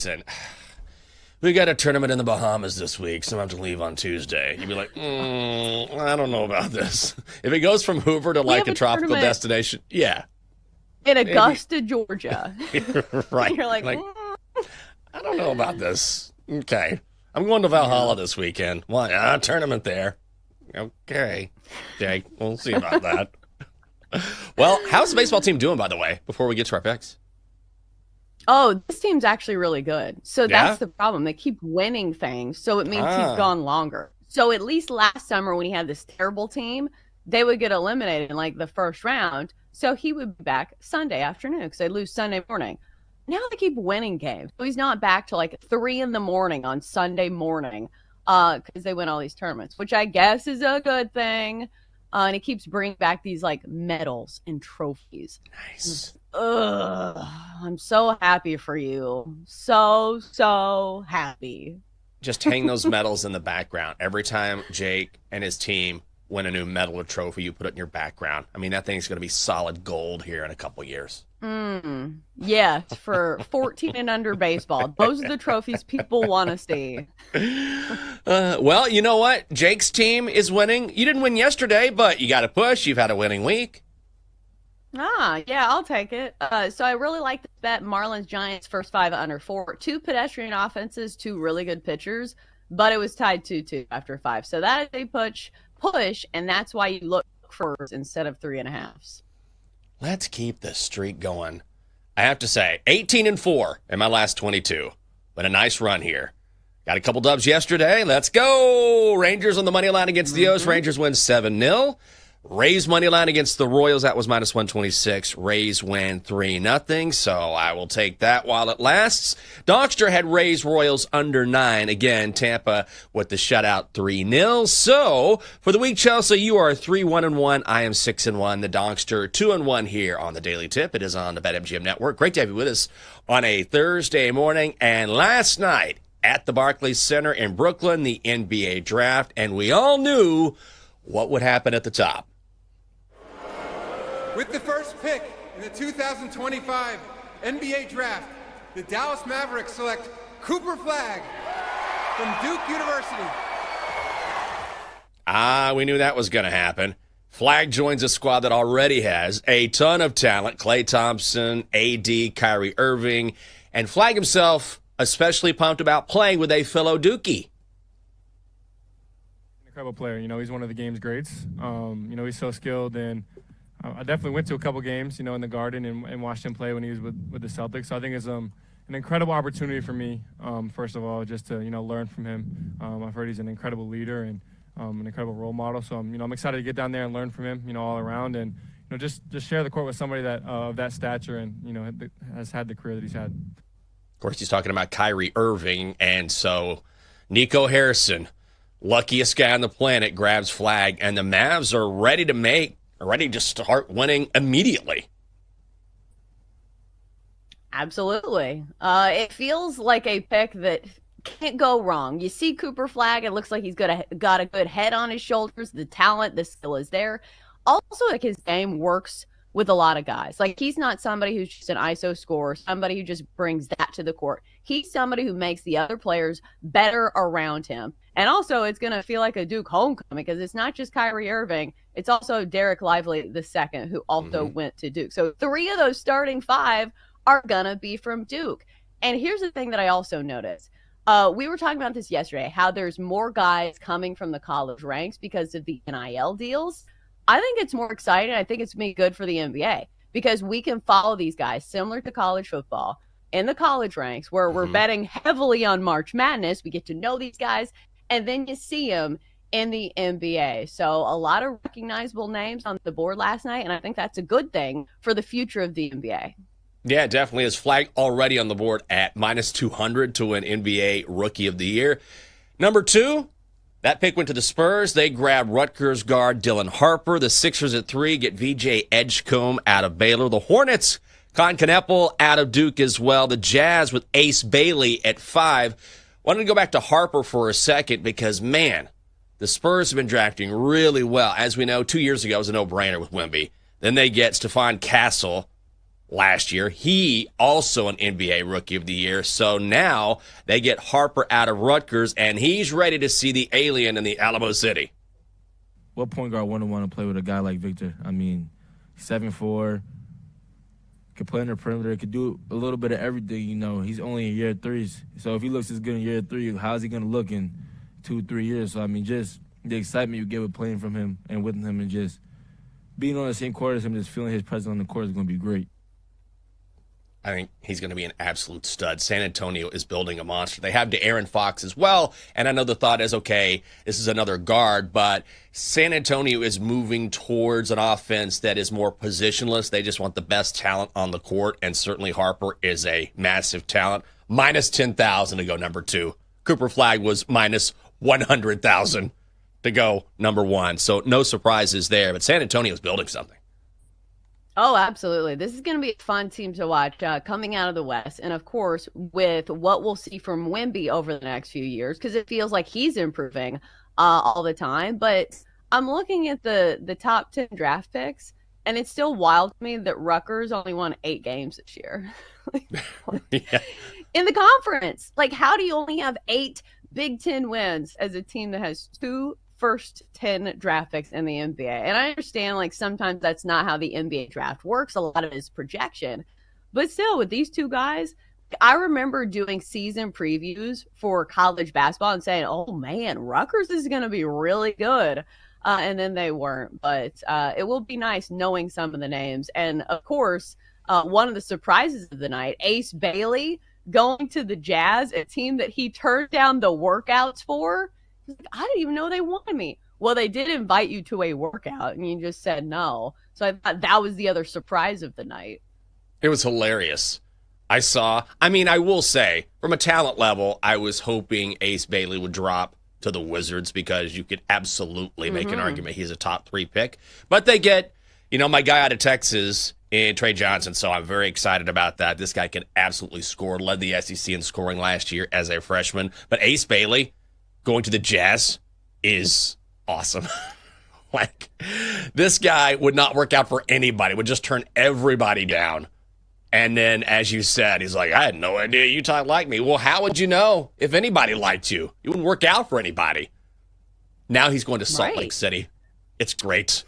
Listen, we got a tournament in the Bahamas this week, so I have to leave on Tuesday. You'd be like, I don't know about this. If it goes from Hoover to like a tropical destination, yeah. In Augusta, Georgia. Right. You're like, I don't know about this. Okay. I'm going to Valhalla this weekend. Why? Tournament there. Okay. Jake, we'll see about that. Well, how's the baseball team doing, by the way, before we get to our picks? Oh, this team's actually really good. So that's the problem. They keep winning things, so it means he's gone longer. So at least last summer when he had this terrible team, they would get eliminated in like the first round. So he would be back Sunday afternoon because they lose Sunday morning. Now they keep winning games. So he's not back till like 3 a.m. on Sunday morning because they win all these tournaments, which I guess is a good thing. And he keeps bringing back these like medals and trophies. Nice. I'm so happy for you. So happy. Just hang those medals in the background. Every time Jake and his team win a new medal or trophy, you put it in your background. I mean, that thing's going to be solid gold here in a couple years. Yeah, for 14 and under baseball. Those are the trophies people want to see. Well, you know what? Jake's team is winning. You didn't win yesterday, but you got to push. You've had a winning week. Yeah, I'll take it. So I really like this bet. Marlins Giants first 5 under 4. 2 pedestrian offenses, 2 really good pitchers, but it was tied 2-2 after 5. So that is a push, and that's why you look for instead of 3.5s. Let's keep the streak going. I have to say, 18-4 in my last 22. But a nice run here. Got a couple dubs yesterday. Let's go. Rangers on the money line against the O's. Rangers win 7-0. Rays money line against the Royals. That was minus 126. Rays win 3-0. So I will take that while it lasts. Donkster had Rays Royals under 9. Again, Tampa with the shutout 3-0. So for the week, Chelsea, you are 3-1-1. I am 6-1. The Donkster 2-1 here on the Daily Tip. It is on the BetMGM Network. Great to have you with us on a Thursday morning. And last night at the Barclays Center in Brooklyn, the NBA draft. And we all knew what would happen at the top. With the first pick in the 2025 NBA Draft, the Dallas Mavericks select Cooper Flagg from Duke University. We knew that was going to happen. Flagg joins a squad that already has a ton of talent. Klay Thompson, AD, Kyrie Irving, and Flagg himself especially pumped about playing with a fellow Dookie. Incredible player. He's one of the game's greats. He's so skilled, and I definitely went to a couple games, in the Garden and watched him play when he was with the Celtics. So I think it's an incredible opportunity for me, first of all, just to, learn from him. I've heard he's an incredible leader and an incredible role model. So, I'm excited to get down there and learn from him, all around and, just share the court with somebody that of that stature and, has had the career that he's had. Of course, he's talking about Kyrie Irving. And so Nico Harrison, luckiest guy on the planet, grabs Flagg. And the Mavs are ready to start winning immediately. Absolutely. It feels like a pick that can't go wrong. You see Cooper Flagg, it looks like he's got a good head on his shoulders. The talent, the skill is there. Also, like his game works with a lot of guys. Like he's not somebody who's just an ISO scorer, somebody who just brings that to the court. He's somebody who makes the other players better around him. And also, it's going to feel like a Duke homecoming because it's not just Kyrie Irving. It's also Derek Lively II, who also went to Duke. So 3 of those starting 5 are going to be from Duke. And here's the thing that I also noticed. We were talking about this yesterday, how there's more guys coming from the college ranks because of the NIL deals. I think it's more exciting. I think it's going to be good for the NBA because we can follow these guys similar to college football in the college ranks where we're betting heavily on March Madness. We get to know these guys, and then you see them in the NBA. So a lot of recognizable names on the board last night, and I think that's a good thing for the future of the NBA. Yeah, definitely is. Flagg already on the board at minus 200 to win NBA Rookie of the Year. Number 2, that pick went to the Spurs. They grabbed Rutgers guard Dylan Harper. The Sixers at 3 get VJ Edgecombe out of Baylor. The Hornets, Con Kneppel out of Duke as well. The Jazz with Ace Bailey at 5. Wanted to go back to Harper for a second because, man, the Spurs have been drafting really well. As we know, 2 years ago it was a no-brainer with Wemby. Then they get Stephon Castle, last year. He also an NBA Rookie of the Year. So now they get Harper out of Rutgers, and he's ready to see the alien in the Alamo City. What point guard wouldn't want to play with a guy like Victor? I mean, 7'4", could play on the perimeter, could do a little bit of everything, you know. He's only in year 3. So if he looks as good in year 3, how's he going to look in 2-3 years? So, I mean, just the excitement you get with playing from him and with him and just being on the same court as him, just feeling his presence on the court is going to be great. I think he's going to be an absolute stud. San Antonio is building a monster. They have De'Aaron Fox as well, and I know the thought is, okay, this is another guard, but San Antonio is moving towards an offense that is more positionless. They just want the best talent on the court, and certainly Harper is a massive talent. Minus 10,000 to go number 2. Cooper Flagg was minus 100,000 to go number 1, so no surprises there, but San Antonio is building something. Oh, absolutely. This is going to be a fun team to watch coming out of the West. And, of course, with what we'll see from Wemby over the next few years, because it feels like he's improving all the time. But I'm looking at the top 10 draft picks, and it's still wild to me that Rutgers only won 8 games this year. Yeah. In the conference. Like, how do you only have 8 Big Ten wins as a team that has 2 first 10 draft picks in the NBA? And I understand, like, sometimes that's not how the NBA draft works. A lot of it is projection. But still, with these 2 guys, I remember doing season previews for college basketball and saying, oh, man, Rutgers is going to be really good. And then they weren't. But it will be nice knowing some of the names. And, of course, one of the surprises of the night, Ace Bailey going to the Jazz, a team that he turned down the workouts for. I didn't even know they wanted me. Well, they did invite you to a workout, and you just said no. So I thought that was the other surprise of the night. It was hilarious. I will say, from a talent level, I was hoping Ace Bailey would drop to the Wizards because you could absolutely make an argument he's a top 3 pick. But they get, my guy out of Texas in Trey Johnson, so I'm very excited about that. This guy can absolutely score, led the SEC in scoring last year as a freshman. But Ace Bailey going to the Jazz is awesome. Like, this guy would not work out for anybody, would just turn everybody down. And then, as you said, he's like, I had no idea Utah liked me. Well, how would you know if anybody liked you? You wouldn't work out for anybody. Now he's going to Salt Lake City. It's great.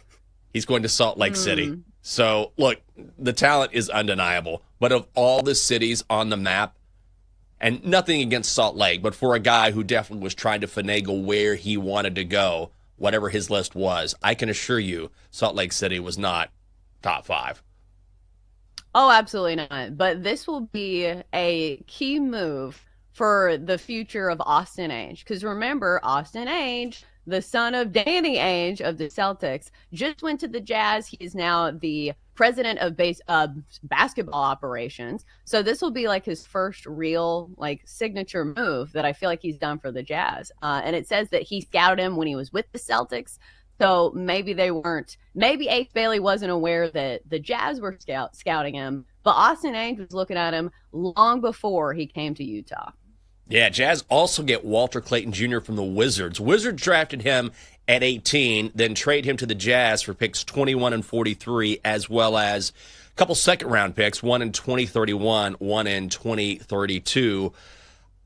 He's going to Salt Lake City. So, look, the talent is undeniable. But of all the cities on the map, and nothing against Salt Lake, but for a guy who definitely was trying to finagle where he wanted to go, whatever his list was, I can assure you Salt Lake City was not top 5. Oh, absolutely not. But this will be a key move for the future of Austin Ainge. Because remember, Austin Ainge, the son of Danny Ainge of the Celtics, just went to the Jazz. He is now the president of basketball operations. So this will be like his first real signature move that I feel like he's done for the Jazz. And it says that he scouted him when he was with the Celtics. So maybe Ace Bailey wasn't aware that the Jazz were scouting him, but Austin Ainge was looking at him long before he came to Utah. Yeah, Jazz also get Walter Clayton Jr. from the Wizards. Wizards drafted him at 18, then trade him to the Jazz for picks 21 and 43, as well as a couple second-round picks, one in 2031, one in 2032.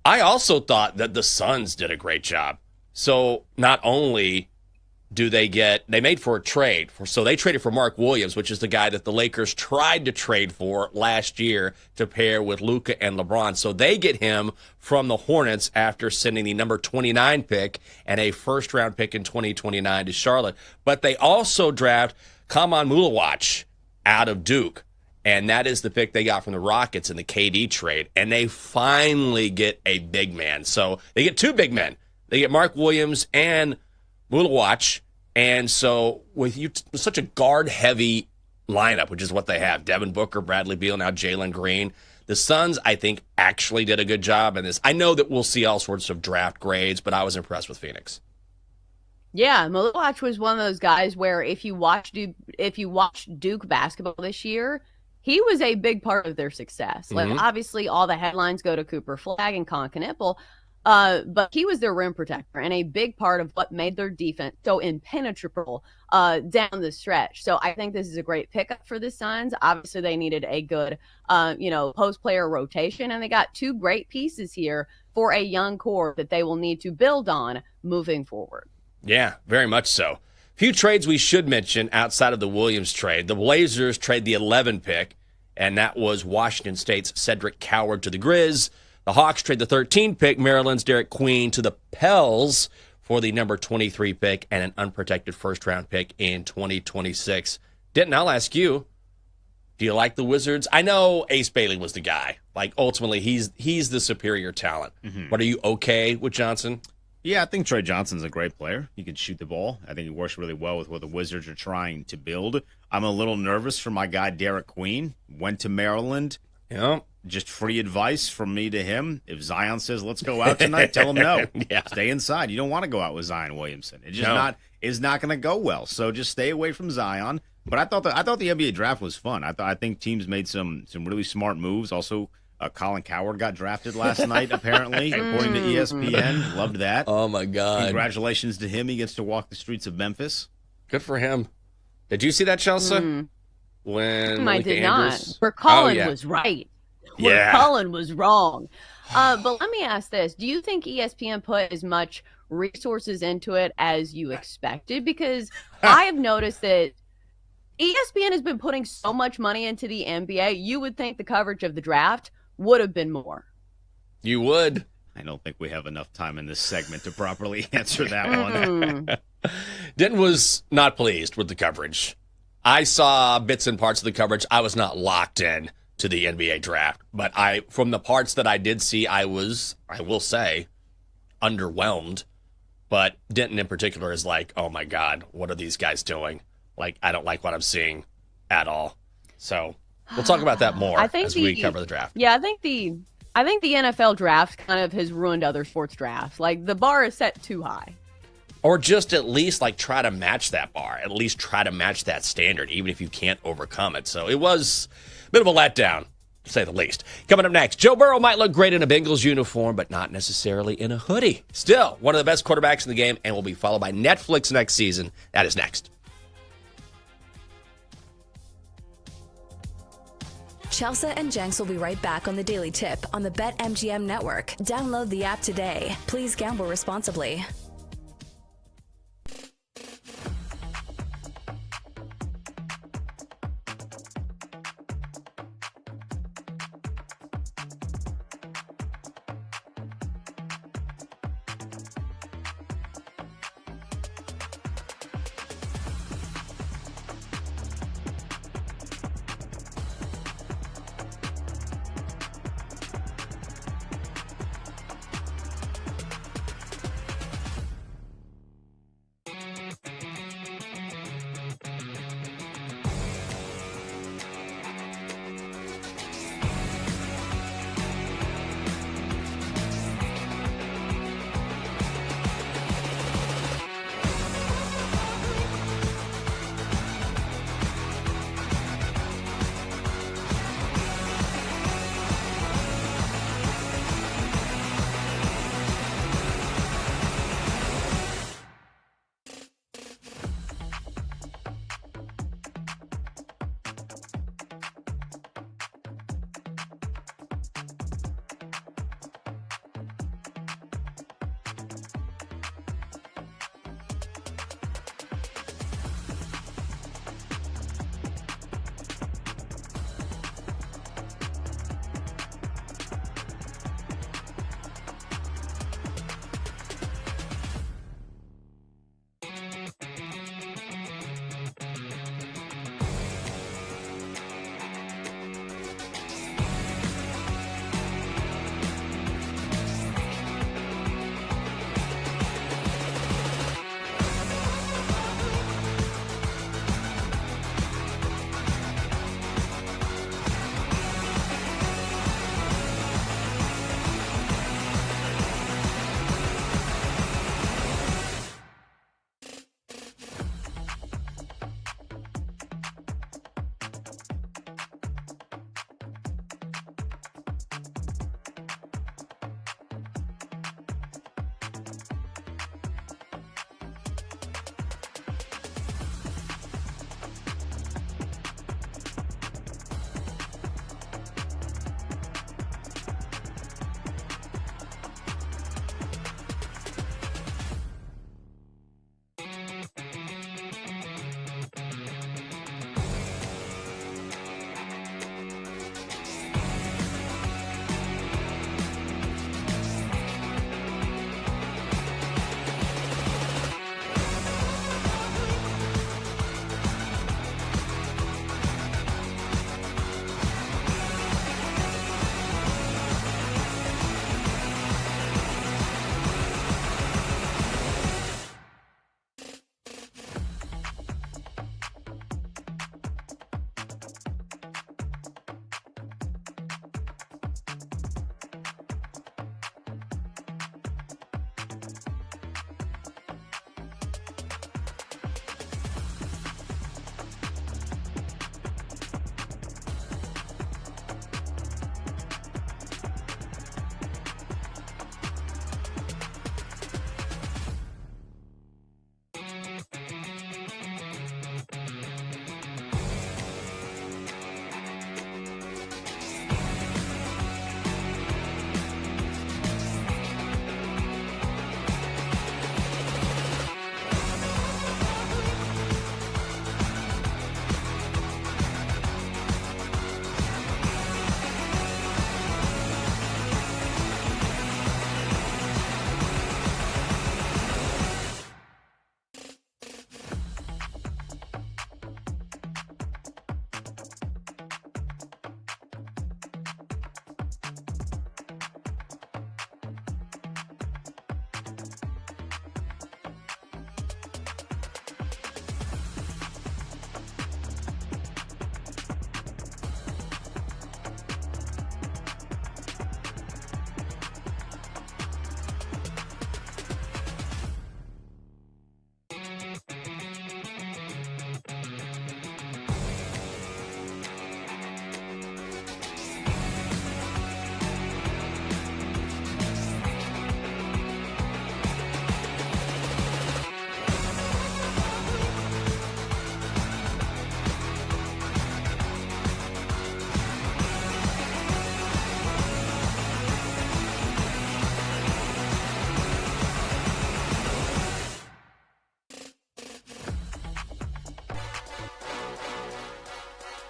I also thought that the Suns did a great job. So not only do they made for a trade. So they traded for Mark Williams, which is the guy that the Lakers tried to trade for last year to pair with Luka and LeBron. So they get him from the Hornets after sending the number 29 pick and a first-round pick in 2029 to Charlotte. But they also draft Kaman Mulawach out of Duke. And that is the pick they got from the Rockets in the KD trade. And they finally get a big man. So they get 2 big men. They get Mark Williams and Mulawach, and so with such a guard-heavy lineup, which is what they have, Devin Booker, Bradley Beal, now Jalen Green, the Suns, I think, actually did a good job in this. I know that we'll see all sorts of draft grades, but I was impressed with Phoenix. Yeah, Mulawach was one of those guys where if you watch Duke basketball this year, he was a big part of their success. Like, obviously, all the headlines go to Cooper Flagg and Colin Knippel. But he was their rim protector and a big part of what made their defense so impenetrable down the stretch. So I think this is a great pickup for the Suns. Obviously, they needed a good, post-player rotation, and they got two great pieces here for a young core that they will need to build on moving forward. Yeah, very much so. Few trades we should mention outside of the Williams trade. The Blazers trade the 11 pick, and that was Washington State's Cedric Coward to the Grizz. The Hawks trade the 13 pick, Maryland's Derek Queen, to the Pels for the number 23 pick and an unprotected first-round pick in 2026. Denton, I'll ask you, do you like the Wizards? I know Ace Bailey was the guy. Like, ultimately, he's the superior talent. Mm-hmm. But are you okay with Johnson? Yeah, I think Trey Johnson's a great player. He can shoot the ball. I think he works really well with what the Wizards are trying to build. I'm a little nervous for my guy, Derek Queen. Went to Maryland. Yeah. Just free advice from me to him. If Zion says, let's go out tonight, tell him no. Yeah. Stay inside. You don't want to go out with Zion Williamson. It's just not going to go well. So just stay away from Zion. But I thought the NBA draft was fun. I think teams made some really smart moves. Also, Colin Coward got drafted last night, apparently, according to ESPN. Loved that. Oh, my God. Congratulations to him. He gets to walk the streets of Memphis. Good for him. Did you see that, Chelsea? When I did Andrews... not. Where Colin was right. Where Colin was wrong. But let me ask this. Do you think ESPN put as much resources into it as you expected? Because I have noticed that ESPN has been putting so much money into the NBA, you would think the coverage of the draft would have been more. You would. I don't think we have enough time in this segment to properly answer that one. Denton was not pleased with the coverage. I saw bits and parts of the coverage. I was not locked in to the NBA draft, but from the parts that I did see, I will say, underwhelmed. But Denton in particular is like, oh my God, what are these guys doing? Like, I don't like what I'm seeing at all. So we'll talk about that more as we cover the draft. Yeah, I think the NFL draft kind of has ruined other sports drafts. Like, the bar is set too high. Or just at least like try to match that bar, at least try to match that standard, even if you can't overcome it. So it was a bit of a letdown, to say the least. Coming up next, Joe Burrow might look great in a Bengals uniform, but not necessarily in a hoodie. Still, one of the best quarterbacks in the game, and will be followed by Netflix next season. That is next. Chelsea and Jenks will be right back on the Daily Tip on the BetMGM network. Download the app today. Please gamble responsibly.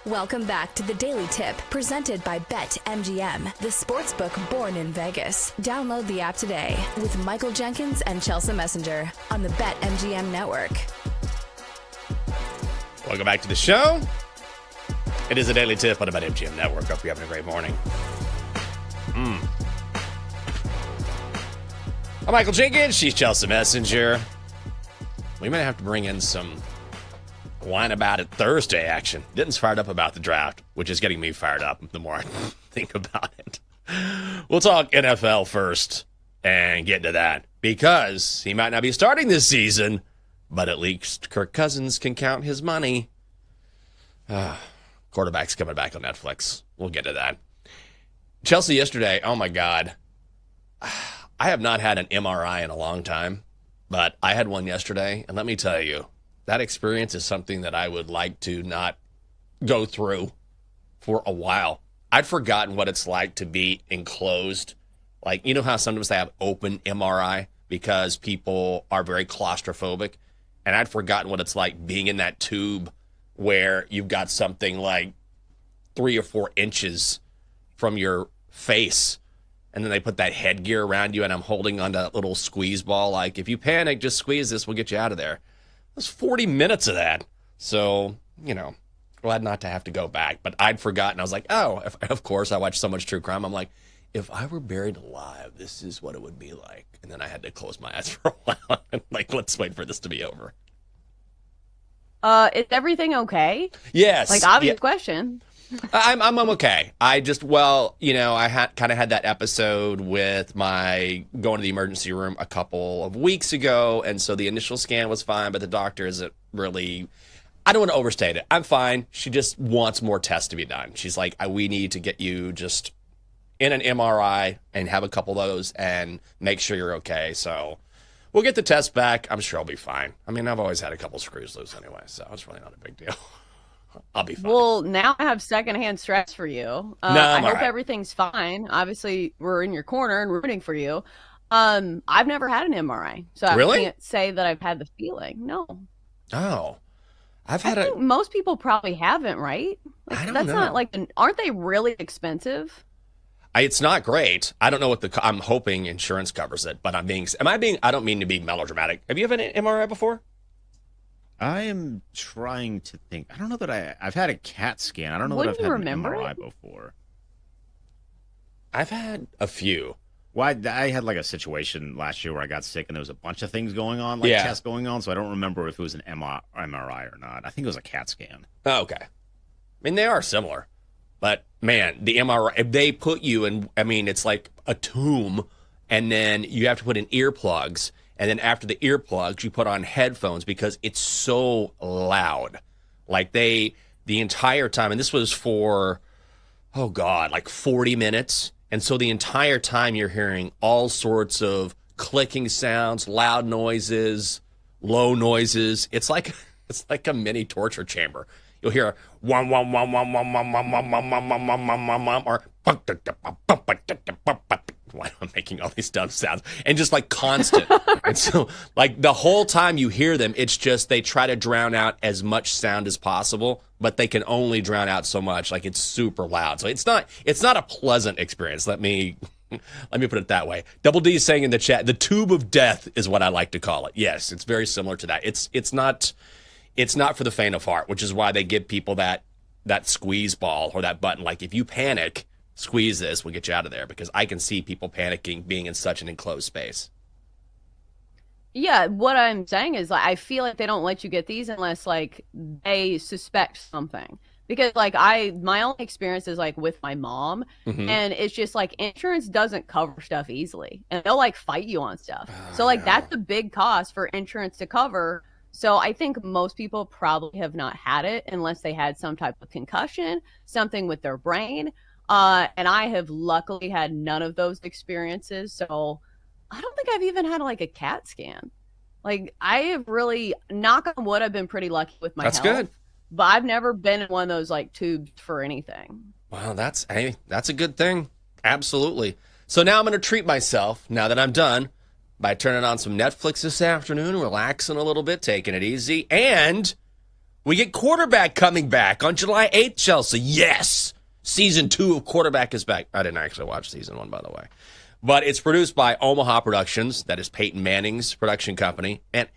Welcome back to the Daily Tip, presented by BetMGM, the sportsbook born in Vegas. Download the app today with Michael Jenkins and Chelsea Messenger on the BetMGM network. Welcome back to the show. It is a Daily Tip on the BetMGM network. Hope you're having a great morning. I'm Michael Jenkins. She's Chelsea Messenger. We might have to bring in some Wine About It Thursday action. Denton's fired up about the draft, which is getting me fired up the more I think about it. We'll talk NFL first and get to that because he might not be starting this season, but at least Kirk Cousins can count his money. Quarterback's coming back on Netflix. We'll get to that. Chelsea yesterday, oh my God. I have not had an MRI in a long time, but I had one yesterday, and let me tell you, that experience is something that I would like to not go through for a while. I'd forgotten what it's like to be enclosed. Like, you know how sometimes they have open MRI because people are very claustrophobic? And I'd forgotten what it's like being in that tube where you've got something like 3 or 4 inches from your face, and then they put that headgear around you, and I'm holding onto that little squeeze ball. Like, if you panic, just squeeze this, we'll get you out of there. It was 40 minutes of that. So, glad not to have to go back. But I'd forgotten. I was like, of course, I watch so much true crime. I'm like, if I were buried alive, this is what it would be like. And then I had to close my eyes for a while. Like, let's wait for this to be over. Is everything okay? Yes. Like, obvious question. I'm okay. I just, I kind of had that episode with my going to the emergency room a couple of weeks ago, and so the initial scan was fine, but the doctor isn't really, I don't want to overstate it. I'm fine. She just wants more tests to be done. She's like, we need to get you just in an MRI and have a couple of those and make sure you're okay. So we'll get the test back. I'm sure I'll be fine. I mean, I've always had a couple screws loose anyway, so it's really not a big deal. I'll be fine. Well, now I have secondhand stress for you. I hope everything's fine. Obviously, we're in your corner and rooting for you. I've never had an MRI, so really? I can't say that I've had the feeling. No. Oh, I think most people probably haven't, right? Like, I don't that's know. Not like, aren't they really expensive? It's not great. I don't know what I'm hoping insurance covers it, but I don't mean to be melodramatic. Have you had an MRI before? I am trying to think. I don't know that I've had a CAT scan. I don't know that I've had an MRI before. I've had a few. Well, I had like a situation last year where I got sick and there was a bunch of things going on, like tests going on, so I don't remember if it was an MRI or not. I think it was a CAT scan. Oh, okay. I mean, they are similar. But, man, the MRI, if they put you in, it's like a tomb, and then you have to put in earplugs. And then after the earplugs, you put on headphones because it's so loud. Like the entire time, and this was for, like 40 minutes. And so the entire time you're hearing all sorts of clicking sounds, loud noises, low noises. It's like a mini torture chamber. You'll hear wom wom wom wom wom wom wom wom wom wom wom wom wom wom or why am I making all these dumb sounds? And just like constant. And so like the whole time you hear them, it's just they try to drown out as much sound as possible, but they can only drown out so much. Like it's super loud. So it's not a pleasant experience. Let me put it that way. Double D is saying in the chat, the tube of death is what I like to call it. Yes, it's very similar to that. It's not for the faint of heart, which is why they give people that squeeze ball or that button. Like if you panic, squeeze this, we'll get you out of there, because I can see people panicking being in such an enclosed space. Yeah, what I'm saying is like I feel like they don't let you get these unless like they suspect something. Because like my only experience is like with my mom, and it's just like insurance doesn't cover stuff easily, and they'll like fight you on stuff. So like that's a big cost for insurance to cover. So I think most people probably have not had it unless they had some type of concussion, something with their brain. And I have luckily had none of those experiences. So I don't think I've even had like a CAT scan. Like I have really, knock on wood, I've been pretty lucky with my health. That's good. But I've never been in one of those like tubes for anything. Wow, that's a good thing. Absolutely. So now I'm going to treat myself, now that I'm done, by turning on some Netflix this afternoon, relaxing a little bit, taking it easy. And We get Quarterback coming back on July 8th, Chelsea. Yes! Season 2 of Quarterback is back. I didn't actually watch Season 1, by the way. But it's produced by Omaha Productions. That is Peyton Manning's production company. And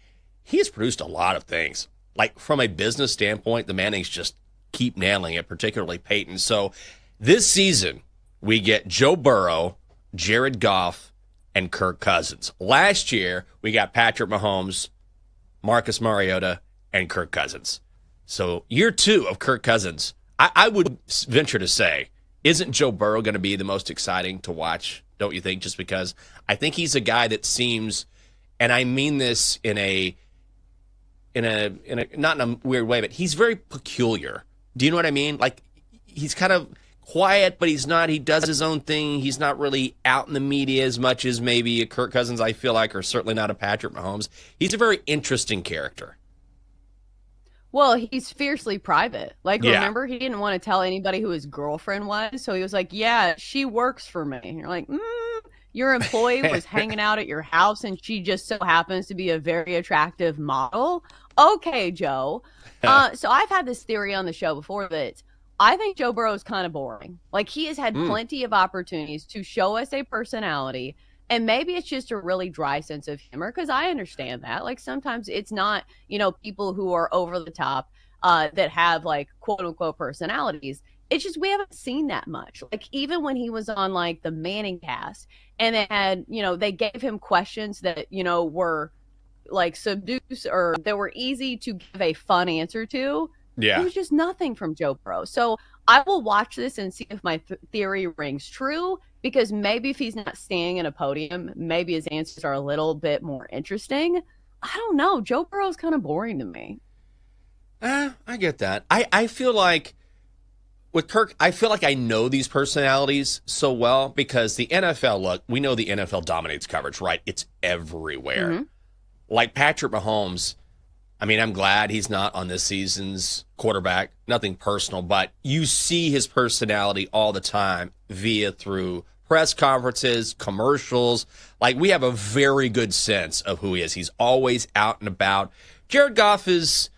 he has produced a lot of things. Like, from a business standpoint, the Mannings just keep nailing it, particularly Peyton. So this season, we get Joe Burrow, Jared Goff, and Kirk Cousins. Last year, we got Patrick Mahomes, Marcus Mariota, and Kirk Cousins. So year 2 of Kirk Cousins, I would venture to say, isn't Joe Burrow going to be the most exciting to watch, don't you think? Just because I think he's a guy that seems, and I mean this in a not in a weird way, but he's very peculiar. Do you know what I mean? Like, he's kind of quiet, but he's not. He does his own thing. He's not really out in the media as much as maybe a Kirk Cousins, I feel like, or certainly not a Patrick Mahomes. He's a very interesting character. Well, he's fiercely private. Like, Yeah. remember, he didn't want to tell anybody who his girlfriend was. So he was like, yeah, she works for me. And you're like, your employee was hanging out at your house and she just so happens to be a very attractive model. Okay, Joe. So I've had this theory on the show before that I think Joe Burrow is kind of boring. Like, he has had plenty of opportunities to show us a personality. And maybe it's just a really dry sense of humor, because I understand that. Like, sometimes it's not, people who are over the top that have, like, quote unquote personalities. It's just we haven't seen that much. Like, even when he was on, like, the Manning cast and they had, they gave him questions that, were like seduce or that were easy to give a fun answer to. Yeah. It was just nothing from Joe Burrow. So I will watch this and see if my theory rings true, because maybe if he's not standing in a podium, maybe his answers are a little bit more interesting. I don't know. Joe Burrow's kind of boring to me. I get that. I feel like with Kirk, I feel like I know these personalities so well because the NFL, look, we know the NFL dominates coverage, right? It's everywhere. Mm-hmm. Like Patrick Mahomes, I mean, I'm glad he's not on this season's quarterback. Nothing personal, but you see his personality all the time through press conferences, commercials. Like, we have a very good sense of who he is. He's always out and about. Jared Goff is,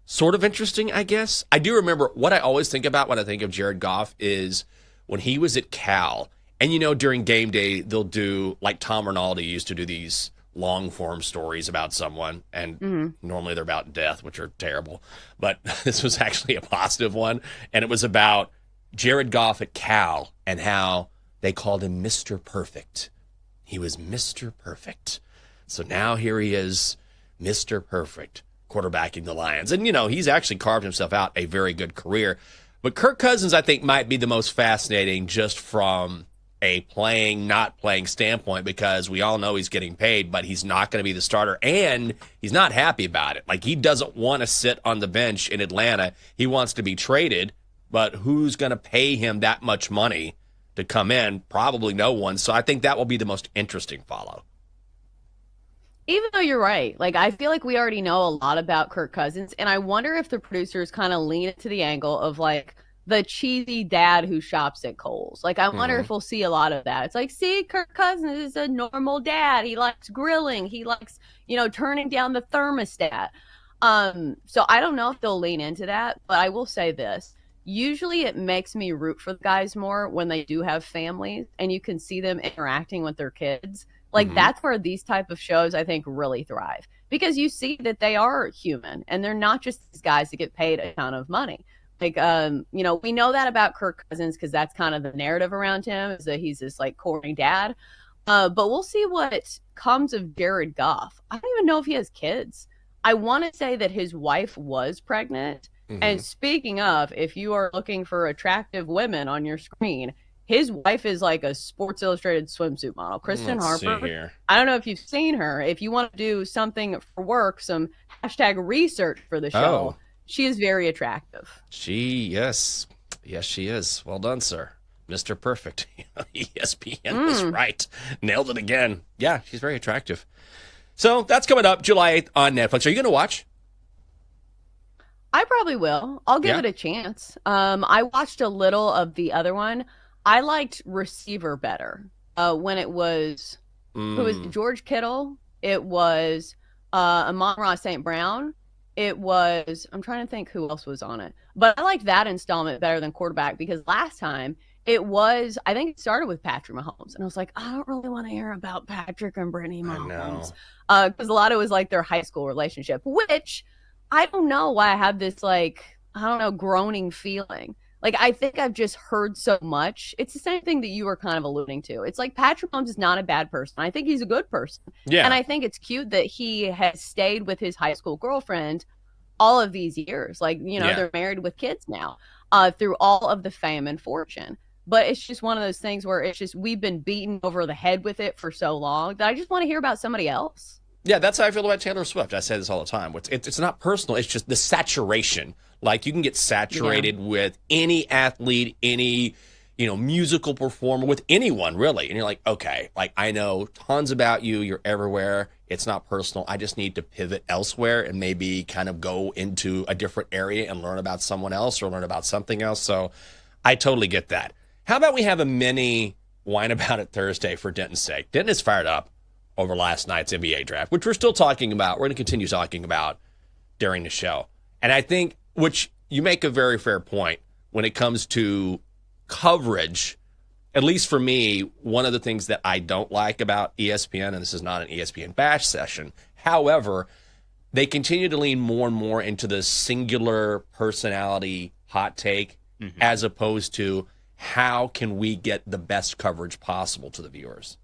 sort of interesting, I guess. I do remember what I always think about when I think of Jared Goff is when he was at Cal. And, during game day, they'll do, like Tom Rinaldi used to do these long-form stories about someone, and normally they're about death, which are terrible. But this was actually a positive one, and it was about Jared Goff at Cal and how they called him Mr. Perfect. He was Mr. Perfect. So now here he is, Mr. Perfect, quarterbacking the Lions. And, he's actually carved himself out a very good career. But Kirk Cousins, I think, might be the most fascinating just from a playing, not playing standpoint, because we all know he's getting paid, but he's not going to be the starter, and he's not happy about it. Like, he doesn't want to sit on the bench in Atlanta. He wants to be traded, but who's going to pay him that much money to come in? Probably no one. So I think that will be the most interesting follow. Even though you're right, like, I feel like we already know a lot about Kirk Cousins, and I wonder if the producers kind of lean it to the angle of, like, the cheesy dad who shops at Kohl's. Like, I wonder if we'll see a lot of that. It's like, see, Kirk Cousins is a normal dad. He likes grilling. He likes, turning down the thermostat. So I don't know if they'll lean into that, but I will say this. Usually it makes me root for the guys more when they do have families and you can see them interacting with their kids. Like, that's where these type of shows, I think, really thrive, because you see that they are human and they're not just these guys that get paid a ton of money. Like, we know that about Kirk Cousins because that's kind of the narrative around him, is that he's this, like, corny dad. But we'll see what comes of Jared Goff. I don't even know if he has kids. I want to say that his wife was pregnant. And speaking of, if you are looking for attractive women on your screen, his wife is like a Sports Illustrated swimsuit model, Kristen Harper. I don't know if you've seen her. If you want to do something for work, some hashtag research for the show, she is very attractive. Yes, she is. Well done, sir. Mr. Perfect. ESPN was right. Nailed it again. Yeah, she's very attractive. So that's coming up July 8th on Netflix. Are you going to watch? I probably will. I'll give it a chance. I watched a little of the other one. I liked Receiver better when it was, who was George Kittle? It was Amon-Ra St. Brown. I'm trying to think who else was on it, but I like that installment better than quarterback because last time I think it started with Patrick Mahomes, and I was like, I don't really want to hear about Patrick and Brittany Mahomes because a lot of it was like their high school relationship, which I don't know why I have this like, I don't know, groaning feeling. Like, I think I've just heard so much. It's the same thing that you were kind of alluding to. It's like Patrick Mahomes is not a bad person. I think he's a good person. Yeah. And I think it's cute that he has stayed with his high school girlfriend all of these years. Like, they're married with kids now through all of the fame and fortune. But it's just one of those things where it's just we've been beaten over the head with it for so long that I just want to hear about somebody else. Yeah, that's how I feel about Taylor Swift. I say this all the time. It's not personal. It's just the saturation. Like, you can get saturated with any athlete, any, musical performer, with anyone, really. And you're like, okay, like, I know tons about you. You're everywhere. It's not personal. I just need to pivot elsewhere and maybe kind of go into a different area and learn about someone else or learn about something else. So I totally get that. How about we have a mini Whine About It Thursday for Denton's sake? Denton is fired up over last night's NBA draft, which we're still talking about. We're going to continue talking about during the show. And I think, which you make a very fair point when it comes to coverage, at least for me, one of the things that I don't like about ESPN, and this is not an ESPN bash session, however, they continue to lean more and more into the singular personality hot take as opposed to how can we get the best coverage possible to the viewers.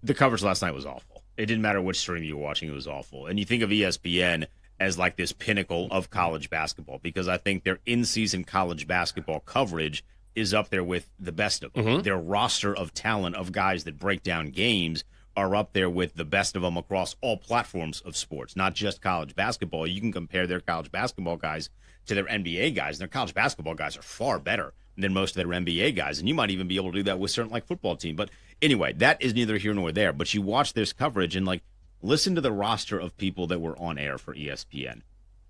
The coverage last night was awful. It didn't matter which stream you were watching, it was awful. And you think of ESPN as like this pinnacle of college basketball because I think their in-season college basketball coverage is up there with the best of them. Their roster of talent of guys that break down games are up there with the best of them across all platforms of sports, not just college basketball. You can compare their college basketball guys to their NBA guys, and their college basketball guys are far better than most of their NBA guys, and you might even be able to do that with certain like football team. But anyway, that is neither here nor there. But you watch this coverage and like listen to the roster of people that were on air for ESPN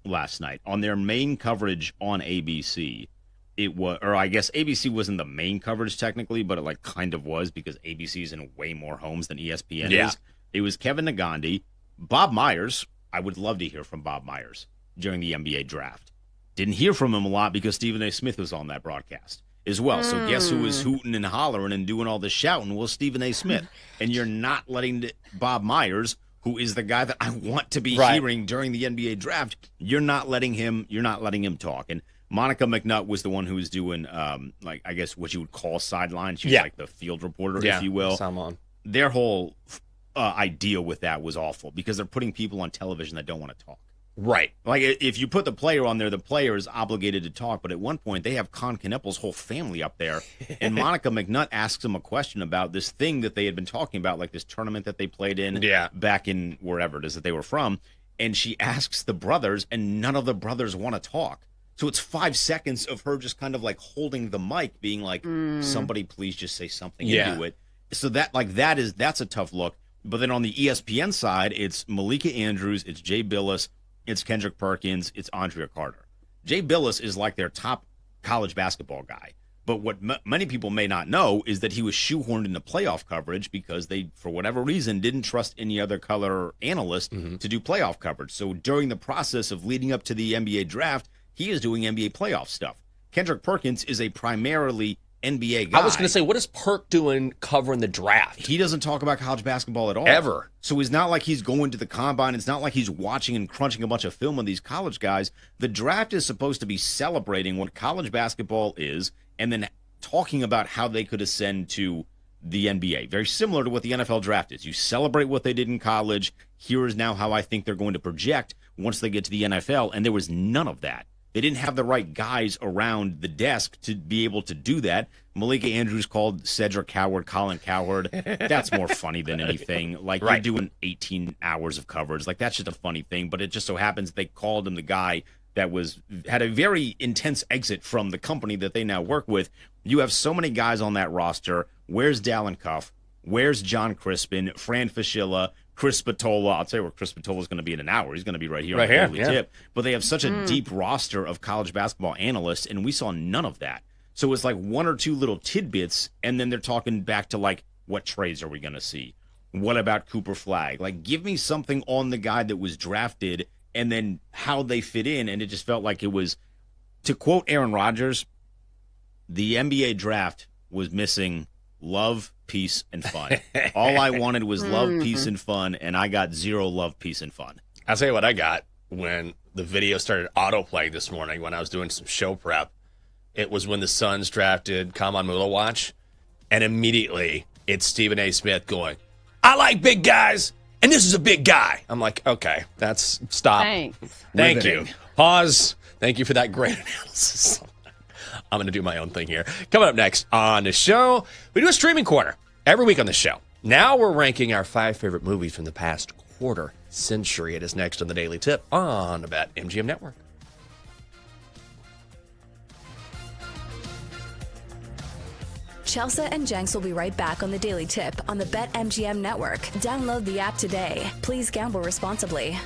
last night. On their main coverage on ABC, it was, or I guess ABC wasn't the main coverage technically, but it like kind of was because ABC is in way more homes than ESPN is. It was Kevin Nagandi, Bob Myers. I would love to hear from Bob Myers during the NBA draft. Didn't hear from him a lot because Stephen A. Smith was on that broadcast as well. So guess who was hooting and hollering and doing all the shouting? Well, Stephen A. Smith. And you're not letting Bob Myers, who is the guy that I want to be hearing during the NBA draft, you're not letting him talk. And Monica McNutt was the one who was doing like I guess what you would call sideline. She was like the field reporter, if you will. Their whole idea with that was awful because they're putting people on television that don't want to talk. Right. Like, if you put the player on there, the player is obligated to talk. But at one point, they have Con Kneppel's whole family up there. And Monica McNutt asks him a question about this thing that they had been talking about, like this tournament that they played in back in wherever it is that they were from. And she asks the brothers, and none of the brothers want to talk. So it's 5 seconds of her just kind of like holding the mic, being like, somebody please just say something and do it. So that's a tough look. But then on the ESPN side, it's Malika Andrews, it's Jay Billis, it's Kendrick Perkins, it's Andrea Carter. Jay Billis is like their top college basketball guy. But what many people may not know is that he was shoehorned into playoff coverage because they, for whatever reason, didn't trust any other color analyst to do playoff coverage. So during the process of leading up to the NBA draft, he is doing NBA playoff stuff. Kendrick Perkins is a primarily NBA guy. I was going to say, what is Perk doing covering the draft? He doesn't talk about college basketball at all. Ever. So it's not like he's going to the combine. It's not like he's watching and crunching a bunch of film on these college guys. The draft is supposed to be celebrating what college basketball is and then talking about how they could ascend to the NBA. Very similar to what the NFL draft is. You celebrate what they did in college. Here is now how I think they're going to project once they get to the NFL. And there was none of that. They didn't have the right guys around the desk to be able to do that. Malika Andrews called Cedric Howard Colin Cowherd. That's more funny than anything. Like, you're doing 18 hours of coverage. Like, that's just a funny thing. But it just so happens they called him the guy that had a very intense exit from the company that they now work with. You have so many guys on that roster. Where's Dallin Cuff? Where's John Crispin? Fran Fischilla? Chris Spatola. I'll tell you where Chris Spatola is going to be in an hour. He's going to be right here on the Daily Tip. But they have such a deep roster of college basketball analysts, and we saw none of that. So it's like one or two little tidbits, and then they're talking back to, like, what trades are we going to see? What about Cooper Flagg? Like, give me something on the guy that was drafted and then how they fit in, and it just felt like it was, to quote Aaron Rodgers, the NBA draft was missing love, peace, and fun. All I wanted was love, peace, and fun, and I got zero love, peace, and fun. I'll tell you what I got when the video started autoplaying this morning when I was doing some show prep. It was when the Suns drafted Kaman Mulawach, and immediately it's Stephen A. Smith going, I like big guys, and this is a big guy. I'm like, okay, that's stop. Thanks. Thank you. Pause. Thank you for that great analysis. I'm going to do my own thing here. Coming up next on the show, we do a streaming corner every week on the show. Now we're ranking our 5 favorite movies from the past quarter century. It is next on the Daily Tip on the BetMGM Network. Chelsea and Jenks will be right back on the Daily Tip on the BetMGM Network. Download the app today. Please gamble responsibly.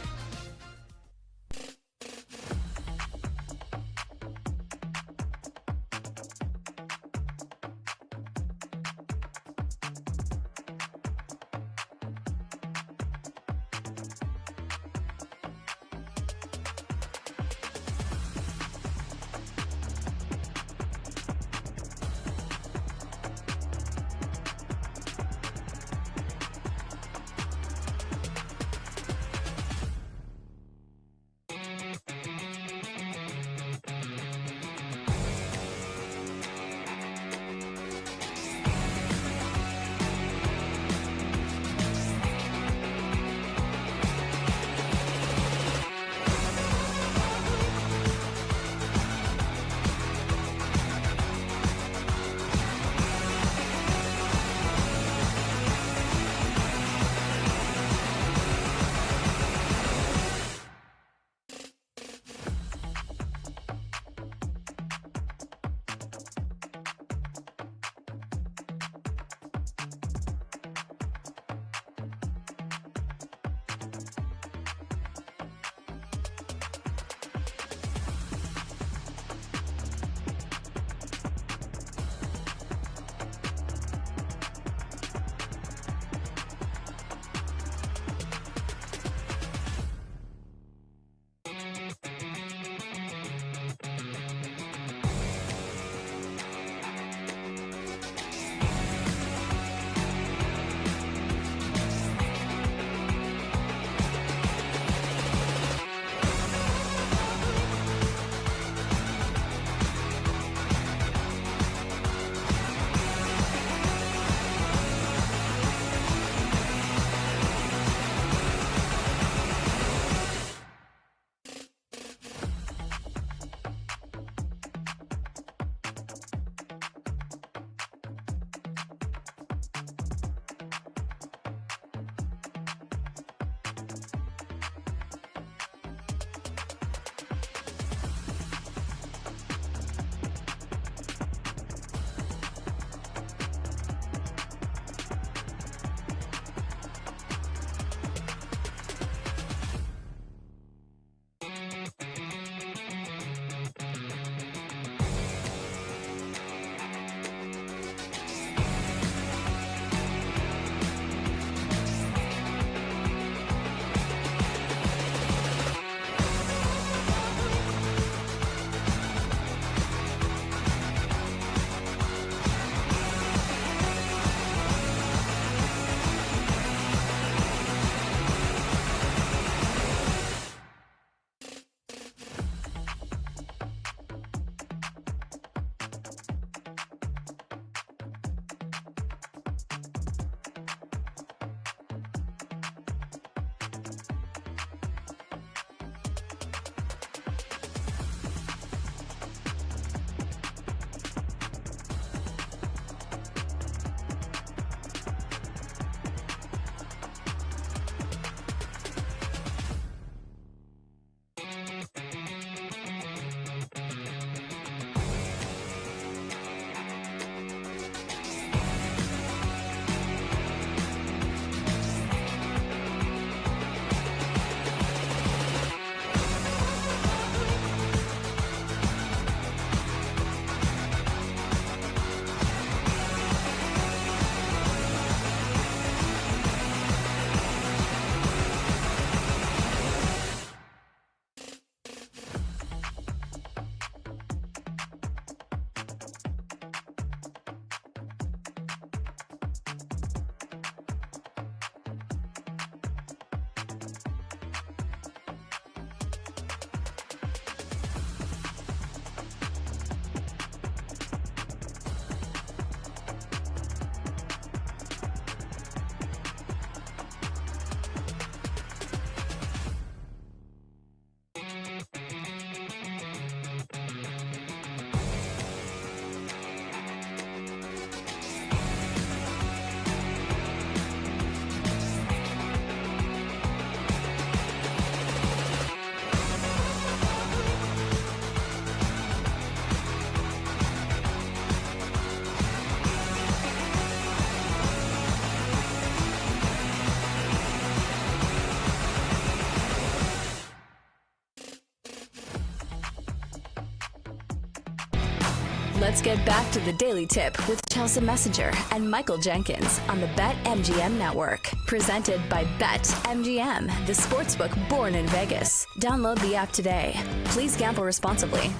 Let's get back to the Daily Tip with Chelsea Messenger and Michael Jenkins on the BetMGM Network. Presented by BetMGM, the sportsbook born in Vegas. Download the app today. Please gamble responsibly.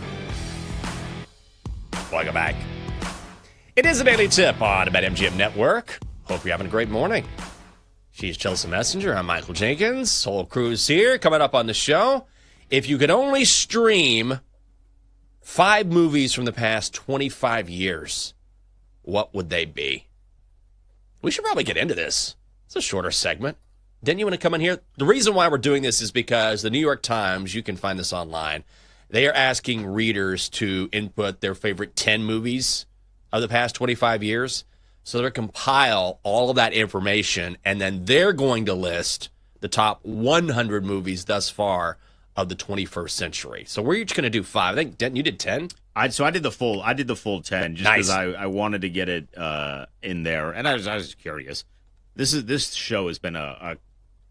Welcome back. It is a Daily Tip on the BetMGM Network. Hope you're having a great morning. She's Chelsea Messenger. I'm Michael Jenkins. Whole crew's here. Coming up on the show, if you could only stream 5 movies from the past 25 years, what would they be? We should probably get into this. It's a shorter segment. Didn't you want to come in here? The reason why we're doing this is because the New York Times, you can find this online, they are asking readers to input their favorite 10 movies of the past 25 years. So they're going to compile all of that information, and then they're going to list the top 100 movies thus far of the 21st century. So we're each going to do 5. I think, Denton, you did 10? I did the full 10 just because I wanted to get it in there, and I was curious. This show has been a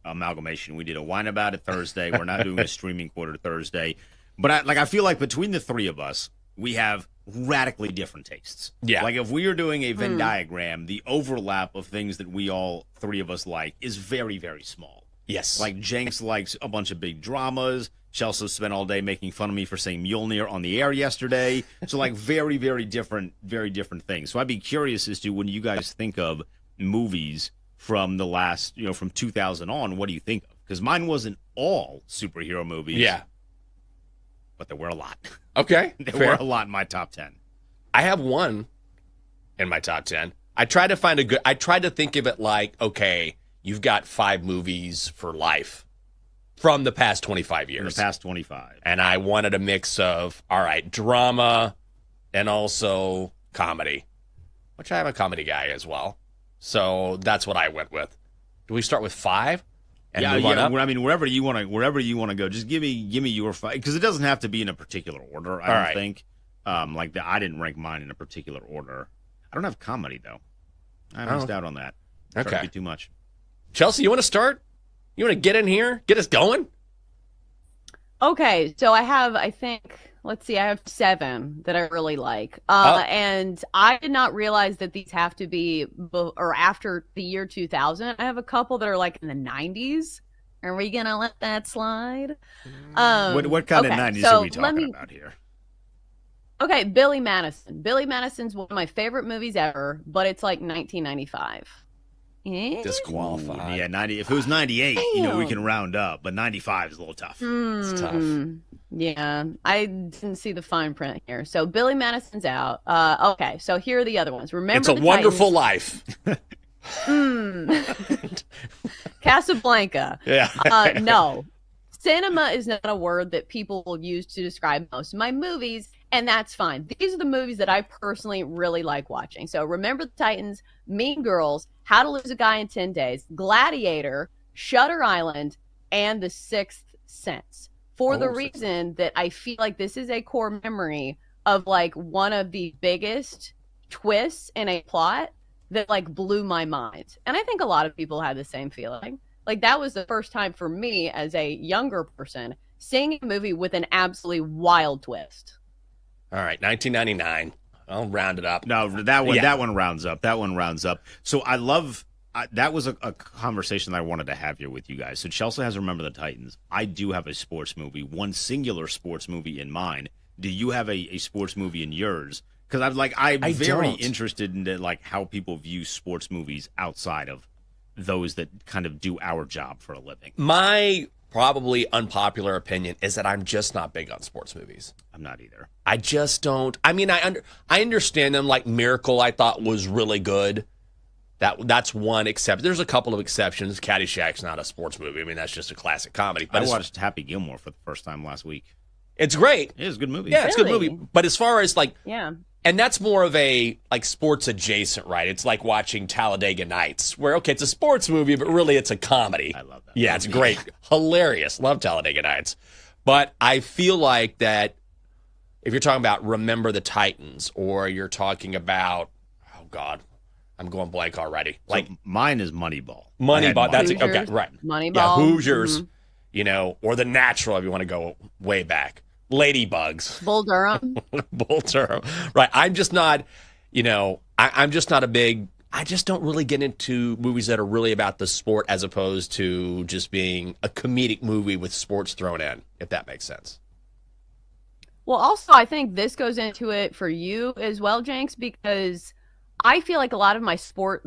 amalgamation. We did a Wine About It Thursday. We're not doing a streaming quarter Thursday. But I feel like between the three of us, we have radically different tastes. Yeah. Like if we are doing a Venn diagram, the overlap of things that we all three of us like is very, very small. Yes. Like Jenks likes a bunch of big dramas. Chelsea spent all day making fun of me for saying Mjolnir on the air yesterday. So like very, very different things. So I'd be curious as to when you guys think of movies from the last, from 2000 on, what do you think of? Because mine wasn't all superhero movies. Yeah. But there were a lot. Okay. There fair. were a lot in my top 10. I have one in my top 10. I tried to think of it like, okay, you've got 5 movies for life from the past 25 years. In the past 25. And I wanted a mix of, all right, drama and also comedy, which I am a comedy guy as well. So that's what I went with. Do we start with 5? And move on up? I mean, wherever you want to go, just give me your 5, because it doesn't have to be in a particular order. I don't think. I didn't rank mine in a particular order. I don't have comedy though. I missed out on that. Okay, Trying to be too much. Chelsea, you want to start? You want to get in here, get us going? Okay, so I have 7 that I really like. And I did not realize that these have to be after the year 2000. I have a couple that are like in the 90s. Are we going to let that slide? What kind of 90s are we talking about here? Okay, Billy Madison. Billy Madison's one of my favorite movies ever, but it's like 1995. Disqualified. Yeah, 90. If it was 98, we can round up, but 95 is a little tough. It's tough. Yeah, I didn't see the fine print here. So Billy Madison's out. Okay, so here are the other ones. Remember, It's a Wonderful Life. Casablanca. Yeah. No, cinema is not a word that people will use to describe most of my movies, and that's fine. These are the movies that I personally really like watching. So Remember the Titans, Mean Girls, How to Lose a Guy in 10 Days, Gladiator, Shutter Island, and The Sixth Sense. For the reason that I feel like this is a core memory of like one of the biggest twists in a plot that like blew my mind. And I think a lot of people had the same feeling. Like that was the first time for me as a younger person seeing a movie with an absolutely wild twist. All right, 1999. I'll round it up. No, that one rounds up. That one rounds up. So I love that was a conversation that I wanted to have here with you guys. So Chelsea has Remember the Titans. I do have a sports movie, one singular sports movie in mind. Do you have a sports movie in yours? Because I'm very interested in how people view sports movies outside of those that kind of do our job for a living. My probably unpopular opinion is that I'm just not big on sports movies. I'm not either. I just don't. I mean, I understand them. Like Miracle, I thought was really good. That's one exception. There's a couple of exceptions. Caddyshack's not a sports movie. I mean, that's just a classic comedy. But I watched Happy Gilmore for the first time last week. It's great. It is a good movie. Yeah, it's a good movie. But as far as and that's more of a sports adjacent, right? It's like watching Talladega Nights, where it's a sports movie, but really it's a comedy. I love that. Yeah, it's great, hilarious. Love Talladega Nights. But I feel like that if you're talking about Remember the Titans, or you're talking about, oh God, I'm going blank already. So mine is Moneyball. Moneyball. That's Hoosiers, okay, right? Moneyball. Yeah, Hoosiers. Or The Natural, if you want to go way back. Ladybugs. Bull Durham. Bull Durham. Right. I'm just not, I'm just not a big, I just don't really get into movies that are really about the sport as opposed to just being a comedic movie with sports thrown in, if that makes sense. Well, also, I think this goes into it for you as well, Jenks, because I feel like a lot of my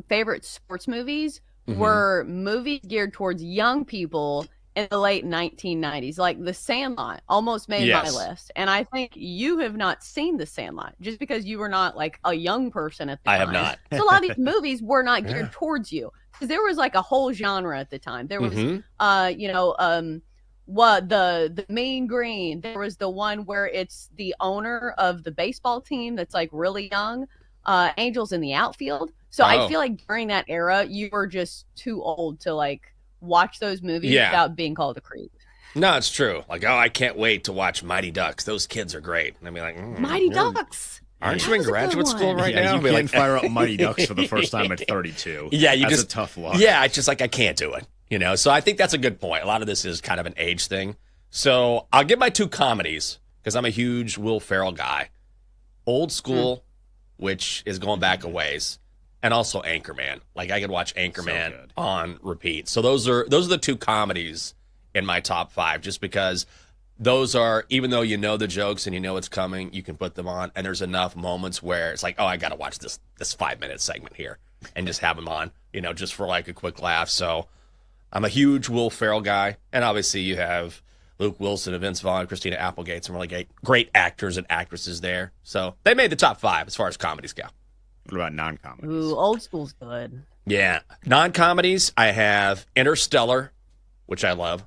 favorite sports movies were movies geared towards young people in the late 1990s. Like The Sandlot almost made my list. And I think you have not seen The Sandlot just because you were not like a young person at the time. I have not. So a lot of these movies were not geared towards you because there was like a whole genre at the time. There was, the Mean Green. There was the one where it's the owner of the baseball team that's like really young, Angels in the Outfield. So I feel like during that era, you were just too old to like watch those movies without being called a creep. No, it's true. Like, I can't wait to watch Mighty Ducks. Those kids are great. And I'd be like, Mighty Ducks. Aren't you in graduate school right now? You can't fire up Mighty Ducks for the first time at 32. Yeah, That's a tough look. Yeah, it's just like I can't do it. So I think that's a good point. A lot of this is kind of an age thing. So I'll give my two comedies because I'm a huge Will Ferrell guy. Old School, which is going back a ways, and also Anchorman. Like I could watch Anchorman on repeat. So those are the two comedies in my top 5, just because those are, even though you know the jokes and you know it's coming, you can put them on, and there's enough moments where it's like, oh, I got to watch this 5-minute segment here and just have them on, just for like a quick laugh. So I'm a huge Will Ferrell guy, and obviously you have Luke Wilson and Vince Vaughn and Christina Applegate, some really great actors and actresses there. So they made the top 5 as far as comedies go. What about non-comedies? Ooh, Old School's good. Yeah. Non-comedies, I have Interstellar, which I love,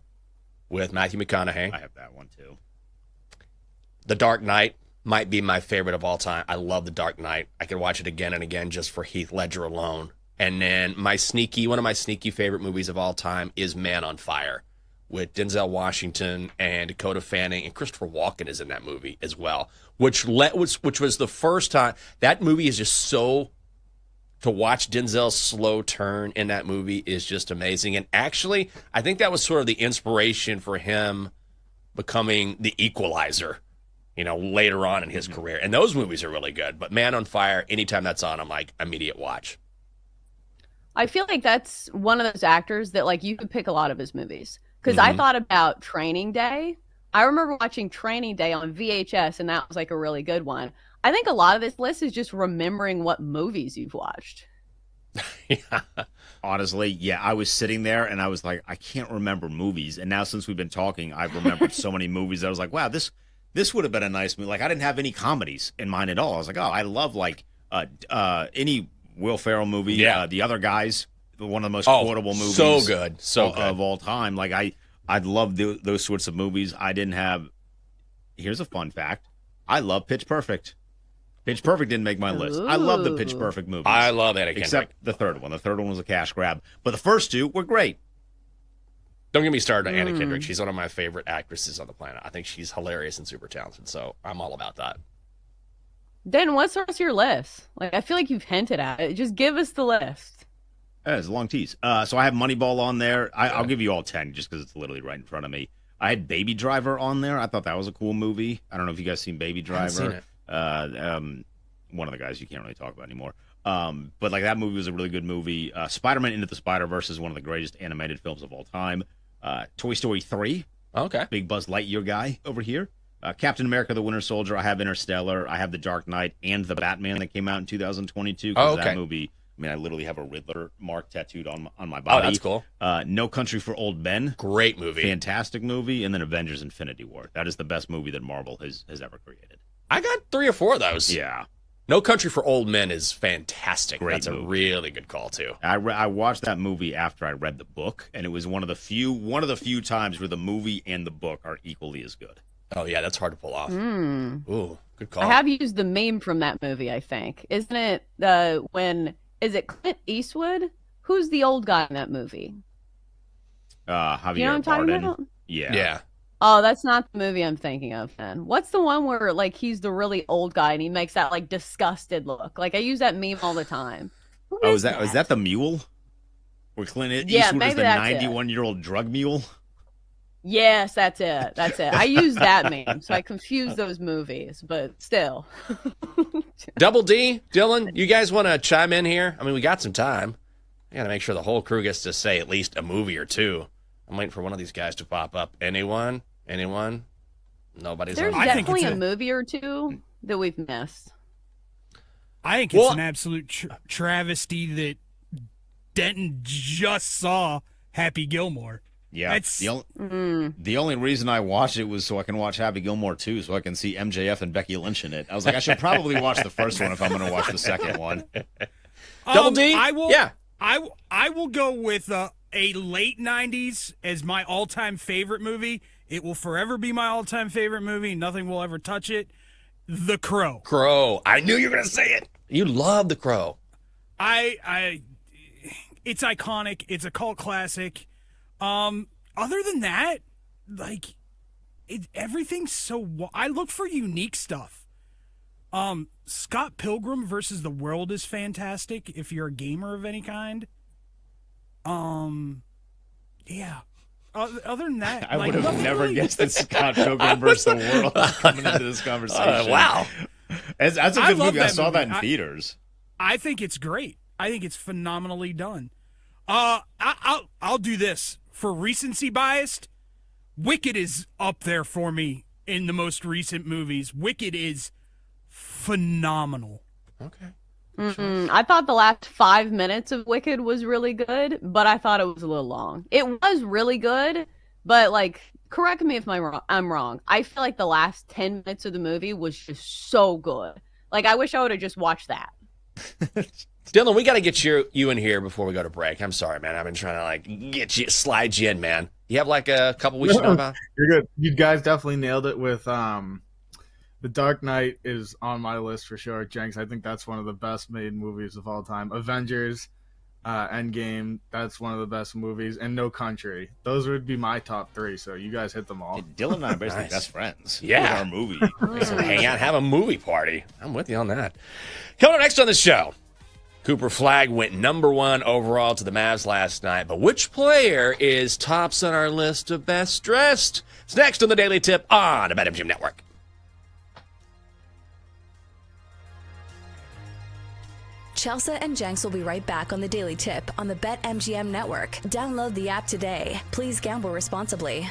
with Matthew McConaughey. I have that one too. The Dark Knight might be my favorite of all time. I love The Dark Knight. I could watch it again and again just for Heath Ledger alone. And then one of my sneaky favorite movies of all time is Man on Fire, with Denzel Washington and Dakota Fanning, and Christopher Walken is in that movie as well, which was the first time. That movie is just so, to watch Denzel's slow turn in that movie is just amazing. And actually, I think that was sort of the inspiration for him becoming the Equalizer, later on in his career. And those movies are really good. But Man on Fire, anytime that's on, I'm like, immediate watch. I feel like that's one of those actors that like you could pick a lot of his movies. Because I thought about Training Day. I remember watching Training Day on VHS, and that was like a really good one. I think a lot of this list is just remembering what movies you've watched. Yeah. Honestly, yeah, I was sitting there and I was like, I can't remember movies. And now since we've been talking, I've remembered so many movies. I was like, wow, this would have been a nice movie. Like, I didn't have any comedies in mind at all. I was like, oh, I love like any Will Ferrell movie. Yeah. The Other Guys, one of the most quotable movies. So good. Of all time. Like, I'd love those sorts of movies. I didn't have. Here's a fun fact. I love Pitch Perfect. Pitch Perfect didn't make my list. I love the Pitch Perfect movies. I love Anna Kendrick. Except the third one. The third one was a cash grab. But the first two were great. Don't get me started on Anna Kendrick. She's one of my favorite actresses on the planet. I think she's hilarious and super talented, so I'm all about that. Dan, what's the rest of your list? Like, I feel like you've hinted at it. Just give us the list. It's a long tease. So I have Moneyball on there. I'll give you all 10 just because it's literally right in front of me. I had Baby Driver on there. I thought that was a cool movie. I don't know if you guys seen Baby Driver. I haven't seen it. One of the guys you can't really talk about anymore. But like that movie was a really good movie. Spider-Man Into the Spider-Verse is one of the greatest animated films of all time. Toy Story 3. Okay. Big Buzz Lightyear guy over here. Captain America: The Winter Soldier. I have Interstellar. I have The Dark Knight and The Batman that came out in 2022. That movie. I mean, I literally have a Riddler mark tattooed on my body. Oh, that's cool. No Country for Old Men. Great movie. Fantastic movie. And then Avengers: Infinity War. That is the best movie that Marvel has ever created. I got 3 or 4 of those. Yeah. No Country for Old Men is fantastic. Great That's movie. A really good call, too. I watched that movie after I read the book, and it was one of the few times where the movie and the book are equally as good. Oh, yeah, that's hard to pull off. Ooh, good call. I have used the meme from that movie, I think. Isn't it is it Clint Eastwood? Who's the old guy in that movie? Javier You know what I'm talking Bardem. about? Yeah. Oh, that's not the movie I'm thinking of then. What's the one where like he's the really old guy and he makes that like disgusted look? Like I use that meme all the time. Is that the mule? Where Clint Eastwood is the 91-year-old drug mule? Yes, that's it. That's it. I use that meme, so I confuse those movies, but still. Double D, Dylan, you guys want to chime in here? I mean, we got some time. I got to make sure the whole crew gets to say at least a movie or two. I'm waiting for one of these guys to pop up. Anyone? Anyone? Nobody's There's on. definitely a movie or two that we've missed. I think it's an absolute travesty that Denton just saw Happy Gilmore. Yeah, the only reason I watched it was so I can watch Happy Gilmore 2, so I can see MJF and Becky Lynch in it. I was like, I should probably watch the first one if I'm going to watch the second one. Double D? I will, yeah. I will go with a late 90s as my all-time favorite movie. It will forever be my all-time favorite movie. Nothing will ever touch it. The Crow. Crow. I knew you were going to say it. You love The Crow. It's iconic. It's a cult classic. Other than that, like, everything's so. I look for unique stuff. Scott Pilgrim versus the World is fantastic if you're a gamer of any kind. Yeah. Other than that, I would have never guessed that Scott Pilgrim versus the World was coming into this conversation. Wow. That's a good movie. I saw that in theaters. I think it's great. I think it's phenomenally done. I'll do this. For recency biased, Wicked is up there for me in the most recent movies. Wicked is phenomenal. Okay. I thought the last 5 minutes of Wicked was really good, but I thought it was a little long. It was really good, but like, correct me if I'm wrong. I feel like the last 10 minutes of the movie was just so good. Like, I wish I would have just watched that. Dylan, we got to get you in here before we go to break. I'm sorry, man. I've been trying to slide you in, man. You have like a couple weeks to know about? You're good. You guys definitely nailed it with The Dark Knight is on my list for sure. Jenks, I think that's one of the best made movies of all time. Avengers, Endgame, that's one of the best movies. And No Country. Those would be my top three, so you guys hit them all. Dylan and I are basically best friends. Yeah. Our movie. Hang out, have a movie party. I'm with you on that. Coming up next on the show, Cooper Flagg went number 1 overall to the Mavs last night. But which player is tops on our list of best dressed? It's next on the Daily Tip on the BetMGM Network. Chelsea and Jenks will be right back on the Daily Tip on the BetMGM Network. Download the app today. Please gamble responsibly.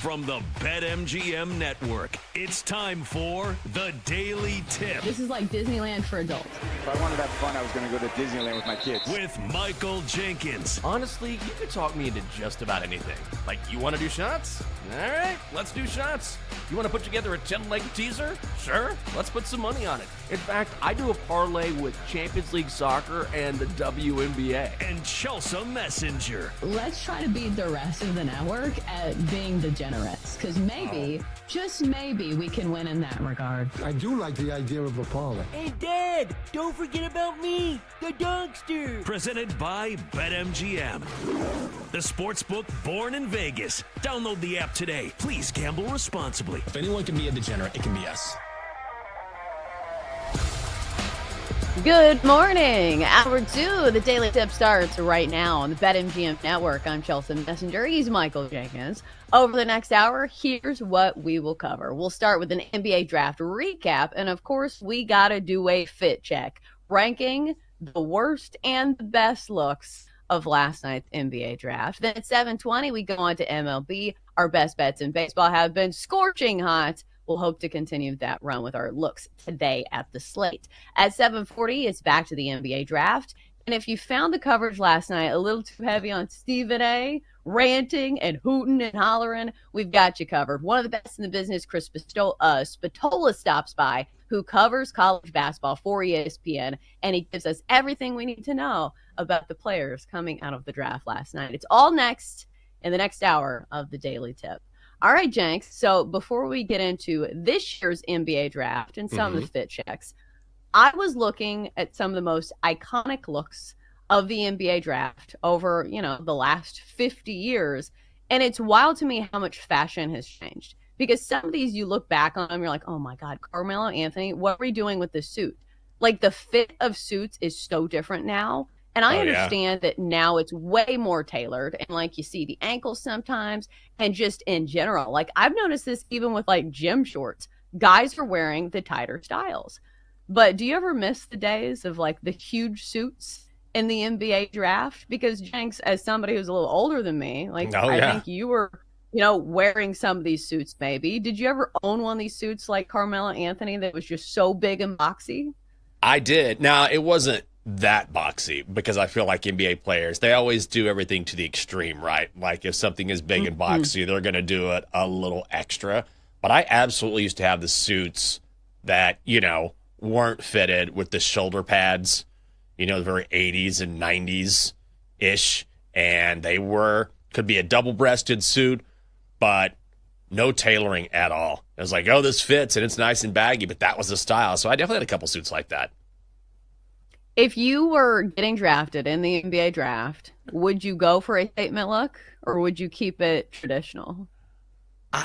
From the BetMGM Network, it's time for The Daily Tip. This is like Disneyland for adults. If I wanted to have fun, I was going to go to Disneyland with my kids. With Michael Jenkins. Honestly, you could talk me into just about anything. Like, you want to do shots? All right, let's do shots. You want to put together a 10-leg teaser? Sure, let's put some money on it. In fact, I do a parlay with Champions League Soccer and the WNBA. And Chelsea Messenger. Let's try to beat the rest of the network at being degenerates, because maybe, just maybe, we can win in that regard. I do like the idea of a parlay. Hey, Dad, don't forget about me, the dogster. Presented by BetMGM. The sportsbook born in Vegas. Download the app today. Please gamble responsibly. If anyone can be a degenerate, it can be us. Good morning. Hour 2, the Daily Tip starts right now on the BetMGM Network. I'm Chelsea Messenger. He's Michael Jenkins. Over the next hour, here's what we will cover. We'll start with an NBA draft recap, and of course, we got to do a fit check, ranking the worst and the best looks of last night's NBA draft. Then at 7:20, we go on to MLB. Our best bets in baseball have been scorching hot. We'll hope to continue that run with our looks today at the slate. At 7:40, it's back to the NBA draft. And if you found the coverage last night a little too heavy on Stephen A, ranting and hooting and hollering, we've got you covered. One of the best in the business, Chris Spatola, stops by, who covers college basketball for ESPN, and he gives us everything we need to know about the players coming out of the draft last night. It's all next in the next hour of the Daily Tip. All right, Jenks. So before we get into this year's NBA draft and some of the fit checks, I was looking at some of the most iconic looks of the NBA draft over, the last 50 years. And it's wild to me how much fashion has changed, because some of these you look back on and you're like, oh my God, Carmelo Anthony, what were you doing with this suit? Like, the fit of suits is so different now. And I understand that now it's way more tailored, and like you see the ankles sometimes, and just in general, like I've noticed this even with like gym shorts, guys are wearing the tighter styles. But do you ever miss the days of like the huge suits in the NBA draft? Because Jenks, as somebody who's a little older than me, like I think you were, wearing some of these suits maybe. Did you ever own one of these suits like Carmelo Anthony that was just so big and boxy? I did. Now, it wasn't that boxy, because I feel like NBA players, they always do everything to the extreme, right? Like if something is big and boxy, they're going to do it a little extra. But I absolutely used to have the suits that, weren't fitted with the shoulder pads, the very 80s and 90s-ish. And they could be a double-breasted suit, but no tailoring at all. It was like, oh, this fits and it's nice and baggy, but that was the style. So I definitely had a couple suits like that. If you were getting drafted in the NBA draft, would you go for a statement look, or would you keep it traditional?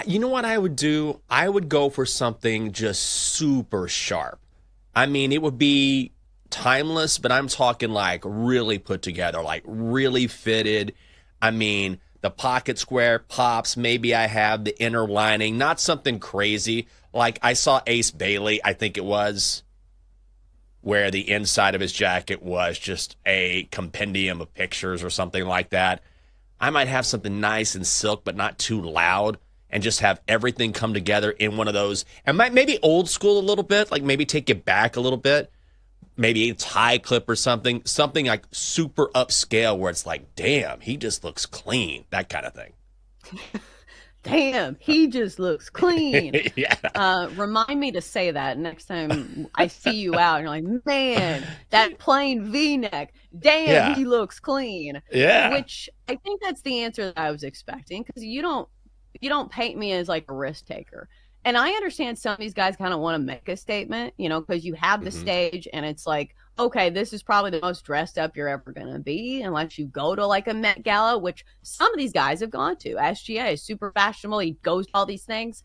You know what I would do? I would go for something just super sharp. I mean, it would be timeless, but I'm talking like really put together, like really fitted. I mean, the pocket square pops. Maybe I have the inner lining, not something crazy. Like I saw Ace Bailey, I think it was, where the inside of his jacket was just a compendium of pictures or something like that. I might have something nice and silk, but not too loud, and just have everything come together in one of those. And maybe old school a little bit, like maybe take it back a little bit. Maybe a tie clip or something like super upscale where it's like, damn, he just looks clean, that kind of thing. Damn, he just looks clean. Yeah. Remind me to say that next time I see you out. And you're like, man, that plain V-neck. Damn, he looks clean. Yeah. Which I think that's the answer that I was expecting, because you don't paint me as like a risk taker. And I understand some of these guys kind of want to make a statement, because you have the stage and it's like, okay, this is probably the most dressed up you're ever going to be, unless you go to like a Met Gala, which some of these guys have gone to. SGA is super fashionable. He goes to all these things.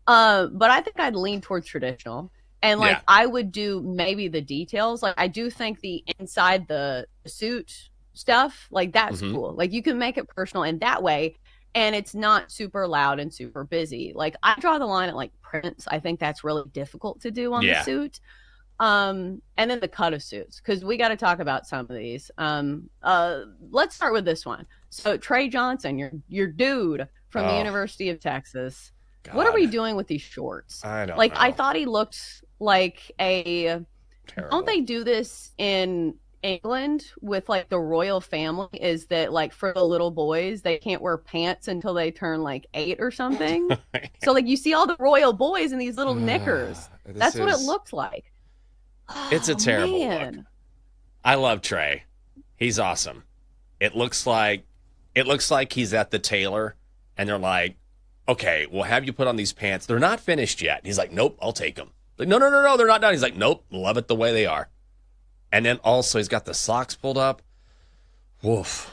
But I think I'd lean towards traditional. And like, I would do maybe the details. Like, I do think the inside the suit stuff, like that's cool. Like you can make it personal in that way. And it's not super loud and super busy. Like I draw the line at like prints. I think that's really difficult to do on the suit. And then the cut of suits, because we got to talk about some of these. Let's start with this one. So Trey Johnson, your dude from the University of Texas. God. What are we doing with these shorts? I don't know. I thought he looked like a... Terrible. Don't they do this in England with like the royal family? Is that like for the little boys, they can't wear pants until they turn like 8 or something? So like you see all the royal boys in these little knickers. That's what it looks like. It's a terrible look. I love Trey. He's awesome. It looks like he's at the tailor and they're like, okay, we'll have you put on these pants. They're not finished yet. And he's like, nope, I'll take them. Like, no, they're not done. He's like, nope, love it the way they are. And then also he's got the socks pulled up. Woof.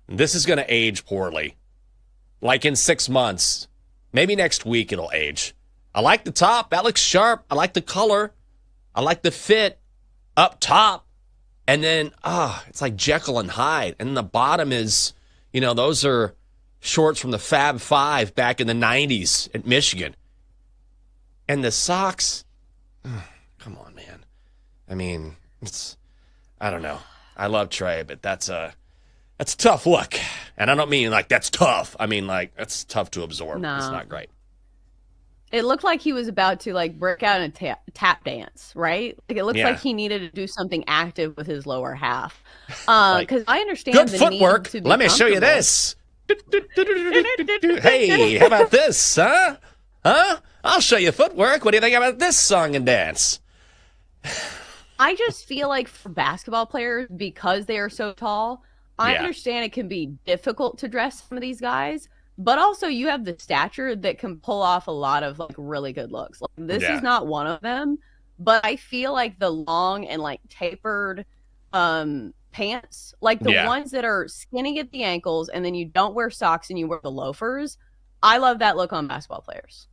This is going to age poorly. Like in 6 months, maybe next week it'll age. I like the top. That looks sharp. I like the color. I like the fit up top. And then, it's like Jekyll and Hyde. And the bottom is, those are shorts from the Fab Five back in the 90s at Michigan. And the socks, come on, man. I mean, I don't know. I love Trey, but that's a tough look. And I don't mean like that's tough. I mean like that's tough to absorb. No. It's not great. It looked like he was about to like break out in a tap dance, right? Like it looks like he need to do something active with his lower half. Because I understand good the footwork. Need to be Let me show you this. Hey, how about this, huh? Huh? I'll show you footwork. What do you think about this song and dance? I just feel like for basketball players, because they are so tall, I understand it can be difficult to dress some of these guys, but also you have the stature that can pull off a lot of like really good looks. Like, this is not one of them, but I feel like the long and like tapered pants, like the ones that are skinny at the ankles and then you don't wear socks and you wear the loafers. I love that look on basketball players.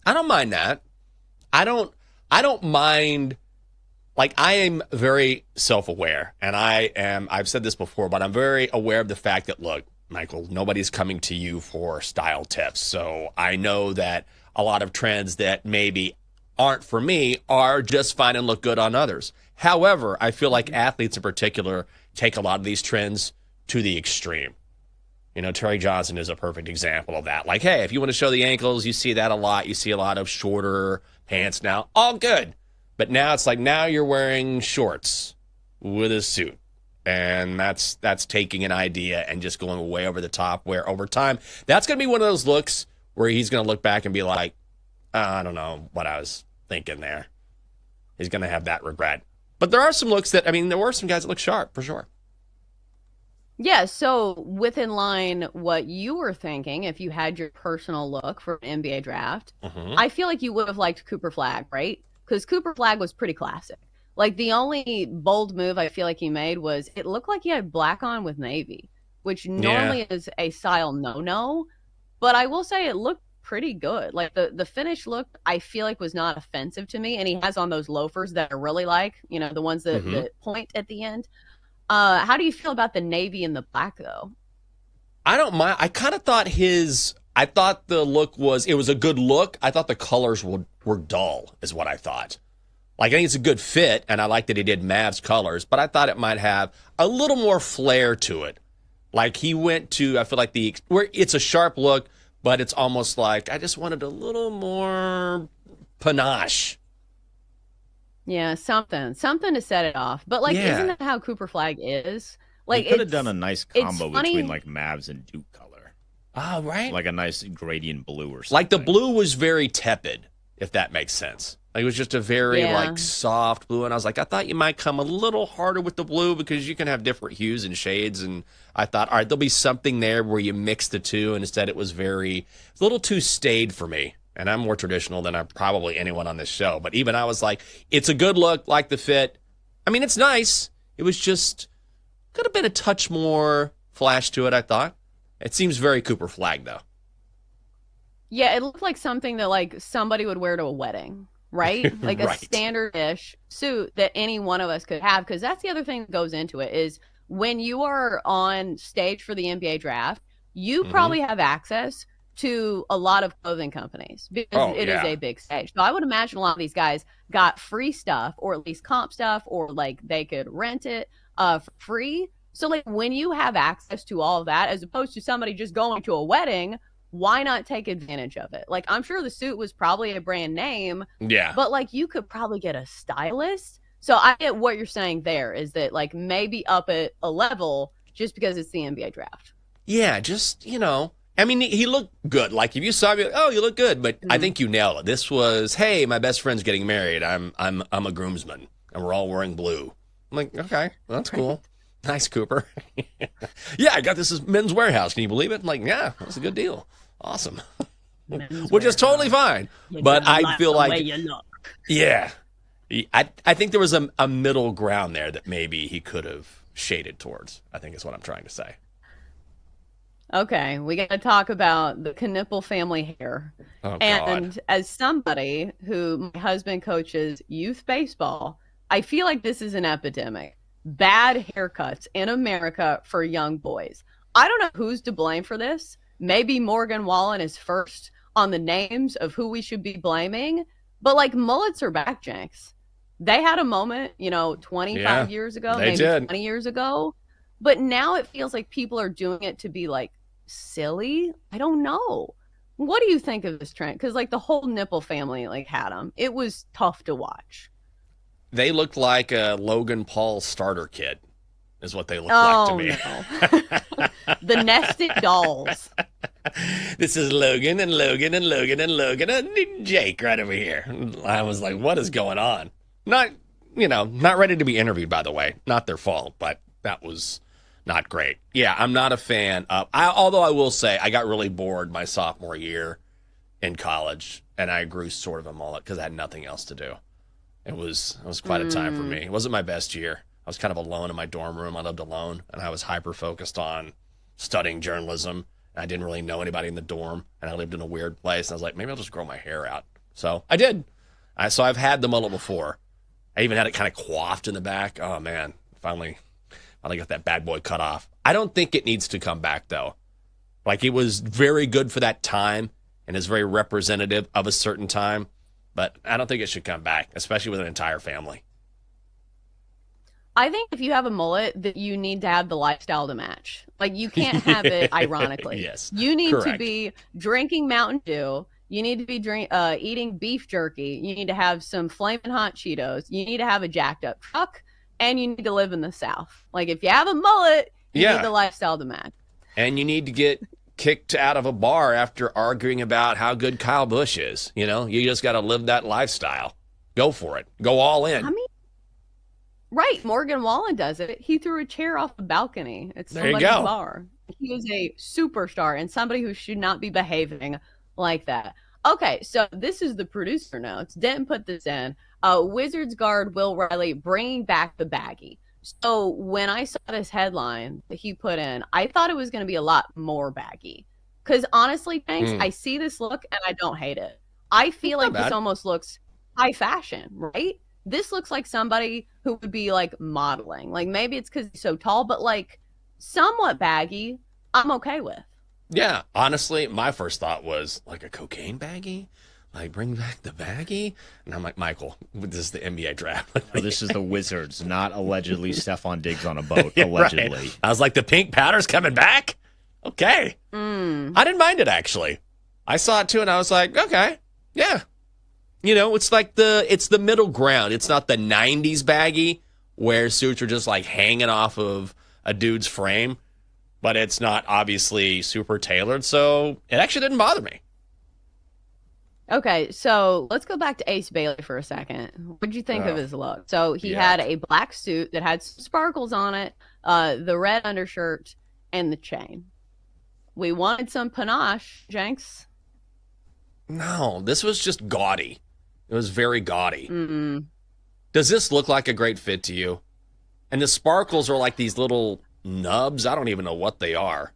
I don't mind that. I don't mind. Like, I am very self-aware, and I've said this before, but I'm very aware of the fact that, look, Michael, nobody's coming to you for style tips. So I know that a lot of trends that maybe aren't for me are just fine and look good on others. However, I feel like athletes in particular take a lot of these trends to the extreme. Terry Johnson is a perfect example of that. Like, hey, if you want to show the ankles, you see that a lot. You see a lot of shorter pants now. All good. But now it's like now you're wearing shorts with a suit. And that's taking an idea and just going way over the top, where over time, that's going to be one of those looks where he's going to look back and be like, I don't know what I was thinking there. He's going to have that regret. But there are some looks there were some guys that look sharp for sure. Yeah, so within line what you were thinking, if you had your personal look for an NBA draft, I feel like you would have liked Cooper Flagg, right? Because Cooper Flagg was pretty classic. Like, the only bold move I feel like he made was it looked like he had black on with navy, which normally is a style no-no. But I will say it looked pretty good. Like, the finish look, I feel like, was not offensive to me. And he has on those loafers that are really like, the ones that point at the end. How do you feel about the navy and the black, though? I don't mind. I kind of thought I thought the look it was a good look. I thought the colors were dull, is what I thought. Like, I think it's a good fit, and I like that he did Mavs colors, but I thought it might have a little more flair to it. Like, he went to, I feel like where it's a sharp look, but it's almost like I just wanted a little more panache. Yeah, something to set it off. But like, isn't that how Cooper Flagg is? Like, he could have done a nice combo between like Mavs and Duke color. Oh, right. Like a nice gradient blue or something. Like the blue was very tepid, if that makes sense. Like, it was just a very like soft blue, and I was like, I thought you might come a little harder with the blue because you can have different hues and shades. And I thought, all right, there'll be something there where you mix the two, and instead it was a little too staid for me. And I'm more traditional than probably anyone on this show. But even I was like, it's a good look, like the fit. I mean, it's nice. It was just could have been a touch more flash to it, I thought. It seems very Cooper Flagg, though. Yeah, it looked like something that like somebody would wear to a wedding, right? Like a standard-ish suit that any one of us could have. Because that's the other thing that goes into it is when you are on stage for the NBA draft, you probably have access to a lot of clothing companies because it is a big stage. So I would imagine a lot of these guys got free stuff or at least comp stuff, or like they could rent it for free. So like when you have access to all of that, as opposed to somebody just going to a wedding why not take advantage of it? Like, I'm sure the suit was probably a brand name. Yeah. But, like, you could probably get a stylist. So I get what you're saying there is that, like, maybe up it a level just because it's the NBA draft. Yeah, just, I mean, he looked good. Like, if you saw me, oh, you look good. But I think you nailed it. This was, hey, my best friend's getting married. I'm a groomsman, and we're all wearing blue. I'm like, okay, well, that's cool. Nice, Cooper. Yeah, I got this as Men's Warehouse. Can you believe it? I'm like, yeah, that's a good deal. Awesome. Which is totally fine. But I feel like, yeah, I think there was a middle ground there that maybe he could have shaded towards, I think is what I'm trying to say. Okay, we got to talk about the Knipple family hair. Oh, and God. as somebody who my husband coaches youth baseball, I feel like this is an epidemic. Bad haircuts in America for young boys. I don't know who's to blame for this. Maybe Morgan Wallen is first on the names of who we should be blaming. But like mullets are back, Jenks. They had a moment, 25 years ago, maybe 20 years ago. But now it feels like people are doing it to be like silly. I don't know. What do you think of this trend? Because like the whole Nipple family like had them. It was tough to watch. They looked like a Logan Paul starter kit, is what they looked like to me. No. The nested dolls. This is Logan and Logan and Logan and Logan and Jake right over here. I was like, what is going on? Not ready to be interviewed, by the way. Not their fault, but that was not great. Yeah, I'm not a fan of, although I will say I got really bored my sophomore year in college, and I grew sort of a mullet because I had nothing else to do. It was quite a time for me. It wasn't my best year. I was kind of alone in my dorm room. I lived alone, and I was hyper-focused on studying journalism. And I didn't really know anybody in the dorm, and I lived in a weird place. And I was like, maybe I'll just grow my hair out. So I did. So I've had the mullet before. I even had it kind of coiffed in the back. Oh, man. Finally got that bad boy cut off. I don't think it needs to come back, though. Like, it was very good for that time and is very representative of a certain time. But I don't think it should come back, especially with an entire family. I think if you have a mullet, that you need to have the lifestyle to match. Like, you can't have it ironically. Yes, you need correct. to be drinking Mountain Dew. You need to be eating beef jerky. You need to have some flaming hot Cheetos. You need to have a jacked up truck, and you need to live in the South. Like, if you have a mullet, you need the lifestyle to match. And you need to get kicked out of a bar after arguing about how good Kyle Busch is. You just got to live that lifestyle. Go for it. Go all in. I mean, right. Morgan Wallen does it. He threw a chair off a balcony at somebody's bar. He is a superstar and somebody who should not be behaving like that. Okay, so this is the producer notes. Didn't put this in. Wizards guard Will Riley bringing back the baggie. So when I saw this headline that he put in, I thought it was going to be a lot more baggy. Because honestly, thanks, I see this look and I don't hate it. I feel like this almost looks high fashion, right? This looks like somebody who would be like modeling. Like maybe it's because he's so tall, but like somewhat baggy, I'm okay with. Yeah, honestly, my first thought was like a cocaine baggie? Like, bring back the baggie? And I'm like, Michael, this is the NBA draft. No, this is the Wizards, not allegedly Stephon Diggs on a boat, allegedly. Right. I was like, the pink powder's coming back? Okay. I didn't mind it, actually. I saw it, too, and I was like, okay, yeah. It's like it's the middle ground. It's not the 90s baggie where suits are just, like, hanging off of a dude's frame, but it's not obviously super tailored, so it actually didn't bother me. Okay, so let's go back to Ace Bailey for a second. What did you think of his look? So he had a black suit that had some sparkles on it, the red undershirt, and the chain. We wanted some panache, Jenks. No, this was just gaudy. It was very gaudy. Mm-mm. Does this look like a great fit to you? And the sparkles are like these little nubs. I don't even know what they are.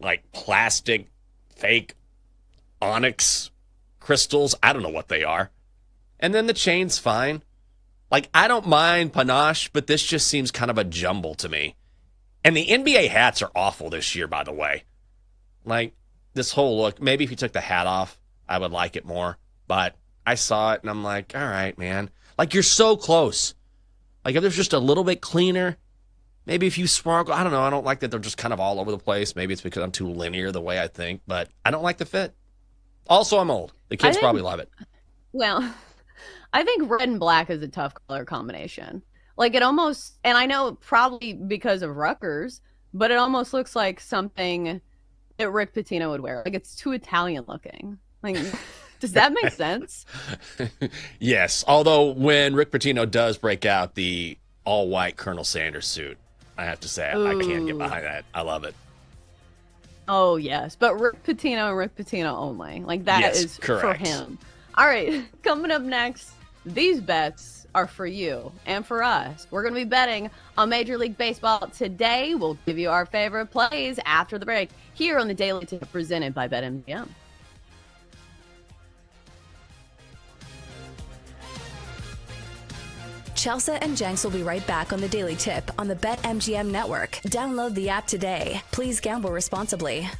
Like plastic, fake, onyx crystals. I don't know what they are. And then the chain's fine. Like, I don't mind panache, but this just seems kind of a jumble to me. And the NBA hats are awful this year, by the way. Like, this whole look, maybe if you took the hat off, I would like it more. But I saw it, and I'm like, all right, man. Like, you're so close. Like, if it was just a little bit cleaner, maybe a few sparkle. I don't know. I don't like that they're just kind of all over the place. Maybe it's because I'm too linear the way I think, but I don't like the fit. Also, I'm old. The kids probably love it. Well, I think red and black is a tough color combination. Like it almost, and I know probably because of Rutgers, but it almost looks like something that Rick Pitino would wear. Like it's too Italian looking. Like, does that make sense? Yes. Although when Rick Pitino does break out the all-white Colonel Sanders suit, I have to say I can't get behind that. I love it. Oh, yes. But Rick Pitino and Rick Pitino only. Like that is correct. for him. All right. Coming up next, these bets are for you and for us. We're going to be betting on Major League Baseball today. We'll give you our favorite plays after the break here on the Daily Tip presented by BetMGM. Chelsea and Jenks will be right back on the Daily Tip on the BetMGM network. Download the app today. Please gamble responsibly.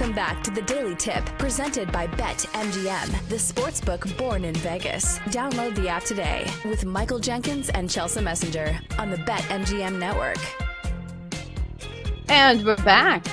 Welcome back to the Daily Tip, presented by BetMGM, the sportsbook born in Vegas. Download the app today with Michael Jenkins and Chelsea Messenger on the BetMGM network. And we're back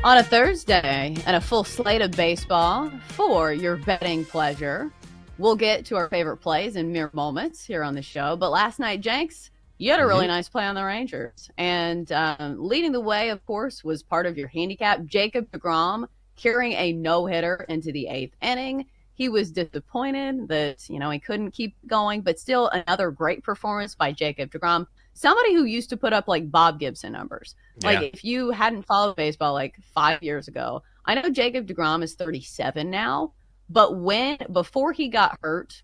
on a Thursday and a full slate of baseball for your betting pleasure. We'll get to our favorite plays in mere moments here on the show. But last night, Jenks, you had a really nice play on the Rangers. And leading the way, of course, was part of your handicap. Jacob deGrom carrying a no-hitter into the 8th inning. He was disappointed that, he couldn't keep going. But still, another great performance by Jacob deGrom. Somebody who used to put up like Bob Gibson numbers. Like if you hadn't followed baseball like 5 years ago, I know Jacob deGrom is 37 now, but before he got hurt,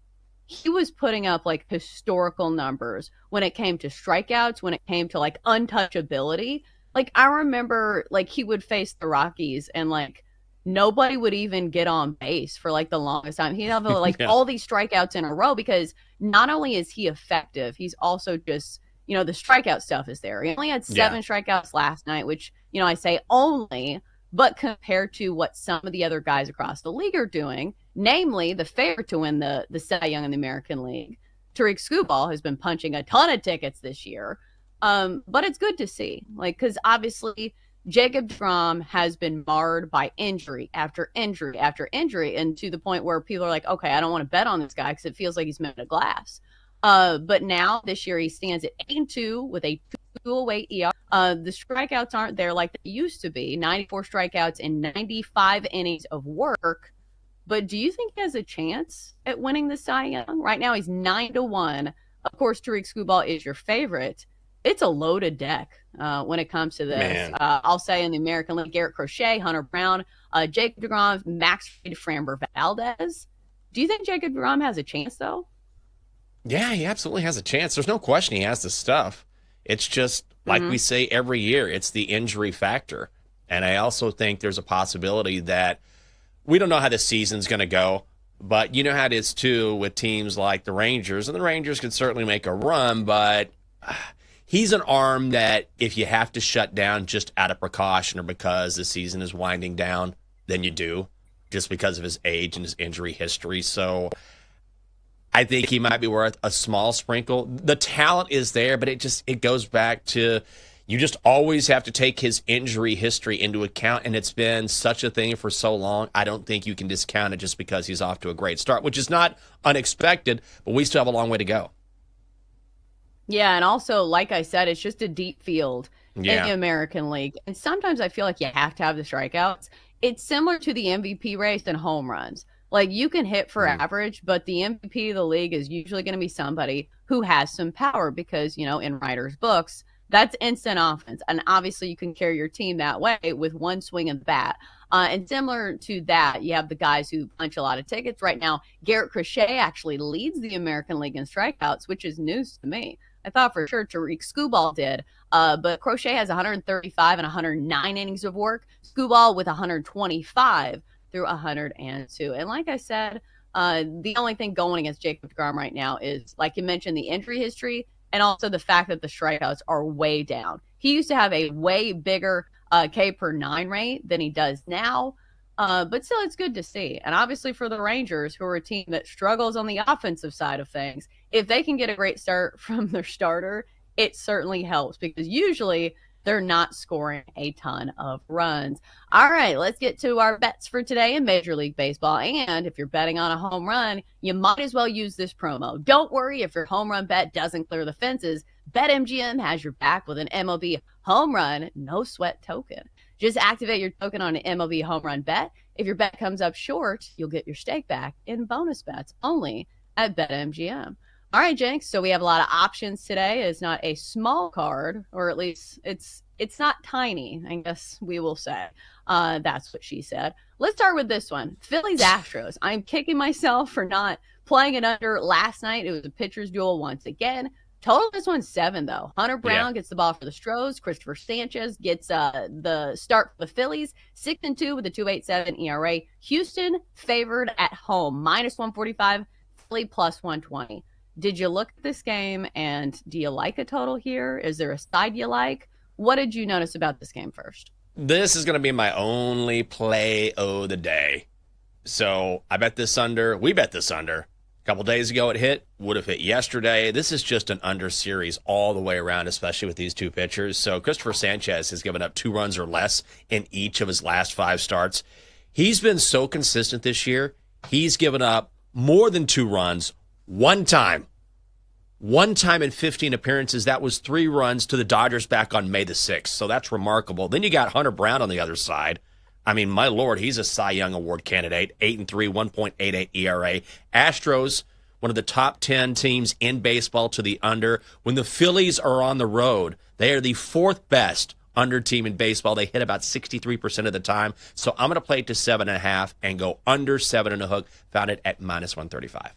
he was putting up like historical numbers when it came to strikeouts, when it came to like untouchability. Like I remember like he would face the Rockies and like nobody would even get on base for like the longest time. He'd have like all these strikeouts in a row because not only is he effective, he's also just the strikeout stuff is there. He only had 7 strikeouts last night, which, I say only, but compared to what some of the other guys across the league are doing, namely the favorite to win the Cy Young in the American League, Tariq Skubal has been punching a ton of tickets this year. But it's good to see, because obviously Jacob deGrom has been marred by injury after injury after injury, and to the point where people are like, okay, I don't want to bet on this guy because it feels like he's made of glass. But now this year he stands at 8-2 with a 2.08 ER. The strikeouts aren't there like they used to be. 94 strikeouts in 95 innings of work. But do you think he has a chance at winning the Cy Young? Right now he's 9-1. Of course, Tariq Skubal is your favorite. It's a loaded deck when it comes to this. I'll say in the American League, Garrett Crochet, Hunter Brown, Jacob deGrom, Max Fried, Framber Valdez. Do you think Jacob deGrom has a chance though? Yeah, he absolutely has a chance. There's no question he has the stuff. It's just, like we say every year, it's the injury factor. And I also think there's a possibility that we don't know how the season's going to go, but you know how it is, too, with teams like the Rangers. And the Rangers can certainly make a run, but he's an arm that if you have to shut down just out of precaution or because the season is winding down, then you do, just because of his age and his injury history. So I think he might be worth a small sprinkle. The talent is there, but it goes back to you just always have to take his injury history into account, and it's been such a thing for so long. I don't think you can discount it just because he's off to a great start, which is not unexpected, but we still have a long way to go. Yeah, and also, like I said, it's just a deep field in the American League. And sometimes I feel like you have to have the strikeouts. It's similar to the MVP race and home runs. Like, you can hit for average, but the MVP of the league is usually going to be somebody who has some power because, in writers' books, that's instant offense. And obviously, you can carry your team that way with one swing of the bat. And similar to that, you have the guys who punch a lot of tickets. Right now, Garrett Crochet actually leads the American League in strikeouts, which is news to me. I thought for sure Tariq Skubal did, but Crochet has 135 and 109 innings of work. Skubal with 125 through 102. And like I said, the only thing going against Jacob deGrom right now is, like you mentioned, the injury history and also the fact that the strikeouts are way down. He used to have a way bigger K per 9 rate than he does now, but still it's good to see. And obviously for the Rangers, who are a team that struggles on the offensive side of things, if they can get a great start from their starter, it certainly helps because usually they're not scoring a ton of runs. All right, let's get to our bets for today in Major League Baseball. And if you're betting on a home run, you might as well use this promo. Don't worry if your home run bet doesn't clear the fences. BetMGM has your back with an MLB home run, no sweat token. Just activate your token on an MLB home run bet. If your bet comes up short, you'll get your stake back in bonus bets only at BetMGM. All right, Jenks, so we have a lot of options today. It's not a small card, or at least it's not tiny, I guess we will say. That's what she said. Let's start with this one. Phillies Astros. I'm kicking myself for not playing it under last night. It was a pitcher's duel once again. Total this one's 7, though. Hunter Brown gets the ball for the Stros. Christopher Sanchez gets the start for the Phillies. 6-2 with a 2.87 ERA. Houston favored at home. -145. Philly +120. Did you look at this game, and do you like a total here? Is there a side you like? What did you notice about this game first? This is going to be my only play of the day. So I bet this under. We bet this under. A couple days ago it hit. Would have hit yesterday. This is just an under series all the way around, especially with these two pitchers. So Christopher Sanchez has given up 2 runs or less in each of his last 5 starts. He's been so consistent this year. He's given up more than 2 runs one time. One time in 15 appearances. That was 3 runs to the Dodgers back on May the 6th. So that's remarkable. Then you got Hunter Brown on the other side. I mean, my Lord, he's a Cy Young Award candidate. 8-3, 1.88 ERA. Astros, one of the top 10 teams in baseball to the under. When the Phillies are on the road, they are the 4th best under team in baseball. They hit about 63% of the time. So I'm going to play it to 7.5 and go under 7.5. Found it at -135.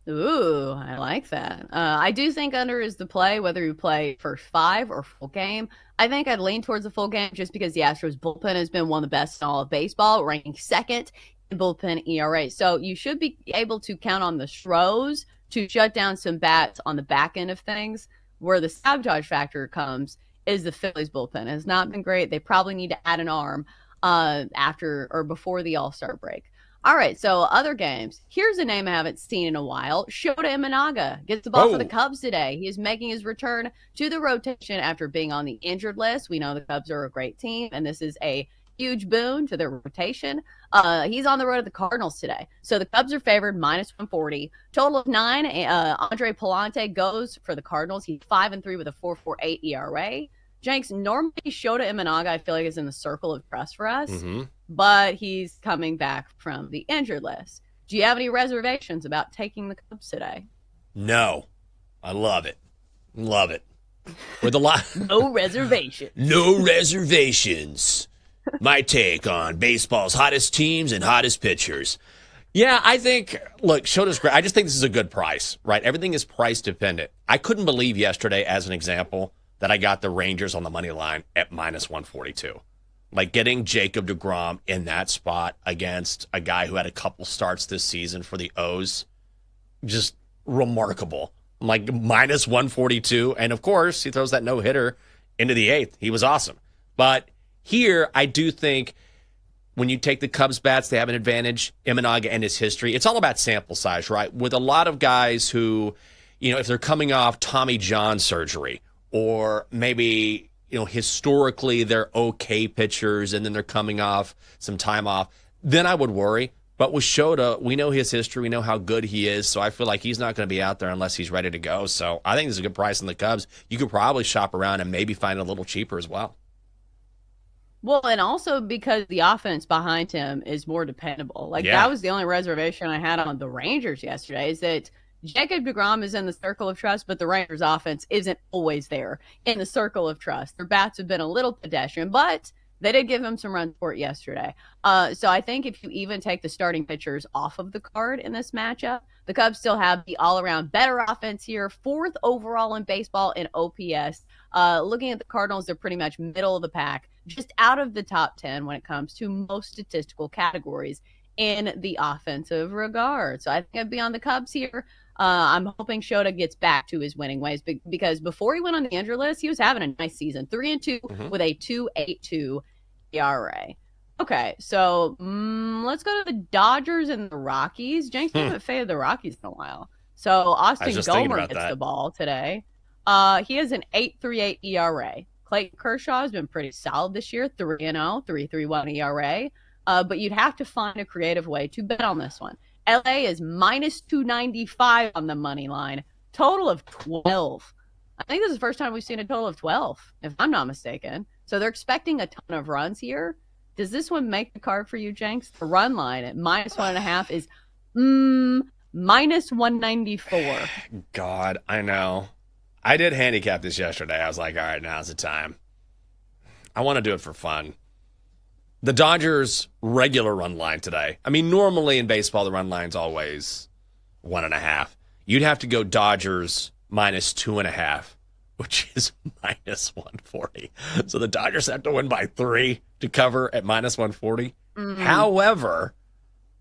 Ooh, I like that. I do think under is the play, whether you play first 5 or full game. I think I'd lean towards the full game just because the Astros bullpen has been one of the best in all of baseball, ranking 2nd in bullpen ERA. So you should be able to count on the Stros to shut down some bats on the back end of things. Where the sabotage factor comes is the Phillies bullpen. It has not been great. They probably need to add an arm after or before the All-Star break. All right, so other games. Here's a name I haven't seen in a while. Shota Imanaga gets the ball for the Cubs today. He is making his return to the rotation after being on the injured list. We know the Cubs are a great team, and this is a huge boon to their rotation. He's on the road at the Cardinals today. So the Cubs are favored -140. Total of 9. Andre Palante goes for the Cardinals. He's 5-3 with a 4.48 ERA. Jenks, normally Shota Imanaga, I feel like, is in the circle of trust for us, but he's coming back from the injured list. Do you have any reservations about taking the Cubs today? No. I love it. Love it. With a lot. No reservations. No reservations. My take on baseball's hottest teams and hottest pitchers. Yeah, I think, look, Shota's great. I just think this is a good price, right? Everything is price dependent. I couldn't believe yesterday, as an example, that I got the Rangers on the money line at -142. Like getting Jacob deGrom in that spot against a guy who had a couple starts this season for the O's, just remarkable. Like -142. And of course, he throws that no-hitter into the 8th. He was awesome. But here, I do think when you take the Cubs bats, they have an advantage. Imanaga and his history. It's all about sample size, right? With a lot of guys who, if they're coming off Tommy John surgery, or maybe, historically they're okay pitchers and then they're coming off some time off, then I would worry. But with Shota, we know his history. We know how good he is. So I feel like he's not going to be out there unless he's ready to go. So I think this is a good price on the Cubs. You could probably shop around and maybe find it a little cheaper as well. Well, and also because the offense behind him is more dependable. That was the only reservation I had on the Rangers yesterday, is that Jacob deGrom is in the circle of trust, but the Rangers offense isn't always there in the circle of trust. Their bats have been a little pedestrian, but they did give him some run support yesterday. So I think if you even take the starting pitchers off of the card in this matchup, the Cubs still have the all-around better offense here, 4th overall in baseball in OPS. Looking at the Cardinals, they're pretty much middle of the pack, just out of the top 10 when it comes to most statistical categories in the offensive regard. So I think I'd be on the Cubs here. I'm hoping Shota gets back to his winning ways because before he went on the injury list, he was having a nice season, 3-2 with a 2.82 ERA. Okay, so let's go to the Dodgers and the Rockies. Jenks, we haven't faded the Rockies in a while. So Austin Gomer gets the ball today. He has an 8.38 ERA. Clayton Kershaw has been pretty solid this year, 3-0, 3.31 ERA. But you'd have to find a creative way to bet on this one. LA is -295 on the money line. Total of 12. I think this is the first time we've seen a total of 12, if I'm not mistaken. So they're expecting a ton of runs here. Does this one make the card for you, Jenks? The run line at -1.5 is -194. God, I know. I did handicap this yesterday. I was like, all right, now's the time. I want to do it for fun. The Dodgers' regular run line today. I mean, normally in baseball, the run line's always 1.5. You'd have to go Dodgers -2.5, which is -140. So the Dodgers have to win by 3 to cover at -140. However,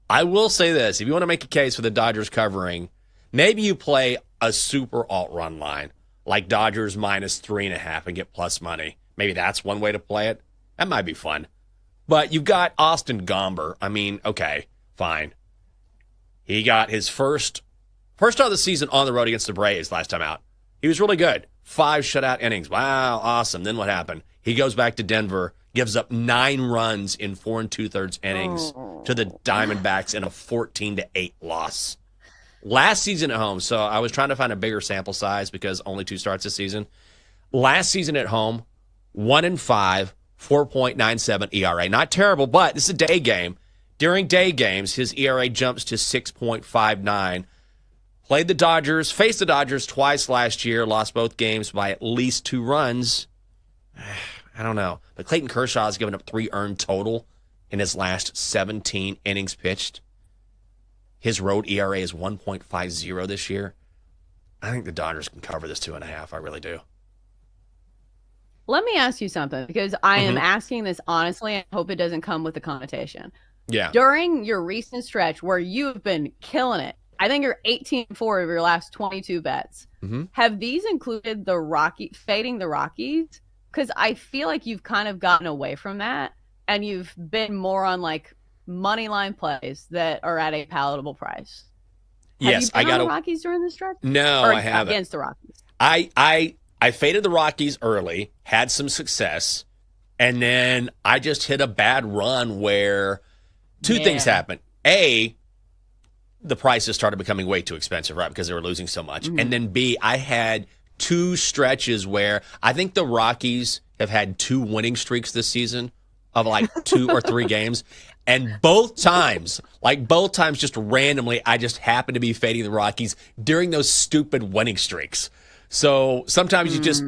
I will say this. If you want to make a case for the Dodgers covering, maybe you play a super alt run line, like Dodgers -3.5 and get plus money. Maybe that's one way to play it. That might be fun. But you've got Austin Gomber. I mean, okay, fine. He got his first start of the season on the road against the Braves last time out. He was really good. 5 shutout innings. Wow, awesome. Then what happened? He goes back to Denver, gives up 9 runs in 4 2/3 innings to the Diamondbacks in a 14-8 loss. Last season at home, so I was trying to find a bigger sample size because only 2 starts this season. Last season at home, 1-5, 4.97 ERA. Not terrible, but this is a day game. During day games, his ERA jumps to 6.59. Played the Dodgers, faced the Dodgers twice last year, lost both games by at least 2 runs. I don't know. But Clayton Kershaw has given up 3 earned total in his last 17 innings pitched. His road ERA is 1.50 this year. I think the Dodgers can cover this 2.5. I really do. Let me ask you something, because I am asking this honestly. I hope it doesn't come with a connotation. Yeah. During your recent stretch where you've been killing it, I think you're 18-4 of your last 22 bets. Have these included the fading the Rockies? Because I feel like you've kind of gotten away from that, and you've been more on like money line plays that are at a palatable price. Yes, I got the Rockies during the stretch. No, or I haven't. Against the Rockies. I faded the Rockies early, had some success, and then I just hit a bad run where 2 things happened. A, the prices started becoming way too expensive, right, because they were losing so much. And then B, I had 2 stretches where I think the Rockies have had 2 winning streaks this season of like 2 or 3 games. And both times, just randomly, I just happened to be fading the Rockies during those stupid winning streaks. So sometimes you just,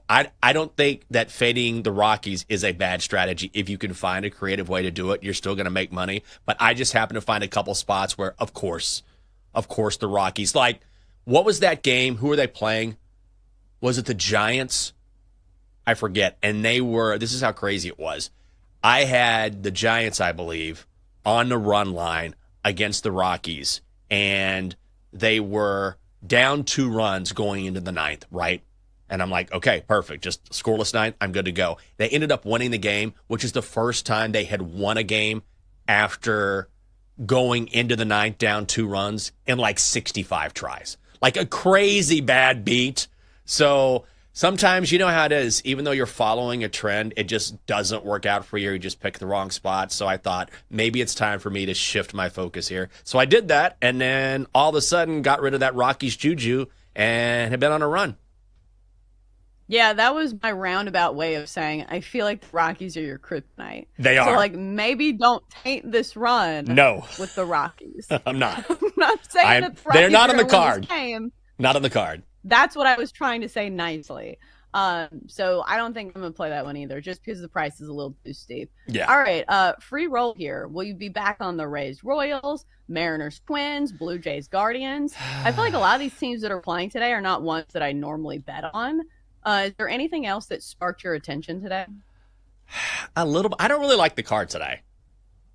I don't think that fading the Rockies is a bad strategy. If you can find a creative way to do it, you're still going to make money. But I just happen to find a couple spots where, of course, the Rockies. Like, what was that game? Who were they playing? Was it the Giants? I forget. And this is how crazy it was. I had the Giants, I believe, on the run line against the Rockies. And they were down 2 runs going into the 9th, right? And I'm like, okay, perfect. Just scoreless 9th, I'm good to go. They ended up winning the game, which is the first time they had won a game after going into the 9th down 2 runs in like 65 tries. Like a crazy bad beat. So sometimes you know how it is. Even though you're following a trend, it just doesn't work out for you. You just pick the wrong spot. So I thought maybe it's time for me to shift my focus here. So I did that, and then all of a sudden got rid of that Rockies juju and have been on a run. Yeah, that was my roundabout way of saying I feel like the Rockies are your kryptonite. They are. So, like, maybe don't taint this run with the Rockies. I'm not. I'm not saying that the Rockies they're not on the are gonna win card. this game. Not on the card. That's what I was trying to say nicely. So I don't think I'm going to play that one either, just because the price is a little too steep. Yeah. All right, free roll here. Will you be back on the Rays Royals, Mariners Twins, Blue Jays Guardians? I feel like a lot of these teams that are playing today are not ones that I normally bet on. Is there anything else that sparked your attention today? A little. I don't really like the card today.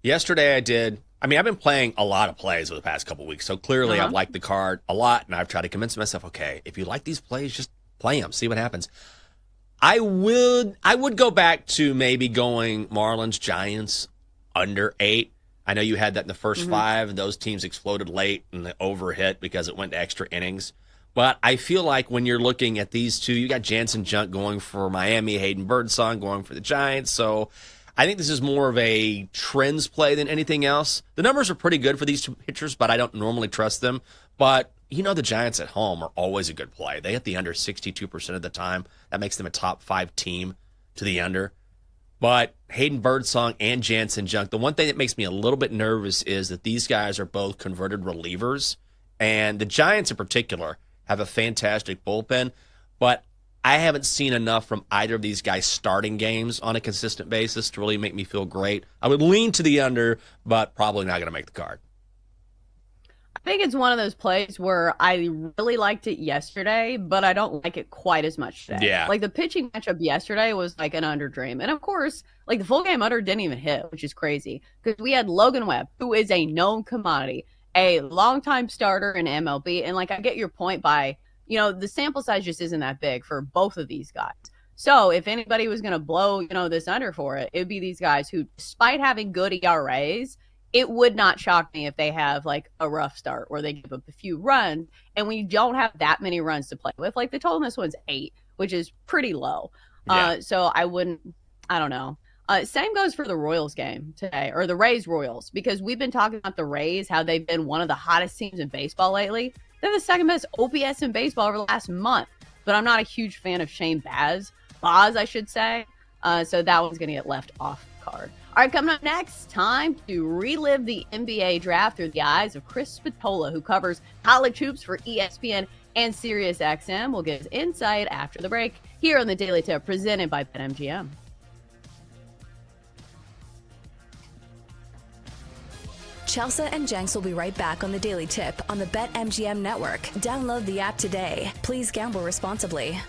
Yesterday I did. I mean, I've been playing a lot of plays over the past couple of weeks, so clearly I've liked the card a lot, and I've tried to convince myself, okay, if you like these plays, just play them, see what happens. I would go back to maybe going Marlins, Giants, under 8. I know you had that in the first 5, and those teams exploded late and the overhit because it went to extra innings. But I feel like when you're looking at these two, you got Jansen Junk going for Miami, Hayden Birdsong going for the Giants, so I think this is more of a trends play than anything else. The numbers are pretty good for these 2 pitchers, but I don't normally trust them. But the Giants at home are always a good play. They hit the under 62% of the time. That makes them a top 5 team to the under. But Hayden Birdsong and Jansen Junk, the one thing that makes me a little bit nervous is that these guys are both converted relievers. And the Giants in particular have a fantastic bullpen. But I haven't seen enough from either of these guys starting games on a consistent basis to really make me feel great. I would lean to the under, but probably not going to make the card. I think it's one of those plays where I really liked it yesterday, but I don't like it quite as much today. Yeah. Like the pitching matchup yesterday was like an under dream. And of course, like the full game under didn't even hit, which is crazy because we had Logan Webb, who is a known commodity, a longtime starter in MLB. And like, I get your point by, the sample size just isn't that big for both of these guys. So if anybody was going to blow, this under for it, it'd be these guys who, despite having good ERAs, it would not shock me if they have like a rough start where they give up a few runs. And we don't have that many runs to play with. Like the total in this one's 8, which is pretty low. Yeah. So I don't know. Same goes for the Royals game today, or the Rays Royals, because we've been talking about the Rays, how they've been one of the hottest teams in baseball lately. They're the second best OPS in baseball over the last month. But I'm not a huge fan of Shane Baz, I should say. So that one's going to get left off the card. All right, coming up next, time to relive the NBA draft through the eyes of Chris Spatola, who covers college hoops for ESPN and SiriusXM. We'll get his insight after the break here on the Daily Tip, presented by BetMGM. Chelsea and Jenks will be right back on the Daily Tip on the BetMGM network. Download the app today. Please gamble responsibly.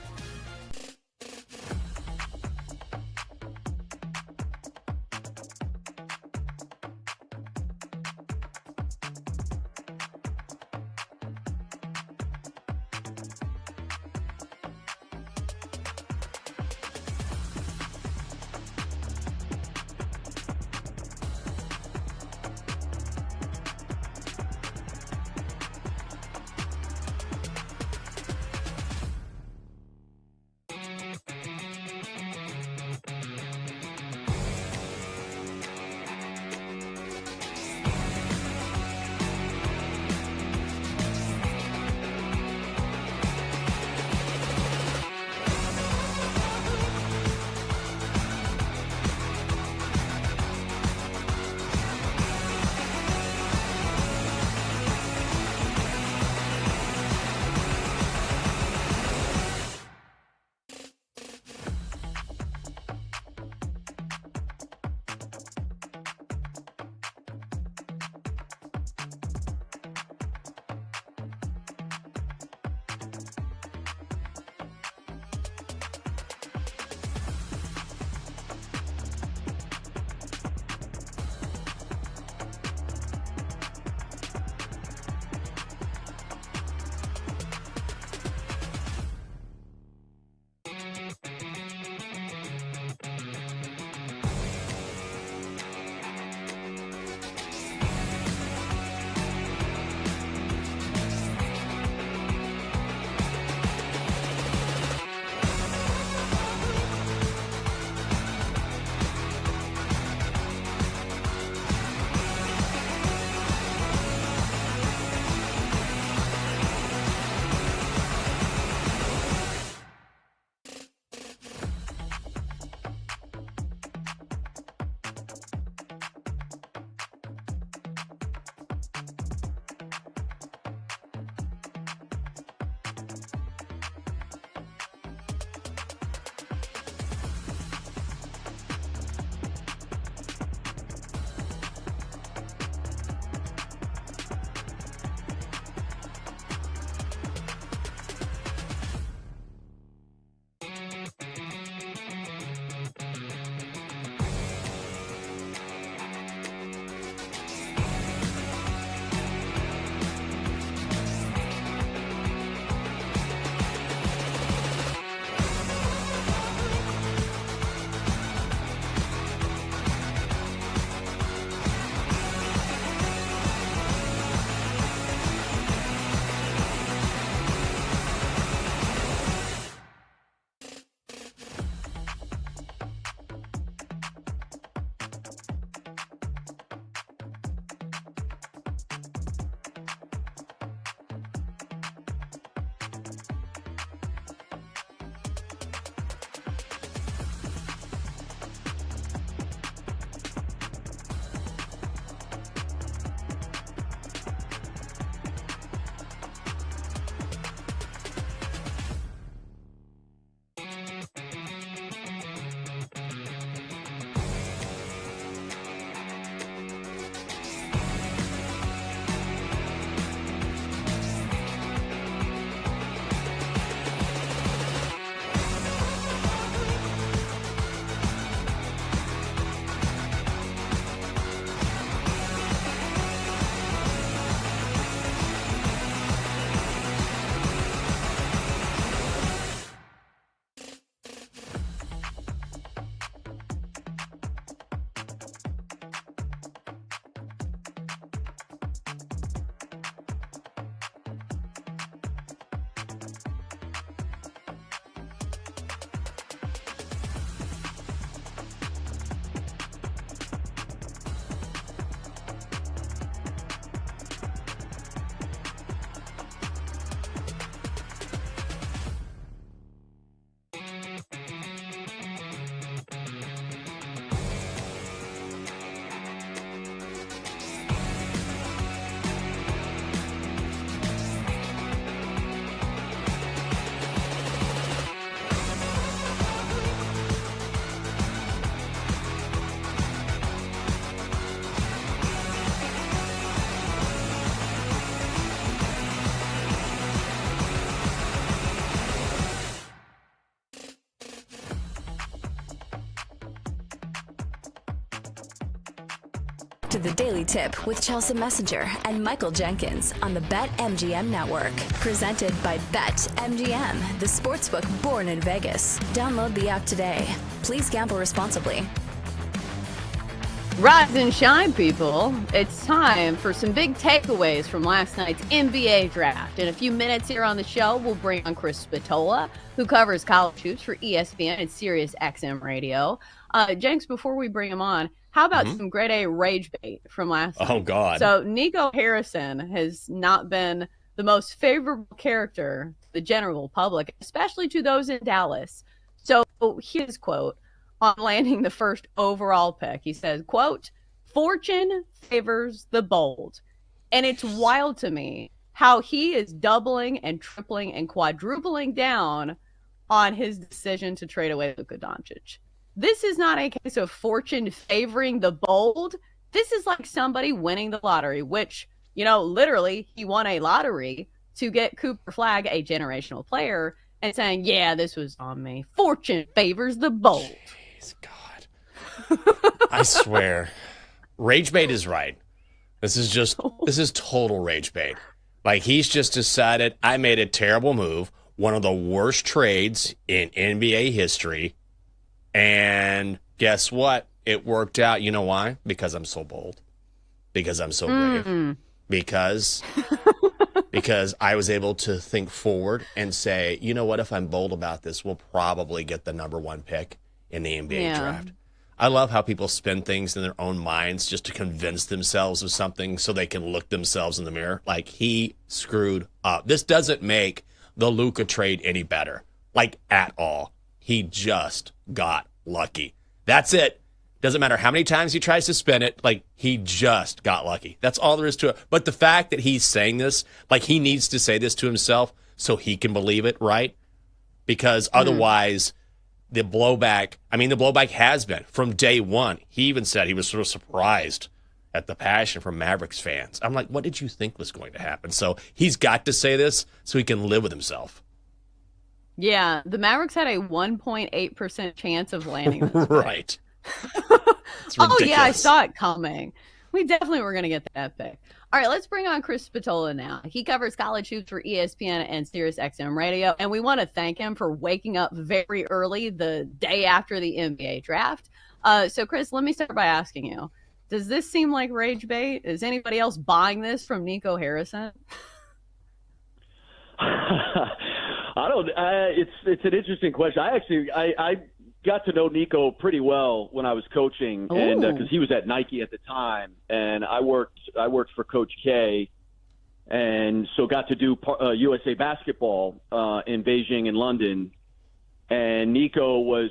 to the Daily Tip with Chelsea Messenger and Michael Jenkins on the BetMGM Network. Presented by BetMGM, the sportsbook born in Vegas. Download the app today. Please gamble responsibly. Rise and shine, people. It's time for some big takeaways from last night's NBA draft. In a few minutes here on the show, we'll bring on Chris Spatola, who covers college hoops for ESPN and Sirius XM Radio. Jenks, before we bring him on, how about some grade A rage bait from last night? Oh, God. So Nico Harrison has not been the most favorable character to the general public, especially to those in Dallas. So his quote on landing the first overall pick. He says, quote, "Fortune favors the bold." And it's wild to me how he is doubling and tripling and quadrupling down on his decision to trade away Luka Doncic. This is not a case of fortune favoring the bold. This is like somebody winning the lottery, which, literally he won a lottery to get Cooper Flagg, a generational player, and saying, yeah, this was on me. Fortune favors the bold. God. I swear. Rage bait is right. This is total rage bait. Like, he's just decided, I made a terrible move, one of the worst trades in NBA history, and guess what? It worked out. You know why? Because I'm so bold. Because I'm so brave. Because I was able to think forward and say, you know what? If I'm bold about this, we'll probably get the number 1 pick in the NBA draft. I love how people spin things in their own minds just to convince themselves of something so they can look themselves in the mirror. Like, he screwed up. This doesn't make the Luka trade any better, like, at all. He just got lucky. That's it. Doesn't matter how many times he tries to spin it, like, he just got lucky. That's all there is to it. But the fact that he's saying this, like, he needs to say this to himself so he can believe it, right? Because otherwise, the blowback has been from day one. He even said he was sort of surprised at the passion from Mavericks fans. I'm like, what did you think was going to happen? So he's got to say this so he can live with himself. Yeah, the Mavericks had a 1.8% chance of landing this pick. Right. Oh, yeah, I saw it coming. We definitely were going to get that pick. All right, let's bring on Chris Spatola now. He covers college hoops for ESPN and Sirius XM Radio, and we want to thank him for waking up very early the day after the NBA draft. So, Chris, let me start by asking you, does this seem like rage bait? Is anybody else buying this from Nico Harrison? I don't. It's an interesting question. I got to know Nico pretty well when I was coaching, and because he was at Nike at the time, and I worked for Coach K, and so got to do USA basketball in Beijing and London. And Nico was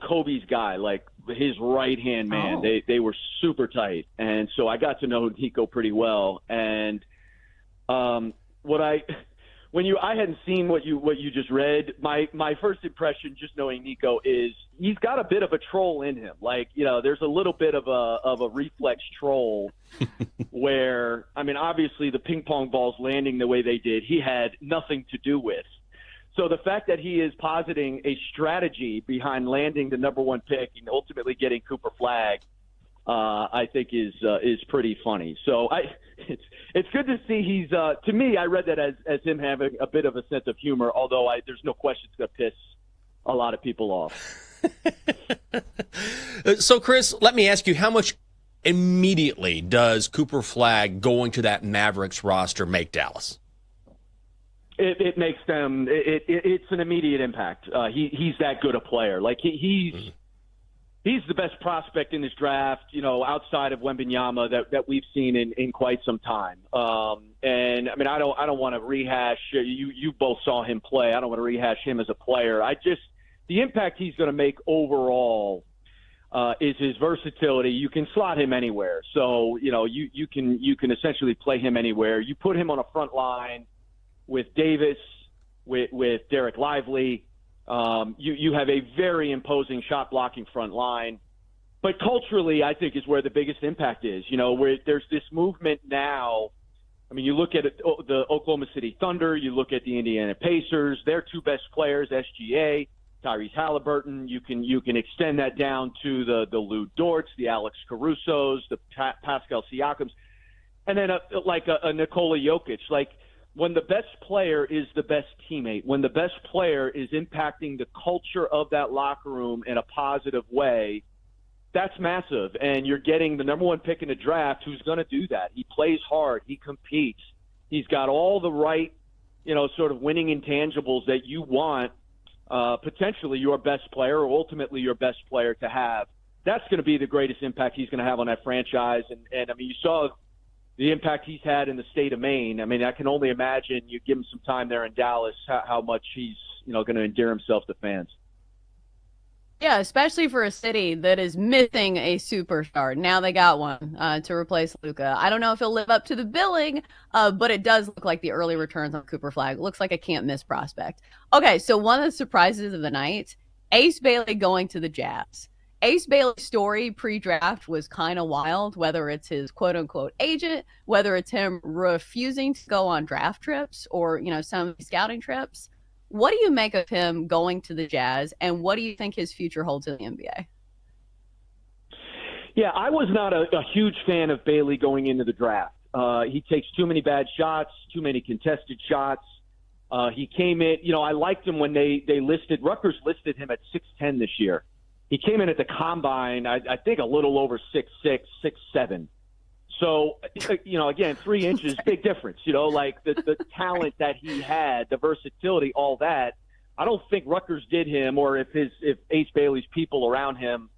Kobe's guy, like his right hand man. They were super tight, and so I got to know Nico pretty well. And I hadn't seen what you just read. My first impression, just knowing Nico, is he's got a bit of a troll in him. Like, there's a little bit of a reflex troll where, obviously the ping pong balls landing the way they did, he had nothing to do with. So the fact that he is positing a strategy behind landing the number 1 pick and ultimately getting Cooper Flagg, I think is pretty funny. So it's good to see he's to me, I read that as him having a bit of a sense of humor, although there's no question it's going to piss a lot of people off. So, Chris, let me ask you, how much immediately does Cooper Flagg going to that Mavericks roster make Dallas? It makes them. It's an immediate impact. He's that good a player. Like he's the best prospect in this draft, outside of Wembanyama that we've seen in quite some time. And I don't want to rehash. You both saw him play. I don't want to rehash him as a player. The impact he's going to make overall is his versatility. You can slot him anywhere. So you can essentially play him anywhere. You put him on a front line with Davis, with Derek Lively. You have a very imposing shot blocking front line, but culturally, I think is where the biggest impact is. Where there's this movement now. You look at the Oklahoma City Thunder, you look at the Indiana Pacers, their 2 best players, SGA Tyrese Halliburton. You can extend that down to the Lou Dorts, the Alex Carusos, the Pascal Siakams, and then a Nikola Jokic. Like, when the best player is the best teammate, when the best player is impacting the culture of that locker room in a positive way, that's massive. And you're getting the number one pick in the draft who's going to do that. He plays hard. He competes. He's got all the right, sort of winning intangibles that you want potentially your best player or ultimately your best player to have. That's going to be the greatest impact he's going to have on that franchise. And I mean, you saw the impact he's had in the state of Maine. I mean, I can only imagine you give him some time there in Dallas, how much he's, going to endear himself to fans. Yeah, especially for a city that is missing a superstar. Now they got one to replace Luka. I don't know if he'll live up to the billing, but it does look like the early returns on Cooper Flagg. Looks like a can't-miss prospect. Okay, so one of the surprises of the night, Ace Bailey going to the Jazz. Ace Bailey's story pre-draft was kind of wild, whether it's his quote-unquote agent, whether it's him refusing to go on draft trips or, some scouting trips. What do you make of him going to the Jazz, and what do you think his future holds in the NBA? Yeah, I was not a huge fan of Bailey going into the draft. He takes too many bad shots, too many contested shots. He came in, I liked him when Rutgers listed him at 6'10" this year. He came in at the combine, I think a little over 6'6", 6'7". So, again, 3 inches, big difference, like the talent that he had, the versatility, all that. I don't think Rutgers did him, or if Ace Bailey's people around him,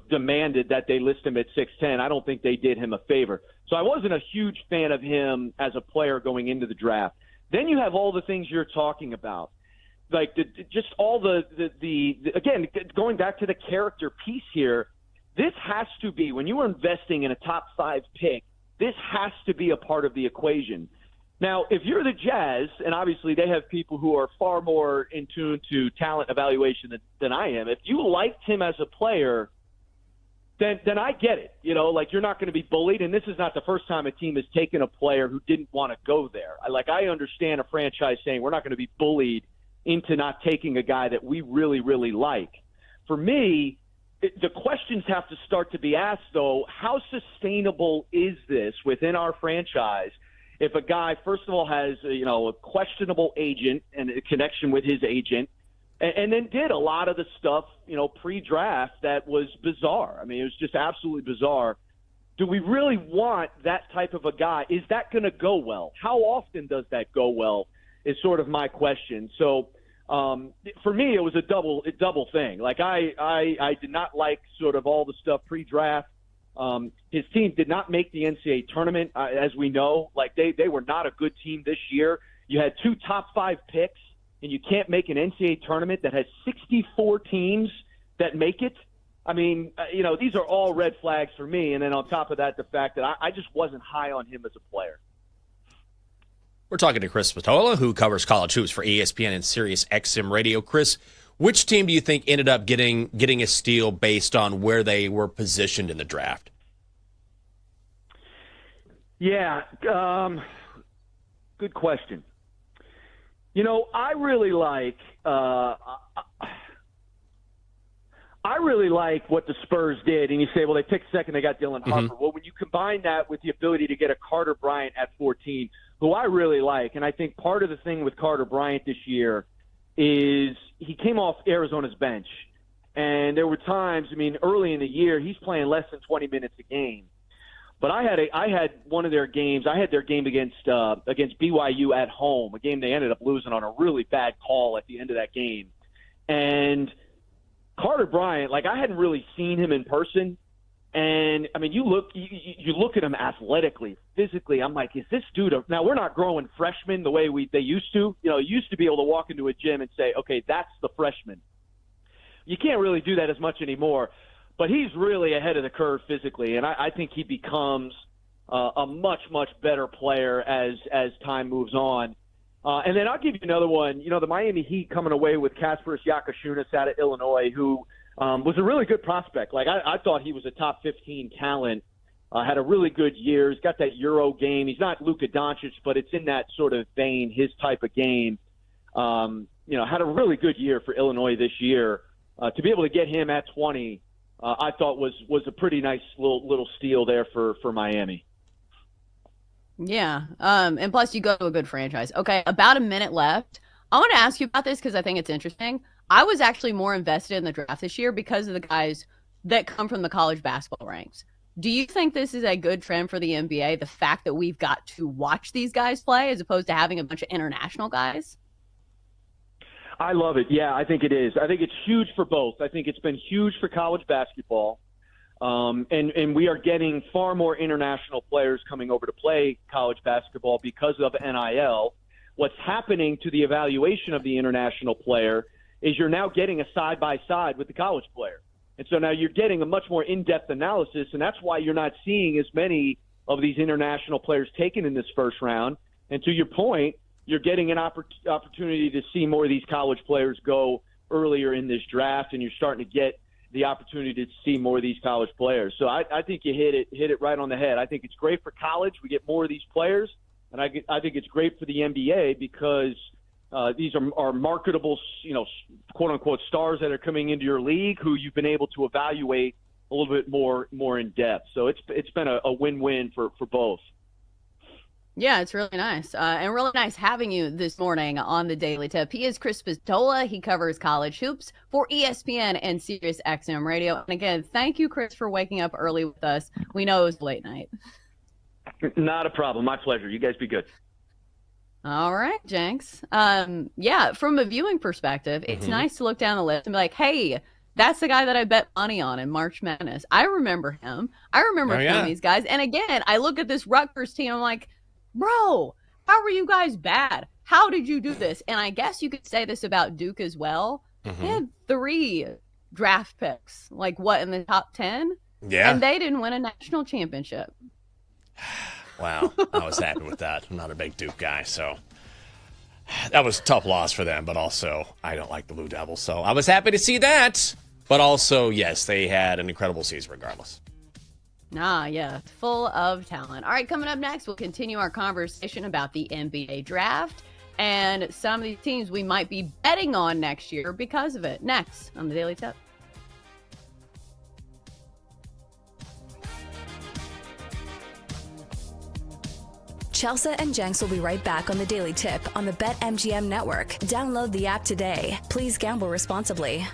demanded that they list him at 6'10", I don't think they did him a favor. So I wasn't a huge fan of him as a player going into the draft. Then you have all the things you're talking about. Like just all again, going back to the character piece here, this has to be, when you are investing in a top 5 pick, this has to be a part of the equation. Now, if you're the Jazz, and obviously they have people who are far more in tune to talent evaluation than I am, if you liked him as a player, then I get it. Like, you're not going to be bullied, and this is not the first time a team has taken a player who didn't want to go there. I understand a franchise saying we're not going to be bullied into not taking a guy that we really, really like. For me, the questions have to start to be asked, though. How sustainable is this within our franchise if a guy, first of all, has a questionable agent and a connection with his agent, and then did a lot of the stuff pre-draft that was bizarre? I mean, it was just absolutely bizarre. Do we really want that type of a guy? Is that going to go well? How often does that go well is sort of my question. So for me, it was a double thing. Like, I did not like sort of all the stuff pre-draft. His team did not make the NCAA tournament, as we know. Like, they were not a good team this year. You had 2 top 5 picks, and you can't make an NCAA tournament that has 64 teams that make it. I mean, these are all red flags for me. And then on top of that, the fact that I just wasn't high on him as a player. We're talking to Chris Spatola, who covers college hoops for ESPN and Sirius XM Radio. Chris, which team do you think ended up getting a steal based on where they were positioned in the draft? Yeah, good question. I really like what the Spurs did, and you say, well, they picked second, they got Dylan Harper. Well, when you combine that with the ability to get a Carter Bryant at 14, who I really like, and I think part of the thing with Carter Bryant this year is he came off Arizona's bench, and there were times, early in the year, he's playing less than 20 minutes a game. But I had one of their games. I had their game against BYU at home, a game they ended up losing on a really bad call at the end of that game. And Carter Bryant, I hadn't really seen him in person. And, you look at him athletically, physically. I'm like, is this dude now, we're not growing freshmen the way they used to. You used to be able to walk into a gym and say, okay, that's the freshman. You can't really do that as much anymore. But he's really ahead of the curve physically, and I think he becomes a much, much better player as time moves on. And then I'll give you another one. The Miami Heat coming away with Kasparas Yakashunas out of Illinois, who was a really good prospect. I thought he was a top 15 talent, had a really good year. He's got that Euro game. He's not Luka Doncic, but it's in that sort of vein, his type of game. had a really good year for Illinois this year. To be able to get him at 20, I thought was a pretty nice little steal there for Miami. Yeah. And plus you go to a good franchise. Okay, about a minute left. I want to ask you about this because I think it's interesting. I was actually more invested in the draft this year because of the guys that come from the college basketball ranks. Do you think this is a good trend for the NBA, the fact that we've got to watch these guys play as opposed to having a bunch of international guys? I love it. Yeah, I think it is. I think it's huge for both. I think it's been huge for college basketball. And we are getting far more international players coming over to play college basketball because of NIL. What's happening to the evaluation of the international player is you're now getting a side-by-side with the college player. And so now you're getting a much more in-depth analysis, and that's why you're not seeing as many of these international players taken in this first round. And to your point, you're getting an opportunity to see more of these college players go earlier in this draft, and you're starting to get the opportunity to see more of these college players. So I think you hit it right on the head. I think it's great for college. We get more of these players, and I think it's great for the NBA because these are marketable, quote unquote stars that are coming into your league who you've been able to evaluate a little bit more in depth. So it's been a win-win for both. Yeah, it's really nice. And really nice having you this morning on the Daily Tip. He is Chris Pistola. He covers college hoops for ESPN and Sirius XM Radio. And again, thank you, Chris, for waking up early with us. We know it was late night. Not a problem. My pleasure. You guys be good. All right, Jenks. Yeah, from a viewing perspective, it's nice to look down the list and be like, hey, that's the guy that I bet money on in March Madness. I remember him. I remember these guys. And again, I look at this Rutgers team. I'm like, bro, how were you guys bad? How did you do this? And I guess you could say this about Duke as well. They had 3 draft picks, like what, in the top 10? Yeah. And they didn't win a national championship. Wow. I was happy with that. I'm not a big Duke guy, so that was a tough loss for them, but also I don't like the Blue Devils, so I was happy to see that. But also, yes, they had an incredible season regardless. Yeah, full of talent. All right, coming up next, we'll continue our conversation about the NBA draft and some of these teams we might be betting on next year because of it. Next on the Daily Tip. Chelsea and Jenks will be right back on the Daily Tip on the BetMGM network. Download the app today. Please gamble responsibly.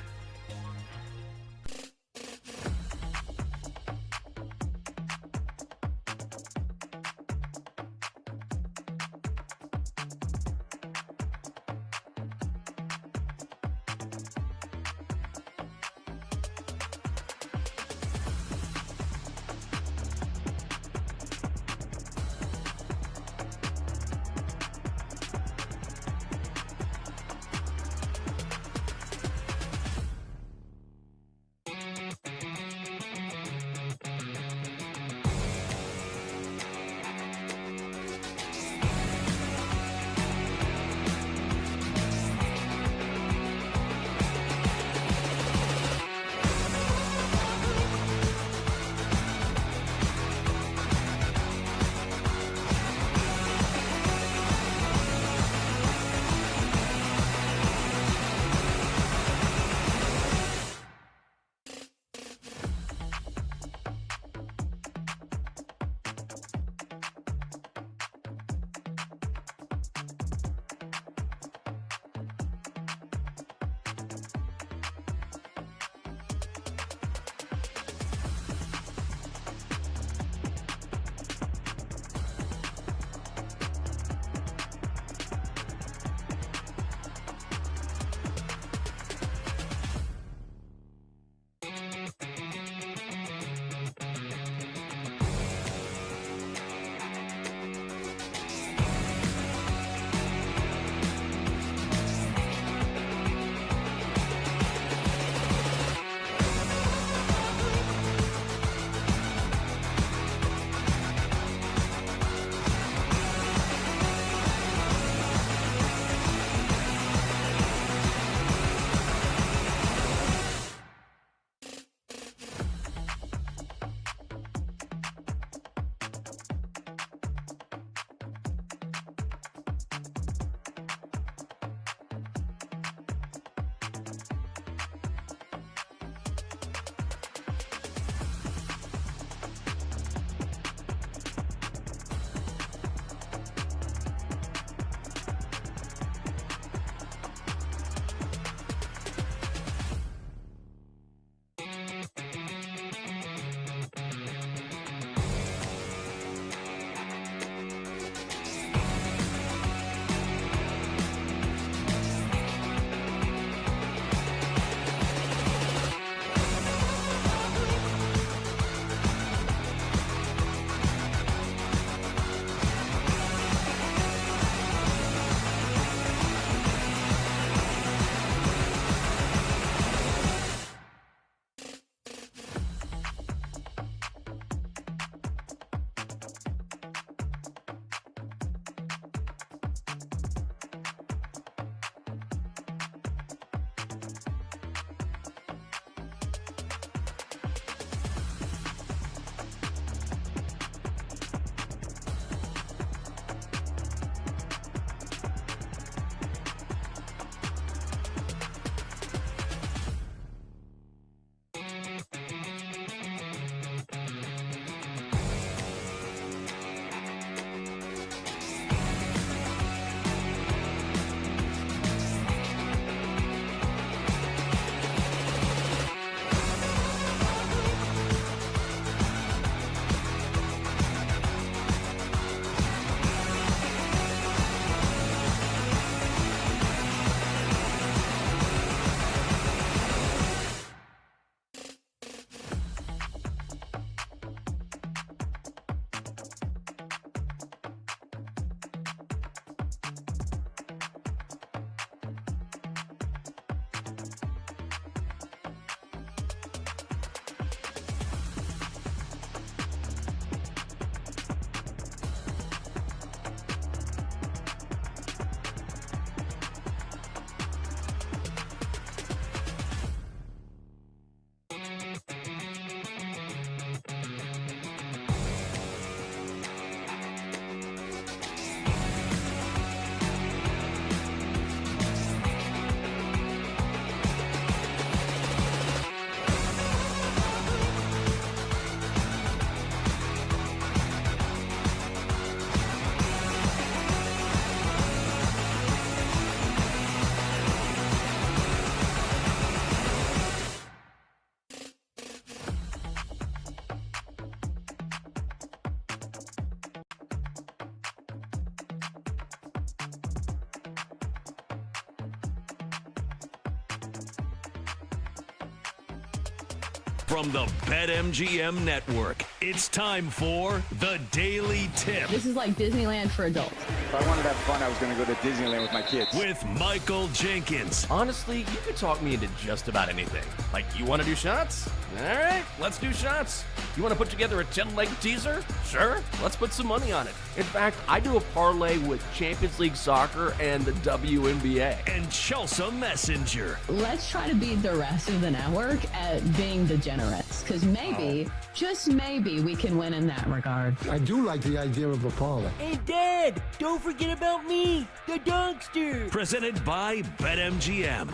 From the BetMGM Network, it's time for The Daily Tip. This is like Disneyland for adults. If I wanted to have fun, I was going to go to Disneyland with my kids. With Michael Jenkins. Honestly, you could talk me into just about anything. Like, you want to do shots? All right, let's do shots. You want to put together a 10-leg teaser? Sure, let's put some money on it. In fact, I do a parlay with Champions League Soccer and the WNBA. And Chelsea Messenger. Let's try to beat the rest of the network at being degenerates, because maybe, just maybe, we can win in that regard. I do like the idea of a parlay. Hey, Dad, don't forget about me, the dogster. Presented by BetMGM.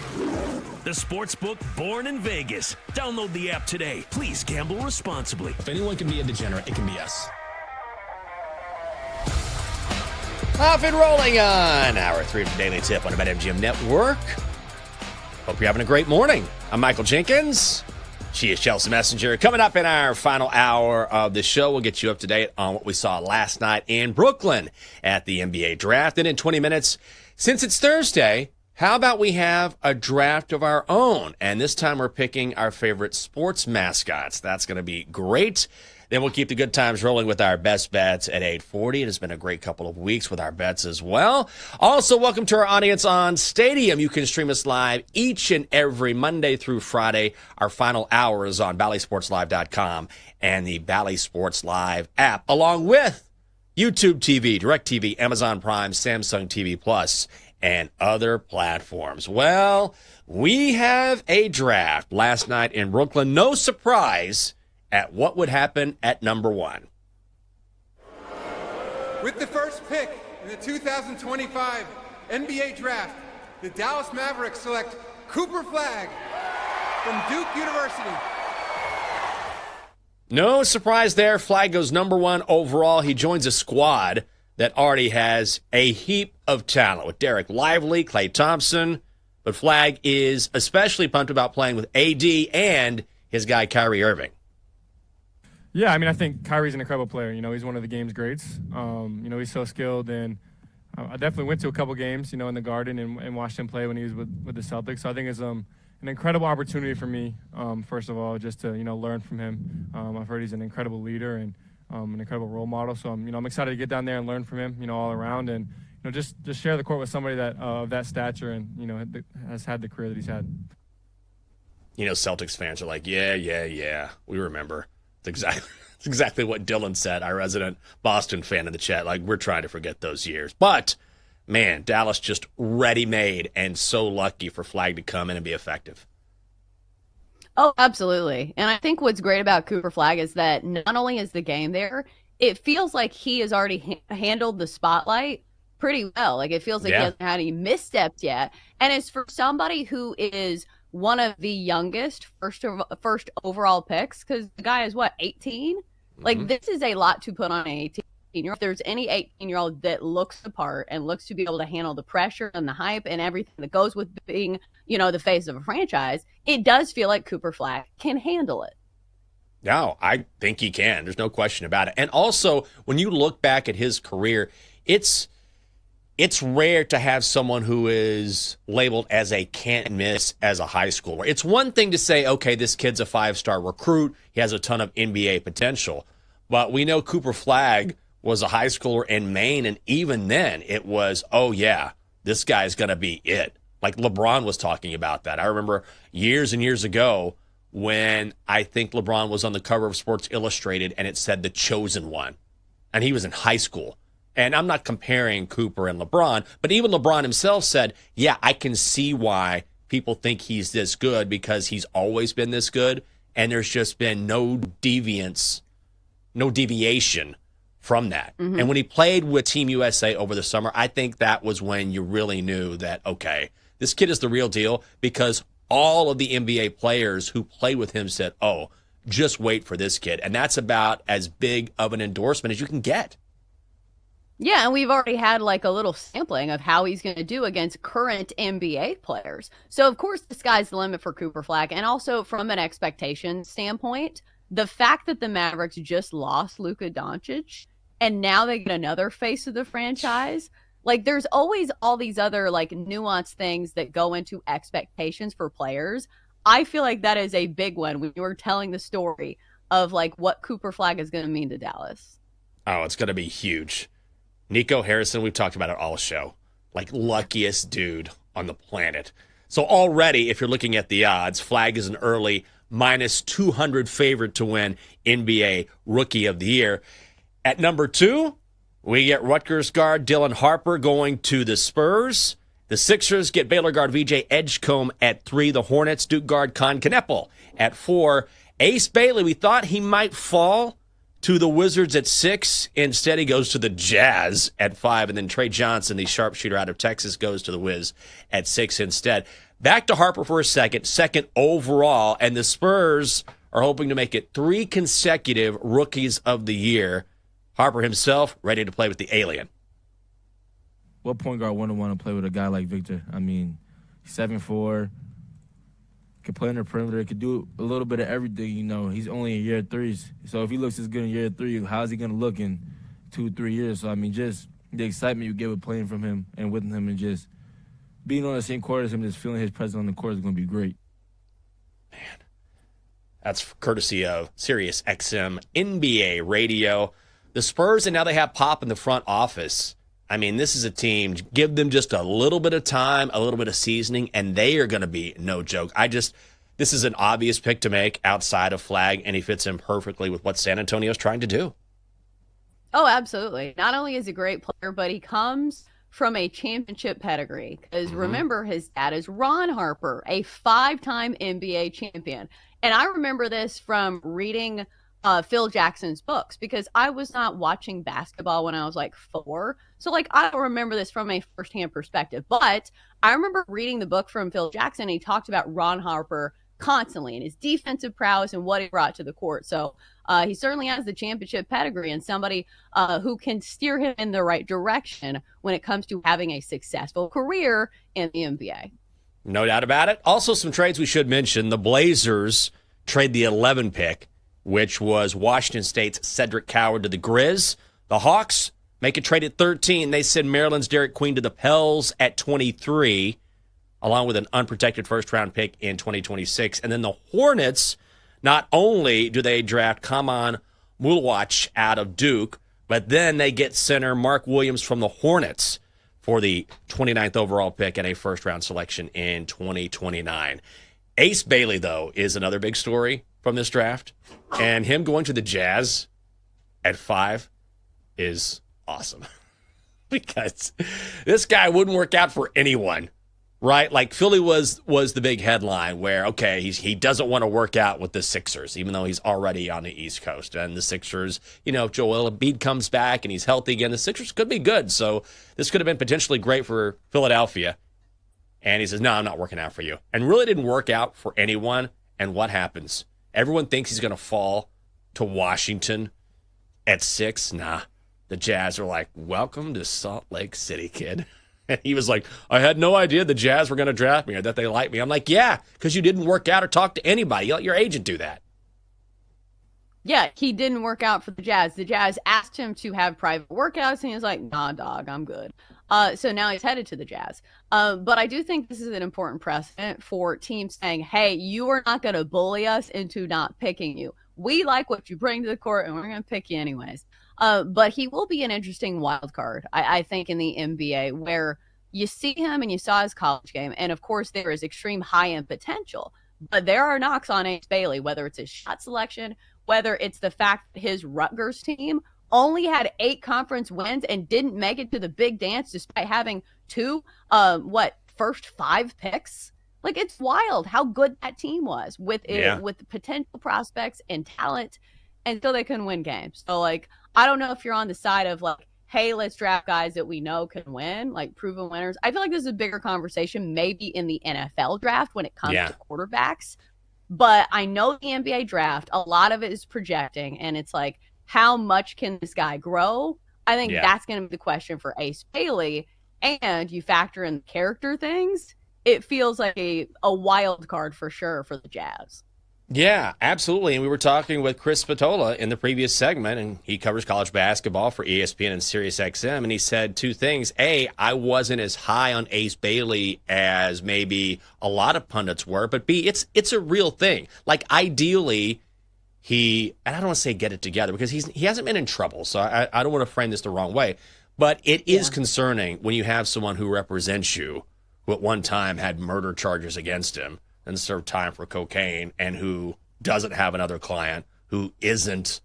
The sportsbook born in Vegas. Download the app today. Please gamble responsibly. If anyone can be a degenerate, it can be us. Off and rolling on Hour 3 of the Daily Tip on the BetMGM Network. Hope you're having a great morning. I'm Michael Jenkins. She is Chelsea Messenger. Coming up in our final hour of the show, we'll get you up to date on what we saw last night in Brooklyn at the NBA draft. And in 20 minutes, since it's Thursday, how about we have a draft of our own? And this time we're picking our favorite sports mascots. That's going to be great. Then we'll keep the good times rolling with our best bets at 8:40. It has been a great couple of weeks with our bets as well. Also, welcome to our audience on Stadium. You can stream us live each and every Monday through Friday. Our final hour is on BallySportsLive.com and the Bally Sports Live app, along with YouTube TV, DirecTV, Amazon Prime, Samsung TV Plus, and other platforms. Well, we have a draft last night in Brooklyn. No surprise at what would happen at number 1. With the first pick in the 2025 NBA Draft, the Dallas Mavericks select Cooper Flagg from Duke University. No surprise there. Flagg goes number 1 overall. He joins a squad that already has a heap of talent with Derek Lively, Klay Thompson. But Flagg is especially pumped about playing with AD and his guy Kyrie Irving. Yeah, I mean, I think Kyrie's an incredible player. You know, he's one of the game's greats. You know, he's so skilled, and I definitely went to a couple games, you know, in the Garden and watched him play when he was with the Celtics. So I think it's an incredible opportunity for me, first of all, just to, you know, learn from him. I've heard he's an incredible leader and an incredible role model. So, I'm excited to get down there and learn from him, you know, all around, and, you know, just share the court with somebody that of that stature and, you know, has had the career that he's had. You know, Celtics fans are like, yeah, we remember. It's exactly what Dylan said, our resident Boston fan in the chat. Like, we're trying to forget those years. But, man, Dallas just ready-made and so lucky for Flagg to come in and be effective. Oh, absolutely. And I think what's great about Cooper Flagg is that not only is the game there, it feels like he has already handled the spotlight pretty well. Like, it feels like he hasn't had any missteps yet. And it's for somebody who is one of the youngest first overall picks, because the guy is 18. Like, this is a lot to put on an 18-year-old. If there's any 18-year-old that looks the part and looks to be able to handle the pressure and the hype and everything that goes with being, you know, the face of a franchise, it does feel like Cooper Flagg can handle it. No, I think he can. There's no question about it. And also, when you look back at his career, it's rare to have someone who is labeled as a can't miss as a high schooler. It's one thing to say, okay, this kid's a 5-star recruit. He has a ton of NBA potential. But we know Cooper Flagg was a high schooler in Maine, and even then it was, oh, yeah, this guy's going to be it. Like LeBron was talking about that. I remember years and years ago when I think LeBron was on the cover of Sports Illustrated and it said the chosen one, and he was in high school. And I'm not comparing Cooper and LeBron, but even LeBron himself said, yeah, I can see why people think he's this good because he's always been this good, and there's just been no deviation from that. Mm-hmm. And when he played with Team USA over the summer, I think that was when you really knew that, okay, this kid is the real deal, because all of the NBA players who played with him said, oh, just wait for this kid. And that's about as big of an endorsement as you can get. Yeah, and we've already had like a little sampling of how he's going to do against current NBA players. So, of course, the sky's the limit for Cooper Flagg. And also from an expectation standpoint, the fact that the Mavericks just lost Luka Doncic and now they get another face of the franchise, like there's always all these other like nuanced things that go into expectations for players. I feel like that is a big one when you were telling the story of like what Cooper Flag is going to mean to Dallas. Oh, it's going to be huge. Nico Harrison, we've talked about it all show. Like, luckiest dude on the planet. So already, if you're looking at the odds, Flag is an early minus 200 favorite to win NBA Rookie of the Year. At number 2, we get Rutgers guard Dylan Harper going to the Spurs. The Sixers get Baylor guard VJ Edgecombe at 3. The Hornets, Duke guard Con Kneppel at 4. Ace Bailey, we thought he might fall to the Wizards at 6. Instead, he goes to the Jazz at 5. And then Trey Johnson, the sharpshooter out of Texas, goes to the Wiz at 6 instead. Back to Harper for a second overall. And the Spurs are hoping to make it 3 consecutive Rookies of the Year. Harper himself ready to play with the alien. What point guard wouldn't want to play with a guy like Victor? I mean, 7'4", can play in the perimeter, could do a little bit of everything, you know. He's only in year 3s. So if he looks as good in year 3, how's he going to look in 2-3 years? So, I mean, just the excitement you get with playing from him and with him and just being on the same court as him, just feeling his presence on the court is going to be great. Man, that's courtesy of Sirius XM NBA Radio. The Spurs, and now they have Pop in the front office. I mean, this is a team, give them just a little bit of time, a little bit of seasoning, and they are going to be no joke. This is an obvious pick to make outside of Flag, and he fits in perfectly with what San Antonio is trying to do. Oh, absolutely. Not only is he a great player, but he comes from a championship pedigree. Because remember, his dad is Ron Harper, a 5-time NBA champion. And I remember this from reading Phil Jackson's books, because I was not watching basketball when I was like 4. So like, I don't remember this from a firsthand perspective, but I remember reading the book from Phil Jackson. And he talked about Ron Harper constantly and his defensive prowess and what he brought to the court. So he certainly has the championship pedigree and somebody who can steer him in the right direction when it comes to having a successful career in the NBA. No doubt about it. Also, some trades we should mention. The Blazers trade the 11 pick, which was Washington State's Cedric Coward to the Grizz. The Hawks make a trade at 13. They send Maryland's Derek Queen to the Pels at 23, along with an unprotected first-round pick in 2026. And then the Hornets, not only do they draft Kaman Mulwach out of Duke, but then they get center Mark Williams from the Hornets for the 29th overall pick and a first-round selection in 2029. Ace Bailey, though, is another big story from this draft. And him going to the Jazz at 5 is awesome. Because this guy wouldn't work out for anyone, right? Like Philly was the big headline where, okay, he doesn't want to work out with the Sixers, even though he's already on the East Coast. And the Sixers, if Joel Embiid comes back and he's healthy again, the Sixers could be good. So this could have been potentially great for Philadelphia. And he says, no, I'm not working out for you. And really didn't work out for anyone. And what happens? Everyone thinks he's going to fall to Washington at 6. Nah, the Jazz are like, welcome to Salt Lake City, kid. And he was like, I had no idea the Jazz were going to draft me or that they liked me. I'm like, yeah, because you didn't work out or talk to anybody. You let your agent do that. Yeah, he didn't work out for the Jazz. The Jazz asked him to have private workouts, and he was like, nah, dog, I'm good. So now he's headed to the Jazz. But I do think this is an important precedent for teams saying, hey, you are not going to bully us into not picking you. We like what you bring to the court, and we're going to pick you anyways. But he will be an interesting wild card, I think, in the NBA, where you see him and you saw his college game. And, of course, there is extreme high-end potential. But there are knocks on Ace Bailey, whether it's his shot selection, whether it's the fact that his Rutgers team only had 8 conference wins and didn't make it to the big dance despite having 2 first 5 picks. Like, it's wild how good that team was with potential prospects and talent, and still they couldn't win games. So, like, I don't know if you're on the side of, like, hey, let's draft guys that we know can win, like proven winners. I feel like this is a bigger conversation maybe in the NFL draft when it comes to quarterbacks. But I know the NBA draft, a lot of it is projecting, and it's like, how much can this guy grow? I think that's going to be the question for Ace Bailey. And you factor in the character things, it feels like a wild card for sure for the Jazz. Yeah, absolutely. And we were talking with Chris Spatola in the previous segment, and he covers college basketball for ESPN and SiriusXM, and he said two things. A, I wasn't as high on Ace Bailey as maybe a lot of pundits were, but B, it's a real thing. Like, ideally, and I don't want to say get it together because he hasn't been in trouble, so I don't want to frame this the wrong way, but it is concerning when you have someone who represents you who at one time had murder charges against him and served time for cocaine, and who doesn't have another client, who isn't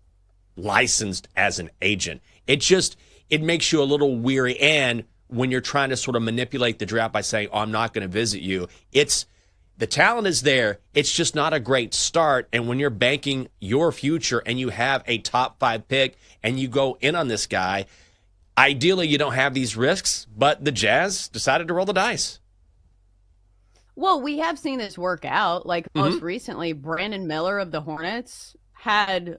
licensed as an agent. It makes you a little weary. And when you're trying to sort of manipulate the draft by saying, oh, I'm not going to visit you, the talent is there. It's just not a great start. And when you're banking your future and you have a top 5 pick and you go in on this guy, ideally you don't have these risks, but the Jazz decided to roll the dice. Well, we have seen this work out. Like most recently, Brandon Miller of the Hornets had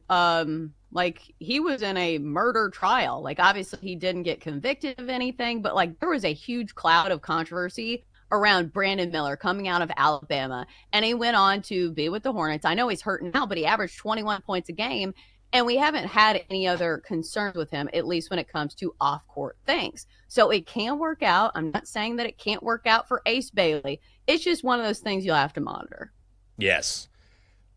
he was in a murder trial. Like, obviously he didn't get convicted of anything, but like there was a huge cloud of controversy around Brandon Miller coming out of Alabama, and he went on to be with the Hornets. I know he's hurting now, but he averaged 21 points a game, and we haven't had any other concerns with him, at least when it comes to off-court things. So it can work out. I'm not saying that it can't work out for Ace Bailey. It's just one of those things you'll have to monitor. Yes.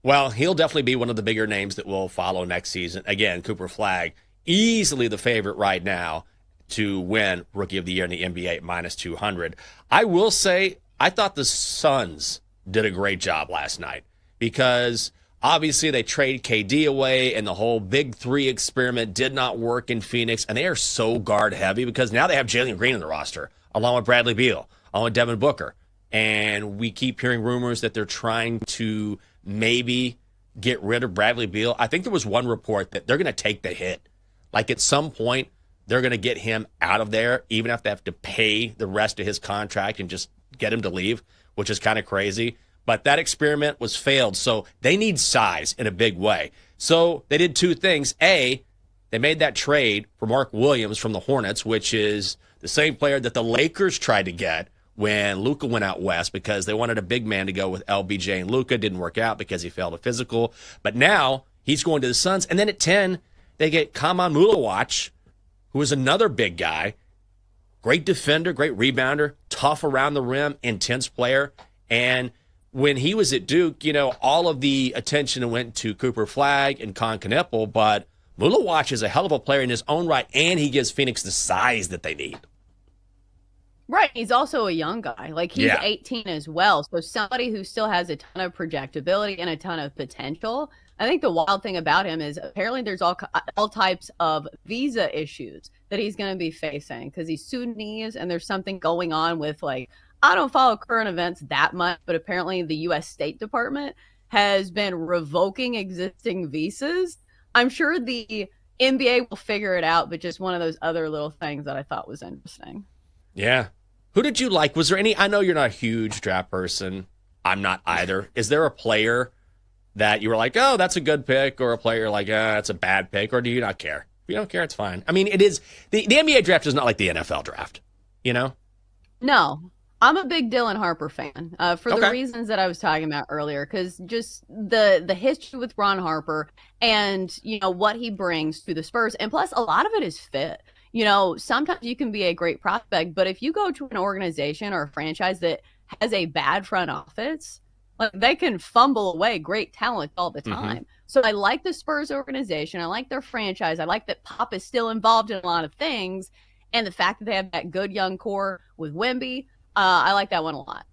Well, he'll definitely be one of the bigger names that will follow next season. Again, Cooper Flagg, easily the favorite right now to win Rookie of the Year in the NBA at minus 200. I will say, I thought the Suns did a great job last night because obviously they traded KD away and the whole Big Three experiment did not work in Phoenix, and they are so guard heavy because now they have Jalen Green in the roster, along with Bradley Beal, along with Devin Booker. And we keep hearing rumors that they're trying to maybe get rid of Bradley Beal. I think there was one report that they're going to take the hit. Like, at some point, they're going to get him out of there, even if they have to pay the rest of his contract and just get him to leave, which is kind of crazy. But that experiment was failed, so they need size in a big way. So they did two things. A, they made that trade for Mark Williams from the Hornets, which is the same player that the Lakers tried to get when Luka went out west because they wanted a big man to go with LBJ and Luka. Didn't work out because he failed a physical. But now he's going to the Suns. And then at 10, they get Kaman Mulawach, who is another big guy. Great defender, great rebounder, tough around the rim, intense player. And when he was at Duke, all of the attention went to Cooper Flagg and Con Kneppel, but Mulawach is a hell of a player in his own right, and he gives Phoenix the size that they need. Right. He's also a young guy. Like, he's 18 as well. So somebody who still has a ton of projectability and a ton of potential. I think the wild thing about him is apparently there's all types of visa issues that he's going to be facing because he's Sudanese, and there's something going on with, like, I don't follow current events that much, but apparently the U.S. State Department has been revoking existing visas. I'm sure the NBA will figure it out, but just one of those other little things that I thought was interesting. Yeah. Who did you like? Was there any? I know you're not a huge draft person. I'm not either. Is there a player that you were like, oh, that's a good pick, or a player like, that's a bad pick, or do you not care? If you don't care, it's fine. I mean, it is the NBA draft is not like the NFL draft, No, I'm a big Dylan Harper fan for the reasons that I was talking about earlier, because just the history with Ron Harper and, what he brings to the Spurs. And plus, a lot of it is fit. Sometimes you can be a great prospect, but if you go to an organization or a franchise that has a bad front office, like, they can fumble away great talent all the time. Mm-hmm. So I like the Spurs organization. I like their franchise. I like that Pop is still involved in a lot of things. And the fact that they have that good young core with Wemby, I like that one a lot.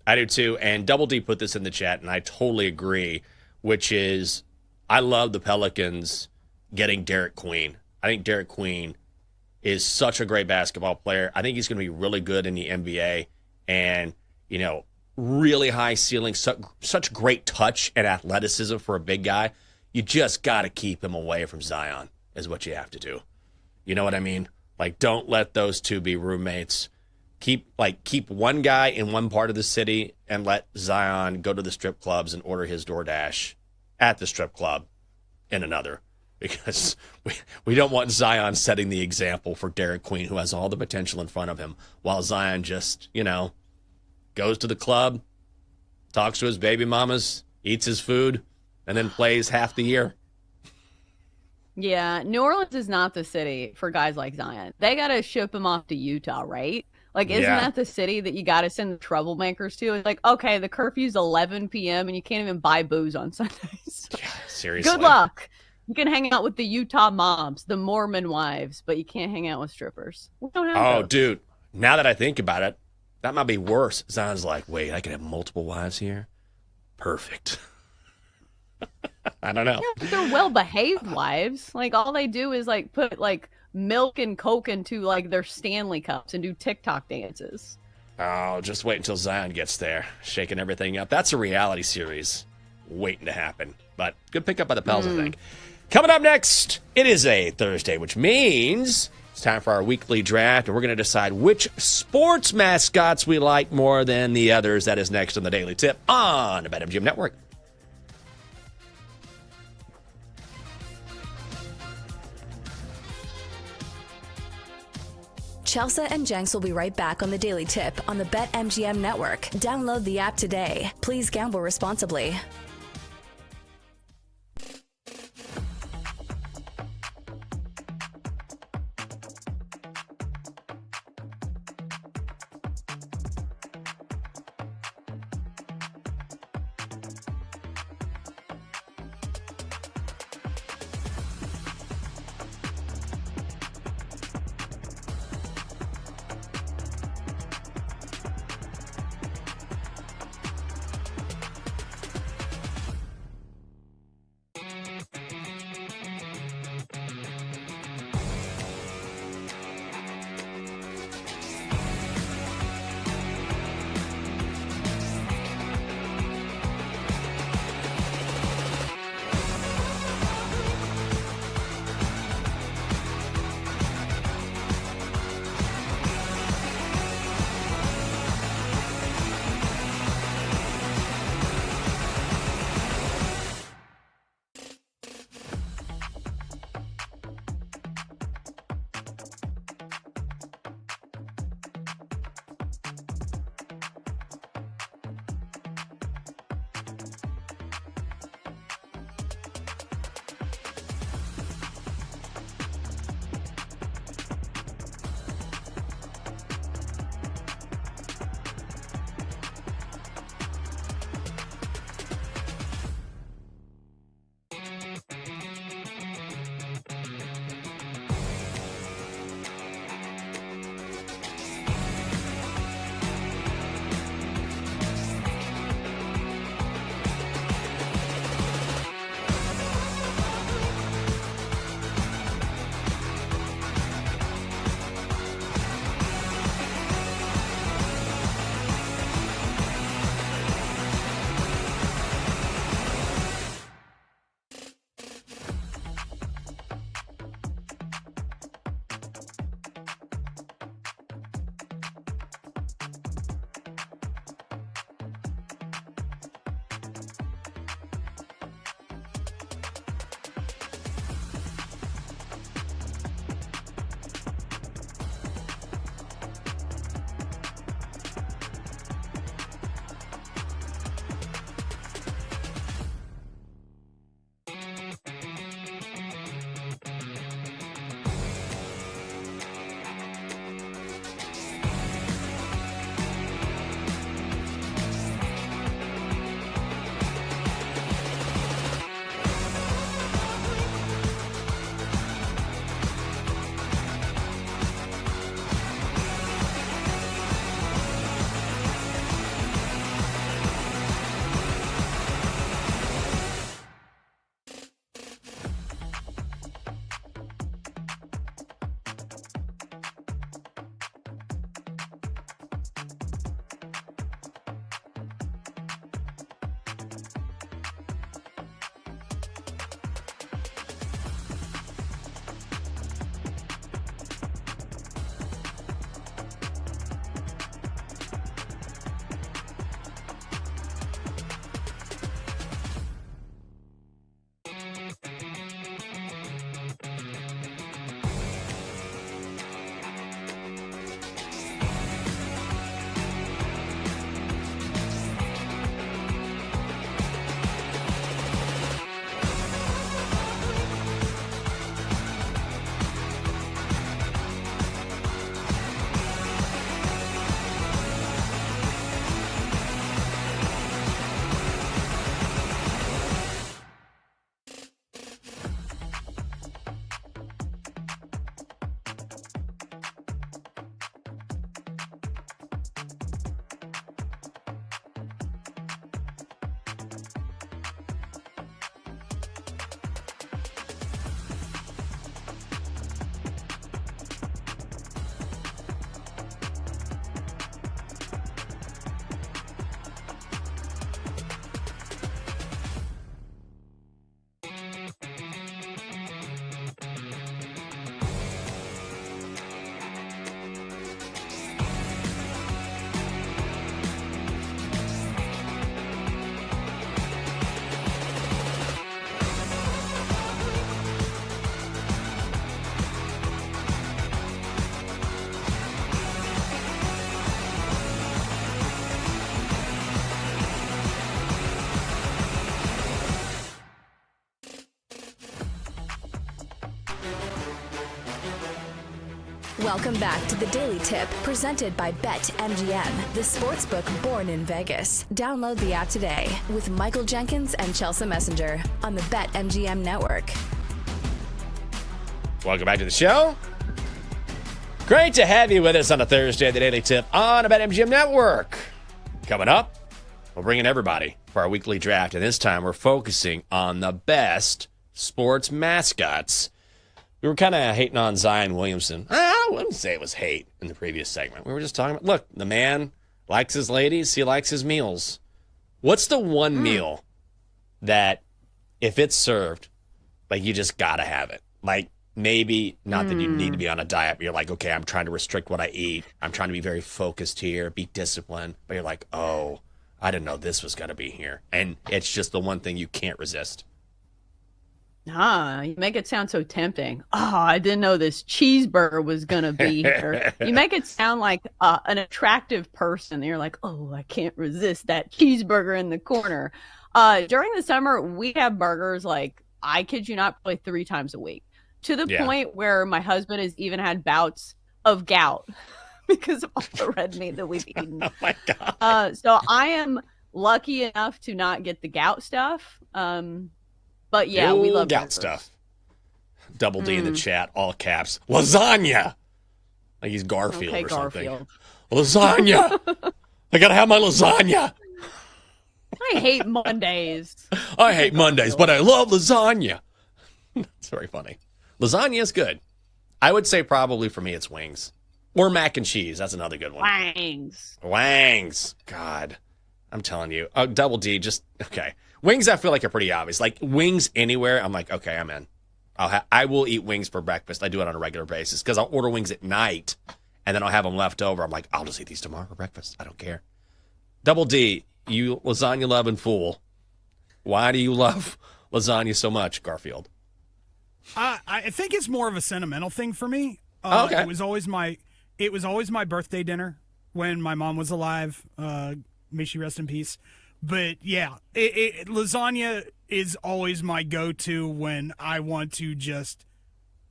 I do too. And Double D put this in the chat, and I totally agree, which is I love the Pelicans getting Derek Queen. I think Derek Queen is such a great basketball player. I think he's going to be really good in the NBA and, really high ceiling, such great touch and athleticism for a big guy. You just got to keep him away from Zion is what you have to do. You know what I mean? Like, don't let those two be roommates. Keep one guy in one part of the city and let Zion go to the strip clubs and order his DoorDash at the strip club in another. Because we don't want Zion setting the example for Derek Queen, who has all the potential in front of him, while Zion just, goes to the club, talks to his baby mamas, eats his food, and then plays half the year. Yeah, New Orleans is not the city for guys like Zion. They got to ship him off to Utah, right? Like, isn't that the city that you got to send the troublemakers to? It's like, okay, the curfew's 11 p.m. and you can't even buy booze on Sundays. Yeah, seriously. Good luck. You can hang out with the Utah moms, the Mormon wives, but you can't hang out with strippers. We don't have those. Dude, now that I think about it, that might be worse. Zion's like, wait, I can have multiple wives here? Perfect. I don't know. Yeah, but they're well-behaved wives. Like, all they do is, like, put, like, milk and Coke into, like, their Stanley cups and do TikTok dances. Oh, just wait until Zion gets there, shaking everything up. That's a reality series waiting to happen. But good pickup by the Pels, I think. Coming up next, it is a Thursday, which means it's time for our weekly draft, and we're going to decide which sports mascots we like more than the others. That is next on the Daily Tip on the BetMGM Network. Chelsea and Jenks will be right back on the Daily Tip on the BetMGM Network. Download the app today. Please gamble responsibly. Welcome back to the Daily Tip presented by BetMGM, the sportsbook born in Vegas. Download the app today with Michael Jenkins and Chelsea Messenger on the BetMGM network. Welcome back to the show. Great to have you with us on a Thursday, the Daily Tip on the BetMGM network. Coming up, we're bringing everybody for our weekly draft, and this time we're focusing on the best sports mascots. We were kind of hating on Zion Williamson. I wouldn't say it was hate in the previous segment. We were just talking about, look, the man likes his ladies, he likes his meals. What's the one meal that, if it's served, like you just got to have it? Like, maybe not that you need to be on a diet, but you're like, okay, I'm trying to restrict what I eat. I'm trying to be very focused here, be disciplined. But you're like, oh, I didn't know this was going to be here. And it's just the one thing you can't resist. You make it sound so tempting. Oh, I didn't know this cheeseburger was going to be here. You make it sound like an attractive person. You're like, oh, I can't resist that cheeseburger in the corner. During the summer, we have burgers like, I kid you not, probably 3 times a week. To the point where my husband has even had bouts of gout because of all the red meat that we've eaten. Oh, my God. So I am lucky enough to not get the gout stuff. But yeah, we love gout burgers. stuff. Double D in the chat, all caps. Lasagna. Like he's Garfield or something. Lasagna. I got to have my lasagna. I hate Mondays. I hate Mondays, but I love lasagna. It's very funny. Lasagna is good. I would say probably for me it's wings. Or mac and cheese. That's another good one. Wangs. God. I'm telling you. Double D, just, okay. Wings I feel like are pretty obvious. Like wings anywhere, I'm like, okay, I'm in. I will eat wings for breakfast. I do it on a regular basis because I'll order wings at night and then I'll have them left over. I'm like, I'll just eat these tomorrow for breakfast. I don't care. Double D, you lasagna loving fool. Why do you love lasagna so much, Garfield? I think it's more of a sentimental thing for me. Okay. It was always my birthday dinner when my mom was alive. May she rest in peace. But yeah, lasagna is always my go-to when I want to just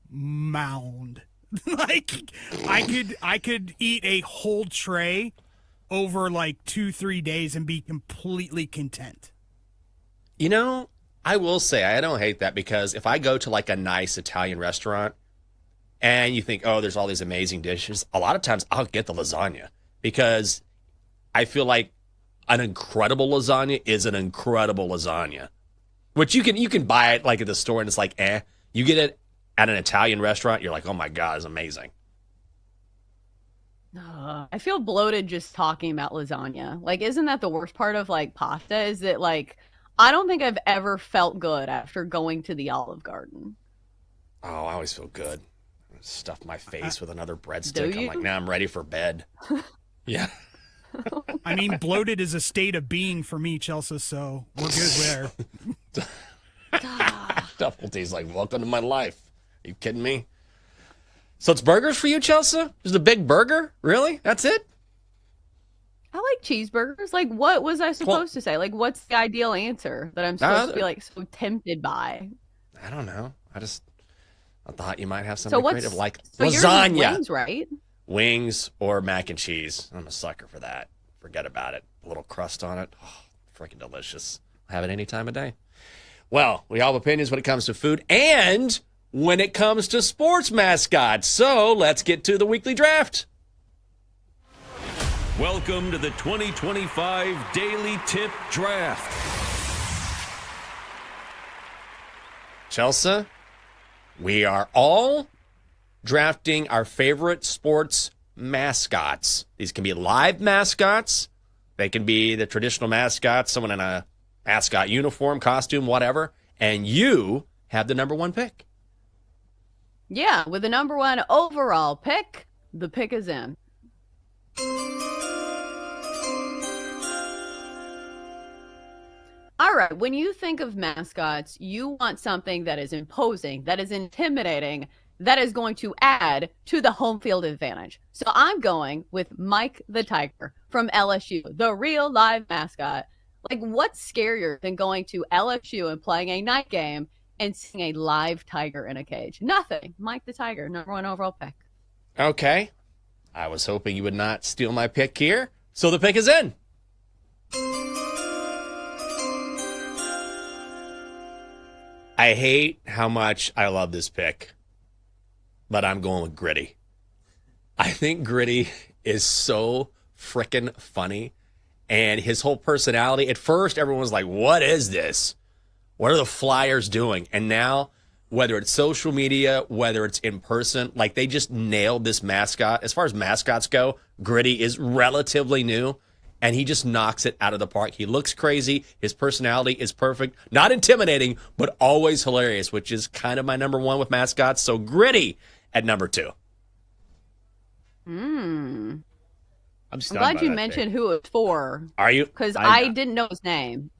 mound. Like I could eat a whole tray over like 2-3 days and be completely content. You know, I will say I don't hate that because if I go to like a nice Italian restaurant and you think, oh, there's all these amazing dishes, a lot of times I'll get the lasagna because I feel like an incredible lasagna is an incredible lasagna, which you can buy it like at the store and it's like, you get it at an Italian restaurant, you're like, oh my God, it's amazing. I feel bloated just talking about lasagna. Like, isn't that the worst part of like pasta? Is that like, I don't think I've ever felt good after going to the Olive Garden. Oh, I always feel good. Stuff my face with another breadstick. I'm like, now I'm ready for bed. Yeah. I mean, bloated is a state of being for me, Chelsea, so we're good there. Double D's like, welcome to my life. Are you kidding me? So it's burgers for you, Chelsea? Just a big burger? Really? That's it? I like cheeseburgers. Like, what was I supposed to say? Like, what's the ideal answer that I'm supposed to be like so tempted by? I don't know. I thought you might have something creative like so lasagna. Yours is wings, right? Wings or mac and cheese. I'm a sucker for that. Forget about it. A little crust on it. Oh, freaking delicious. I'll have it any time of day. Well, we all have opinions when it comes to food and when it comes to sports mascots. So let's get to the weekly draft. Welcome to the 2025 Daily Tip Draft. Chelsea, we are all drafting our favorite sports mascots. These can be live mascots. They can be the traditional mascots, someone in a mascot uniform, costume, whatever. And you have the number one pick. Yeah, with the number one overall pick, the pick is in. All right, when you think of mascots, you want something that is imposing, that is intimidating, that is going to add to the home field advantage. So I'm going with Mike the Tiger from LSU, the real live mascot. Like, what's scarier than going to LSU and playing a night game and seeing a live tiger in a cage? Nothing. Mike the Tiger, number one overall pick. Okay. I was hoping you would not steal my pick here. So the pick is in. I hate how much I love this pick, but I'm going with Gritty. I think Gritty is so freaking funny, and his whole personality. At first, everyone was like, what is this? What are the Flyers doing? And now, whether it's social media, whether it's in person, like they just nailed this mascot. As far as mascots go, Gritty is relatively new, and he just knocks it out of the park. He looks crazy. His personality is perfect. Not intimidating, but always hilarious, which is kind of my number one with mascots. So Gritty at number 2. I'm glad you mentioned who it was for. Are you? Because I didn't know his name,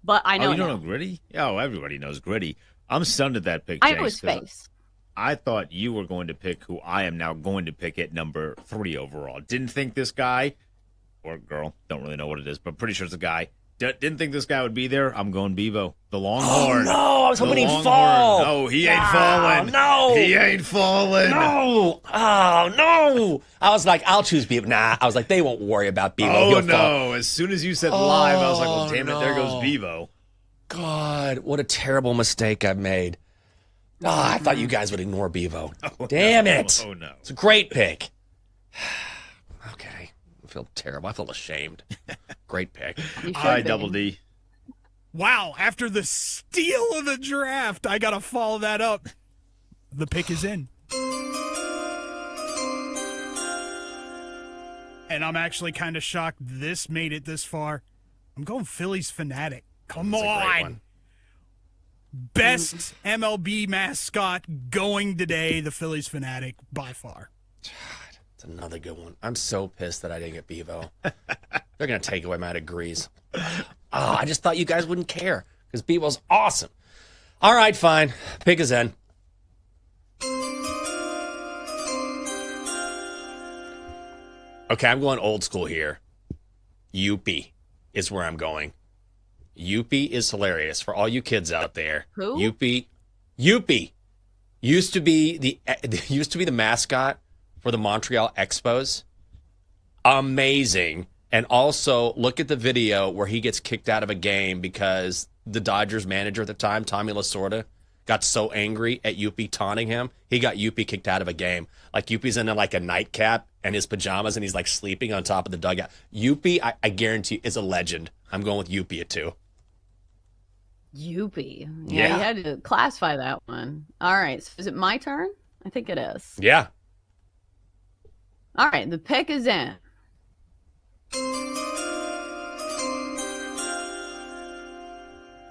but I know you him. don't know Gritty? Oh, everybody knows Gritty. I'm stunned at that pick, James. I know his face. I thought you were going to pick who I am now going to pick at number 3 overall. Didn't think this guy, or girl, don't really know what it is, but pretty sure it's a guy. Didn't think this guy would be there. I'm going Bevo, the Longhorn. Oh, no, I was hoping he'd fall. No, he ain't falling. No. He ain't falling. No. Oh, no. I was like, I'll choose Bevo. Nah, I was like, they won't worry about Bevo. Oh, He'll no. fall. As soon as you said live, I was like, well, damn it, there goes Bevo. God, what a terrible mistake I've made. Oh, I thought you guys would ignore Bevo. Damn it. Oh, no. It's a great pick. Okay. I feel terrible. I feel ashamed. Great pick. All right, Double D. Wow, after the steal of the draft, I got to follow that up. The pick is in. And I'm actually kind of shocked this made it this far. I'm going Phillies Fanatic. Come on. Best MLB mascot going today, the Phillies Fanatic, by far. It's another good one. I'm so pissed that I didn't get Bevo. They're going to take away my degrees. Oh, I just thought you guys wouldn't care because Bevo's awesome. All right, fine. Pick is in. Okay, I'm going old school here. Youppi is where I'm going. Youppi is hilarious for all you kids out there. Who? Youppi used to be the mascot for the Montreal Expos. Amazing. And also look at the video where he gets kicked out of a game because the Dodgers manager at the time, Tommy Lasorda, got so angry at Youppi taunting him, he got Youppi kicked out of a game. Like Youppi's in like a nightcap and his pajamas and he's like sleeping on top of the dugout. Youppi, I guarantee, is a legend. I'm going with Youppi at 2. Youppi. Yeah, you had to classify that one. All right, so is it my turn? I think it is. Yeah. All right, the pick is in.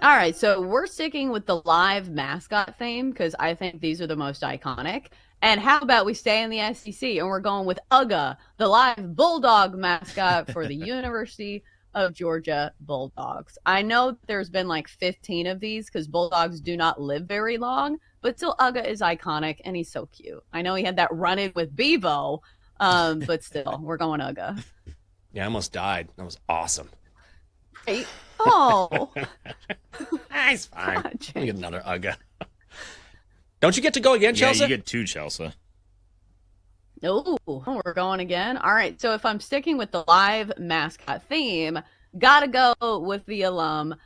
All right, so we're sticking with the live mascot theme because I think these are the most iconic. And how about we stay in the SEC and we're going with UGA, the live bulldog mascot for the University of Georgia Bulldogs. I know there's been like 15 of these because Bulldogs do not live very long, but still UGA is iconic and he's so cute. I know he had that run-in with Bevo, but still, we're going UGA. Yeah, I almost died. That was awesome. Right? Oh. It's fine. Let me get another UGA. Don't you get to go again, Chelsea? Yeah, you get 2, Chelsea. Oh, we're going again. All right. So if I'm sticking with the live mascot theme, gotta go with the alumni,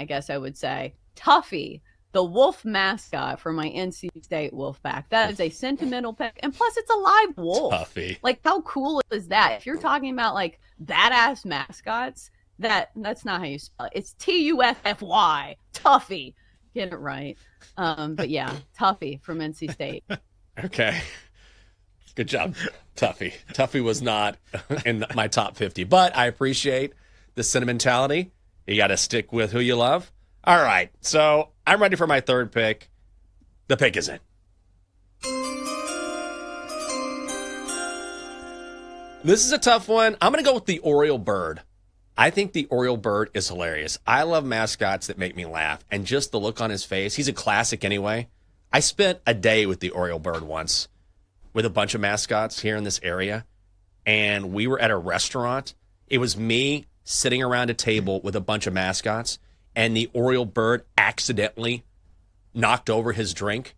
I guess I would say. Tuffy, the wolf mascot for my NC State Wolfpack. That is a sentimental pick. And plus, it's a live wolf. Tuffy. Like, how cool is that? If you're talking about, like, badass mascots, that's not how you spell it. It's Tuffy. Tuffy. Get it right. But yeah, Tuffy from NC State. Okay. Good job, Tuffy. Tuffy was not in my top 50, but I appreciate the sentimentality. You got to stick with who you love. All right, so I'm ready for my third pick. The pick is in. This is a tough one. I'm going to go with the Oriole Bird. I think the Oriole Bird is hilarious. I love mascots that make me laugh, and just the look on his face. He's a classic anyway. I spent a day with the Oriole Bird once with a bunch of mascots here in this area, and we were at a restaurant. It was me sitting around a table with a bunch of mascots, and the Oriole Bird accidentally knocked over his drink,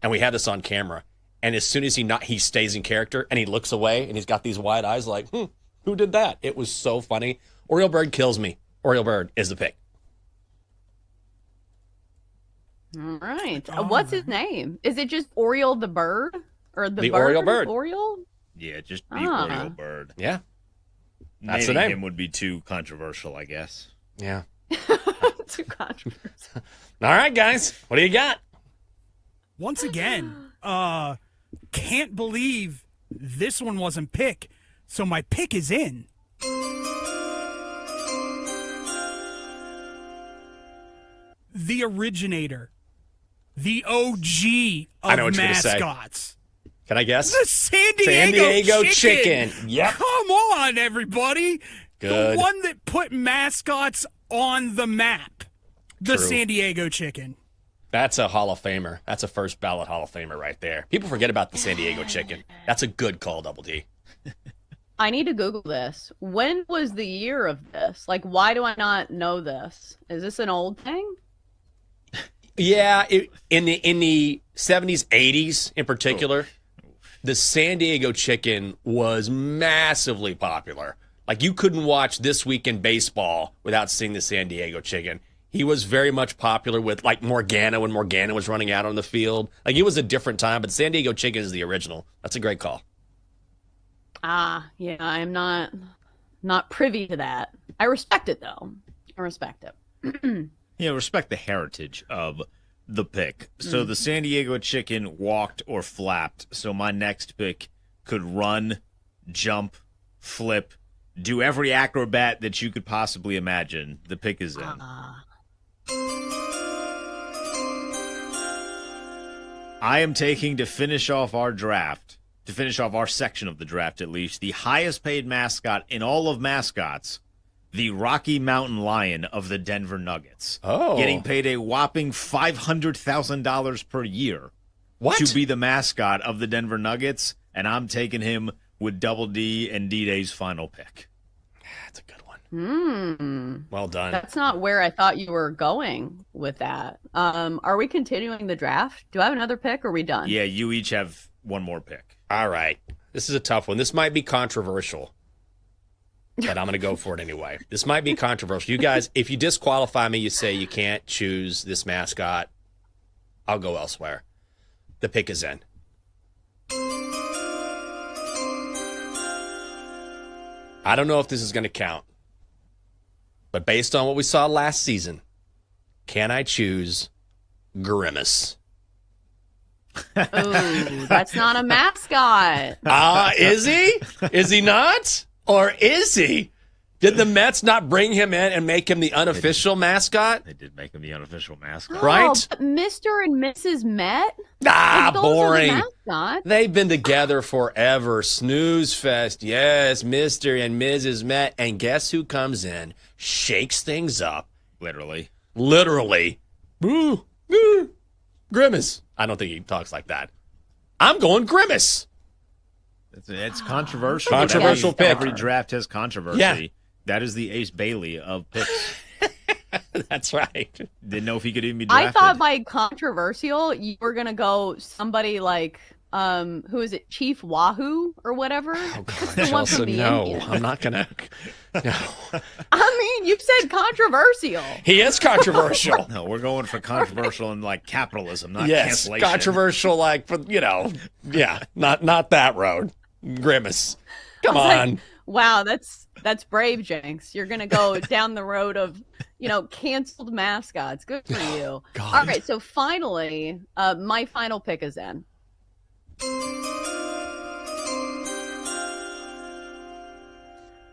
and we had this on camera. and as soon as he stays in character, and he looks away, and he's got these wide eyes like, who did that? It was so funny. Oriole Bird kills me. Oriole Bird is the pick. All right. What's his name? Is it just Oriole the bird? Or the bird? Oriole Bird. Oriole? Yeah, just the Oriole Bird. Yeah. That's Naming the name. him would be too controversial, I guess. Yeah. Too controversial. All right, guys. What do you got? Once again, can't believe this one wasn't pick. So my pick is in. The originator. The OG I know of what you're gonna say. mascots. Can I guess? The San Diego Chicken. Yep. Come on, everybody. Good. The one that put mascots on the map. The True. San Diego Chicken. That's a Hall of Famer. That's a first ballot Hall of Famer right there. People forget about the San Diego Chicken. That's a good call, Double D. I need to Google this. When was the year of this? Like, why do I not know this? Is this an old thing? Yeah, in the 70s, 80s in particular, the San Diego Chicken was massively popular. Like, you couldn't watch This Week in Baseball without seeing the San Diego Chicken. He was very much popular with, like, Morgana when Morgana was running out on the field. Like, it was a different time, but San Diego Chicken is the original. That's a great call. Yeah, I'm not privy to that. I respect it, though. I respect it. Yeah, respect the heritage of the pick. So the San Diego Chicken walked or flapped. So my next pick could run, jump, flip, do every acrobat that you could possibly imagine. The pick is in. I am taking, to finish off our draft, to finish off our section of the draft at least, the highest paid mascot in all of mascots, the Rocky Mountain Lion of the Denver Nuggets. Oh. Getting paid a whopping $500,000 per year to be the mascot of the Denver Nuggets, and I'm taking him with Double D and D-Day's final pick. That's a good one. Well done. That's not where I thought you were going with that. Are we continuing the draft? Do I have another pick, or are we done? Yeah, you each have one more pick. All right. This is a tough one. This might be controversial, but I'm going to go for it anyway. This might be controversial. You guys, if you disqualify me, you say you can't choose this mascot, I'll go elsewhere. The pick is in. I don't know if this is going to count, but based on what we saw last season, can I choose Grimace? Ooh, that's not a mascot. Is he? Is he not? Or is he? Did the Mets not bring him in and make him the unofficial mascot? They did make him the unofficial mascot. Right? But Mr. and Mrs. Met? Boring. The They've been together forever. Snooze fest. Yes, Mr. and Mrs. Met. And guess who comes in? Shakes things up. Literally. Grimace. I don't think he talks like that. I'm going Grimace. It's controversial. Controversial pick. Every draft has controversy. Yeah. That is the Ace Bailey of picks. That's right. Didn't know if he could even be I drafted. thought by controversial, you were going to go somebody like, who is it, Chief Wahoo or whatever? Oh, That's God, the one from the no. Indians. I'm not going to. No. I mean, you said controversial. He is controversial. No, we're going for controversial in like capitalism, not Yes, cancellation. controversial, like, for, not that road. Grimace. Come I was on. like, wow, that's brave, Jenks. You're gonna go down the road of, canceled mascots. Good for you. God. All right, so finally, my final pick is in.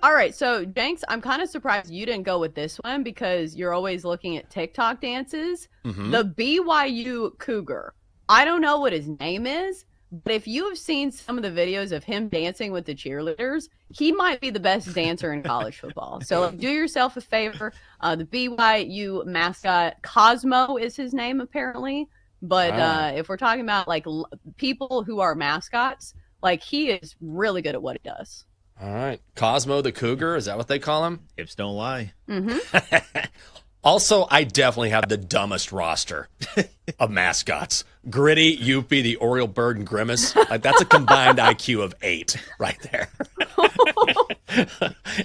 All right, so Jenks, I'm kind of surprised you didn't go with this one because you're always looking at TikTok dances. The BYU Cougar. I don't know what his name is, but if you have seen some of the videos of him dancing with the cheerleaders, he might be the best dancer in college football. So do yourself a favor. The BYU mascot, Cosmo is his name apparently. But if we're talking about like people who are mascots, like he is really good at what he does. All right. Cosmo the Cougar, is that what they call him? Hips don't lie. Also, I definitely have the dumbest roster of mascots. Gritty, Youppi, the Oriole Bird, and Grimace. Like, that's a combined IQ of 8 right there.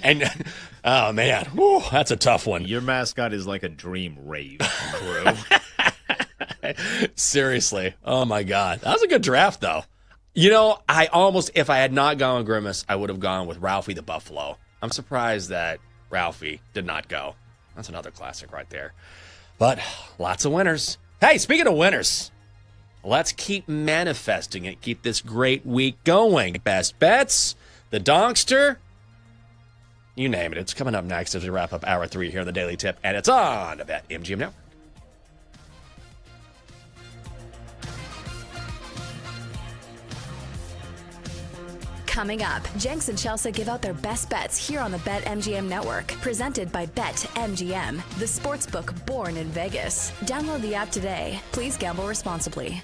And, oh, man, whew, that's a tough one. Your mascot is like a dream rave crew. Seriously. Oh, my God. That was a good draft, though. You know, if I had not gone with Grimace, I would have gone with Ralphie the Buffalo. I'm surprised that Ralphie did not go. That's another classic right there. But lots of winners. Hey, speaking of winners, let's keep manifesting it. Keep this great week going. Best bets, the Donkster, you name it. It's coming up next as we wrap up Hour 3 here on the Daily Tip. And it's on BetMGM Network. Coming up, Jenks and Chelsea give out their best bets here on the BetMGM Network. Presented by BetMGM, the sportsbook born in Vegas. Download the app today. Please gamble responsibly.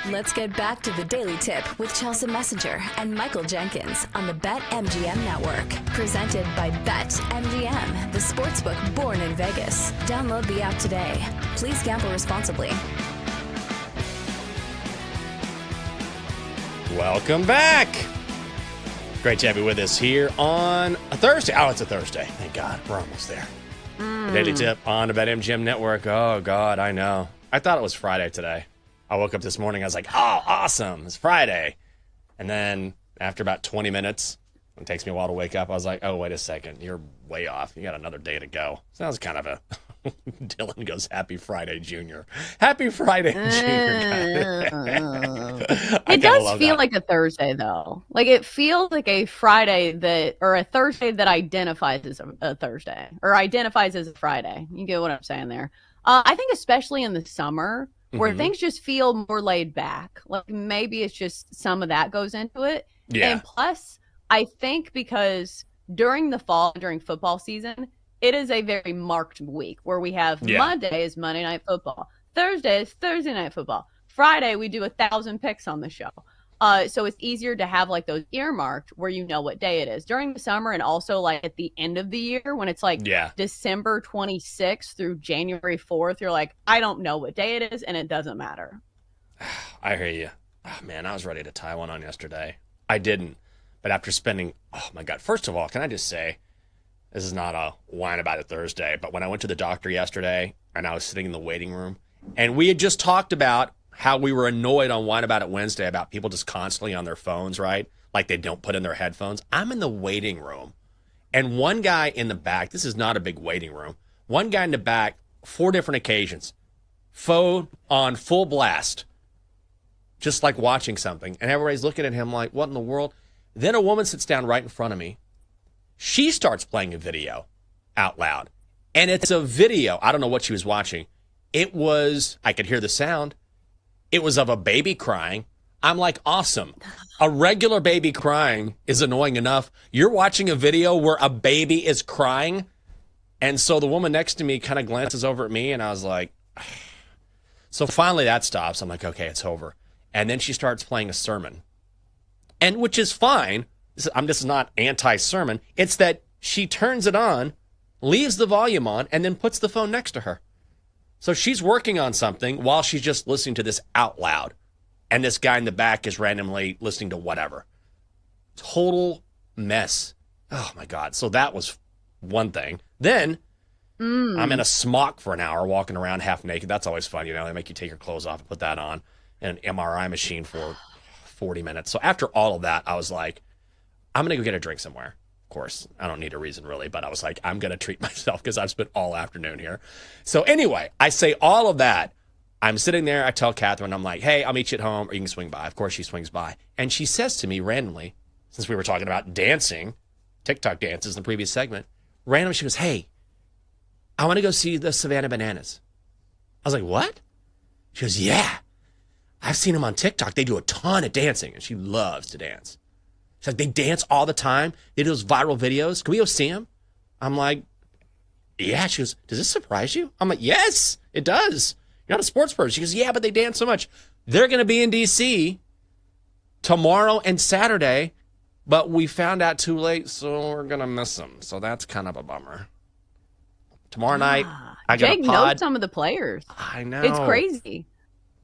Let's get back to the Daily Tip with Chelsea Messenger and Michael Jenkins on the BetMGM Network. Presented by BetMGM, the sportsbook born in Vegas. Download the app today. Please gamble responsibly. Welcome back. Great to have you with us here on a Thursday. Oh, it's a Thursday. Thank God. We're almost there. The Daily Tip on the BetMGM Network. Oh, God, I know. I thought it was Friday today. I woke up this morning. I was like, oh, awesome. It's Friday. And then after about 20 minutes, it takes me a while to wake up. I was like, oh, wait a second. You're way off. You got another day to go. Sounds kind of a... Dylan goes, happy Friday, Junior. Happy Friday, Junior. It does feel like a Thursday, though. Like, it feels like a Friday or a Thursday that identifies as a Thursday or identifies as a Friday. You get what I'm saying there. I think especially in the summer, where things just feel more laid back. Like maybe it's just some of that goes into it. Yeah. And plus, I think because during the fall, during football season, it is a very marked week where we have Monday is Monday Night Football. Thursday is Thursday Night Football. Friday, we do 1,000 picks on the show. So it's easier to have like those earmarked where you know what day it is during the summer, and also like at the end of the year when it's like December 26th through January 4th. You're like, I don't know what day it is, and it doesn't matter. I hear you. Oh, man, I was ready to tie one on yesterday. I didn't. But after spending, oh my God, first of all, can I just say, this is not a whine about it Thursday, but when I went to the doctor yesterday and I was sitting in the waiting room, and we had just talked about how we were annoyed on Wine About It Wednesday about people just constantly on their phones, right? Like they don't put in their headphones. I'm in the waiting room, and one guy in the back, this is not a big waiting room, one guy in the back, 4 different occasions, phone on full blast, just like watching something. And everybody's looking at him like, what in the world? Then a woman sits down right in front of me. She starts playing a video out loud. And it's a video. I don't know what she was watching. It was, I could hear the sound. It was of a baby crying. I'm like, awesome. A regular baby crying is annoying enough. You're watching a video where a baby is crying. And so the woman next to me kind of glances over at me, and I was like, so finally that stops. I'm like, okay, it's over. And then she starts playing a sermon. And which is fine. This is not anti-sermon. It's that she turns it on, leaves the volume on, and then puts the phone next to her. So she's working on something while she's just listening to this out loud. And this guy in the back is randomly listening to whatever. Total mess. Oh, my God. So that was one thing. Then I'm in a smock for an hour walking around half naked. That's always fun. You know, they make you take your clothes off and put that on. And an MRI machine for 40 minutes. So after all of that, I was like, I'm going to go get a drink somewhere. Of course, I don't need a reason really, but I was like, I'm going to treat myself because I've spent all afternoon here. So anyway, I say all of that. I'm sitting there. I tell Catherine, I'm like, hey, I'll meet you at home or you can swing by. Of course, she swings by. And she says to me randomly, since we were talking about dancing, TikTok dances in the previous segment, randomly she goes, hey, I want to go see the Savannah Bananas. I was like, what? She goes, yeah. I've seen them on TikTok. They do a ton of dancing, and she loves to dance. She's like, they dance all the time. They do those viral videos. Can we go see them? I'm like, yeah. She goes, does this surprise you? I'm like, yes, it does. You're not a sports person. She goes, yeah, but they dance so much. They're going to be in D.C. tomorrow and Saturday, but we found out too late, so we're going to miss them. So that's kind of a bummer. Tomorrow night, I got Jake a pod. knows some of the players. I know. It's crazy.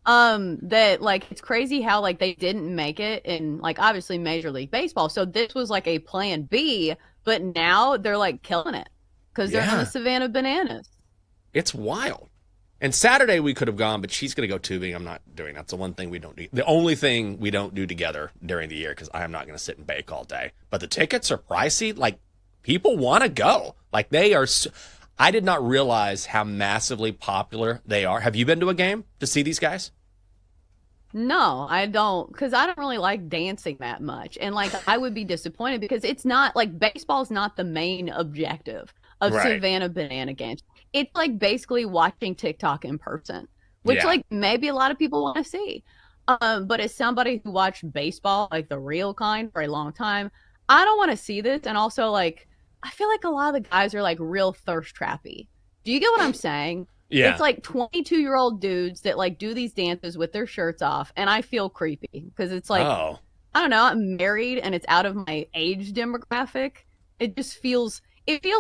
That like it's crazy how like they didn't make it in like obviously Major League Baseball. So this was like a plan B, but now they're like killing it because they're on the Savannah Bananas. It's wild. And Saturday we could have gone, but she's going to go tubing. I'm not doing that. That's the one thing we don't do. The only thing we don't do together during the year because I am not going to sit and bake all day. But the tickets are pricey. Like people want to go. Like they are. I did not realize how massively popular they are. Have you been to a game to see these guys? No, I don't, because I don't really like dancing that much. And like I would be disappointed because it's not like baseball's not the main objective of Savannah Banana games. It's like basically watching TikTok in person, which like maybe a lot of people want to see. But as somebody who watched baseball, like the real kind, for a long time, I don't want to see this. And also like I feel like a lot of the guys are like real thirst trappy. Do you get what I'm saying? Yeah. It's like 22-year-old dudes that like do these dances with their shirts off, and I feel creepy because it's like, I don't know, I'm married and it's out of my age demographic. It feels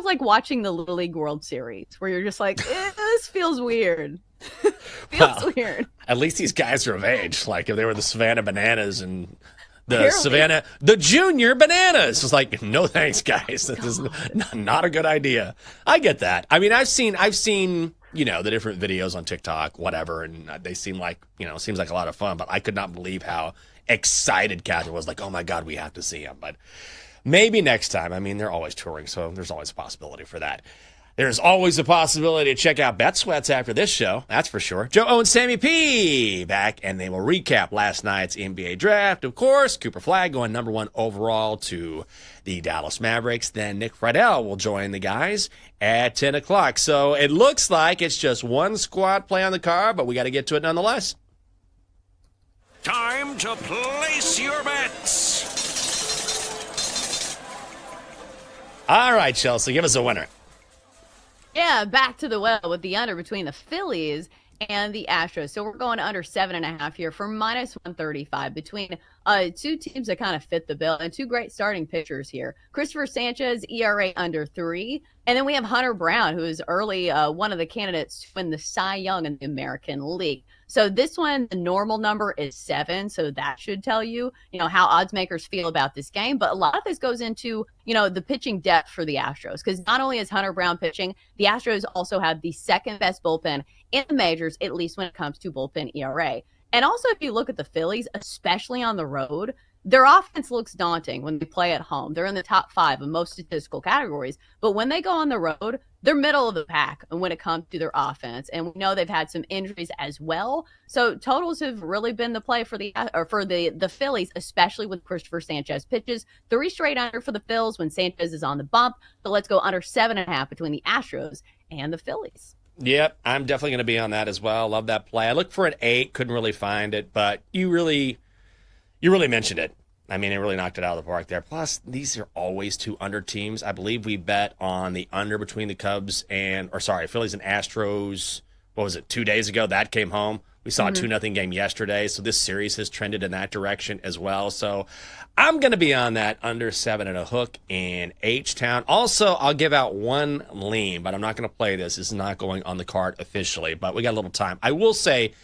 like watching the Little League World Series where you're just like, this feels weird. Weird. At least these guys are of age. Like if they were the Savannah Bananas and the Junior Bananas. It's like, no thanks, guys. This is not a good idea. I get that. I mean, I've seen, the different videos on TikTok, whatever, and they seem like, seems like a lot of fun, but I could not believe how excited Catherine was. Like, oh my God, we have to see him. But maybe next time. I mean, they're always touring, so there's always a possibility for that. There's always a possibility to check out Bet Sweats after this show. That's for sure. Joe O and Sammy P back, and they will recap last night's NBA draft. Of course, Cooper Flagg going number 1 overall to the Dallas Mavericks. Then Nick Friedel will join the guys at 10 o'clock. So it looks like it's just one squad play on the card, but we got to get to it nonetheless. Time to place your bets. All right, Chelsea, give us a winner. Yeah, back to the well with the under between the Phillies and the Astros. So we're going under 7.5 here for -135 between two teams that kind of fit the bill and two great starting pitchers here. Christopher Sanchez, ERA under 3. And then we have Hunter Brown, who is early one of the candidates to win the Cy Young in the American League. So this one, the normal number is 7. So that should tell you, how odds makers feel about this game. But a lot of this goes into, the pitching depth for the Astros. Because not only is Hunter Brown pitching, the Astros also have the second best bullpen in the majors, at least when it comes to bullpen ERA. And also, if you look at the Phillies, especially on the road, their offense looks daunting when they play at home. They're in the top 5 of most statistical categories. But when they go on the road, they're middle of the pack when it comes to their offense. And we know they've had some injuries as well. So totals have really been the play for the Phillies, especially with Christopher Sanchez pitches. 3 straight under for the Phils when Sanchez is on the bump. So let's go under 7.5 between the Astros and the Phillies. Yep, I'm definitely going to be on that as well. Love that play. I looked for an 8, couldn't really find it, but you really mentioned it. I mean, it really knocked it out of the park there. Plus, these are always 2 under teams. I believe we bet on the under between the Phillies and Astros. What was it, 2 days ago? That came home. We saw a 2-0 game yesterday, so this series has trended in that direction as well. So I'm going to be on that under 7 and a hook in H-Town. Also, I'll give out one lean, but I'm not going to play this. This is not going on the card officially, but we got a little time. I will say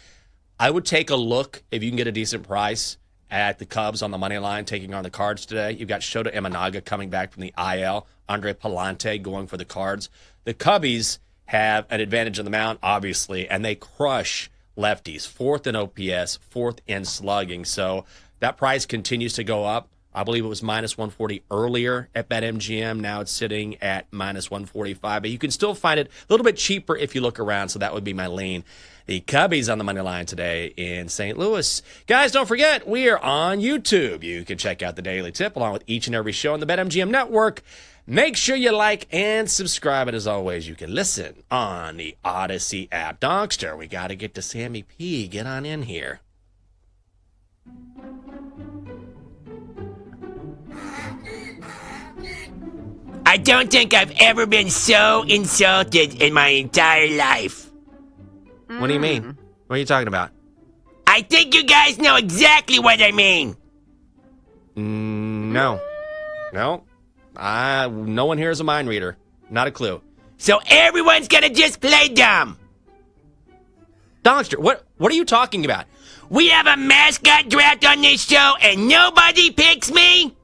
I would take a look if you can get a decent price at the Cubs on the money line taking on the Cards today. You've got Shota Imanaga coming back from the IL, Andre Palante going for the Cards. The Cubbies have an advantage on the mound, obviously, and they crush lefties. 4th in OPS, 4th in slugging. So that price continues to go up. I believe it was -140 earlier at BetMGM. Now it's sitting at -145. But you can still find it a little bit cheaper if you look around. So that would be my lean. The Cubbies on the money line today in St. Louis. Guys, don't forget, we are on YouTube. You can check out the Daily Tip along with each and every show on the BetMGM network. Make sure you like and subscribe. And as always, you can listen on the Odyssey app. Dogster, we got to get to Sammy P. Get on in here. I don't think I've ever been so insulted in my entire life. What do you mean? What are you talking about? I think you guys know exactly what I mean. No. No one here is a mind reader. Not a clue. So everyone's gonna just play dumb. Dogster, what are you talking about? We have a mascot draft on this show and nobody picks me?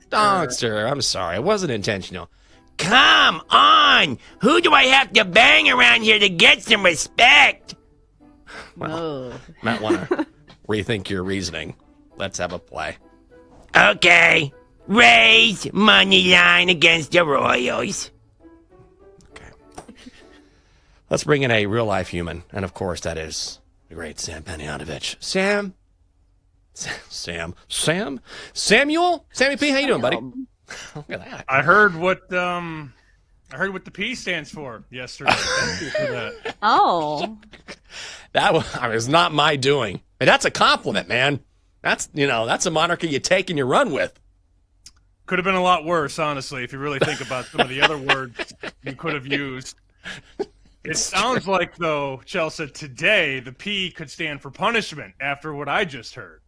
Dogster, I'm sorry. It wasn't intentional. Come on! Who do I have to bang around here to get some respect? Well, might want to rethink your reasoning. Let's have a play. Okay. Raise money line against the Royals. Okay. Let's bring in a real-life human. And, of course, that is the great Sam Panayotovich. Samuel? Sammy P, how you doing, buddy? Look at that. I heard what the P stands for yesterday. Thank you for that. Oh. That was not my doing. And that's a compliment, man. That's a monarchy you take and you run with. Could have been a lot worse, honestly, if you really think about some of the other words you could have used. It sounds like, though, Chelsea, today the P could stand for punishment after what I just heard.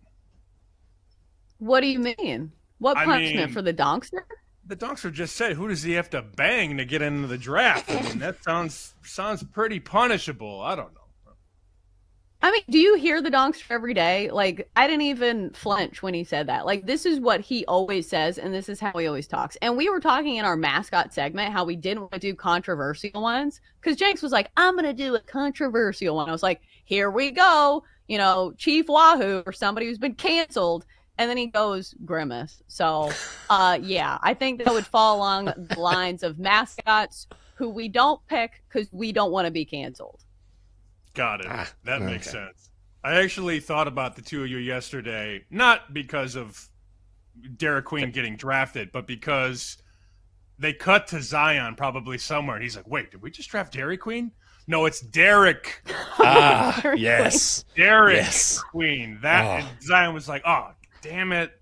What do you mean? What punishment for the donkster? The donkster just said, who does he have to bang to get into the draft? I mean, that sounds pretty punishable. I don't know. I mean, do you hear the donkster every day? Like, I didn't even flinch when he said that. Like, this is what he always says, and this is how he always talks. And we were talking in our mascot segment how we didn't want to do controversial ones, because Jenks was like, I'm going to do a controversial one. I was like, here we go. You know, Chief Wahoo or somebody who's been canceled. And then he goes Grimace. So, yeah, I think that would fall along the lines of mascots who we don't pick because we don't want to be canceled. Got it. That makes sense. I actually thought about the two of you yesterday, not because of Derek Queen getting drafted, but because they cut to Zion probably somewhere. And he's like, wait, did we just draft Dairy Queen? No, it's Derek. Yes. Derek Queen. And Zion was like, oh, damn it.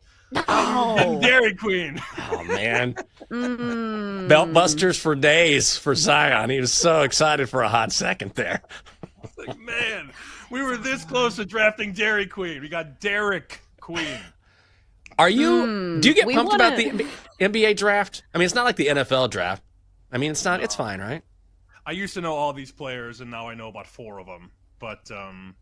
Oh. Dairy Queen. Oh, man. Belt busters for days for Zion. He was so excited for a hot second there. Like, man, we were this close to drafting Dairy Queen. We got Derek Queen. Do you get pumped about the NBA draft? I mean, it's not like the NFL draft. I mean, it's not. It's fine, right? I used to know all these players, and now I know about 4 of them. But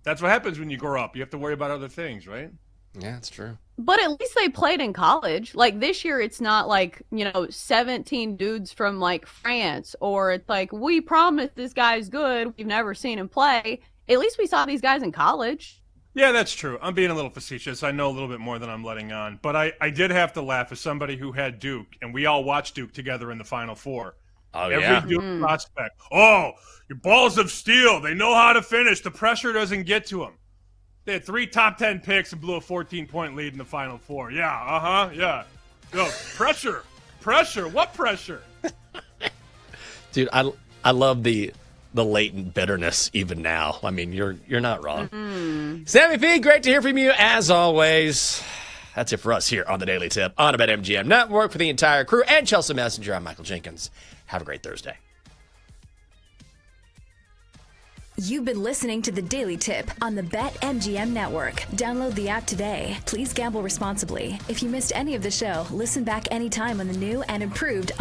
that's what happens when you grow up. You have to worry about other things, right? Yeah, it's true. But at least they played in college. Like this year, it's not like, 17 dudes from like France, or it's like, we promise this guy's good. We've never seen him play. At least we saw these guys in college. Yeah, that's true. I'm being a little facetious. I know a little bit more than I'm letting on. But I did have to laugh as somebody who had Duke, and we all watched Duke together in the Final Four. Oh, Every Duke prospect. Oh, your balls of steel. They know how to finish. The pressure doesn't get to them. They had 3 top 10 picks and blew a 14-point lead in the Final Four. Yeah, yeah. Yo, pressure. What pressure? Dude, I love the latent bitterness even now. I mean, you're not wrong. Sammy P, great to hear from you as always. That's it for us here on the Daily Tip on the BetMGM Network. For the entire crew and Chelsea Messenger, I'm Michael Jenkins. Have a great Thursday. You've been listening to The Daily Tip on the BetMGM Network. Download the app today. Please gamble responsibly. If you missed any of the show, listen back anytime on the new and improved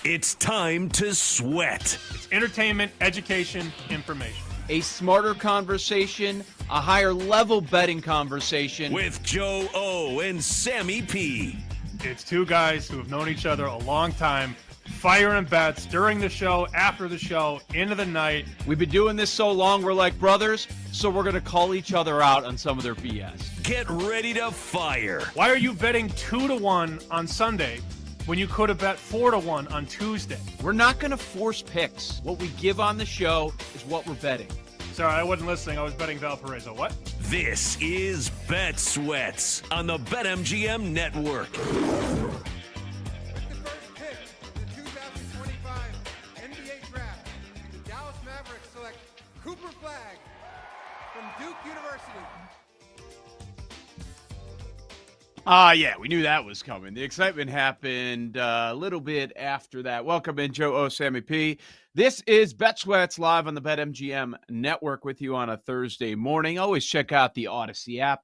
It's time to sweat. It's entertainment, education, information. A smarter conversation, a higher level betting conversation. With Joe O and Sammy P. It's two guys who have known each other a long time, firing bets during the show, after the show, into the night. We've been doing this so long, we're like brothers, so we're going to call each other out on some of their BS. Get ready to fire. Why are you betting 2-1 on Sunday when you could have bet 4-1 on Tuesday? We're not going to force picks. What we give on the show is what we're betting. Sorry, I wasn't listening. I was betting Valparaiso. What? This is Bet Sweats on the BetMGM Network. With the first pick of the 2025 NBA Draft, the Dallas Mavericks select Cooper Flagg from Duke University. Yeah, we knew that was coming. The excitement happened a little bit after that. Welcome in, Joe O, Sammy P. This is Bet Sweats live on the BetMGM Network with you on a Thursday morning. Always check out the Odyssey app.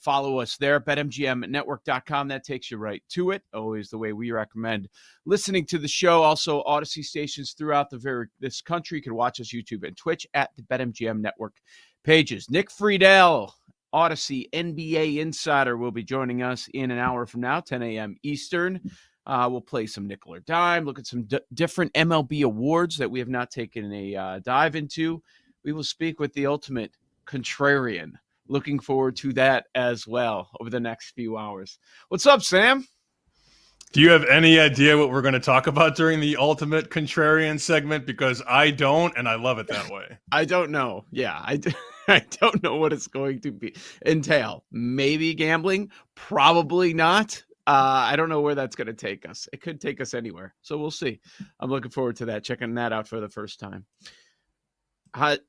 Follow us there, betmgmnetwork.com. That takes you right to it. Always the way we recommend listening to the show. Also, Odyssey stations throughout this country. You can watch us YouTube and Twitch at the BetMGM Network pages. Nick Friedel, Odyssey NBA Insider, will be joining us in an hour from now, 10 a.m. Eastern. We'll play some nickel or dime, look at some different MLB awards that we have not taken a dive into. We will speak with the ultimate contrarian. Looking forward to that as well over the next few hours. What's up, Sam? Do you have any idea what we're going to talk about during the ultimate contrarian segment? Because I don't, and I love it that way. I don't know. Yeah, I don't know what it's going to entail. Maybe gambling, probably not. I don't know where that's going to take us. It could take us anywhere. So we'll see. I'm looking forward to that, checking that out for the first time. What'd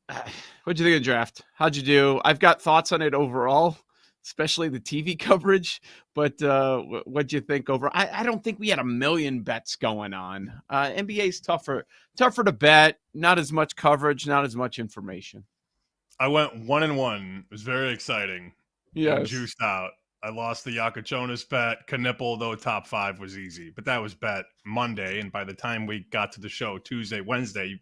you think of the draft? How'd you do? I've got thoughts on it overall, especially the TV coverage. But what'd you think over? I don't think we had a million bets going on. NBA's tougher to bet. Not as much coverage, not as much information. I went 1-1. It was very exciting. Yes. Juiced out. I lost the Yakuchonis bet. Knipple, though, top 5 was easy. But that was bet Monday. And by the time we got to the show Tuesday, Wednesday, you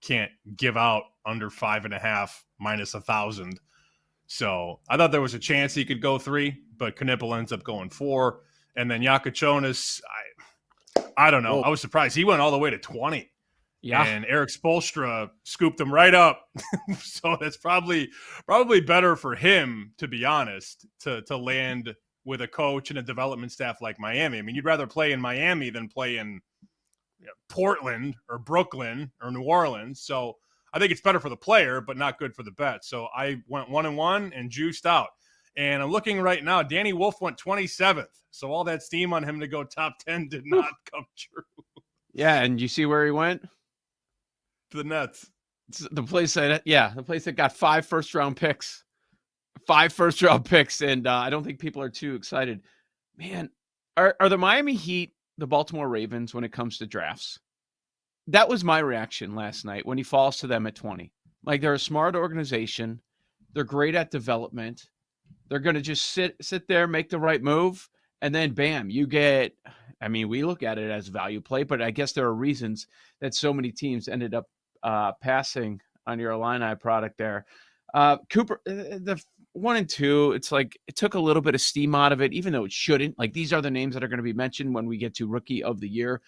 can't give out under 5.5 minus 1,000. So I thought there was a chance he could go 3, but Knipple ends up going 4. And then Yakuchonis, I don't know. I was surprised. He went all the way to 20. Yeah. And Eric Spoelstra scooped him right up. So that's probably better for him, to be honest, to land with a coach and a development staff like Miami. I mean, you'd rather play in Miami than play in Portland or Brooklyn or New Orleans. So I think it's better for the player, but not good for the bet. So I went 1-1 and juiced out. And I'm looking right now, Danny Wolf went 27th. So all that steam on him to go top 10 did not come true. Yeah, and you see where he went? To the Nets. It's the place that got 5 first-round picks. 5 first-round picks, and I don't think people are too excited. Man, are the Miami Heat the Baltimore Ravens when it comes to drafts? That was my reaction last night when he falls to them at 20. Like, they're a smart organization. They're great at development. They're going to just sit there, make the right move, and then bam, you get – I mean, we look at it as value play, but I guess there are reasons that so many teams ended up passing on your Illini product there. Cooper, the 1 and 2, it's like it took a little bit of steam out of it, even though it shouldn't. Like, these are the names that are going to be mentioned when we get to Rookie of the Year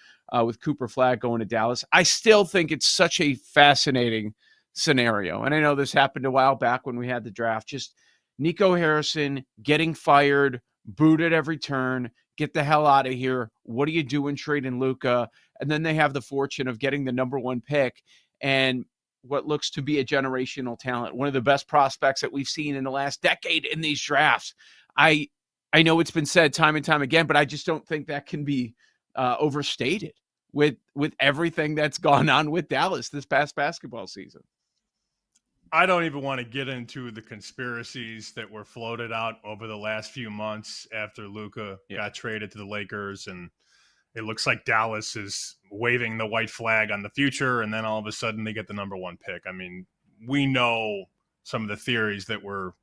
with Cooper Flagg going to Dallas. I still think it's such a fascinating scenario. And I know this happened a while back when we had the draft. Just Nico Harrison getting fired, booed at every turn, get the hell out of here. What are you doing trading Luka? And then they have the fortune of getting the number 1 pick and what looks to be a generational talent, one of the best prospects that we've seen in the last decade in these drafts. I know it's been said time and time again, but I just don't think that can be overstated with everything that's gone on with Dallas this past basketball season. I don't even want to get into the conspiracies that were floated out over the last few months after Luka got traded to the Lakers, and it looks like Dallas is waving the white flag on the future, and then all of a sudden they get the number 1 pick. I mean, we know some of the theories that were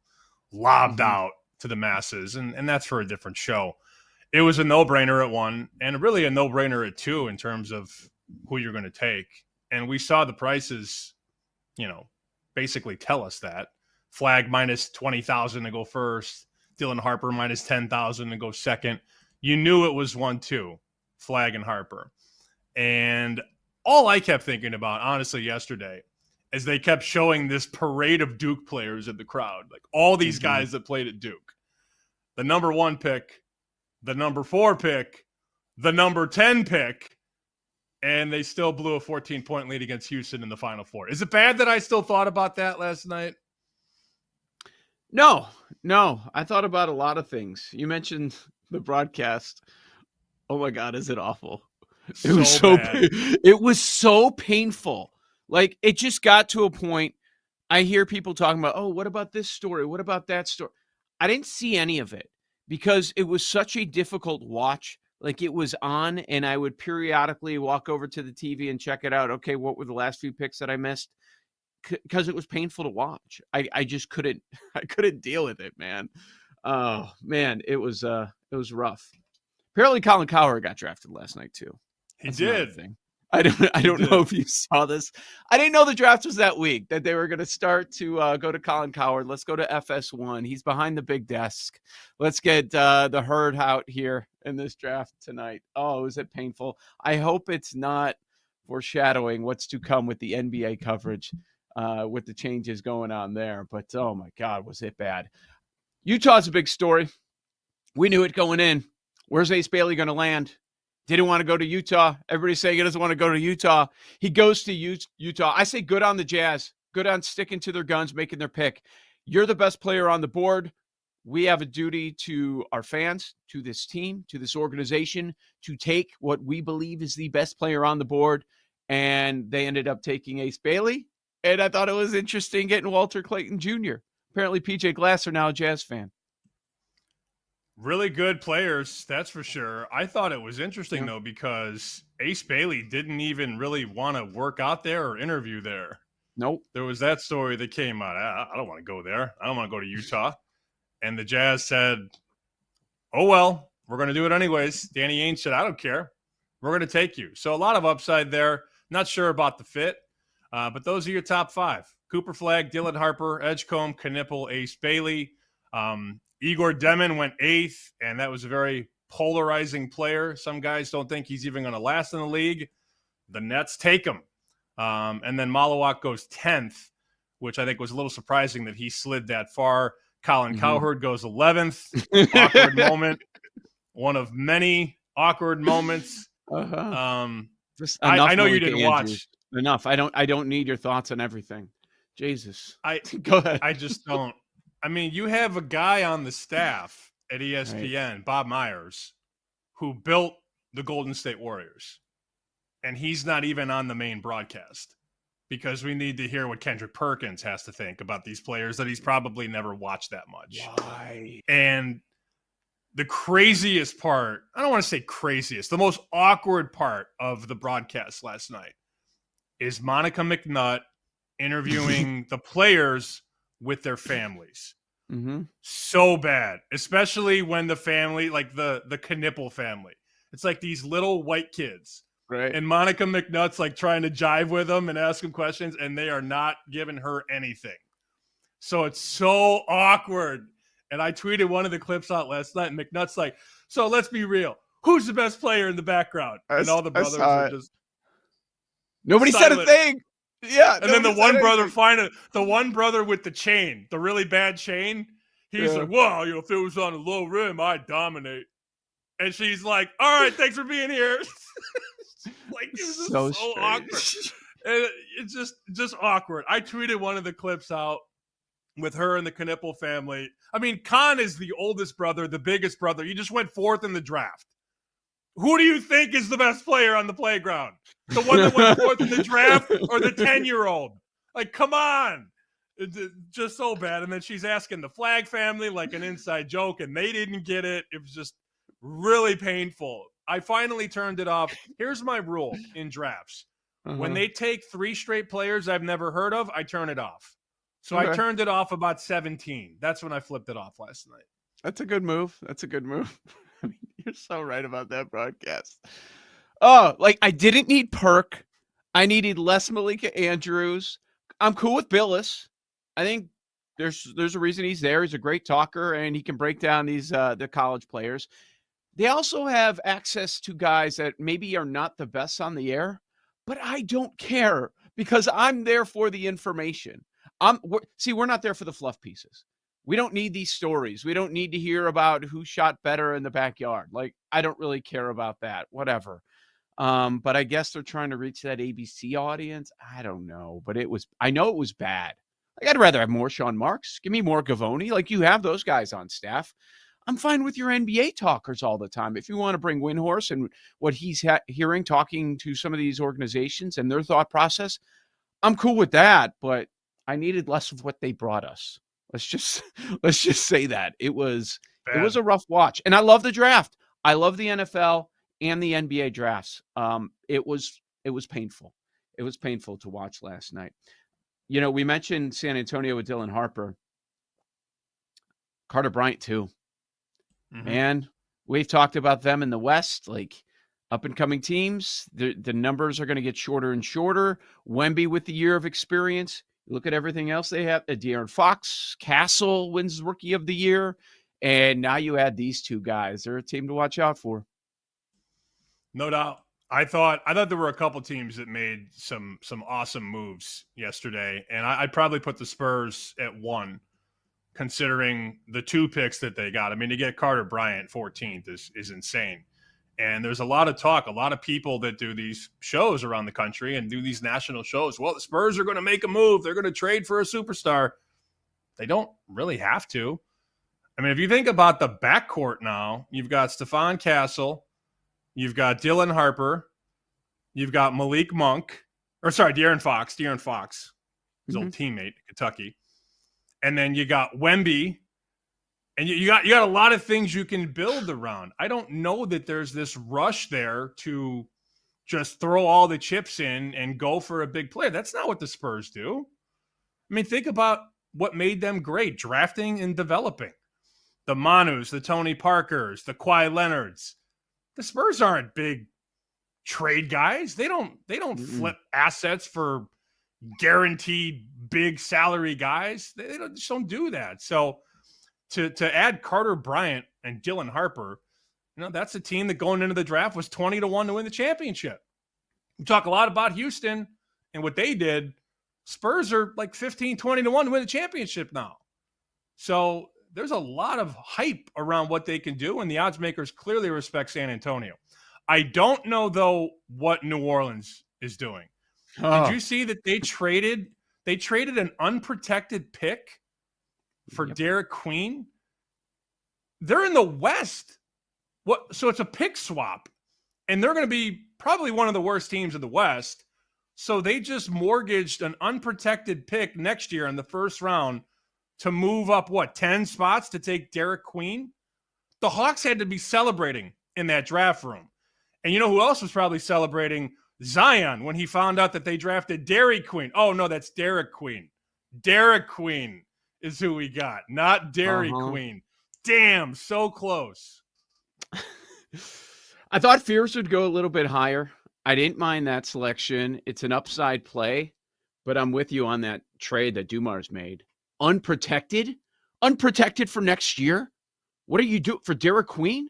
lobbed out to the masses, and that's for a different show. it was a no-brainer at 1 and really a no-brainer at 2 in terms of who you're going to take. And we saw the prices, basically tell us that. Flag minus 20,000 to go first. Dylan Harper minus 10,000 to go second. You knew it was 1-2, Flag and Harper. And all I kept thinking about, honestly, yesterday, as they kept showing this parade of Duke players in the crowd, like all these guys that played at Duke. The number 1 pick, the number 4 pick, the number 10 pick, and they still blew a 14-point lead against Houston in the Final Four. Is it bad that I still thought about that last night? No. I thought about a lot of things. You mentioned the broadcast. Oh my God, is it awful? It was so painful. Like, it just got to a point. I hear people talking about, oh, what about this story? What about that story? I didn't see any of it because it was such a difficult watch. Like, it was on, and I would periodically walk over to the TV and check it out. Okay, what were the last few picks that I missed? Because it was painful to watch. I just couldn't. I couldn't deal with it, man. Oh man, it was rough. Apparently, Colin Cowherd got drafted last night too. He did. I don't know if you saw this. I didn't know the draft was that week, that they were going to start to go to Colin Cowherd. Let's go to FS1. He's behind the big desk. Let's get the herd out here in this draft tonight. Oh, is it painful? I hope it's not foreshadowing what's to come with the NBA coverage with the changes going on there. But, oh, my God, was it bad. Utah's a big story. We knew it going in. Where's Ace Bailey going to land? Didn't want to go to Utah. Everybody's saying he doesn't want to go to Utah. He goes to Utah. I say good on the Jazz. Good on sticking to their guns, making their pick. You're the best player on the board. We have a duty to our fans, to this team, to this organization, to take what we believe is the best player on the board. And they ended up taking Ace Bailey. And I thought it was interesting getting Walter Clayton Jr. Apparently, PJ Glasser now a Jazz fan. Really good players, that's for sure. I thought it was interesting, though, because Ace Bailey didn't even really want to work out there or interview there. Nope. There was that story that came out. I don't want to go there. I don't want to go to Utah. And the Jazz said, oh, well, we're going to do it anyways. Danny Ainge said, I don't care. We're going to take you. So a lot of upside there. Not sure about the fit, but those are your top 5. Cooper Flag, Dylan Harper, Edgecombe, Knipple, Ace Bailey. Igor Demin went 8th, and that was a very polarizing player. Some guys don't think he's even going to last in the league. The Nets take him. And then Malawak goes 10th, which I think was a little surprising that he slid that far. Colin Cowherd goes 11th. Awkward moment. One of many awkward moments. I know you didn't watch. Enough. I don't need your thoughts on everything. Jesus. Go ahead. I just don't. I mean, you have a guy on the staff at ESPN, right, Bob Myers, who built the Golden State Warriors, and he's not even on the main broadcast because we need to hear what Kendrick Perkins has to think about these players that he's probably never watched that much. Why? And the craziest part, I don't want to say craziest, the most awkward part of the broadcast last night is Monica McNutt interviewing the players with their families. So bad, especially when the family, like the Knipple family, it's like these little white kids, right? And Monica McNutt's like trying to jive with them and ask them questions, and they are not giving her anything. So it's so awkward. And I tweeted one of the clips out last night, and McNutt's like, so let's be real, who's the best player in the background? And all the brothers are just nobody silent. said a thing. Yeah, and then the one brother with the chain, the really bad chain, he's like, well, if it was on a low rim, I'd dominate. And she's like, all right, thanks for being here. Like, it was so awkward. And it's just awkward. I tweeted one of the clips out with her and the Knipple family. I mean, Khan is the oldest brother, the biggest brother. You just went 4th in the draft. Who do you think is the best player on the playground? The one that went 4th in the draft or the 10-year-old? Like, come on. It's just so bad. And then she's asking the Flag family like an inside joke, and they didn't get it. It was just really painful. I finally turned it off. Here's my rule in drafts. When they take 3 straight players I've never heard of, I turn it off. So I turned it off about 17. That's when I flipped it off last night. That's a good move. I mean, You're so right about that broadcast. Oh, like I didn't need Perk. I needed less Malika Andrews. I'm cool with Billis. I think there's a reason he's there. He's a great talker and he can break down these the college players. They also have access to guys that maybe are not the best on the air, but I don't care because I'm there for the information. We're not there for the fluff pieces. We don't need these stories. We don't need to hear about who shot better in the backyard. Like, I don't really care about that. Whatever. But I guess they're trying to reach that ABC audience. I don't know, but I know it was bad. Like, I'd rather have more Sean Marks. Give me more Gavoni. Like, you have those guys on staff. I'm fine with your NBA talkers all the time. If you want to bring Windhorst and what he's hearing, talking to some of these organizations and their thought process, I'm cool with that. But I needed less of what they brought us. Let's just say that it was a rough watch. And I love the draft. I love the NFL and the NBA drafts. It was painful. It was painful to watch last night. You know, we mentioned San Antonio with Dylan Harper. Carter Bryant too. Mm-hmm. Man, we've talked about them in the West, like up-and-coming teams. The numbers are going to get shorter and shorter. Wemby with the year of experience. Look at everything else they have. De'Aaron Fox, Castle wins Rookie of the Year. And now you add these two guys. They're a team to watch out for. No doubt. I thought there were a couple teams that made some awesome moves yesterday. And I'd probably put the Spurs at 1, considering the 2 picks that they got. I mean, to get Carter Bryant 14th is insane. And there's a lot of talk, a lot of people that do these shows around the country and do these national shows. Well, the Spurs are going to make a move. They're going to trade for a superstar. They don't really have to. I mean, if you think about the backcourt now, you've got Stephon Castle, you've got Dylan Harper, you've got Malik Monk, De'Aaron Fox, his old teammate at Kentucky. And then you got Wemby. And you got a lot of things you can build around. I don't know that there's this rush there to just throw all the chips in and go for a big player. That's not what the Spurs do. I mean, think about what made them great, drafting and developing. The Manus, the Tony Parkers, the Kawhi Leonards. The Spurs aren't big trade guys. They don't flip assets for guaranteed big salary guys. They just don't do that. So to add Carter Bryant and Dylan Harper, you know, that's a team that going into the draft was 20-1 to win the championship. We talk a lot about Houston and what they did. Spurs are like 15-20 to 1 to win the championship now. So there's a lot of hype around what they can do, and the odds makers clearly respect San Antonio. I don't know, though, what New Orleans is doing. Did you see that they traded an unprotected pick for Derek Queen? They're in the West. So it's a pick swap, and they're going to be probably one of the worst teams in the West. So they just mortgaged an unprotected pick next year in the first round to move up, 10 spots to take Derek Queen? The Hawks had to be celebrating in that draft room. And you know who else was probably celebrating? Zion, when he found out that they drafted Dairy Queen. Oh, no, that's Derek Queen. Derek Queen is who we got, not Dairy Queen. Damn, so close. I thought Fierce would go a little bit higher. I didn't mind that selection. It's an upside play, but I'm with you on that trade that Dumars made. Unprotected for next year. What are you doing for Derek Queen?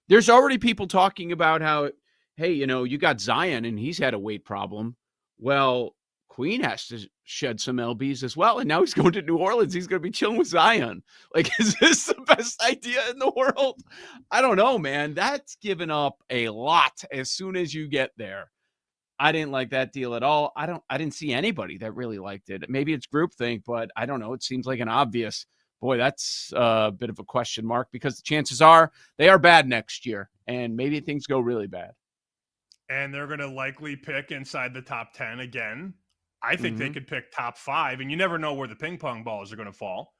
There's already people talking about how, hey, you know, you got Zion and he's had a weight problem. Well, Queen has to shed some LBs as well. And now he's going to New Orleans. He's going to be chilling with Zion. Like, is this the best idea in the world? I don't know, man. That's given up a lot as soon as you get there. I didn't like that deal at all. I didn't see anybody that really liked it. Maybe it's groupthink, but I don't know. It seems like an obvious, boy, that's a bit of a question mark because the chances are they are bad next year and maybe things go really bad. And they're going to likely pick inside the top 10 again. I think they could pick top 5, and you never know where the ping pong balls are going to fall.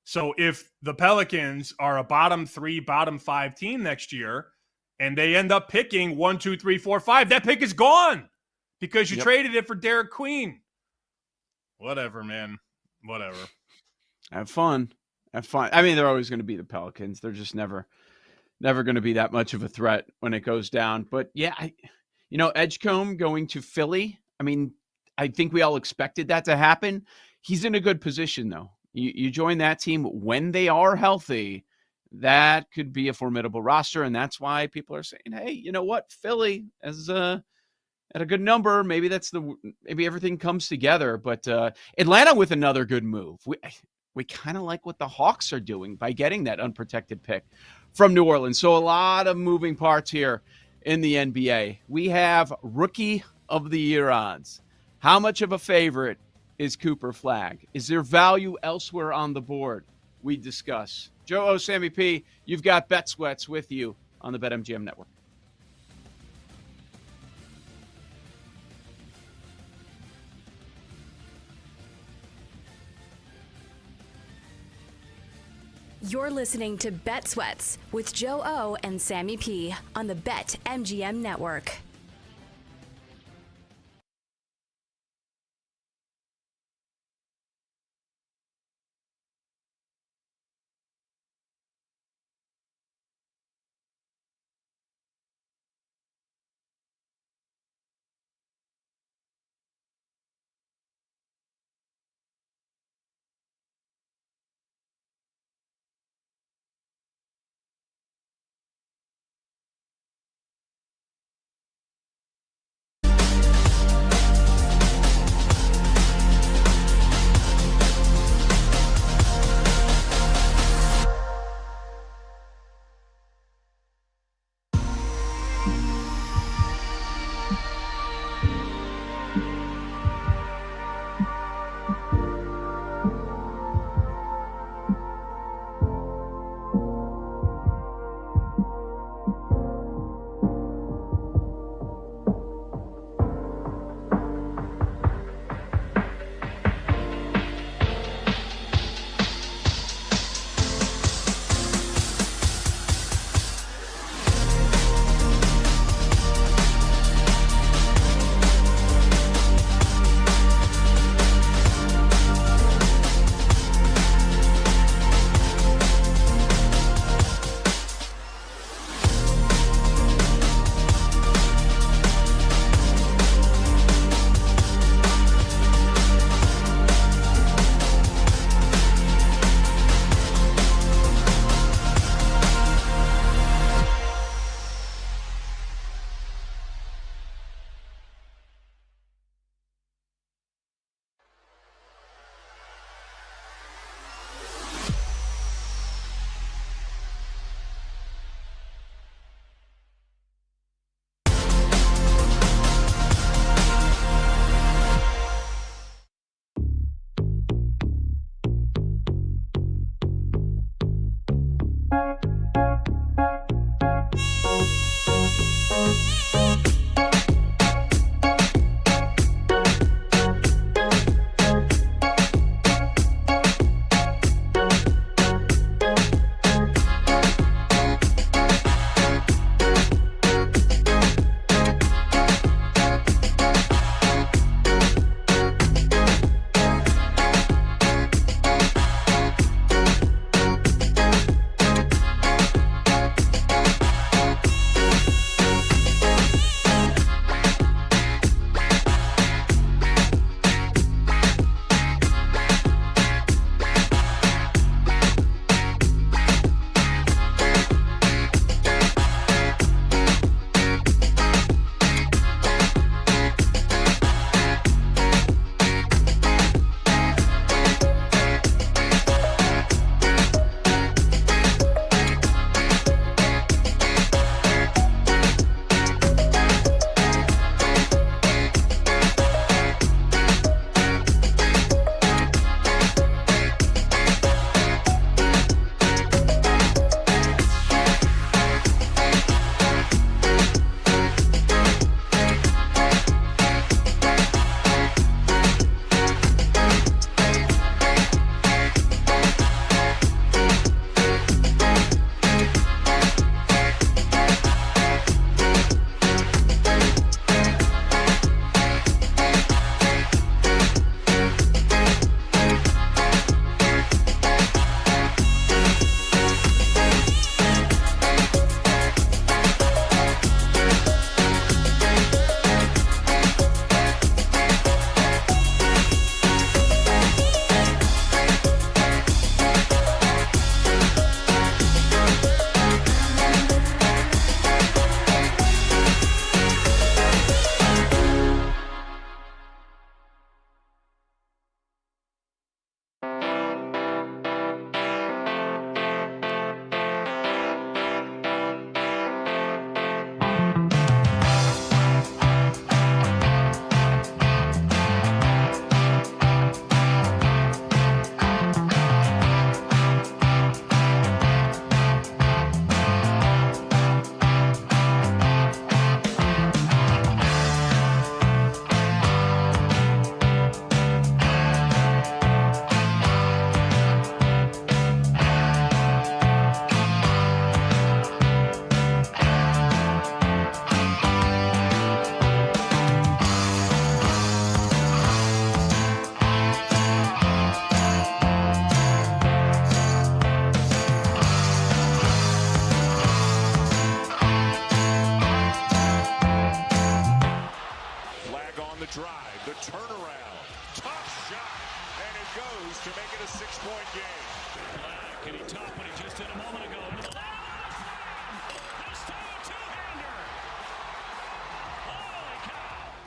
So if the Pelicans are a bottom 3, bottom 5 team next year, and they end up picking 1, 2, 3, 4, 5, that pick is gone because you traded it for Derek Queen. Whatever, man. Whatever. Have fun. I mean, they're always going to be the Pelicans. They're just never never going to be that much of a threat when it goes down. But yeah, Edgecombe going to Philly. I mean, I think we all expected that to happen. He's in a good position, though. You join that team when they are healthy. That could be a formidable roster, and that's why people are saying, "Hey, you know what? Philly as at a good number. Maybe maybe everything comes together." But Atlanta with another good move. We kind of like what the Hawks are doing by getting that unprotected pick from New Orleans. So a lot of moving parts here in the NBA. We have Rookie of the Year odds. How much of a favorite is Cooper Flagg? Is there value elsewhere on the board? We discuss. Joe O, Sammy P, you've got Bet Sweats with you on the BetMGM Network. You're listening to Bet Sweats with Joe O and Sammy P on the BetMGM Network.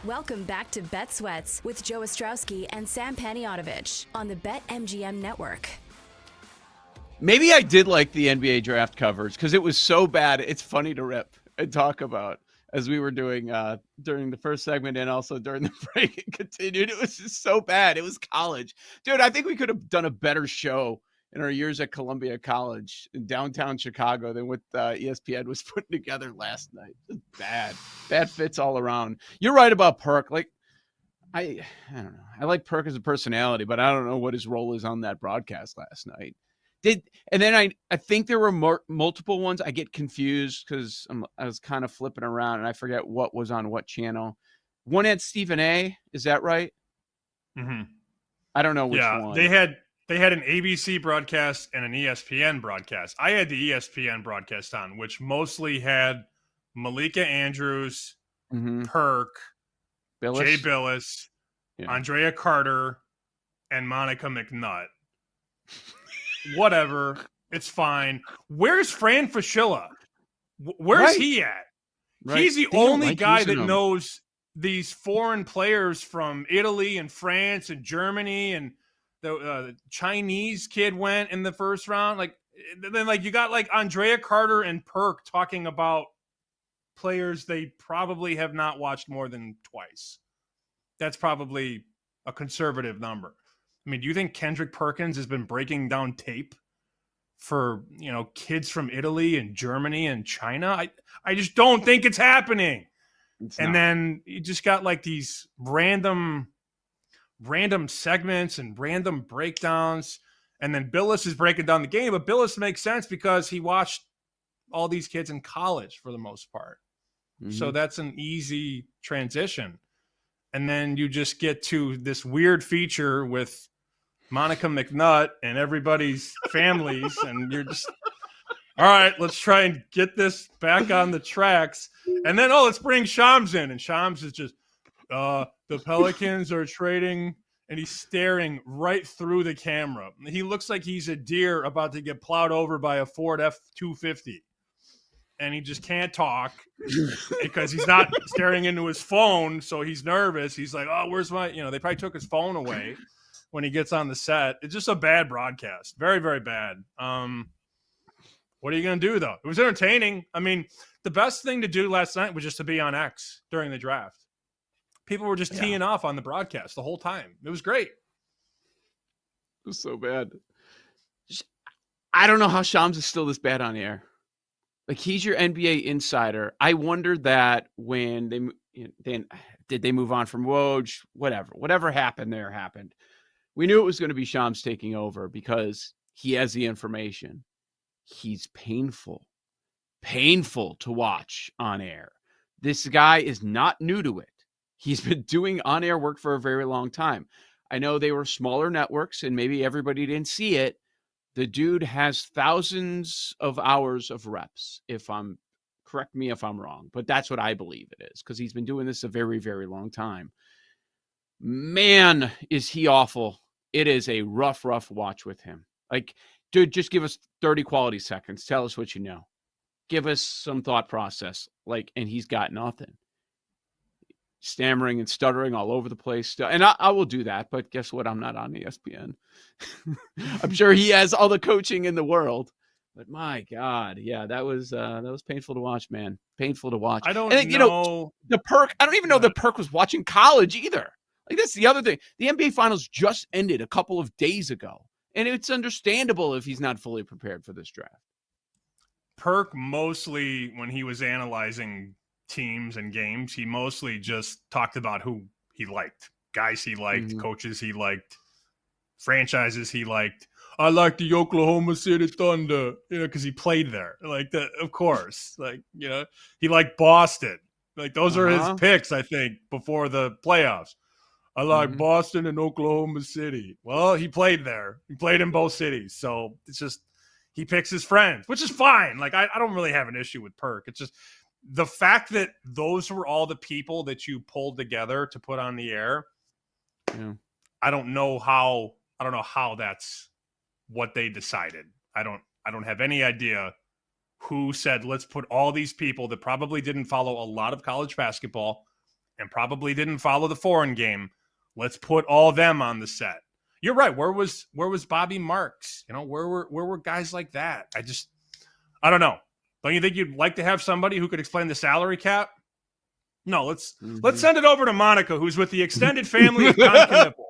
Welcome back to Bet Sweats with Joe Ostrowski and Sam Paniotovich on the BetMGM network. Maybe I did like the NBA draft coverage because it was so bad. It's funny to rip and talk about, as we were doing during the first segment and also during the break. It continued. It was just so bad. It was college. Dude, I think we could have done a better show in our years at Columbia College in downtown Chicago than what ESPN was putting together last night. Just bad fits all around. You're right about Perk. Like, I don't know. I like Perk as a personality, but I don't know what his role is on that broadcast last night. And then I think there were multiple ones. I get confused because I was kind of flipping around and I forget what was on what channel. One had Stephen A. Is that right? Mm-hmm. I don't know which one. They had an ABC broadcast and an ESPN broadcast. I had the ESPN broadcast on, which mostly had Malika Andrews, Perk, Billis? Jay Billis, Andrea Carter, and Monica McNutt. Whatever. It's fine. Where's Fran Fraschilla? Where's he at? Right. He's the They don't only like guy using that him. knows these foreign players from Italy and France and Germany, and the Chinese kid went in the first round. Like, then like you got like Andrea Carter and Perk talking about players they probably have not watched more than twice. That's probably a conservative number. I mean, do you think Kendrick Perkins has been breaking down tape for, kids from Italy and Germany and China? I just don't think it's happening. Then you just got like these random segments and random breakdowns. And then Billis is breaking down the game, but Billis makes sense because he watched all these kids in college for the most part. So that's an easy transition. And then you just get to this weird feature with Monica McNutt and everybody's families, and you're just, all right, let's try and get this back on the tracks. And then, let's bring Shams in. And Shams is just, the Pelicans are trading, and he's staring right through the camera. He looks like he's a deer about to get plowed over by a Ford F-250. And he just can't talk because he's not staring into his phone, so he's nervous. He's like, where's my, they probably took his phone away when he gets on the set. It's just a bad broadcast. Very, very bad. What are you going to do, though? It was entertaining. I mean, the best thing to do last night was just to be on X during the draft. People were just teeing off on the broadcast the whole time. It was great. It was so bad. I don't know how Shams is still this bad on air. Like, he's your NBA insider. I wondered that when did they move on from Woj? Whatever happened there happened. We knew it was going to be Shams taking over because he has the information. He's painful to watch on air. This guy is not new to it. He's been doing on-air work for a very long time. I know they were smaller networks and maybe everybody didn't see it. The dude has thousands of hours of reps. Correct me if I'm wrong, but that's what I believe it is because he's been doing this a very, very long time. Man, is he awful. It is a rough watch with him. Like, dude, just give us 30 quality seconds. Tell us what you know. Give us some thought process. And he's got nothing. Stammering and stuttering all over the place. And I will do that, but guess what? I'm not on ESPN. I'm sure he has all the coaching in the world. But my God, yeah, that was painful to watch, man. Painful to watch. I don't know. The Perk, I don't even know the Perk was watching college either. Like, that's the other thing. The NBA Finals just ended a couple of days ago. And it's understandable if he's not fully prepared for this draft. Perk mostly, when he was analyzing teams and games, he mostly just talked about who he liked. Guys he liked, coaches he liked, franchises he liked. I like the Oklahoma City Thunder, because he played there. Of course. He liked Boston. Those are his picks, I think, before the playoffs. I like Boston and Oklahoma City. Well, he played there. He played in both cities. So it's just, he picks his friends, which is fine. I don't really have an issue with Perk. It's just the fact that those were all the people that you pulled together to put on the air. Yeah. I don't know how that's what they decided. I don't have any idea who said, let's put all these people that probably didn't follow a lot of college basketball and probably didn't follow the foreign game. Let's put all them on the set. You're right. Where was Bobby Marks? You know, where were guys like that? I don't know. Don't you think you'd like to have somebody who could explain the salary cap? No, let's send it over to Monica, who's with the extended family of Con Knipple.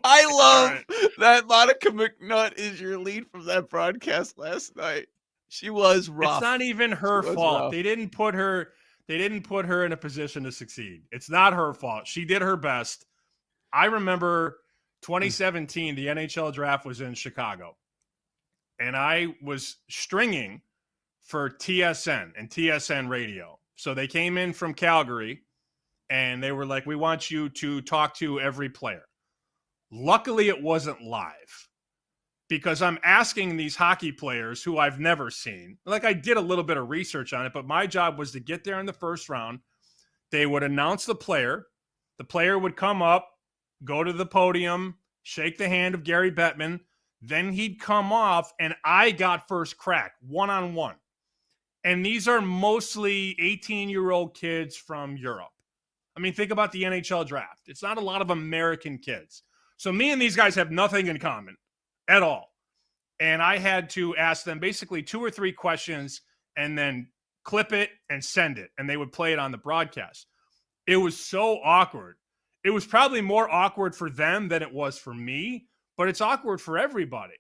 I love that Monica McNutt is your lead from that broadcast last night. She was rough. It's not even her fault. Rough. They didn't put her in a position to succeed. It's not her fault. She did her best. I remember 2017, the NHL draft was in Chicago. And I was stringing for TSN and TSN radio. So they came in from Calgary and they were like, we want you to talk to every player. Luckily, it wasn't live because I'm asking these hockey players who I've never seen. Like, I did a little bit of research on it, but my job was to get there in the first round. They would announce the player. The player would come up, go to the podium, shake the hand of Gary Bettman. Then he'd come off, and I got first crack, one-on-one. And these are mostly 18-year-old kids from Europe. I mean, think about the NHL draft. It's not a lot of American kids. So me and these guys have nothing in common at all. And I had to ask them basically 2 or 3 questions and then clip it and send it. And they would play it on the broadcast. It was so awkward. It was probably more awkward for them than it was for me, but it's awkward for everybody.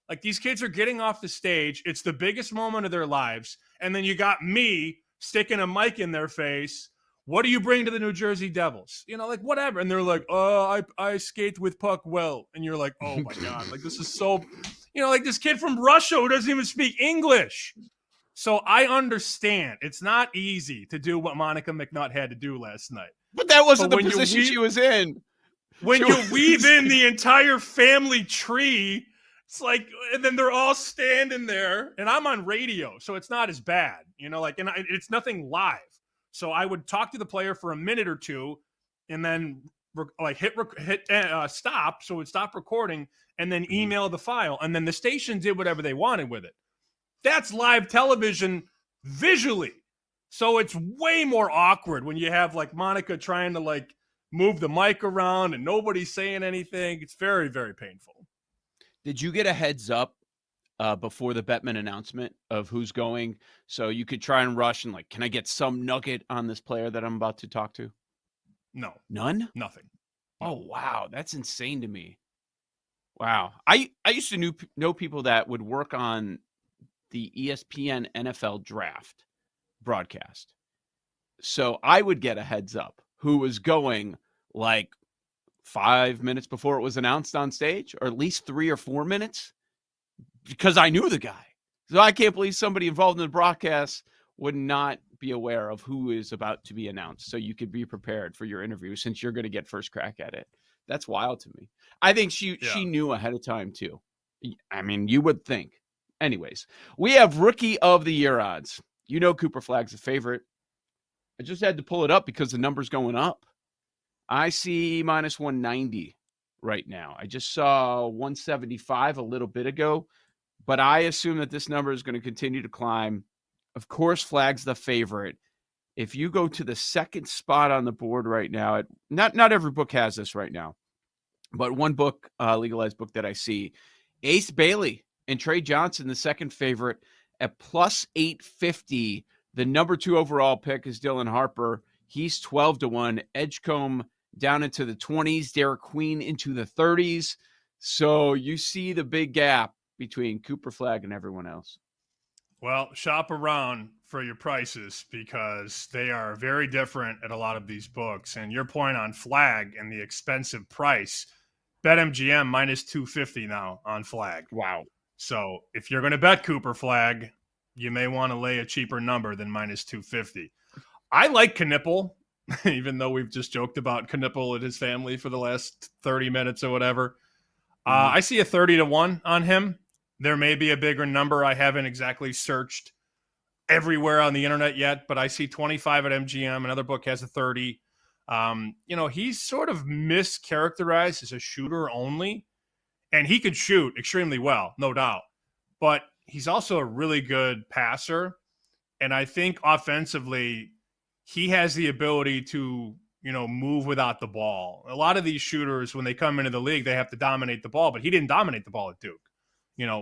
Like, these kids are getting off the stage. It's the biggest moment of their lives. And then you got me sticking a mic in their face. What do you bring to the New Jersey Devils? You know, like, whatever. And they're like, I skate with puck well. And you're like, oh my God, like, this is so, you know, like this kid from Russia who doesn't even speak English. So I understand. It's not easy to do what Monica McNutt had to do last night. But that wasn't the position she was in. When you weave in the entire family tree, it's like, and then they're all standing there, and I'm on radio, so it's not as bad, you know, like, and it's nothing live. So I would talk to the player for a minute or two, and then like hit stop, so it would stop recording, and then email the file, and then the station did whatever they wanted with it. That's live television visually, so it's way more awkward when you have like Monica trying to like move the mic around and nobody's saying anything. It's very, very painful. Did you get a heads up before the Bettman announcement of who's going, so you could try and rush and like, can I get some nugget on this player that I'm about to talk to? No. None? Nothing. Oh, wow. That's insane to me. Wow. I used to know people that would work on the ESPN NFL draft broadcast. So I would get a heads up who was going like 5 minutes before it was announced on stage, or at least 3 or 4 minutes, because I knew the guy. So I can't believe somebody involved in the broadcast would not be aware of who is about to be announced, so you could be prepared for your interview since you're going to get first crack at it. That's wild to me. I think she knew ahead of time too. I mean, you would think. Anyways, we have Rookie of the Year odds. You know Cooper Flagg's a favorite. I just had to pull it up because the number's going up. I see minus 190 right now. I just saw 175 a little bit ago, but I assume that this number is going to continue to climb. Of course, Flag's the favorite. If you go to the second spot on the board right now, not every book has this right now, but one book, legalized book that I see, Ace Bailey and Trey Johnson, the second favorite, at plus 850. The number 2 overall pick is Dylan Harper. He's 12-1. Edgecombe down into the 20s. Derek Queen into the 30s. So you see the big gap between Cooper Flagg and everyone else. Well, shop around for your prices because they are very different at a lot of these books. And your point on Flagg and the expensive price, BetMGM minus 250 now on Flagg. Wow. So if you're going to bet Cooper Flagg, you may want to lay a cheaper number than minus 250. I like Knipple, even though we've just joked about Knipple and his family for the last 30 minutes or whatever. I see a 30-1 on him. There may be a bigger number. I haven't exactly searched everywhere on the internet yet, but I see 25 at MGM. Another book has a 30. You know, he's sort of mischaracterized as a shooter only, and he could shoot extremely well, no doubt. But he's also a really good passer, and I think offensively he has the ability to, move without the ball. A lot of these shooters, when they come into the league, they have to dominate the ball, but he didn't dominate the ball at Duke.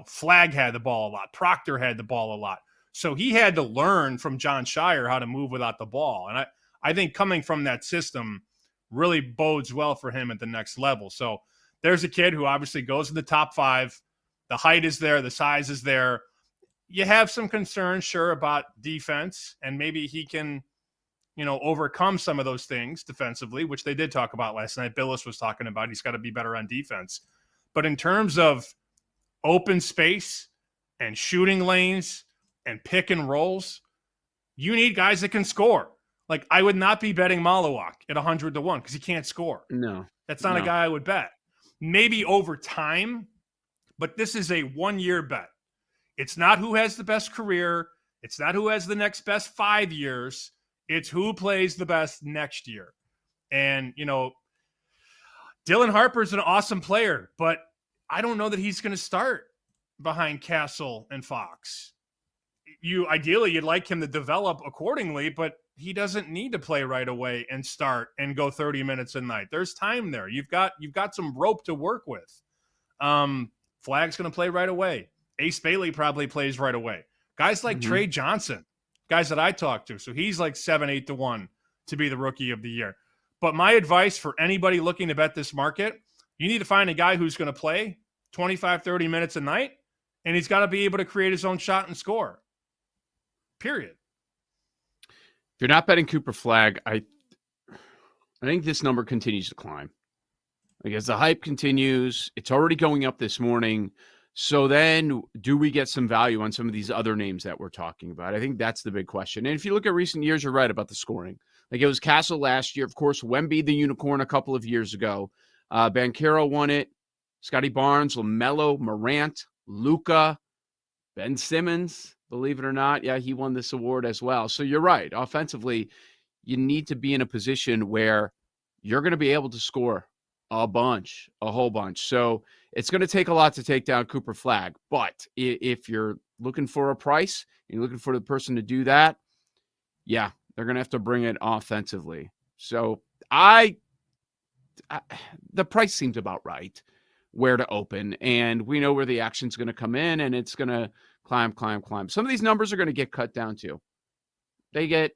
Flagg had the ball a lot. Proctor had the ball a lot. So he had to learn from John Shire how to move without the ball. And I think coming from that system really bodes well for him at the next level. So there's a kid who obviously goes in the top 5. The height is there. The size is there. You have some concerns, sure, about defense, and maybe he can, overcome some of those things defensively, which they did talk about last night. Billis was talking about he's got to be better on defense. But in terms of open space and shooting lanes and pick and rolls, you need guys that can score. Like, I would not be betting Malawak at 100-1 because he can't score. No. That's not a guy I would bet. Maybe over time, but this is a 1-year bet. It's not who has the best career. It's not who has the next best 5 years. It's who plays the best next year. And, Dylan Harper's an awesome player, but I don't know that he's going to start behind Castle and Fox. Ideally, you'd like him to develop accordingly, but he doesn't need to play right away and start and go 30 minutes a night. There's time there. You've got some rope to work with. Flagg's going to play right away. Ace Bailey probably plays right away. Guys like Trey Johnson, guys that I talk to. So he's like 7-8-1 to be the rookie of the year. But my advice for anybody looking to bet this market, you need to find a guy who's going to play 25, 30 minutes a night, and he's got to be able to create his own shot and score. Period. If you're not betting Cooper Flagg, I think this number continues to climb. Like, as the hype continues, it's already going up this morning. So then do we get some value on some of these other names that we're talking about? I think that's the big question. And if you look at recent years, you're right about the scoring. Like, it was Castle last year. Of course, Wemby, the unicorn, a couple of years ago. Banchero won it. Scotty Barnes, LaMelo, Morant, Luka, Ben Simmons, believe it or not. Yeah, he won this award as well. So you're right. Offensively, you need to be in a position where you're going to be able to score a whole bunch. So it's going to take a lot to take down Cooper Flagg. But if you're looking for a price, you're looking for the person to do that, yeah, they're going to have to bring it offensively. So the price seems about right where to open, and we know where the action's going to come in, and it's going to climb. Some of these numbers are going to get cut down too. They get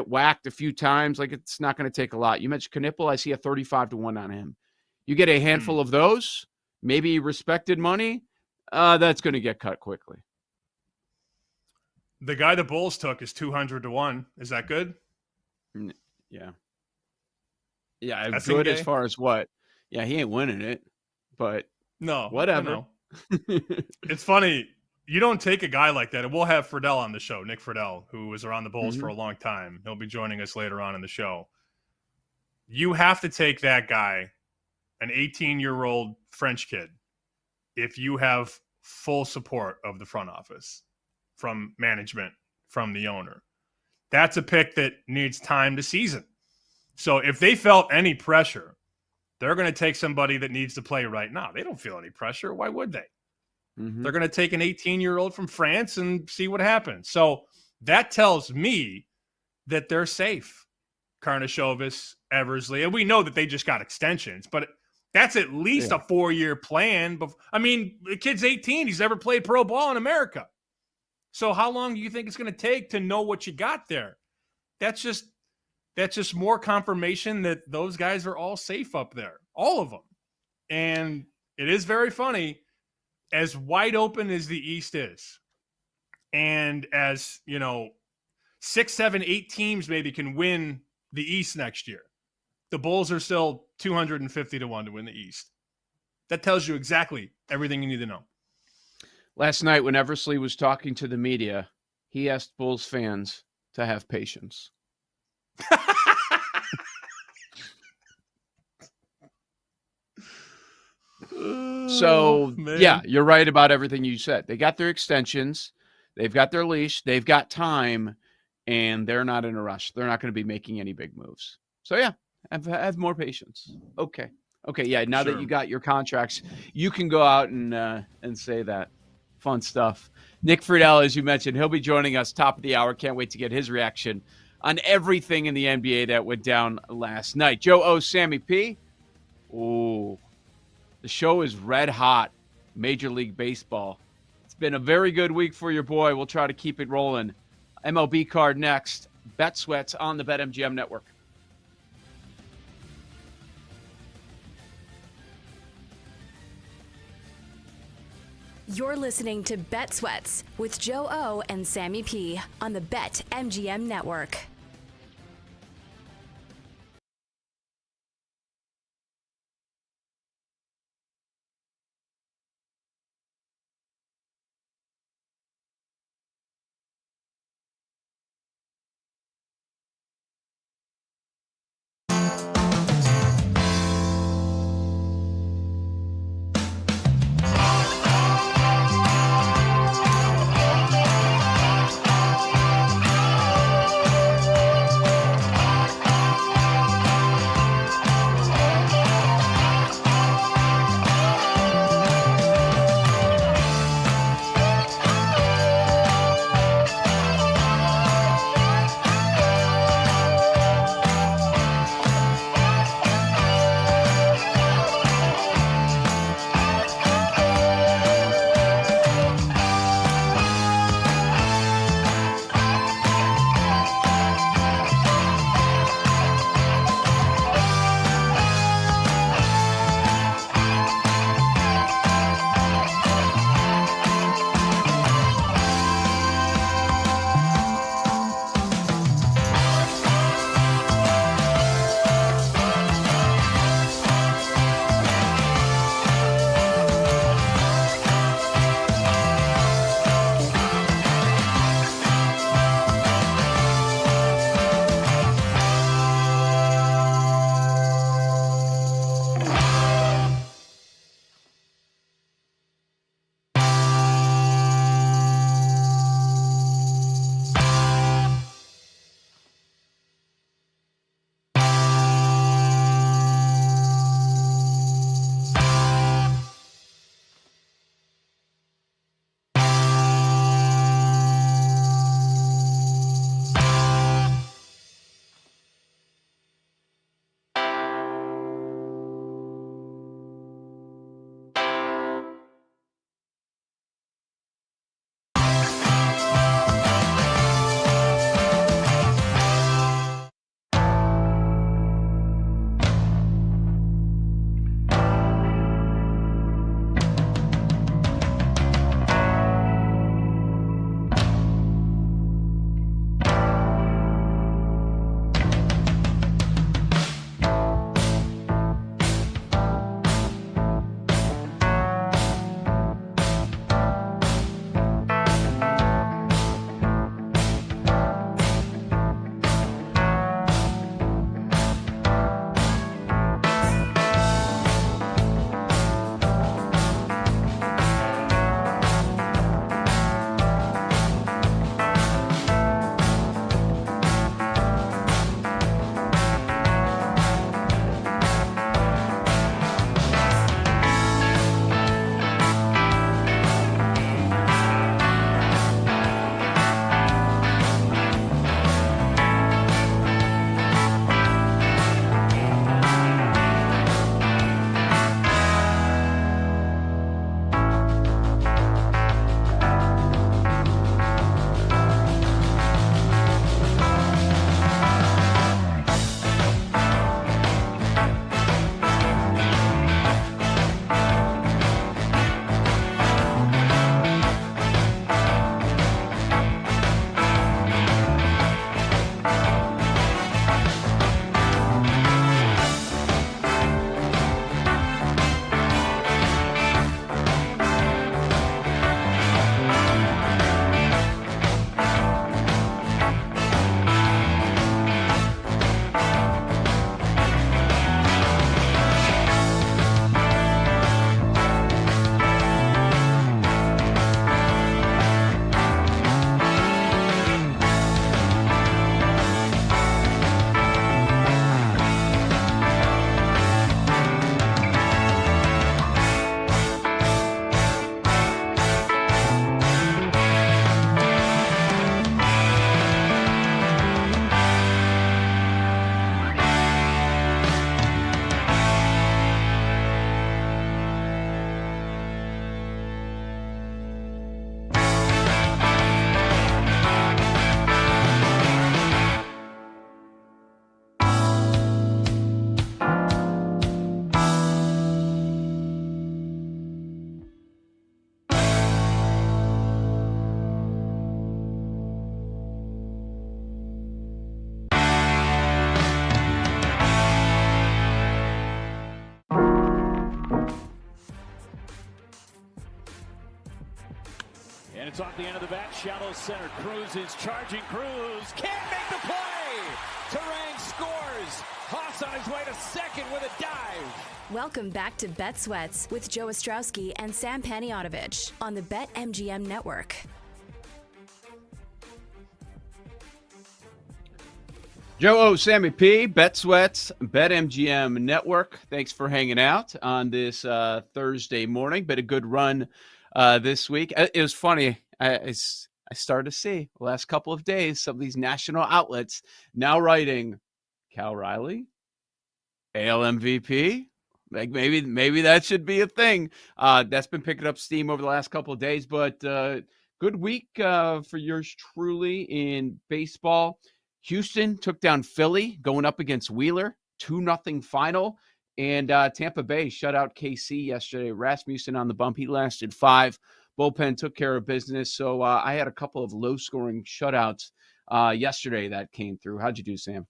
whacked a few times. Like, it's not going to take a lot. You mentioned Knipple. I see a 35-1 on him. You get a handful of those, maybe respected money, that's going to get cut quickly. The guy the Bulls took is 200-1. Is that good? Yeah. Yeah, that's good as far as what? Yeah, he ain't winning it, but no, whatever. It's funny. You don't take a guy like that. And we'll have Friedel on the show, Nick Friedel, who was around the Bulls for a long time. He'll be joining us later on in the show. You have to take that guy, an 18-year-old French kid, if you have full support of the front office, from management, from the owner. That's a pick that needs time to season. So if they felt any pressure, they're going to take somebody that needs to play right now. They don't feel any pressure. Why would they? They're going to take an 18-year-old from France and see what happens. So that tells me that they're safe. Karnisovas, Eversley. And we know that they just got extensions, but that's at least a 4-year plan. I mean, the kid's 18. He's never played pro ball in America. So how long do you think it's going to take to know what you got there? That's just more confirmation that those guys are all safe up there, all of them. And it is very funny, as wide open as the East is, and as, 6, 7, 8 teams maybe can win the East next year, the Bulls are still 250-1 to win the East. That tells you exactly everything you need to know. Last night when Eversley was talking to the media, he asked Bulls fans to have patience. So, yeah, you're right about everything you said. They got their extensions. They've got their leash. They've got time, and they're not in a rush. They're not going to be making any big moves. So, yeah, have more patience. Okay, yeah, now that you got your contracts, you can go out and say that. Fun stuff. Nick Friedel, as you mentioned, he'll be joining us top of the hour. Can't wait to get his reaction on everything in the NBA that went down last night. Joe O, Sammy P. Ooh, the show is red hot. Major League Baseball. It's been a very good week for your boy. We'll try to keep it rolling. MLB card next. Bet Sweats on the BetMGM network. You're listening to Bet Sweats with Joe O and Sammy P on the BetMGM network. it's off the end of the bat. Shallow center. Cruz is charging. Cruz can't make the play. Terang scores. Haas on his way to second with a dive. Welcome back to Bet Sweats with Joe Ostrowski and Sam Paniotovich on the BetMGM network. Joe O, Sammy P, Bet Sweats, BetMGM network. Thanks for hanging out on this Thursday morning. Been a good run this week. It was funny. I started to see the last couple of days some of these national outlets now writing Cal Riley, AL MVP. Like maybe that should be a thing. That's been picking up steam over the last couple of days. But good week for yours truly in baseball. Houston took down Philly, going up against Wheeler, 2-0 final. And Tampa Bay shut out KC yesterday. Rasmussen on the bump. He lasted 5. Bullpen took care of business. So I had a couple of low-scoring shutouts yesterday that came through. How'd you do, Sam?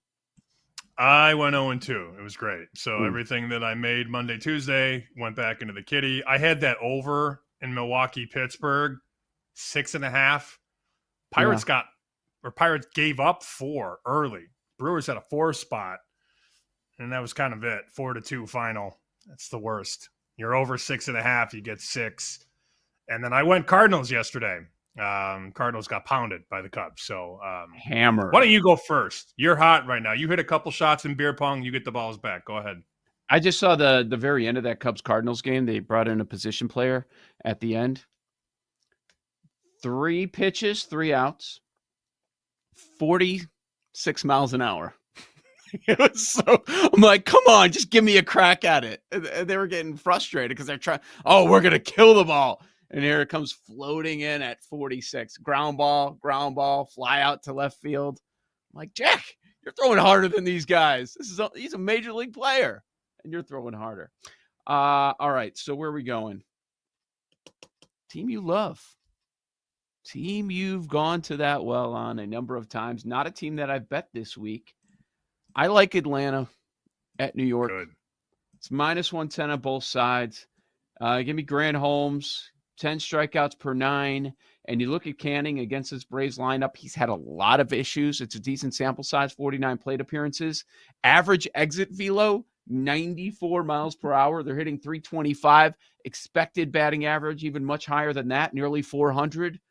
I went 0-2. It was great. So everything that I made Monday, Tuesday went back into the kitty. I had that over in Milwaukee, Pittsburgh, 6.5. Pirates gave up 4 early. Brewers had a 4 spot, and that was kind of it. 4-2 final. That's the worst. You're over 6.5, you get 6. And then I went Cardinals yesterday. Cardinals got pounded by the Cubs. So hammer. Why don't you go first? You're hot right now. You hit a couple shots in beer pong. You get the balls back. Go ahead. I just saw the very end of that Cubs-Cardinals game. They brought in a position player at the end. 3 pitches, 3 outs. 46 miles an hour. It was so, I'm like, come on, just give me a crack at it. And they were getting frustrated because they're trying, we're going to kill the ball. And here it comes floating in at 46. Ground ball, fly out to left field. I'm like, Jack, you're throwing harder than these guys. He's a major league player, and you're throwing harder. All right, so where are we going? Team you love. Team you've gone to that well on a number of times. Not a team that I've bet this week. I like Atlanta at New York. Good. It's -110 on both sides. Give me Grant Holmes, 10 strikeouts per 9. And you look at Canning against this Braves lineup, he's had a lot of issues. It's a decent sample size, 49 plate appearances. Average exit velo, 94 miles per hour. They're hitting 325. Expected batting average, even much higher than that, nearly 400.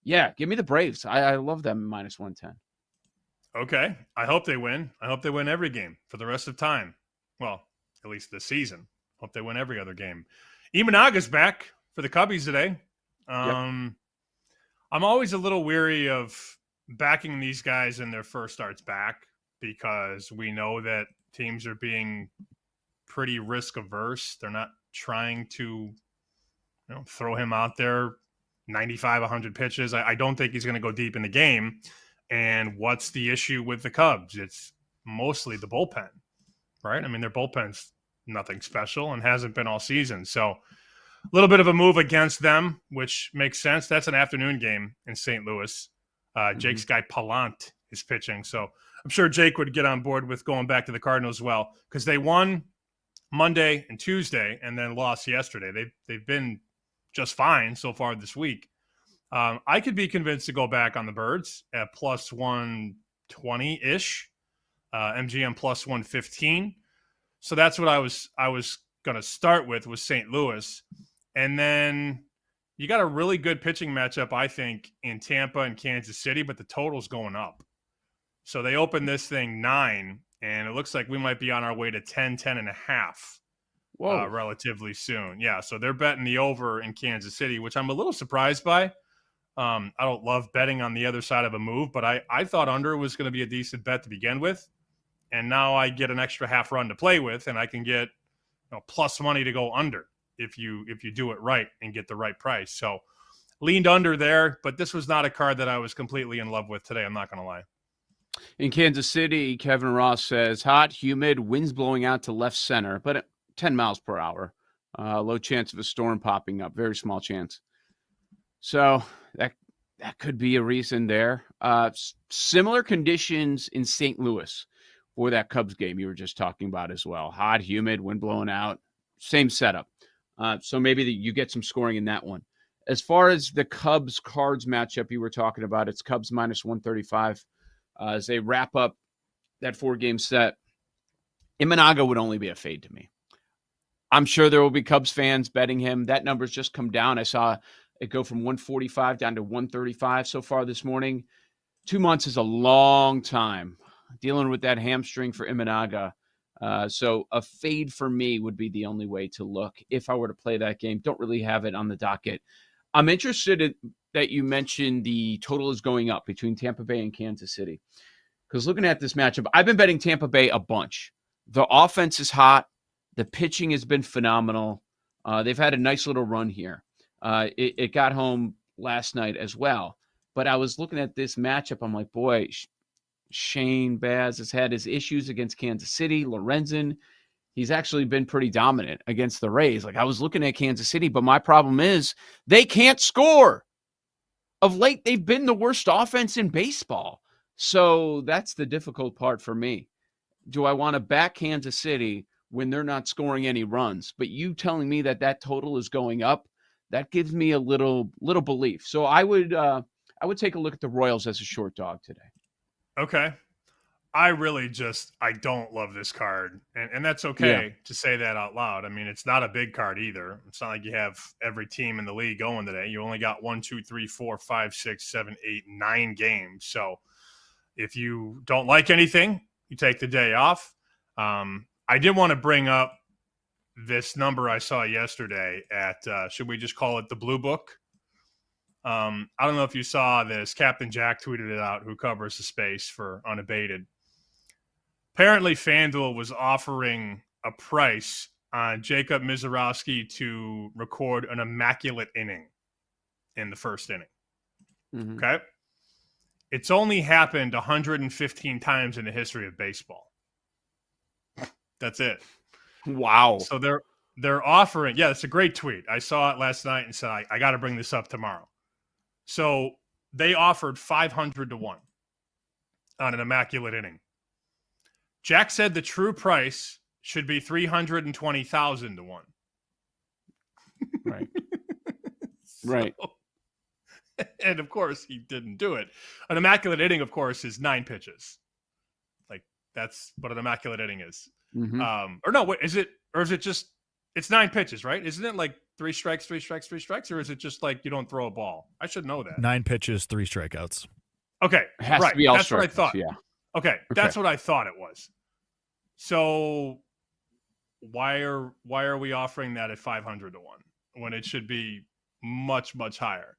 Yeah, give me the Braves. I love them -110. Okay. I hope they win. I hope they win every game for the rest of time. Well, at least this season. Hope they win every other game. Imanaga's back for the Cubbies today. I'm always a little weary of backing these guys in their first starts back because we know that teams are being pretty risk averse. They're not trying to throw him out there 95, 100 pitches. I don't think he's going to go deep in the game. And what's the issue with the Cubs? It's mostly the bullpen, right? I mean, their bullpen's nothing special and hasn't been all season. So a little bit of a move against them, which makes sense. That's an afternoon game in St. Louis. Jake's guy Pallant is pitching. So I'm sure Jake would get on board with going back to the Cardinals as well because they won Monday and Tuesday and then lost yesterday. They've been just fine so far this week. I could be convinced to go back on the Birds at +120-ish, MGM +115. So that's what I was going to start with was St. Louis. And then you got a really good pitching matchup, I think, in Tampa and Kansas City, but the total's going up. So they opened this thing 9, and it looks like we might be on our way to 10.5. Relatively soon. Yeah, so they're betting the over in Kansas City, which I'm a little surprised by. I don't love betting on the other side of a move, but I thought under was going to be a decent bet to begin with. And now I get an extra half run to play with, and I can get plus money to go under if you do it right and get the right price. So leaned under there, but this was not a card that I was completely in love with today. I'm not going to lie. In Kansas City, Kevin Ross says, hot, humid, winds blowing out to left center, but 10 miles per hour. Low chance of a storm popping up. Very small chance. So that could be a reason there. Similar conditions in St. Louis for that Cubs game you were just talking about as well. Hot, humid, wind blowing out. Same setup. So maybe you get some scoring in that one As far as the Cubs-Cards matchup you were talking about, it's Cubs minus 135 as they wrap up that 4-game set. Imanaga would only be a fade to me. I'm sure there will be Cubs fans betting him. That number's just come down. I saw it go from 145 down to 135 so far this morning. 2 months is a long time dealing with that hamstring for Imanaga. So a fade for me would be the only way to look if I were to play that game. Don't really have it on the docket. I'm interested in that you mentioned the total is going up between Tampa Bay and Kansas City. Because looking at this matchup, I've been betting Tampa Bay a bunch. The offense is hot. The pitching has been phenomenal. They've had a nice little run here. It got home last night as well. But I was looking at this matchup. I'm like, boy, Shane Baz has had his issues against Kansas City. Lorenzen, he's actually been pretty dominant against the Rays. Like, I was looking at Kansas City, but my problem is they can't score. Of late, they've been the worst offense in baseball. So that's the difficult part for me. Do I want to back Kansas City when they're not scoring any runs? But you telling me that that total is going up, that gives me a little belief. So I would take a look at the Royals as a short dog today. Okay. I don't love this card. And that's okay to say that out loud. I mean, it's not a big card either. It's not like you have every team in the league going today. You only got 1, 2, 3, 4, 5, 6, 7, 8, 9 games. So if you don't like anything, you take the day off. I did want to bring up this number I saw yesterday at, should we just call it the Blue Book? I don't know if you saw this. Captain Jack tweeted it out, who covers the space for Unabated. Apparently, FanDuel was offering a price on Jacob Mizorowski to record an immaculate inning in the first inning. Mm-hmm. Okay? It's only happened 115 times in the history of baseball. That's it. Wow. So they're offering, it's a great tweet. I saw it last night and said, I got to bring this up tomorrow. So they offered 500 to 1 on an immaculate inning. Jack said the true price should be 320,000 to 1. Right. Right. And of course, he didn't do it. An immaculate inning, of course, is 9 pitches. Like, that's what an immaculate inning is. Mm-hmm. Or is it just, it's 9 pitches, right? Isn't it like 3 strikes, 3 strikes, 3 strikes? Or is it just like you don't throw a ball? I should know that. 9 pitches, 3 strikeouts. Okay. It has right. to be all That's what I thought. Yeah. Okay. That's what I thought it was. So why are we offering that at 500 to 1 when it should be much, much higher?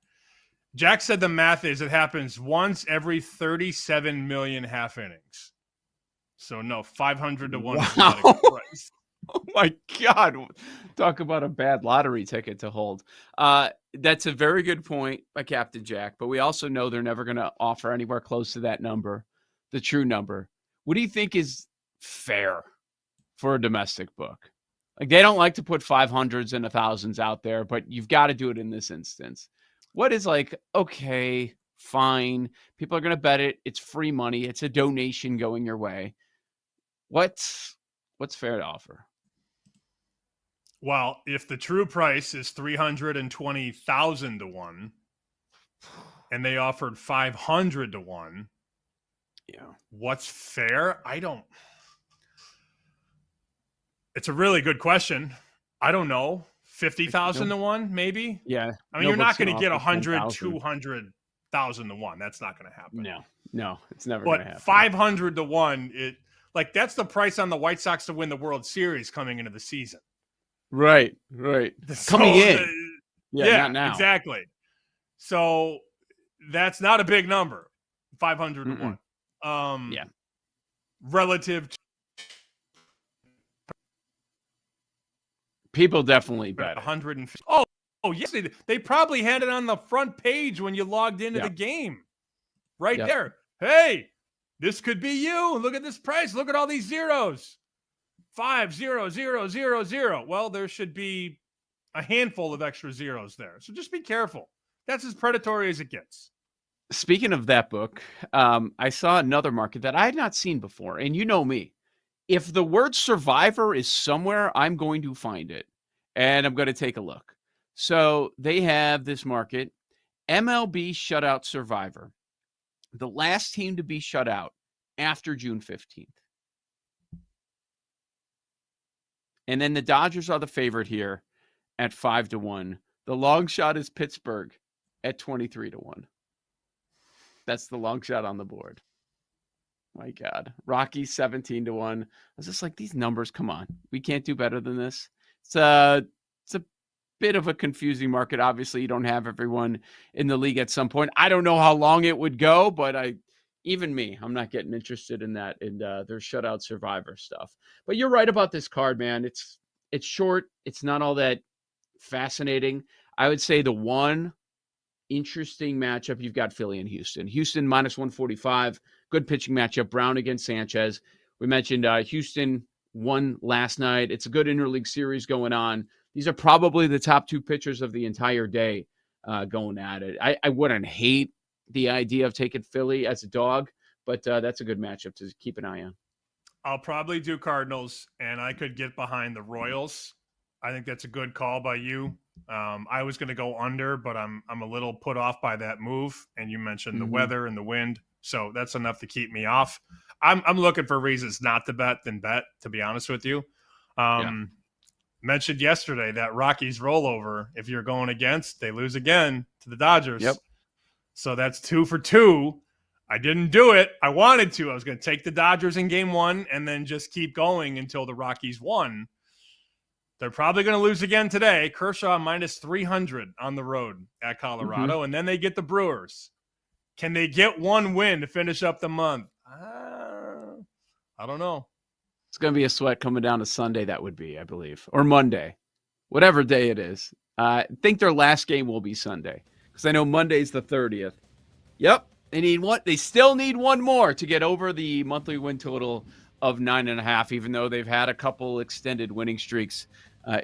Jack said the math is it happens once every 37 million half innings. So no, 500 to 1 is not a good price. Oh my God. Talk about a bad lottery ticket to hold. That's a very good point by Captain Jack, but we also know they're never going to offer anywhere close to that number, the true number. What do you think is fair for a domestic book? Like, they don't like to put 500s and 1,000s out there, but you've got to do it in this instance. What is like, okay, fine. People are going to bet it. It's free money. It's a donation going your way. What's fair to offer? Well, if the true price is 320,000 to 1 and they offered 500 to 1, what's fair? It's a really good question. I don't know. 50,000 to 1, maybe? Yeah. I mean, you're not going to get 100, 200,000 to 1. That's not going to happen. No, it's never going to happen. But 500 to 1, that's the price on the White Sox to win the World Series coming into the season. Right. So, coming in. Not now. Exactly. So that's not a big number, 500 to 1. Relative to people definitely bet 150. Oh, yes, they probably had it on the front page when you logged into the game. Right there. Hey, this could be you. Look at this price. Look at all these zeros. 5 0 0 0 0. Well, there should be a handful of extra zeros there. So just be careful. That's as predatory as it gets. Speaking of that book, I saw another market that I had not seen before. And you know me. If the word survivor is somewhere, I'm going to find it. And I'm going to take a look. So they have this market, MLB Shutout Survivor, the last team to be shut out after June 15th. And then the Dodgers are the favorite here at 5-1. The long shot is Pittsburgh at 23-1. That's the long shot on the board. My God. Rockies 17-1. I was just like, these numbers, come on. We can't do better than this. It's a bit of a confusing market. Obviously, you don't have everyone in the league at some point. I don't know how long it would go, but I'm not getting interested in that, in their shutout survivor stuff. But you're right about this card, man. It's short. It's not all that fascinating. I would say the one interesting matchup, you've got Philly and Houston. Houston minus 145. Good pitching matchup. Brown against Sanchez. We mentioned Houston won last night. It's a good interleague series going on. These are probably the top two pitchers of the entire day going at it. I wouldn't hate the idea of taking Philly as a dog, but that's a good matchup to keep an eye on. I'll probably do Cardinals, and I could get behind the Royals. I think that's a good call by you. I was going to go under, but I'm a little put off by that move. And you mentioned the weather and the wind, so that's enough to keep me off. I'm looking for reasons not to bet than bet, to be honest with you. Mentioned yesterday that Rockies rollover. If you're going against, they lose again to the Dodgers. Yep. So that's 2 for 2. I didn't do it. I wanted to. I was going to take the Dodgers in game 1 and then just keep going until the Rockies won. They're probably going to lose again today. Kershaw minus 300 on the road at Colorado, and then they get the Brewers. Can they get one win to finish up the month? I don't know. It's going to be a sweat coming down to Sunday, that would be, I believe, or Monday, whatever day it is. I think their last game will be Sunday because I know Monday's the 30th. Yep. They still need one more to get over the monthly win total of 9.5, even though they've had a couple extended winning streaks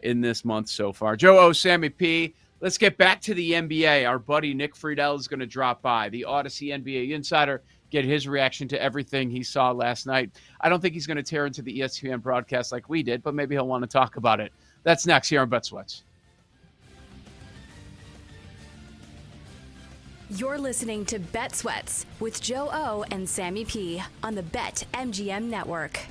in this month so far. Joe O, Sammy P. Let's get back to the NBA. Our buddy Nick Friedel is going to drop by, the Odyssey NBA insider, get his reaction to everything he saw last night. I don't think he's going to tear into the ESPN broadcast like we did, but maybe he'll want to talk about it. That's next here on Bet Sweats. You're listening to Bet Sweats with Joe O and Sammy P on the BetMGM network.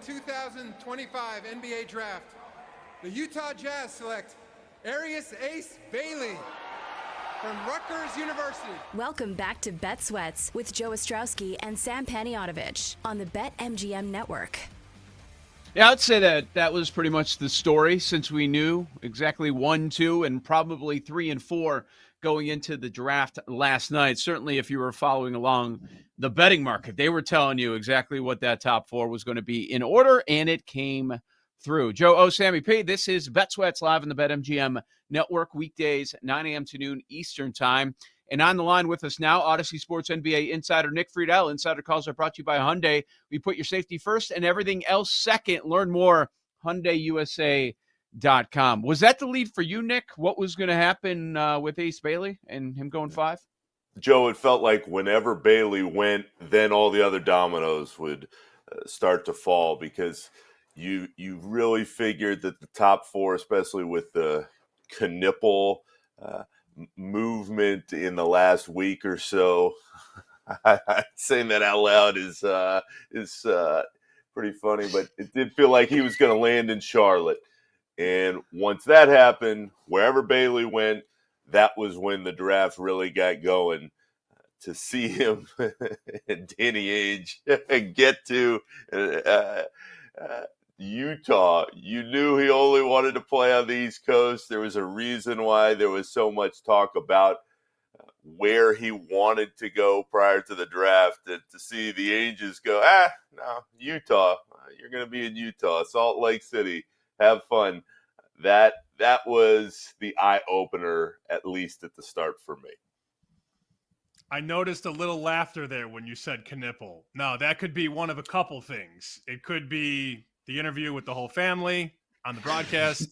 2025 NBA Draft, the Utah Jazz select Arius Ace Bailey from Rutgers University. Welcome back to Bet Sweats with Joe Ostrowski and Sam Paniotovich on the BetMGM network. Yeah, I'd say that was pretty much the story, since we knew exactly 1, 2, and probably 3 and 4 going into the draft last night. Certainly, if you were following along the betting market, they were telling you exactly what that top 4 was going to be in order, and it came through. Joe Sammy P. This is Bet Sweats live on the BetMGM network, weekdays 9 a.m. to noon Eastern time. And on the line with us now, Odyssey Sports NBA insider Nick Friedel. Insider calls are brought to you by Hyundai. We put your safety first and everything else second. Learn more, HyundaiUSA.com. Was that the lead for you, Nick? What was going to happen with Ace Bailey and him going 5? Joe, it felt like whenever Bailey went, then all the other dominoes would start to fall, because you really figured that the top 4, especially with the Knipple movement in the last week or so, saying that out loud is pretty funny, but it did feel like he was going to land in Charlotte. And once that happened, wherever Bailey went, that was when the draft really got going. To see him and Danny Ainge get to Utah, you knew he only wanted to play on the East Coast. There was a reason why there was so much talk about where he wanted to go prior to the draft. And to see the Angels go, no, Utah. You're going to be in Utah, Salt Lake City. Have fun. That was the eye-opener, at least at the start for me. I noticed a little laughter there when you said Knipple. No, that could be one of a couple things. It could be the interview with the whole family on the broadcast,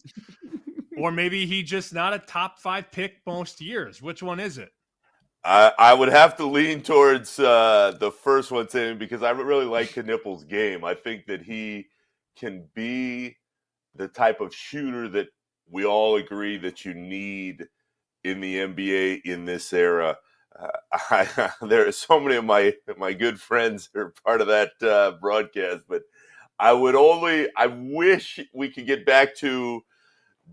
or maybe he just not a top 5 pick most years. Which one is it? I would have to lean towards the first one, Tim, because I really like Knipple's game. I think that he can be the type of shooter that we all agree that you need in the NBA in this era. There are so many of my good friends that are part of that broadcast, but I wish we could get back to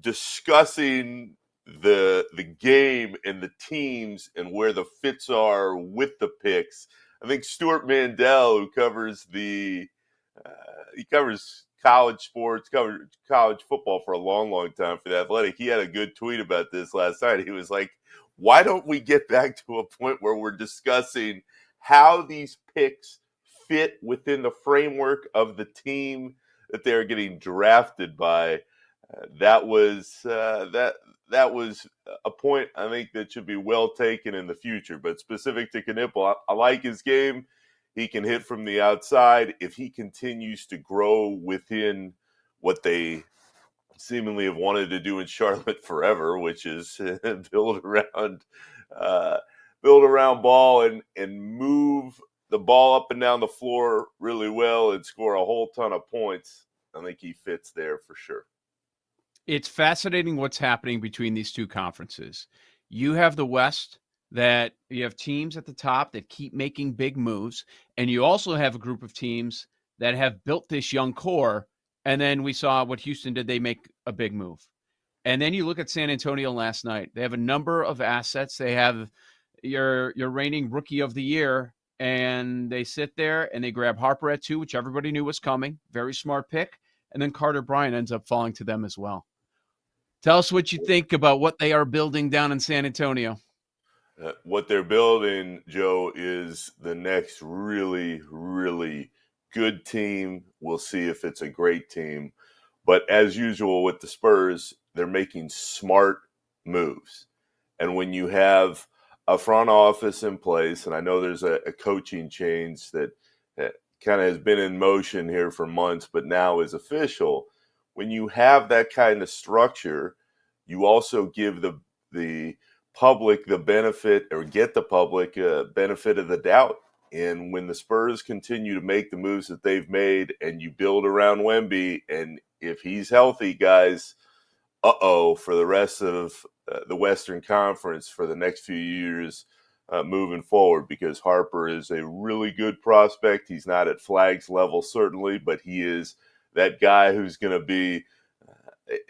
discussing the game and the teams and where the fits are with the picks. I think Stuart Mandel, who covers he covers college sports, covered college football for a long, long time for The Athletic. He had a good tweet about this last night. He was like, why don't we get back to a point where we're discussing how these picks fit within the framework of the team that they're getting drafted by? That was a point I think that should be well taken in the future. But specific to Knipple, I like his game. He can hit from the outside. If he continues to grow within what they seemingly have wanted to do in Charlotte forever, which is build around ball and move the ball up and down the floor really well and score a whole ton of points, I think he fits there for sure. It's fascinating what's happening between these two conferences. You have the West, that you have teams at the top that keep making big moves, and you also have a group of teams that have built this young core. And then we saw what Houston did. They make a big move. And then you look at San Antonio last night. They have a number of assets. They have your reigning rookie of the year, and they sit there and they grab Harper at 2, which everybody knew was coming. Very smart pick. And then Carter Bryant ends up falling to them as well. Tell us what you think about what they are building down in San Antonio. What they're building, Joe, is the next really, really good team. We'll see if it's a great team. But as usual with the Spurs, they're making smart moves. And when you have a front office in place, and I know there's a coaching change that kind of has been in motion here for months, but now is official. When you have that kind of structure, you also give the public the benefit, or get the public benefit of the doubt. And when the Spurs continue to make the moves that they've made, and you build around Wemby, and if he's healthy, guys, for the rest of the Western Conference for the next few years, moving forward, because Harper is a really good prospect. He's not at Flag's level, certainly, but he is that guy who's going to be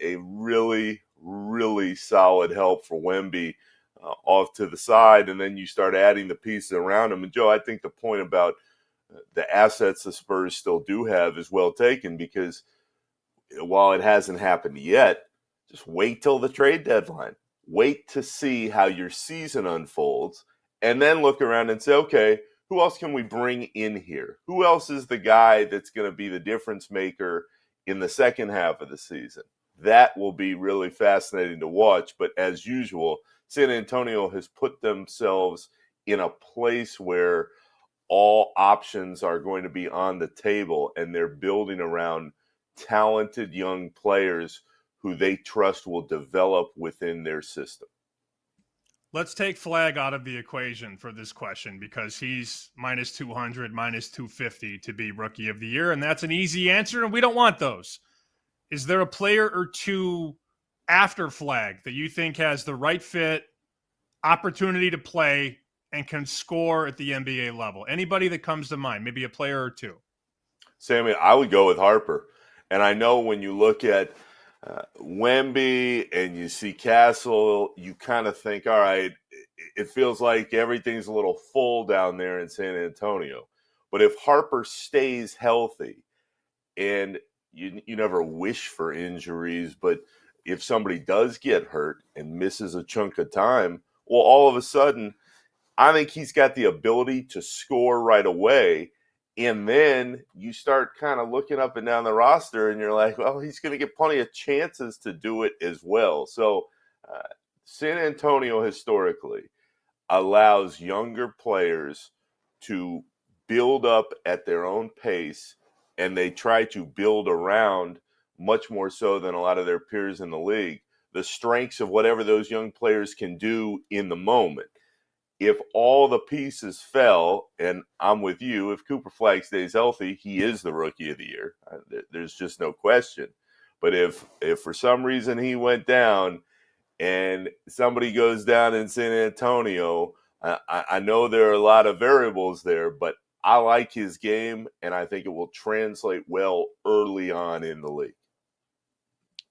a really, really solid help for Wemby off to the side, and then you start adding the pieces around him. And, Joe, I think the point about the assets the Spurs still do have is well taken, because while it hasn't happened yet, just wait till the trade deadline. Wait to see how your season unfolds, and then look around and say, okay, who else can we bring in here? Who else is the guy that's going to be the difference maker in the second half of the season? That will be really fascinating to watch. But as usual, San Antonio has put themselves in a place where all options are going to be on the table, and they're building around talented young players who they trust will develop within their system. Let's take Flag out of the equation for this question, because he's minus 200, minus 250 to be Rookie of the Year, and that's an easy answer, and we don't want those. Is there a player or two after Flag that you think has the right fit, opportunity to play, and can score at the NBA level? Anybody that comes to mind, maybe a player or two? Sammy, I would go with Harper. And I know when you look at Wemby and you see Castle, you kind of think, all right, it feels like everything's a little full down there in San Antonio. But if Harper stays healthy, and you never wish for injuries, but if somebody does get hurt and misses a chunk of time, well, all of a sudden, I think he's got the ability to score right away. And then you start kind of looking up and down the roster, and you're like, well, he's going to get plenty of chances to do it as well. So San Antonio historically allows younger players to build up at their own pace, and they try to build around, much more so than a lot of their peers in the league, the strengths of whatever those young players can do in the moment. If all the pieces fell, and I'm with you, if Cooper Flag stays healthy, he is the Rookie of the Year. There's just no question. But if for some reason he went down and somebody goes down in San Antonio, I know there are a lot of variables there, but I like his game, and I think it will translate well early on in the league.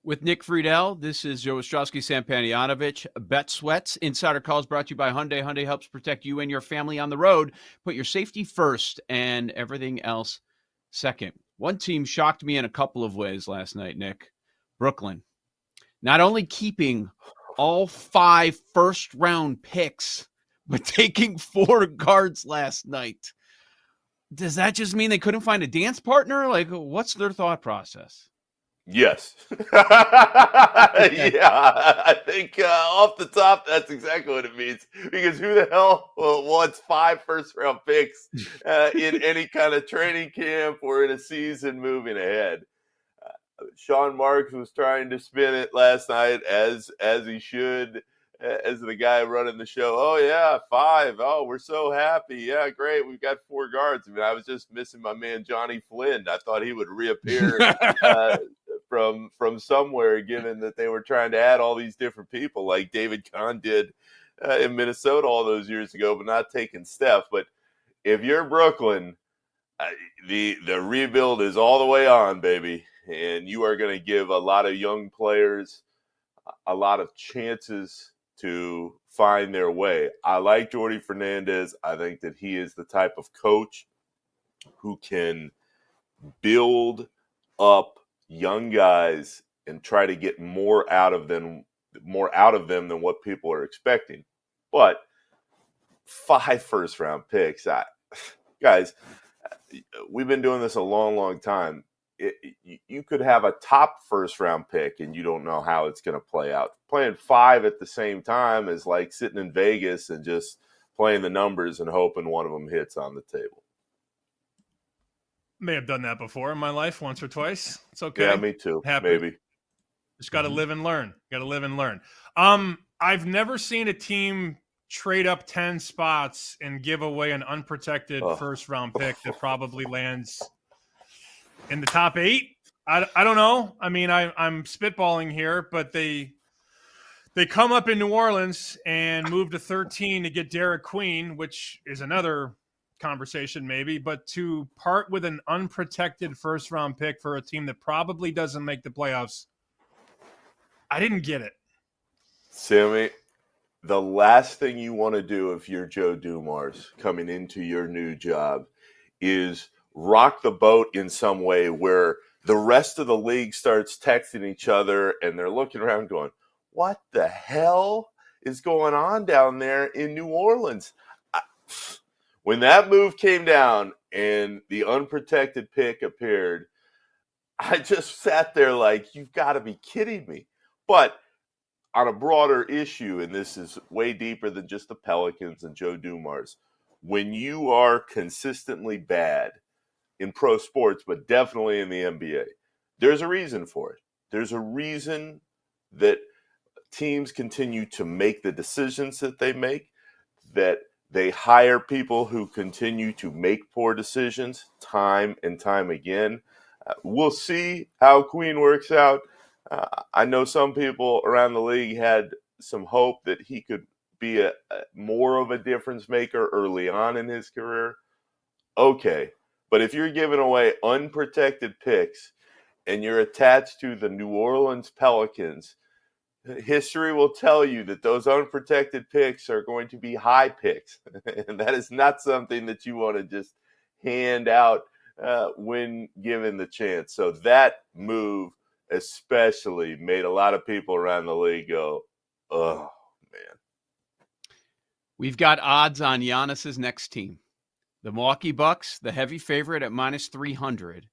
With Nick Friedel, this is Joe Ostrowski, Sam Panayotovich. Bet Sweats. Insider Calls brought to you by Hyundai. Hyundai helps protect you and your family on the road. Put your safety first and everything else second. One team shocked me in a couple of ways last night, Nick. Brooklyn. Not only keeping all 5 first-round picks, but taking 4 guards last night. Does that just mean they couldn't find a dance partner? Like, what's their thought process? Yes. Yeah, I think off the top, that's exactly what it means. Because who the hell wants 5 first-round picks in any kind of training camp or in a season moving ahead? Sean Marks was trying to spin it last night, as he should, as the guy running the show. Oh, yeah, 5. Oh, we're so happy. Yeah, great. We've got 4 guards. I mean, I was just missing my man Johnny Flynn. I thought he would reappear from somewhere, given that they were trying to add all these different people like David Kahn did in Minnesota all those years ago, but not taking Steph. But if you're Brooklyn, the rebuild is all the way on, baby. And you are going to give a lot of young players a lot of chances to find their way. I like Jordy Fernandez. I think that he is the type of coach who can build up young guys and try to get more out of them than what people are expecting. But 5 first-round picks, guys, we've been doing this a long, long time. You could have a top first-round pick, and you don't know how it's going to play out. Playing 5 at the same time is like sitting in Vegas and just playing the numbers and hoping one of them hits on the table. May have done that before in my life, once or twice. It's okay. Yeah, me too. Maybe. Just got to live and learn. Got to live and learn. I've never seen a team trade up 10 spots and give away an unprotected first-round pick that probably lands in the top 8. I don't know. I mean, I'm spitballing here, but they They come up in New Orleans and move to 13 to get Derek Queen, which is another conversation maybe, but to part with an unprotected first-round pick for a team that probably doesn't make the playoffs, I didn't get it. Sammy, the last thing you want to do if you're Joe Dumars coming into your new job is rock the boat in some way where the rest of the league starts texting each other and they're looking around going, what the hell is going on down there in New Orleans? When that move came down and the unprotected pick appeared, I just sat there like, you've got to be kidding me. But on a broader issue, and this is way deeper than just the Pelicans and Joe Dumars, when you are consistently bad in pro sports, but definitely in the NBA, there's a reason for it. There's a reason that teams continue to make the decisions that they make, that they hire people who continue to make poor decisions time and time again. We'll see how Queen works out. I know some people around the league had some hope that he could be a more of a difference maker early on in his career. Okay, but if you're giving away unprotected picks and you're attached to the New Orleans Pelicans, history will tell you that those unprotected picks are going to be high picks. And that is not something that you want to just hand out when given the chance. So that move especially made a lot of people around the league go, oh, man. We've got odds on Giannis's next team. The Milwaukee Bucks, the heavy favorite at minus 300.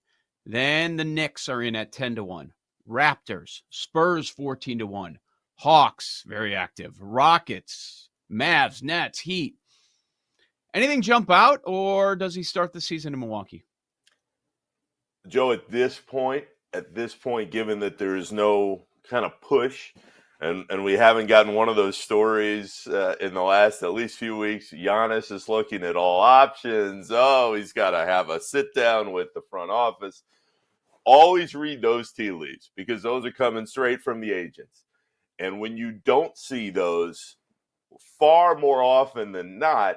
Then the Knicks are in at 10-1. Raptors, Spurs 14-1. Hawks, very active. Rockets, Mavs, Nets, Heat. Anything jump out, or does he start the season in Milwaukee? Joe, at this point, given that there is no kind of push, and we haven't gotten one of those stories in the last at least few weeks, Giannis is looking at all options. Oh, he's got to have a sit down with the front office. Always read those tea leaves because those are coming straight from the agents. And when you don't see those, far more often than not,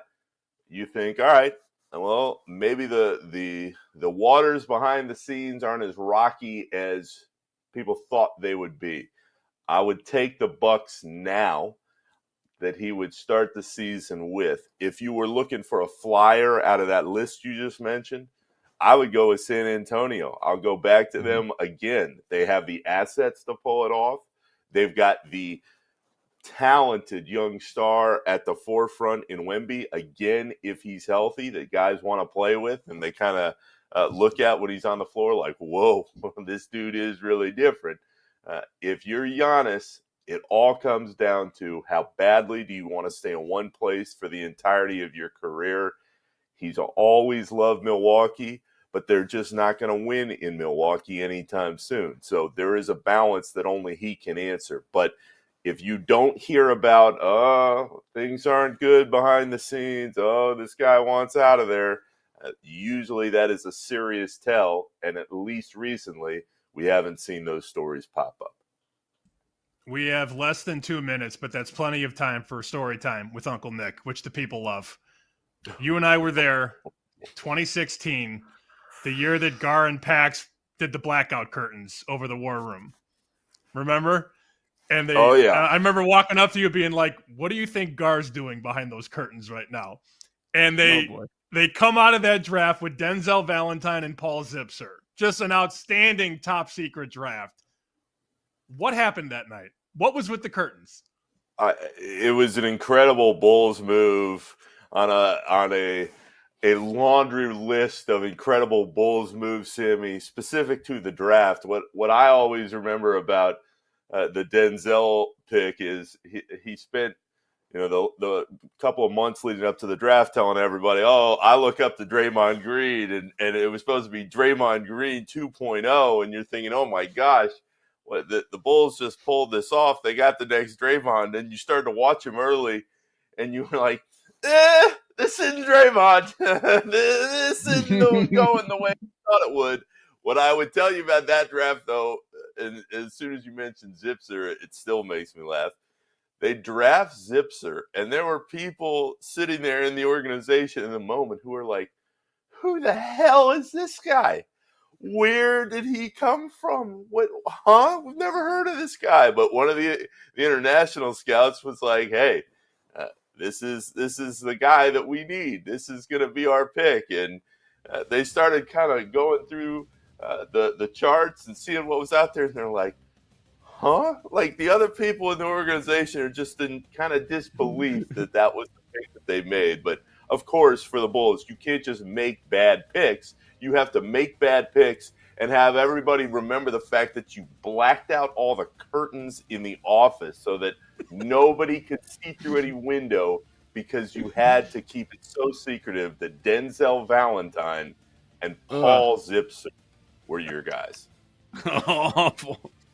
you think, all right, well, maybe the waters behind the scenes aren't as rocky as people thought they would be. I would take the Bucks now that he would start the season with. If you were looking for a flyer out of that list you just mentioned, I would go with San Antonio. I'll go back to them again. They have the assets to pull it off. They've got the talented young star at the forefront in Wemby. Again, if he's healthy, that guys want to play with, and they kind of look at when he's on the floor like, whoa, this dude is really different. If you're Giannis, it all comes down to how badly do you want to stay in one place for the entirety of your career. He's always loved Milwaukee, but they're just not going to win in Milwaukee anytime soon. So there is a balance that only he can answer. But if you don't hear about, oh, things aren't good behind the scenes, oh, this guy wants out of there, usually that is a serious tell. And at least recently, we haven't seen those stories pop up. We have less than 2 minutes, but that's plenty of time for story time with Uncle Nick, which the people love. You and I were there, 2016, the year that Gar and Pax did the blackout curtains over the war room. Remember? And they, oh, yeah. I remember walking up to you being like, what do you think Gar's doing behind those curtains right now? And they come out of that draft with Denzel Valentine and Paul Zipser. Just an outstanding top secret draft. What happened that night? What was with the curtains? It was an incredible Bulls move on a laundry list of incredible Bulls moves, Sammy, specific to the draft. What I always remember about the Denzel pick is he spent the couple of months leading up to the draft telling everybody, oh, I look up to Draymond Green, and it was supposed to be Draymond Green 2.0, and you're thinking, oh my gosh, what the Bulls just pulled this off. They got the next Draymond, and you started to watch him early, and you were like, this isn't Draymond. This isn't going the way I thought it would. What I would tell you about that draft, though, and as soon as you mentioned Zipser, it still makes me laugh. They draft Zipser, and there were people sitting there in the organization in the moment who were like, who the hell is this guy? Where did he come from? What? Huh? We've never heard of this guy. But one of the international scouts was like, hey, this is the guy that we need. This is going to be our pick. And they started kind of going through the charts and seeing what was out there, and they're like, huh? Like the other people in the organization are just in kind of disbelief that was the pick that they made. But of course, for the Bulls, you can't just make bad picks. You have to make bad picks and have everybody remember the fact that you blacked out all the curtains in the office so that nobody could see through any window because you had to keep it so secretive that Denzel Valentine and Paul Zipser were your guys.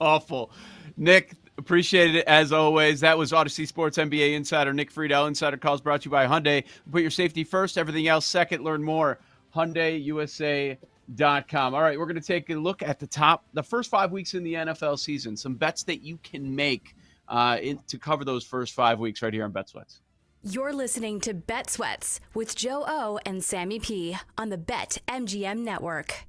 Awful. Nick, appreciate it as always. That was Odyssey Sports NBA insider Nick Friedel. Insider Calls brought to you by Hyundai. Put your safety first, everything else second. Learn more. HyundaiUSA.com. All right, we're going to take a look at the first 5 weeks in the NFL season. Some bets that you can make to cover those first 5 weeks right here on Bet Sweats. You're listening to Bet Sweats with Joe O and Sammy P on the BetMGM network.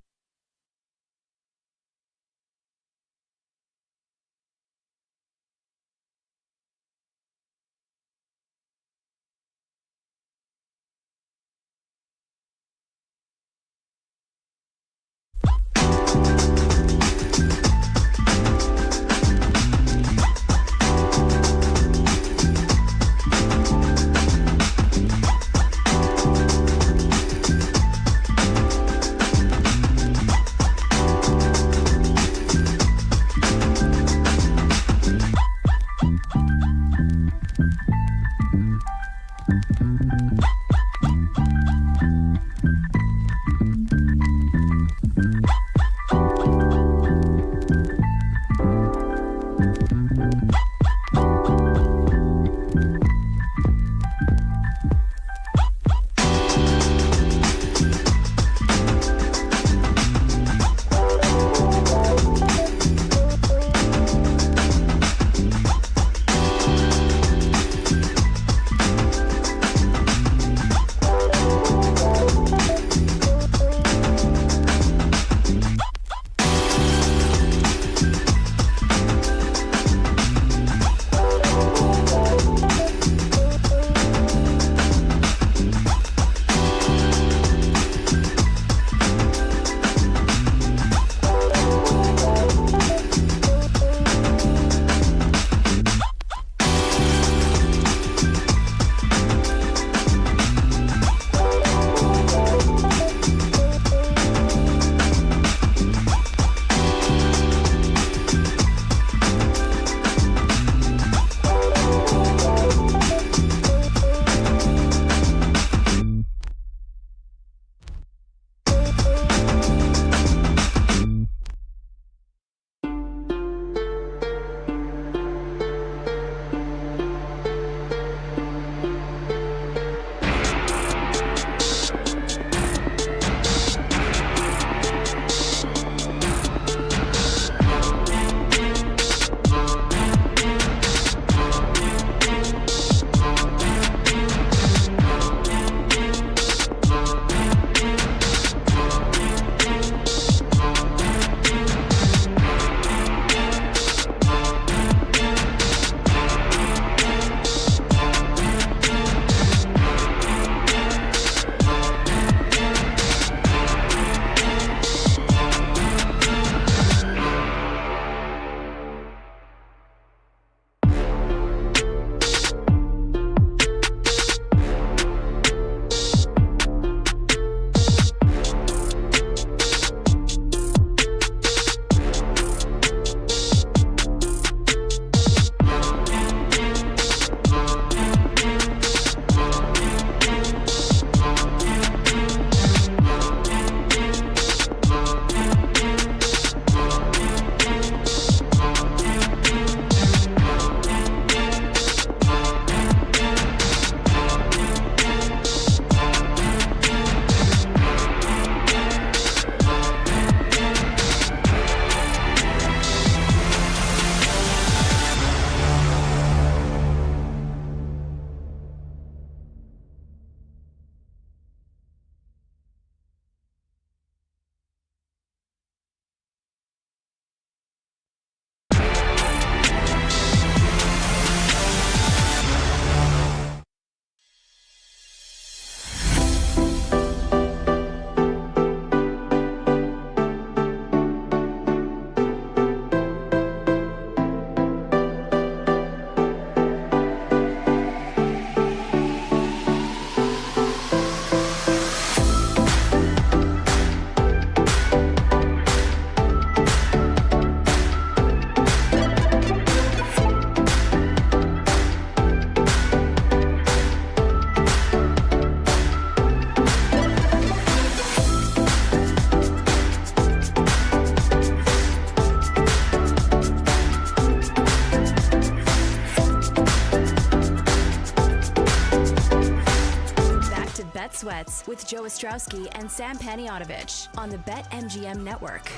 Sweats with Joe Ostrowski and Sam Panayotovich on the BetMGM Network.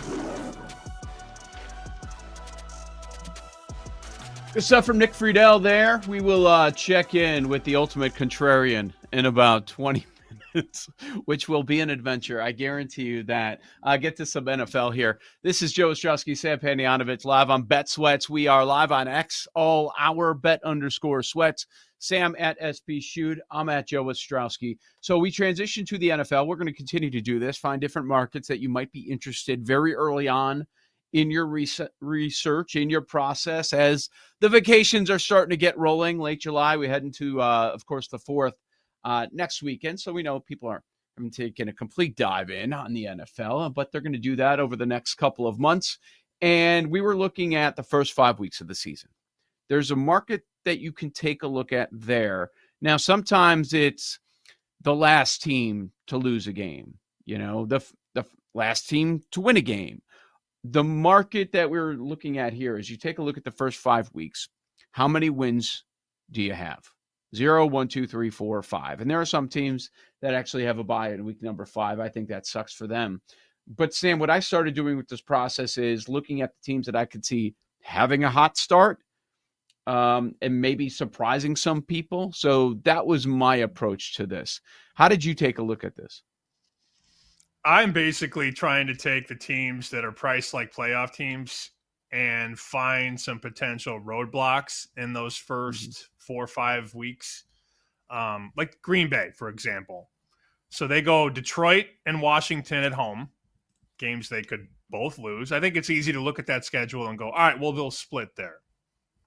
Good stuff from Nick Friedel there. We will check in with the ultimate contrarian in about 20 minutes, which will be an adventure. I guarantee you that. Get to some NFL here. This is Joe Ostrowski, Sam Panayotovich, live on Bet Sweats. We are live on X, all our Bet_Sweats. Sam at SP Shoot. I'm at Joe Ostrowski. So we transition to the NFL. We're going to continue to do this, find different markets that you might be interested very early on in your research, in your process, as the vacations are starting to get rolling. Late July, we head into, of course, the 4th next weekend. So we know people aren't taking a complete dive in on the NFL, but they're going to do that over the next couple of months. And we were looking at the first 5 weeks of the season. There's a market that you can take a look at there. Now, sometimes it's the last team to lose a game, the last team to win a game. The market that we're looking at here is you take a look at the first 5 weeks. How many wins do you have? 0, 1, 2, 3, 4, 5. And there are some teams that actually have a bye in week number 5. I think that sucks for them. But Sam, what I started doing with this process is looking at the teams that I could see having a hot start and maybe surprising some people. So that was my approach to this. How did you take a look at this? I'm basically trying to take the teams that are priced like playoff teams and find some potential roadblocks in those first 4 or 5 weeks. Like Green Bay, for example. So they go Detroit and Washington at home, games they could both lose. I think it's easy to look at that schedule and go, all right, well, they'll split there.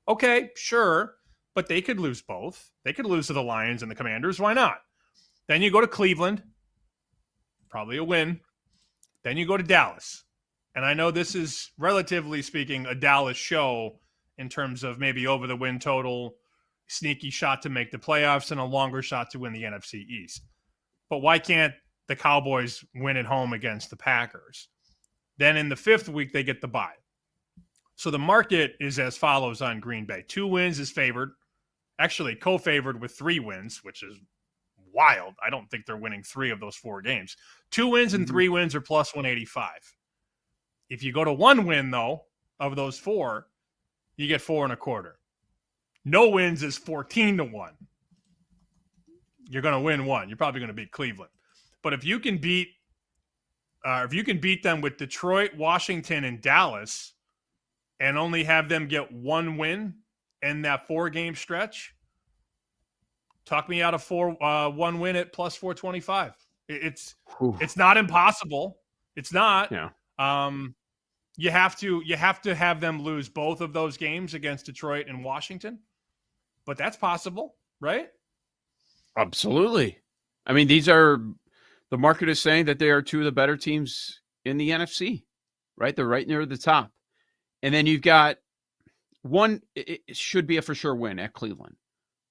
Okay, sure, but they could lose both. They could lose to the Lions and the Commanders. Why not? Then you go to Cleveland. Probably a win. Then you go to Dallas. And I know this is, relatively speaking, a Dallas show in terms of maybe over the win total, sneaky shot to make the playoffs, and a longer shot to win the NFC East. But why can't the Cowboys win at home against the Packers? Then in the 5th week, they get the bye. So the market is as follows on Green Bay. 2 wins is favored. Actually, co-favored with 3 wins, which is wild. I don't think they're winning 3 of those 4 games. 2 wins and 3 wins are plus 185. If you go to 1 win, though, of those 4, you get 4.25. No wins is 14-1. You're going to win 1. You're probably going to beat Cleveland. But if you can beat them with Detroit, Washington, and Dallas, and only have them get 1 win in that 4-game stretch, talk me out of 1 win at plus 425. It's not impossible. It's not. Yeah. You have to have them lose both of those games against Detroit and Washington, but that's possible, right? Absolutely. I mean, the market is saying that they are 2 of the better teams in the NFC, right? They're right near the top. And then you've got one, it should be a for sure win at Cleveland.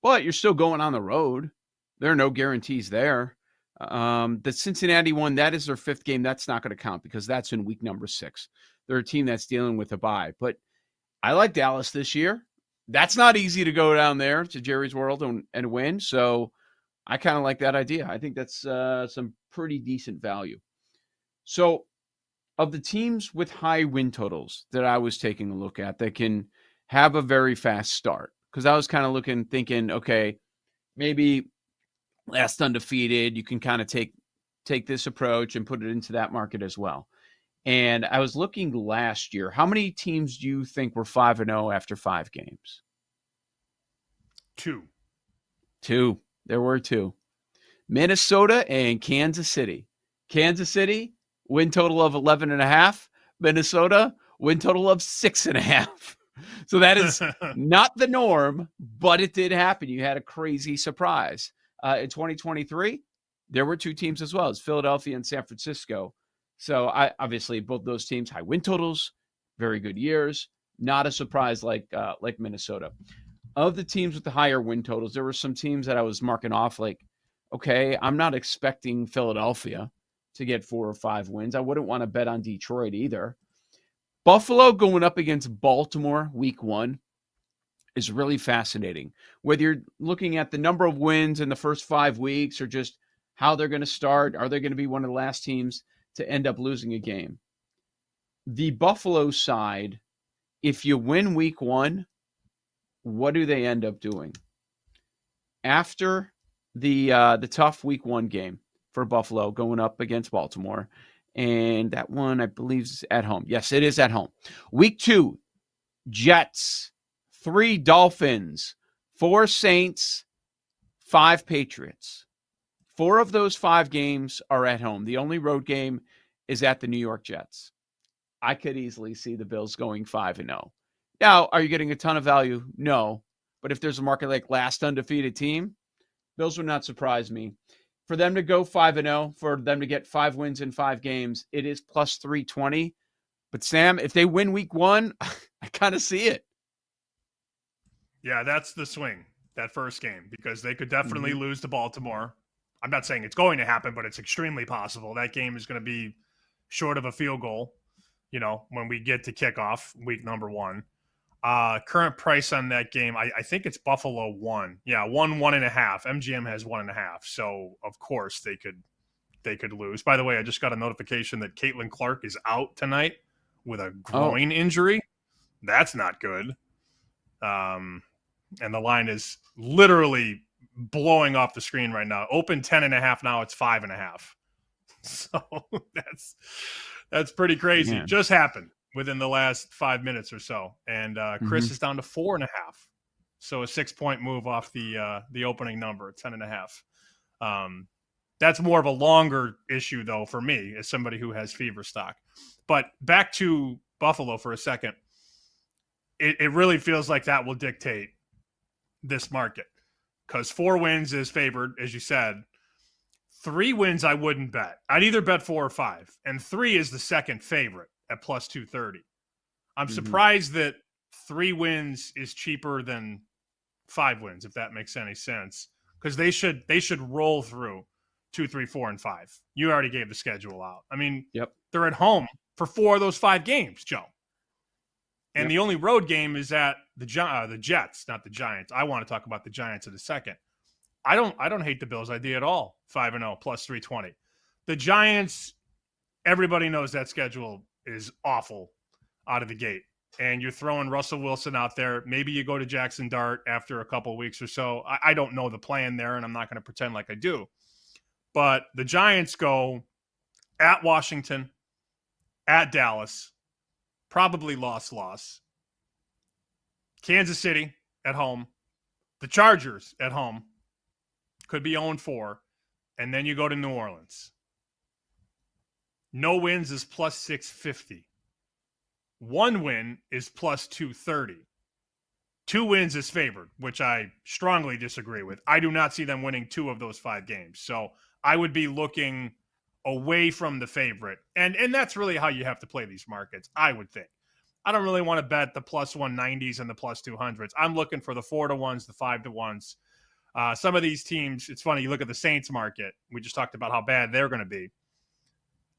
But you're still going on the road. There are no guarantees there. The Cincinnati one, that is their 5th game. That's not going to count because that's in week number 6. They're a team that's dealing with a bye. But I like Dallas this year. That's not easy to go down there to Jerry's World and win. So I kind of like that idea. I think that's some pretty decent value. So of the teams with high win totals that I was taking a look at that can have a very fast start, because I was kind of thinking, okay, maybe last undefeated, you can kind of take this approach and put it into that market as well. And I was looking last year, how many teams do you think were 5-0 after 5 games? 2. 2. There were 2. Minnesota and Kansas City. Kansas City, win total of 11.5. Minnesota, win total of 6.5. So that is not the norm, but it did happen. You had a crazy surprise. In 2023, there were 2 teams as well as Philadelphia and San Francisco. So obviously both those teams, high win totals, very good years. Not a surprise like Minnesota. Of the teams with the higher win totals, there were some teams that I was marking off like, okay, I'm not expecting Philadelphia to get 4 or 5 wins. I wouldn't want to bet on Detroit either. Buffalo going up against Baltimore week 1 is really fascinating. Whether you're looking at the number of wins in the first 5 weeks or just how they're going to start. Are they going to be one of the last teams to end up losing a game? The Buffalo side, if you win week 1, what do they end up doing? After the tough week 1 game for Buffalo going up against Baltimore, and that one I believe is at home. Yes, it is at home. Week 2, Jets, 3 Dolphins, 4 Saints, 5 Patriots. 4 of those 5 games are at home. The only road game is at the New York Jets. I could easily see the Bills going 5-0. Now, are you getting a ton of value? No. But if there's a market like last undefeated team, Bills would not surprise me. For them to go 5-0, for them to get 5 wins in 5 games, it is plus 320. But Sam, if they win week 1, I kind of see it. Yeah, that's the swing, that first game, because they could definitely lose to Baltimore. I'm not saying it's going to happen, but it's extremely possible. That game is going to be short of a field goal, when we get to kickoff week number 1. Current price on that game, I think it's Buffalo 1. Yeah, 1.5. MGM has 1.5. So of course they could lose. By the way, I just got a notification that Caitlin Clark is out tonight with a groin injury. That's not good. And the line is literally blowing off the screen right now. Open 10.5 now. It's 5.5. So that's pretty crazy. Man. Just happened within the last 5 minutes or so. And Chris is down to 4.5. So a 6-point move off the opening number, 10.5. That's more of a longer issue though for me as somebody who has fever stock. But back to Buffalo for a second. It really feels like that will dictate this market, because 4 wins is favored, as you said. 3 wins I wouldn't bet. I'd either bet 4 or 5, and 3 is the second favorite at plus 230. I'm surprised that 3 wins is cheaper than 5 wins, if that makes any sense, because they should roll through 2, 3, 4, and 5. You already gave the schedule out. I mean, they're at home for 4 of those 5 games, Joe. And the only road game is at the Jets, not the Giants. I want to talk about the Giants in a second. I don't hate the Bills idea at all. 5-0 plus 320. The Giants, everybody knows that schedule is awful out of the gate. And you're throwing Russell Wilson out there. Maybe you go to Jackson Dart after a couple of weeks or so. I don't know the plan there, and I'm not going to pretend like I do. But the Giants go at Washington, at Dallas, probably loss. Kansas City at home. The Chargers at home. Could be 0-4. And then you go to New Orleans. No wins is plus 650. 1 win is plus 230. 2 wins is favored, which I strongly disagree with. I do not see them winning 2 of those 5 games. So I would be looking away from the favorite. And that's really how you have to play these markets, I would think. I don't really want to bet the plus 190s and the plus 200s. I'm looking for the 4-1s, the 5-1s. Some of these teams, it's funny, you look at the Saints market. We just talked about how bad they're going to be.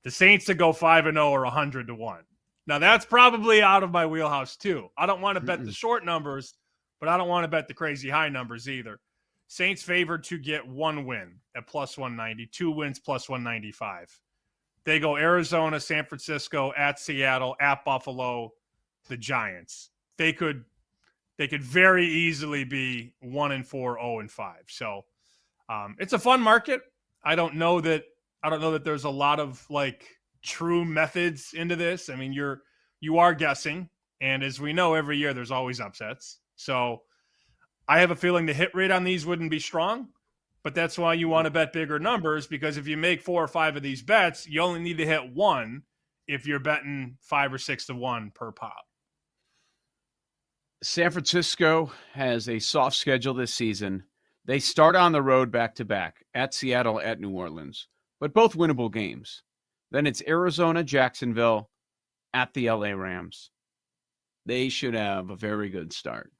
The Saints to go 5-0 or 100-1. Now, that's probably out of my wheelhouse, too. I don't want to bet the short numbers, but I don't want to bet the crazy high numbers either. Saints favored to get 1 win at plus 190, 2 wins plus 195. They go Arizona, San Francisco, at Seattle, at Buffalo, the Giants. They could very easily be 1-4, 0-5. So it's a fun market. I don't know that there's a lot of like true methods into this. I mean, you are guessing, and as we know, every year there's always upsets. So I have a feeling the hit rate on these wouldn't be strong, but that's why you want to bet bigger numbers, because if you make 4 or 5 of these bets, you only need to hit 1 if you're betting 5 or 6 to 1 per pop. San Francisco has a soft schedule this season. They start on the road back-to-back at Seattle, at New Orleans, but both winnable games. Then it's Arizona, Jacksonville, at the LA Rams. They should have a very good start.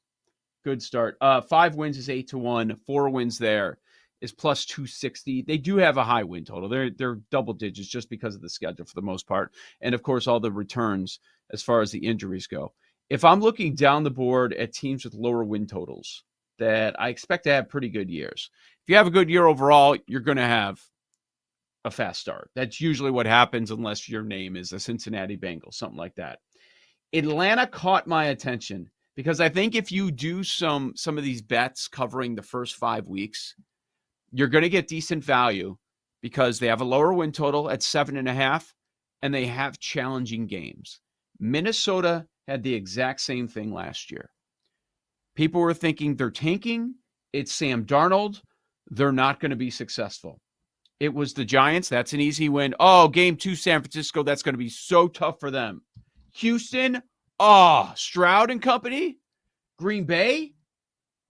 Good start. 5 wins is 8-1. 4 wins there is plus 260. They do have a high win total. They're double digits just because of the schedule for the most part. And, of course, all the returns as far as the injuries go. If I'm looking down the board at teams with lower win totals that I expect to have pretty good years, if you have a good year overall, you're going to have a fast start. That's usually what happens unless your name is a Cincinnati Bengals, something like that. Atlanta caught my attention because I think if you do some of these bets covering the first 5 weeks, you're going to get decent value because they have a lower win total at 7.5, and they have challenging games. Minnesota had the exact same thing last year. People were thinking they're tanking. It's Sam Darnold. They're not going to be successful. It was the Giants. That's an easy win. Oh, game 2, San Francisco. That's going to be so tough for them. Houston. Oh, Stroud and company. Green Bay.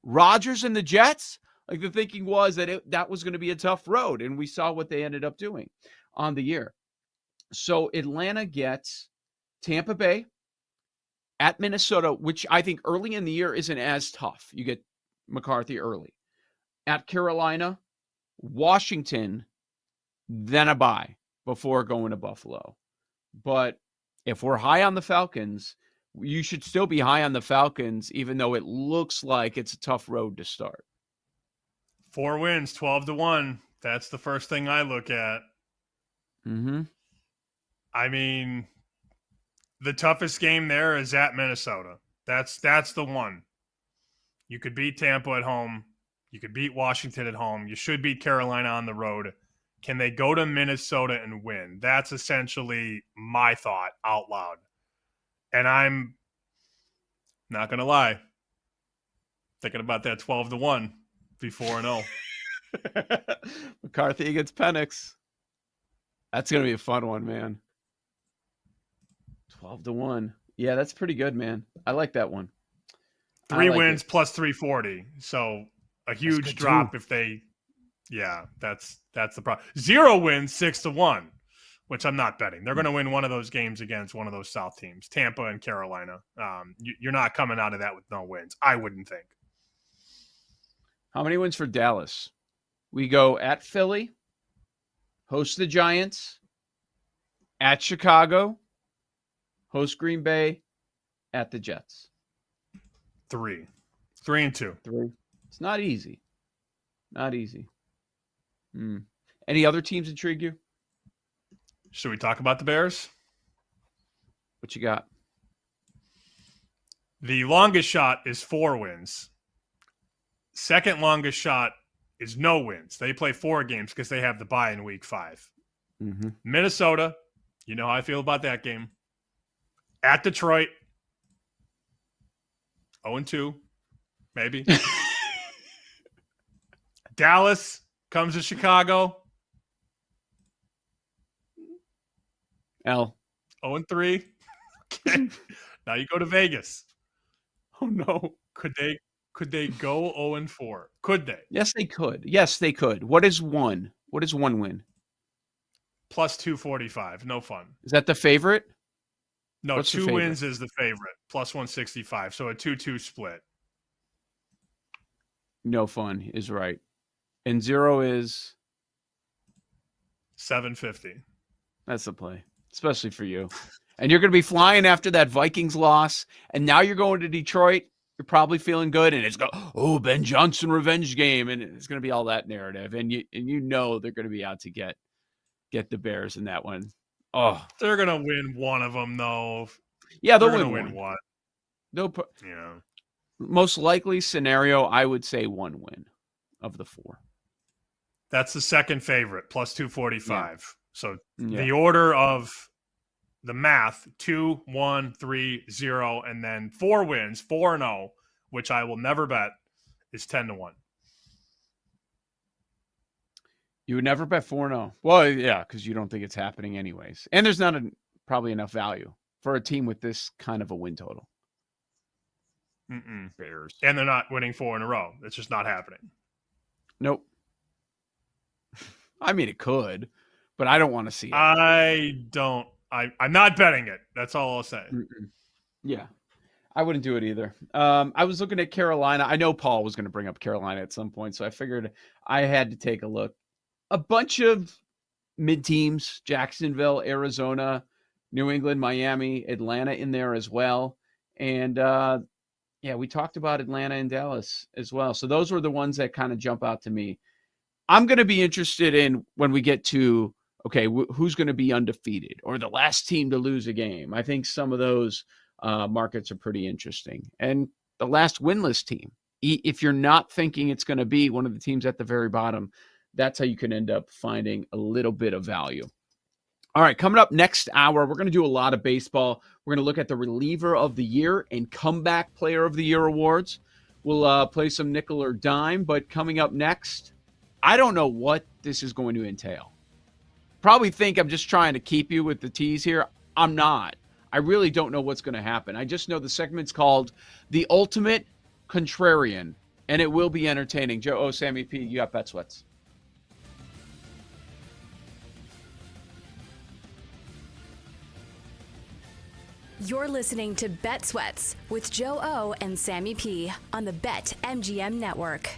Rodgers and the Jets. Like the thinking was that that was going to be a tough road, and we saw what they ended up doing on the year. So Atlanta gets Tampa Bay at Minnesota, which I think early in the year isn't as tough. You get McCarthy early. At Carolina, Washington, then a bye before going to Buffalo. But if we're high on the Falcons, you should still be high on the Falcons, even though it looks like it's a tough road to start. 4 wins, 12-1. That's the first thing I look at. Mm-hmm. I mean, the toughest game there is at Minnesota. That's the one. You could beat Tampa at home. You could beat Washington at home. You should beat Carolina on the road. Can they go to Minnesota and win? That's essentially my thought out loud. And I'm not going to lie. Thinking about that 12-1 before 4-0. McCarthy against Penix. That's going to be a fun one, man. 12-1. Yeah, that's pretty good, man. I like that one. 3 wins plus 340. So a huge drop too. If they, yeah, that's the problem. 0 wins, 6-1, which I'm not betting. They're going to win one of those games against one of those South teams, Tampa and Carolina. You're not coming out of that with no wins, I wouldn't think. How many wins for Dallas? We go at Philly, host the Giants, at Chicago, host Green Bay, at the Jets. 3. 3-2. 3. It's not easy. Not easy. Any other teams intrigue you? Should we talk about the Bears? What you got? The longest shot is 4 wins. Second longest shot is no wins. They play 4 games because they have the bye in week 5. Mm-hmm. Minnesota, you know how I feel about that game. At Detroit, 0-2, maybe. Dallas comes to Chicago. L. 0-3. Okay. Now you go to Vegas. Oh no. Could they go 0-4? Could they? Yes, they could. Yes, they could. What is 1? What is 1 win? Plus 245. No fun. Is that the favorite? No, What's 2 wins is the favorite. Plus 165. So a 2-2 split. No fun is right. And 0 is 750. That's the play, especially for you. And you're going to be flying after that Vikings loss. And now you're going to Detroit. You're probably feeling good. And it's Ben Johnson revenge game. And it's going to be all that narrative. And you know they're going to be out to get the Bears in that one. Oh, they're going to win one of them, though. Yeah, they'll win one. Yeah. Most likely scenario, I would say 1 win of the 4. That's the second favorite, plus 245. Yeah. So the order of the math, 2, 1, 3, 0, and then 4 wins, 4-0, which I will never bet, is 10-1. You would never bet 4-0. Well, yeah, because you don't think it's happening anyways. And there's not probably enough value for a team with this kind of a win total. Bears. And they're not winning 4 in a row. It's just not happening. Nope. I mean, it could, but I don't want to see it. I'm not betting it. That's all I'll say. Yeah. I wouldn't do it either. I was looking at Carolina. I know Paul was going to bring up Carolina at some point, so I figured I had to take a look. A bunch of mid-teams, Jacksonville, Arizona, New England, Miami, Atlanta in there as well. And, we talked about Atlanta and Dallas as well. So those were the ones that kind of jump out to me. I'm going to be interested in when we get to Okay, who's going to be undefeated or the last team to lose a game? I think some of those markets are pretty interesting. And the last winless team, if you're not thinking it's going to be one of the teams at the very bottom, that's how you can end up finding a little bit of value. All right, coming up next hour, we're going to do a lot of baseball. We're going to look at the reliever of the year and comeback player of the year awards. We'll play some nickel or dime, but coming up next, I don't know what this is going to entail. Probably think I'm just trying to keep you with the tease here. I'm not. I really don't know what's going to happen. I just know the segment's called The Ultimate Contrarian, and it will be entertaining. Joe O, Sammy P, you got Bet Sweats. You're listening to Bet Sweats with Joe O and Sammy P on the BetMGM Network.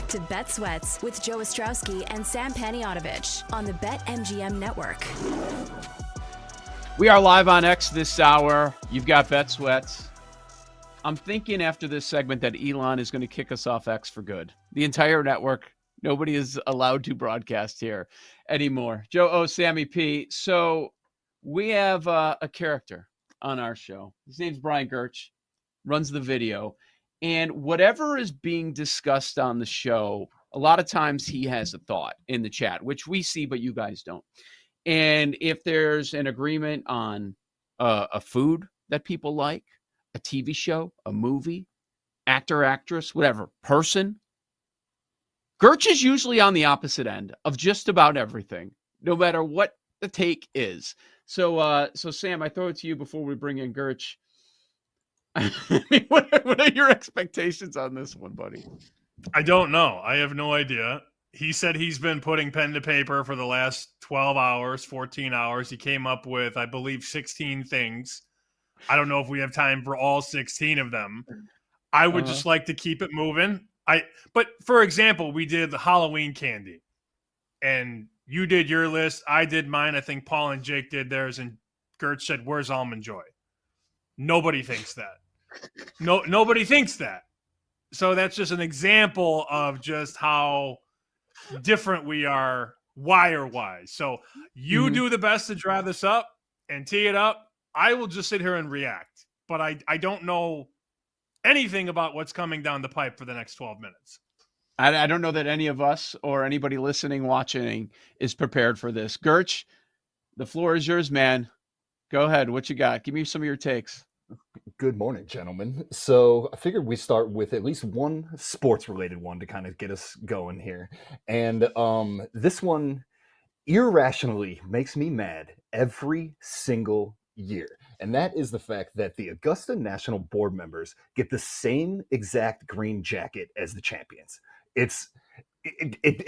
back to Bet Sweats with Joe Ostrowski and Sam Paniotovich on the BetMGM Network. We are live on X this hour. You've got Bet Sweats. I'm thinking after this segment that Elon is going to kick us off X for good. The entire network, nobody is allowed to broadcast here anymore. Joe O, Sammy P. So we have a character on our show. His name's Brian Gertch, runs the video. And whatever is being discussed on the show, a lot of times he has a thought in the chat, which we see, but you guys don't. And if there's an agreement on a food that people like, a TV show, a movie, actor, actress, whatever, person, Gertch is usually on the opposite end of just about everything, no matter what the take is. So Sam, I throw it to you before we bring in Gertch. What are your expectations on this one, buddy? I don't know. I have no idea. He said he's been putting pen to paper for the last 12 hours, 14 hours. He came up with, I believe, 16 things. I don't know if we have time for all 16 of them. I would just like to keep it moving. But for example, we did the Halloween candy. And you did your list. I did mine. I think Paul and Jake did theirs. And Gertch said, "Where's Almond Joy?" Nobody thinks that. Nobody thinks that. So that's just an example of just how different we are wire-wise. So you do the best to draw this up and tee it up. I will just sit here and react. But I don't know anything about what's coming down the pipe for the next 12 minutes. I don't know that any of us or anybody listening, watching is prepared for this. Gertch, the floor is yours, man. Go ahead. What you got? Give me some of your takes. Good morning, gentlemen. So I figured we start with at least one sports-related one to kind of get us going here. And this one irrationally makes me mad every single year. And that is the fact that the Augusta National Board members get the same exact green jacket as the champions. It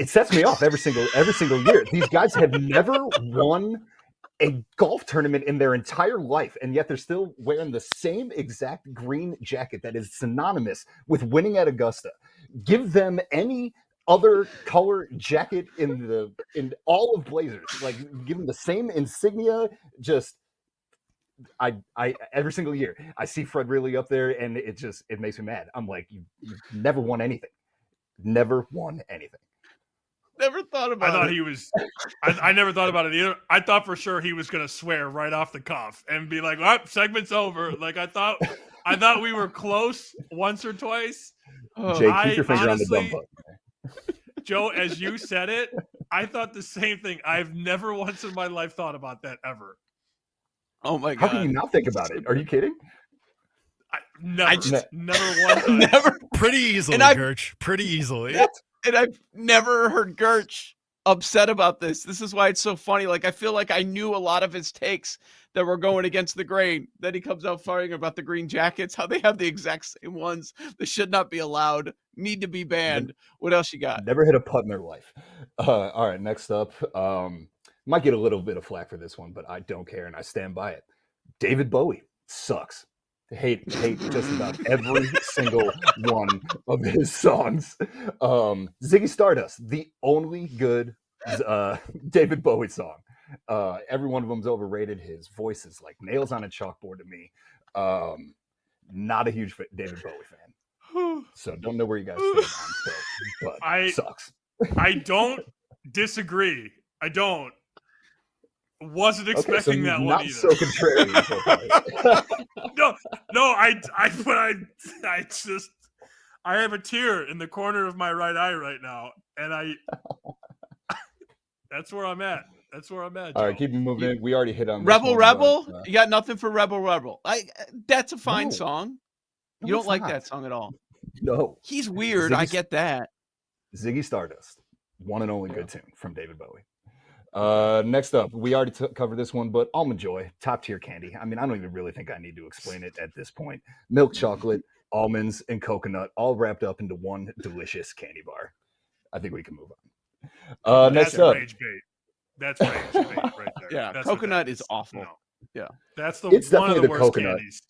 sets me off every single year. These guys have never won a golf tournament in their entire life, and yet they're still wearing the same exact green jacket that is synonymous with winning at Augusta. Give them any other color jacket in all of Blazers. Like, give them the same insignia. Just I every single year I see Fred really up there, and it makes me mad. I'm like, you've never won anything. Never won anything. Never thought about it. I never thought about it either. I thought for sure he was going to swear right off the cuff and be like, "Oh, segment's over." Like I thought we were close once or twice. Jake, keep your finger on the dumb button. Joe, as you said it, I thought the same thing. I've never once in my life thought about that ever. Oh my God. How can you not think about it? Are you kidding? Never one time. Never. Pretty easily, Gertch. Pretty easily. And I've never heard Gertch upset about this. This is why it's so funny. Like, I feel like I knew a lot of his takes that were going against the grain. Then he comes out firing about the green jackets, how they have the exact same ones. They should not be allowed, need to be banned. What else you got? Never hit a putt in their life. All right, next up. Might get a little bit of flack for this one, but I don't care, and I stand by it. David Bowie sucks. Hate just about every single one of his songs. Ziggy Stardust, the only good David Bowie song. Every one of them's overrated. His voice is like nails on a chalkboard to me. Not a huge David Bowie fan. So don't know where you guys stand on, but it sucks. I don't disagree. I don't. Wasn't expecting that one either. So contrarian. I have a tear in the corner of my right eye right now, and that's where I'm at. That's where I'm at. Joe. All right, keep moving. We already hit on Rebel. You got nothing for Rebel. That's a fine song. You don't like that song at all. No, he's weird. I get that. Ziggy Stardust, one and only good tune from David Bowie. Next up, we already covered this one, but Almond Joy, top tier candy. I mean, I don't even really think I need to explain it at this point. Milk chocolate, almonds, and coconut all wrapped up into one delicious candy bar. I think we can move on. Next up. Rage bait. That's rage bait right there. Yeah, that's coconut is awful. No. Yeah. That's It's one of definitely the the worst coconut. candies.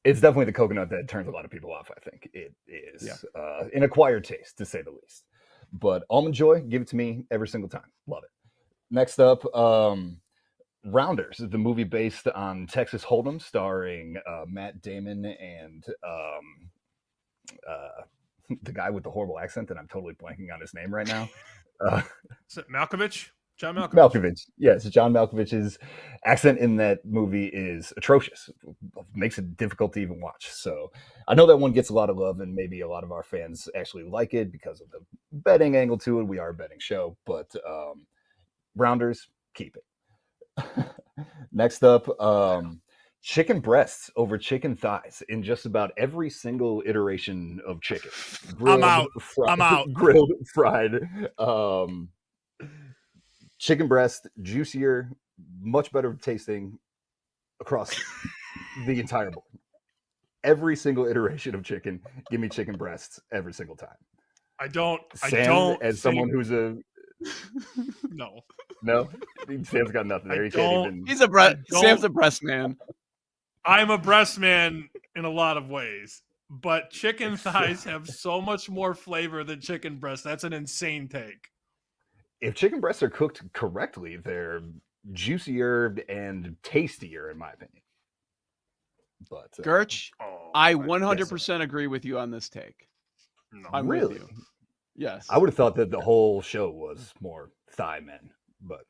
It's definitely the coconut that turns a lot of people off. I think it is an acquired taste, to say the least. But Almond Joy, give it to me every single time. Love it. Next up, Rounders, the movie based on Texas Hold'em, starring Matt Damon and the guy with the horrible accent that I'm totally blanking on his name right now. Is it Malkovich? John Malkovich. Malkovich. Yes, John Malkovich's accent in that movie is atrocious. Makes it difficult to even watch. So I know that one gets a lot of love, and maybe a lot of our fans actually like it because of the betting angle to it. We are a betting show, but Rounders, keep it. Next up, chicken breasts over chicken thighs in just about every single iteration of chicken. Grilled, I'm out. Grilled, fried. Chicken breast, juicier, much better tasting across the entire board. Every single iteration of chicken, give me chicken breasts every single time. Sam, as someone who's a no, Sam's got nothing there. He can't even. He's Sam's a breast man. I'm a breast man in a lot of ways, but chicken thighs have so much more flavor than chicken breasts. That's an insane take. If chicken breasts are cooked correctly, they're juicier and tastier, in my opinion. But Gerch, I 100% agree with you on this take. No, I'm really? with you. Yes. I would have thought that the whole show was more thigh men, but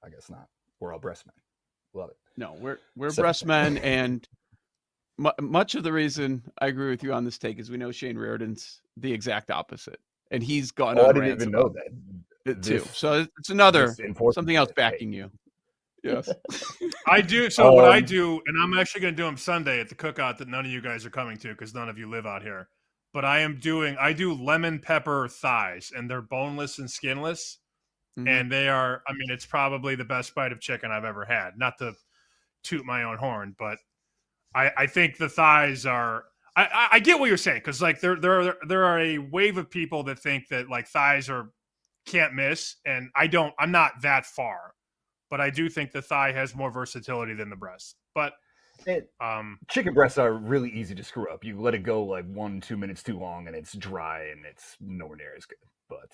I guess not. We're all breast men. Love it. No, we're breast men, and much of the reason I agree with you on this take is we know Shane Reardon's the exact opposite, and he's gone on I didn't rants even know about that. it too. So it's another something else backing you. Yes. I do. So what I do, and I'm actually going to do them Sunday at the cookout that none of you guys are coming to because none of you live out here. But I do lemon pepper thighs, and they're boneless and skinless. Mm-hmm. And they are, I mean, it's probably the best bite of chicken I've ever had. Not to toot my own horn, but I think the thighs are, I get what you're saying. Cause like there are a wave of people that think that like thighs can't miss. And I'm not that far, but I do think the thigh has more versatility than the breast. But chicken breasts are really easy to screw up. You let it go like 1-2 minutes too long and it's dry and it's nowhere near as good. But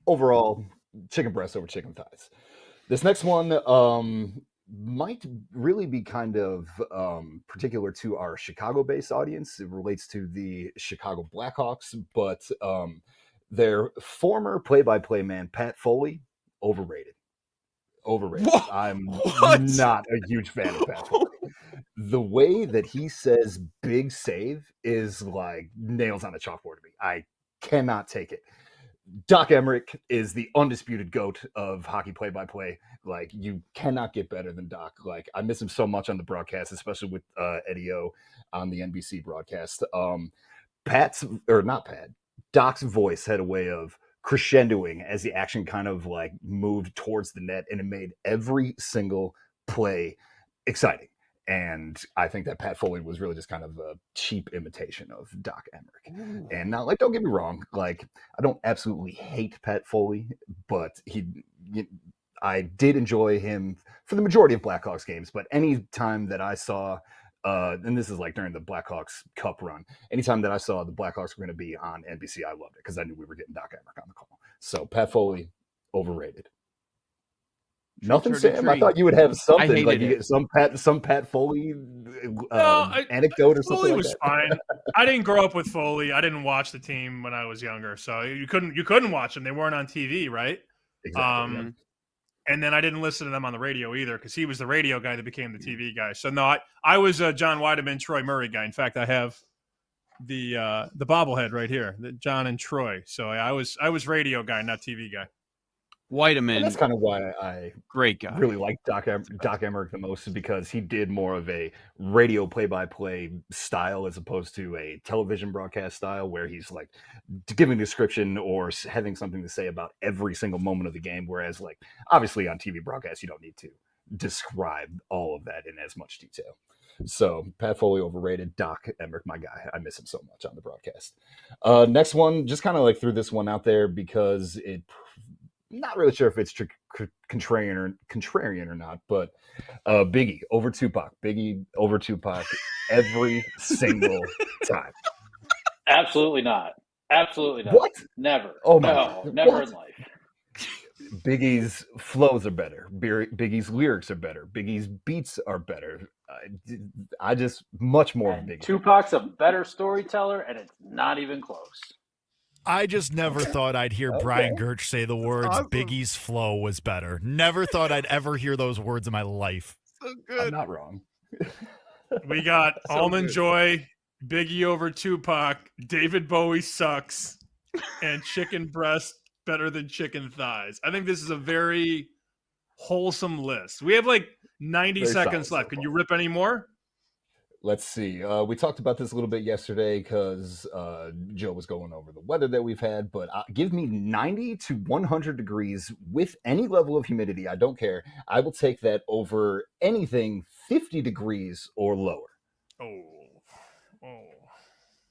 overall, chicken breasts over chicken thighs. This next one might really be kind of particular to our Chicago-based audience. It relates to the Chicago Blackhawks, but their former play-by-play man, Pat Foley, overrated. What? I'm not a huge fan of Pat Foley. The way that he says big save is like nails on a chalkboard to me. I cannot take it. Doc Emmerich is the undisputed GOAT of hockey play-by-play. Like, you cannot get better than Doc. Like, I miss him so much on the broadcast, especially with Eddie O on the NBC broadcast. Doc's voice had a way of crescendoing as the action kind of like moved towards the net, and it made every single play exciting. And I think that Pat Foley was really just kind of a cheap imitation of Doc Emmerich. Ooh. And now, like, don't get me wrong, like, I don't absolutely hate Pat Foley, but I did enjoy him for the majority of Blackhawks games. But any time that I saw, and this is like during the Blackhawks Cup run, anytime that I saw the Blackhawks were going to be on NBC, I loved it because I knew we were getting Doc Emmerich on the call. So Pat Foley, overrated. Nothing, Sam. I thought you would have something like you get some Pat Foley anecdote or something. Foley like was that. fine. I didn't grow up with Foley. I didn't watch the team when I was younger, so you couldn't watch them. They weren't on TV, right? Exactly. And then I didn't listen to them on the radio either because he was the radio guy that became the TV guy. So no, I was a John Weideman, Troy Murray guy. In fact, I have the bobblehead right here, the John and Troy. So I was radio guy, not TV guy. Weideman. And that's kind of why I great guy. Really like Doc Emmerich the most, because he did more of a radio play-by-play style as opposed to a television broadcast style where he's like giving a description or having something to say about every single moment of the game. Whereas, like, obviously on TV broadcasts, you don't need to describe all of that in as much detail. So Pat Foley overrated. Doc Emmerich, my guy. I miss him so much on the broadcast. Next one, just kind of like threw this one out there because it not really sure if it's contrarian or not, but Biggie over Tupac. Biggie over Tupac every single time. Absolutely not. Absolutely not. What? Never. Oh my No, God. never What? in life. Biggie's flows are better. Biggie's lyrics are better. Biggie's beats are better. I just much more of a Biggie. Tupac's a better storyteller, and it's not even close. I just never thought I'd hear Brian Gertz say the words Biggie's flow was better. Never thought I'd ever hear those words in my life. So good. I'm not wrong. We got So Almond good. Joy, Biggie over Tupac, David Bowie sucks, and chicken breast better than chicken thighs. I think this is a very wholesome list. We have like 90 Very seconds solid left. Can you rip any more? Let's see. We talked about this a little bit yesterday because Joe was going over the weather that we've had, but give me 90 to 100 degrees with any level of humidity. I don't care. I will take that over anything 50 degrees or lower.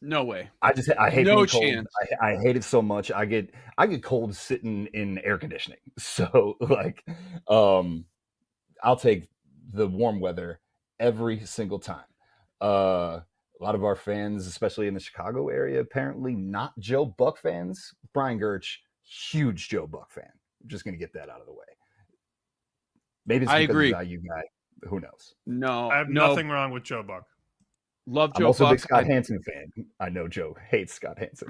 No way. I hate no being cold. chance. I hate it so much. I get cold sitting in air conditioning. So like, I'll take the warm weather every single time. A lot of our fans, especially in the Chicago area, apparently not Joe Buck fans. Brian Gertz, huge Joe Buck fan. I'm just gonna get that out of the way. Maybe it's I because agree. he's an IU guy. Who knows? No, I have nothing wrong with Joe Buck. Love I'm Joe also Buck. a big Scott Hansen fan. I know Joe hates Scott Hansen.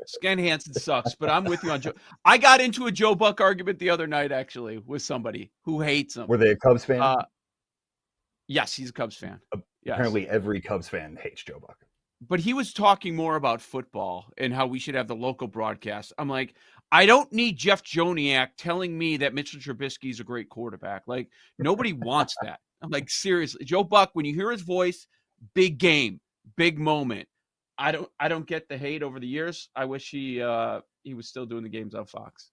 Scott Hansen sucks, but I'm with you on Joe. I got into a Joe Buck argument the other night, actually, with somebody who hates him. Were they a Cubs fan? Yes, he's a Cubs fan. Yes. Apparently, every Cubs fan hates Joe Buck. But he was talking more about football and how we should have the local broadcast. I'm like, I don't need Jeff Joniak telling me that Mitchell Trubisky is a great quarterback. Like, nobody wants that. I'm like, seriously, Joe Buck, when you hear his voice, big game, big moment. I don't get the hate over the years. I wish he was still doing the games on Fox.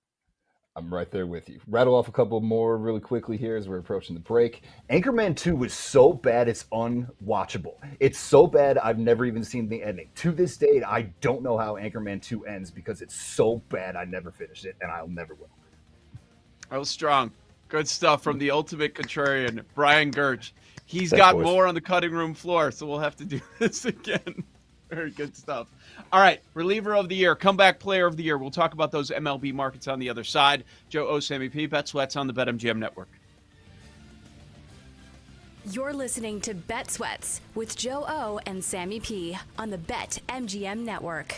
I'm right there with you. Rattle off a couple more really quickly here as we're approaching the break. Anchorman 2 was so bad it's unwatchable. It's so bad I've never even seen the ending. To this day, I don't know how Anchorman 2 ends because it's so bad I never finished it, and I'll never will. I was strong. Good stuff from the ultimate contrarian, Brian Gertz. He's Thanks, got boys. more on the cutting room floor, so we'll have to do this again. Very good stuff. All right, reliever of the year, comeback player of the year. We'll talk about those MLB markets on the other side. Joe O, Sammy P, Bet Sweats on the BetMGM Network. You're listening to Bet Sweats with Joe O and Sammy P on the BetMGM Network.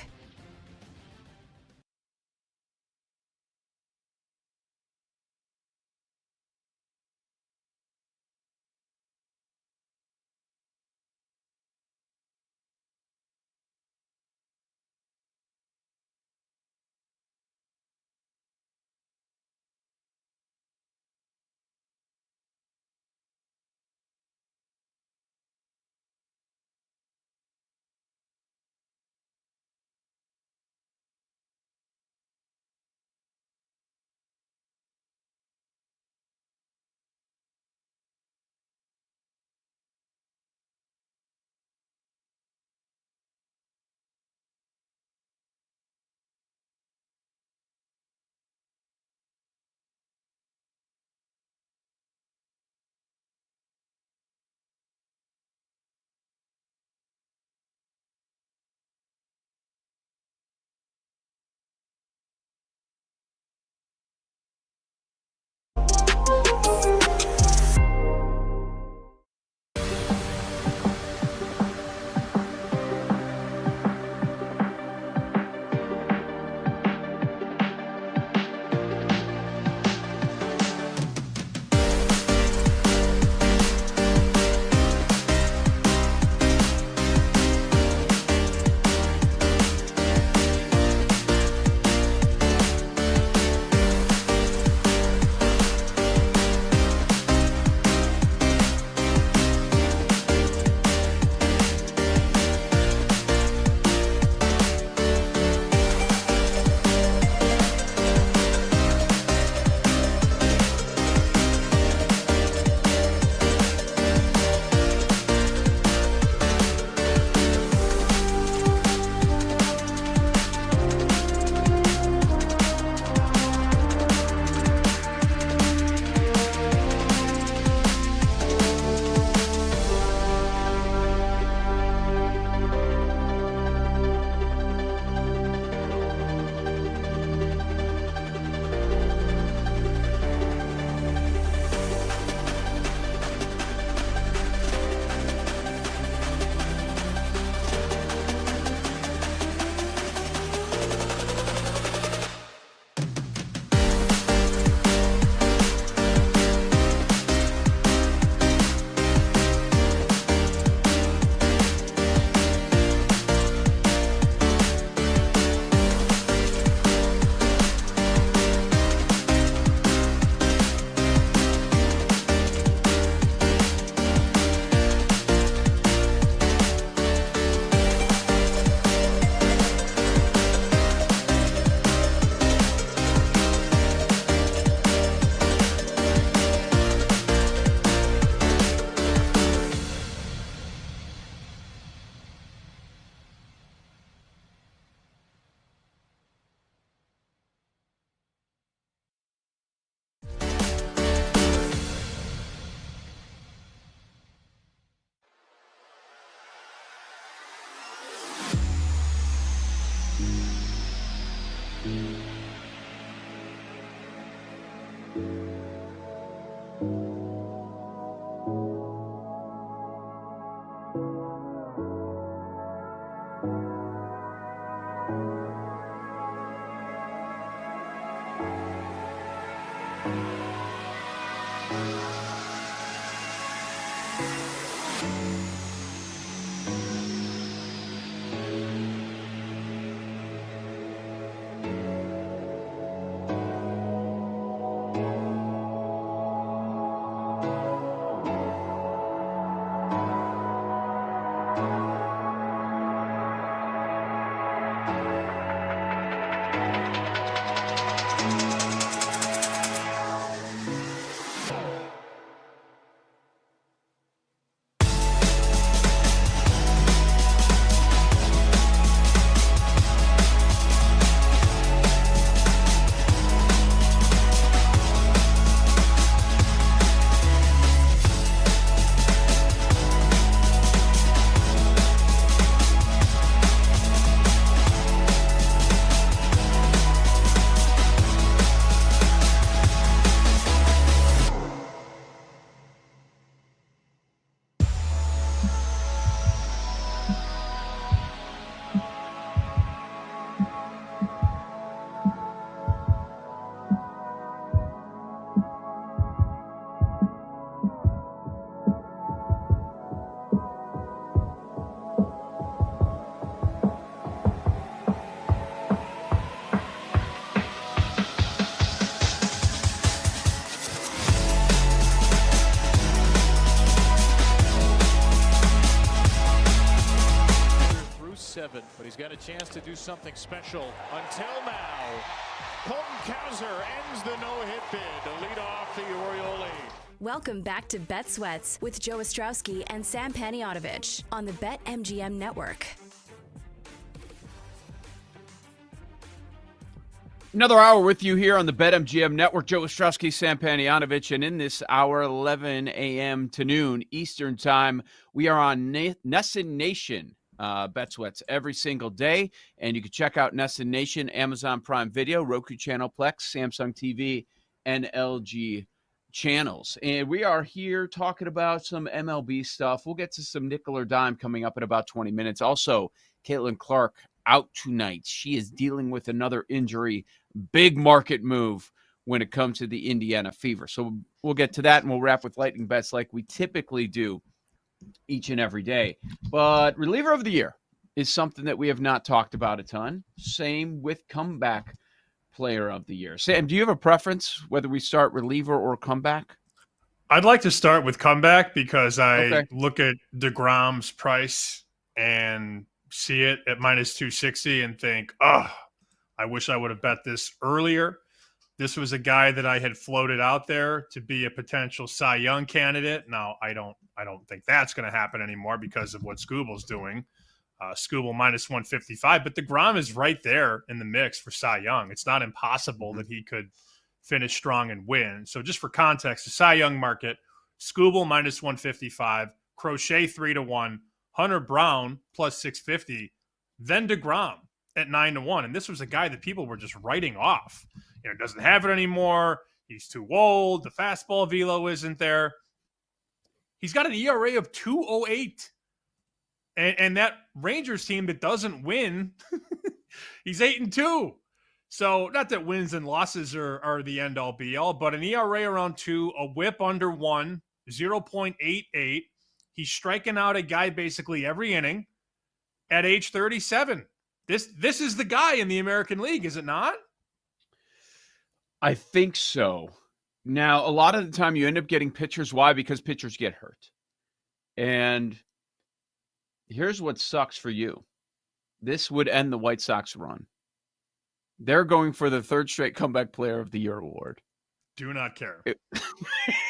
7, but he's got a chance to do something special until now. Colton Cowser ends the no-hit bid to lead off the Orioles. Welcome back to Bet Sweats with Joe Ostrowski and Sam Panayotovich on the BetMGM network. Another hour with you here on the BetMGM network. Joe Ostrowski, Sam Panayotovich, and in this hour, 11 a.m. to noon Eastern time, we are on Nessun Nation Bet Sweats every single day, and you can check out Nessun Nation, Amazon Prime Video, Roku Channel, Plex, Samsung TV, and LG channels. And we are here talking about some MLB stuff. We'll get to some nickel or dime coming up in about 20 minutes. Also, Caitlin Clark out tonight. She is dealing with another injury. Big market move when it comes to the Indiana Fever. So we'll get to that, and we'll wrap with lightning bets like we typically do each and every day. But reliever of the year is something that we have not talked about a ton. Same with comeback player of the year. Sam, do you have a preference whether we start reliever or comeback? I'd like to start with comeback because I look at DeGrom's price and see it at minus 260 and think, oh, I wish I would have bet this earlier. This was a guy that I had floated out there to be a potential Cy Young candidate. Now, I don't think that's going to happen anymore because of what Scooble's doing. Scooble minus 155, but DeGrom is right there in the mix for Cy Young. It's not impossible that he could finish strong and win. So just for context, the Cy Young market, Scooble minus 155, Crochet 3-1, Hunter Brown plus 650, then DeGrom at 9-1. And this was a guy that people were just writing off. Doesn't have it anymore. He's too old. The fastball velo isn't there. He's got an ERA of 2.08. And that Rangers team that doesn't win, he's 8-2. So not that wins and losses are the end all be all, but an ERA around 2, a whip under 1, 0.88. He's striking out a guy basically every inning at age 37. This is the guy in the American League, is it not? I think so. Now, a lot of the time you end up getting pitchers. Why? Because pitchers get hurt. And here's what sucks for you. This would end the White Sox run. They're going for the third straight comeback player of the year award. Do not care.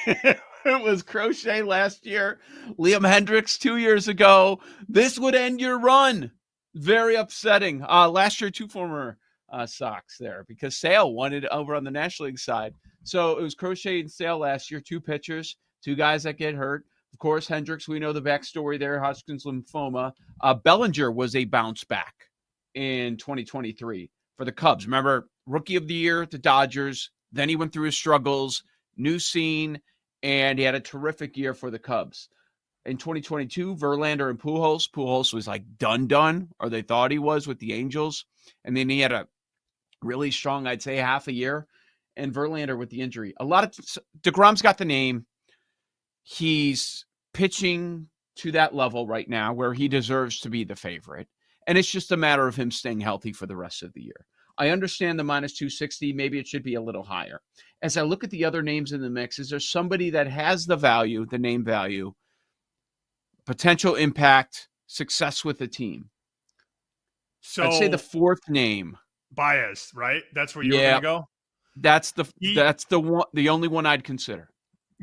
It was Crochet last year, Liam Hendricks 2 years ago. This would end your run. Very upsetting. Last year, 2 former Sox there because Sale won it over on the National League side. So it was Crochet and Sale last year, 2 pitchers, 2 guys that get hurt. Of course, Hendricks, we know the backstory there, Hodgkin's lymphoma. Bellinger was a bounce back in 2023 for the Cubs. Remember, rookie of the year at the Dodgers. Then he went through his struggles, new scene, and he had a terrific year for the Cubs. In 2022, Verlander and Pujols. Pujols was like done, or they thought he was with the Angels. And then he had a really strong, I'd say, half a year. And Verlander with the injury. DeGrom's got the name. He's pitching to that level right now where he deserves to be the favorite. And it's just a matter of him staying healthy for the rest of the year. I understand the minus 260. Maybe it should be a little higher. As I look at the other names in the mix, is there somebody that has the value, the name value, potential impact, success with the team? So I'd say the fourth name. Baez, right? That's where you were going to go? That's the only one I'd consider.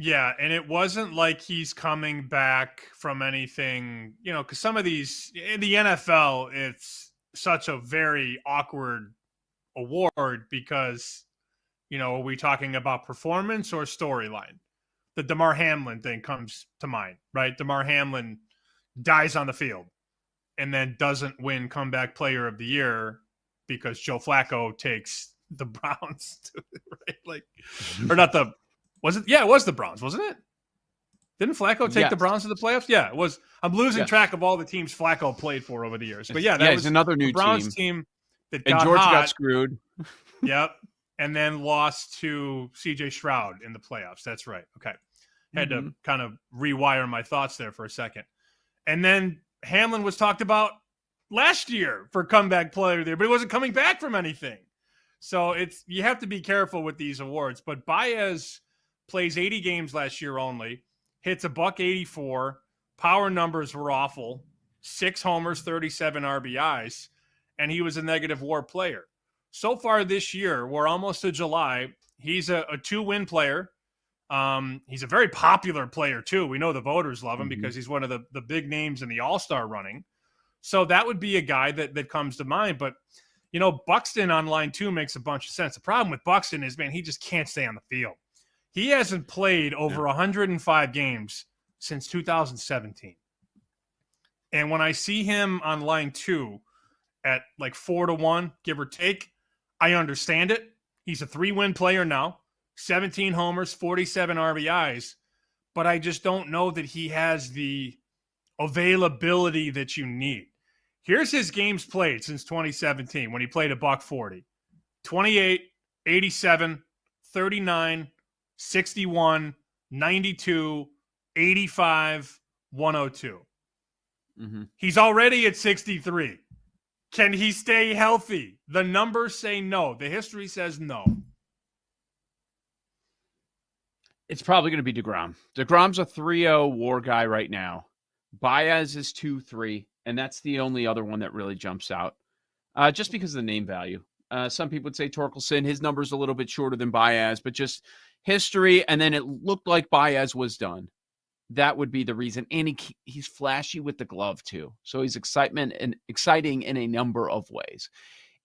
Yeah, and it wasn't like he's coming back from anything, because some of these, in the NFL, it's such a very awkward award because, are we talking about performance or storyline? The DeMar Hamlin thing comes to mind, right? DeMar Hamlin dies on the field and then doesn't win comeback player of the year because Joe Flacco takes the Browns to, right? Or not the... Was it? Yeah, it was the Browns, wasn't it? Didn't Flacco take the Browns to the playoffs? Yeah, it was. I'm losing track of all the teams Flacco played for over the years. But that was another new the Browns team that and got George hot. got screwed. Yep. And then lost to CJ Stroud in the playoffs. That's right. Okay. Had to kind of rewire my thoughts there for a second. And then Hamlin was talked about last year for comeback player there, but he wasn't coming back from anything. So you have to be careful with these awards. But Baez plays 80 games last year only, hits $184. Power numbers were awful. 6 homers, 37 RBIs, and he was a negative WAR player. So far this year, we're almost to July. He's a 2-win player. He's a very popular player, too. We know the voters love him because he's one of the big names in the All-Star running. So that would be a guy that comes to mind. But, Buxton on line 2 makes a bunch of sense. The problem with Buxton is, man, he just can't stay on the field. He hasn't played over 105 games since 2017. And when I see him on line 2 at like 4-1, give or take, I understand it. He's a 3-win player now, 17 homers, 47 RBIs, but I just don't know that he has the availability that you need. Here's his games played since 2017 when he played $140. 28, 87, 39, 61, 92, 85, 102. He's already at 63. Can he stay healthy? The numbers say no. The history says no. It's probably going to be DeGrom. DeGrom's a 3-0 WAR guy right now. Baez is 2-3, and that's the only other one that really jumps out, just because of the name value. Some people would say Torkelson. His number's a little bit shorter than Baez, but just history, and then it looked like Baez was done. That would be the reason. And he's flashy with the glove, too. So he's exciting in a number of ways.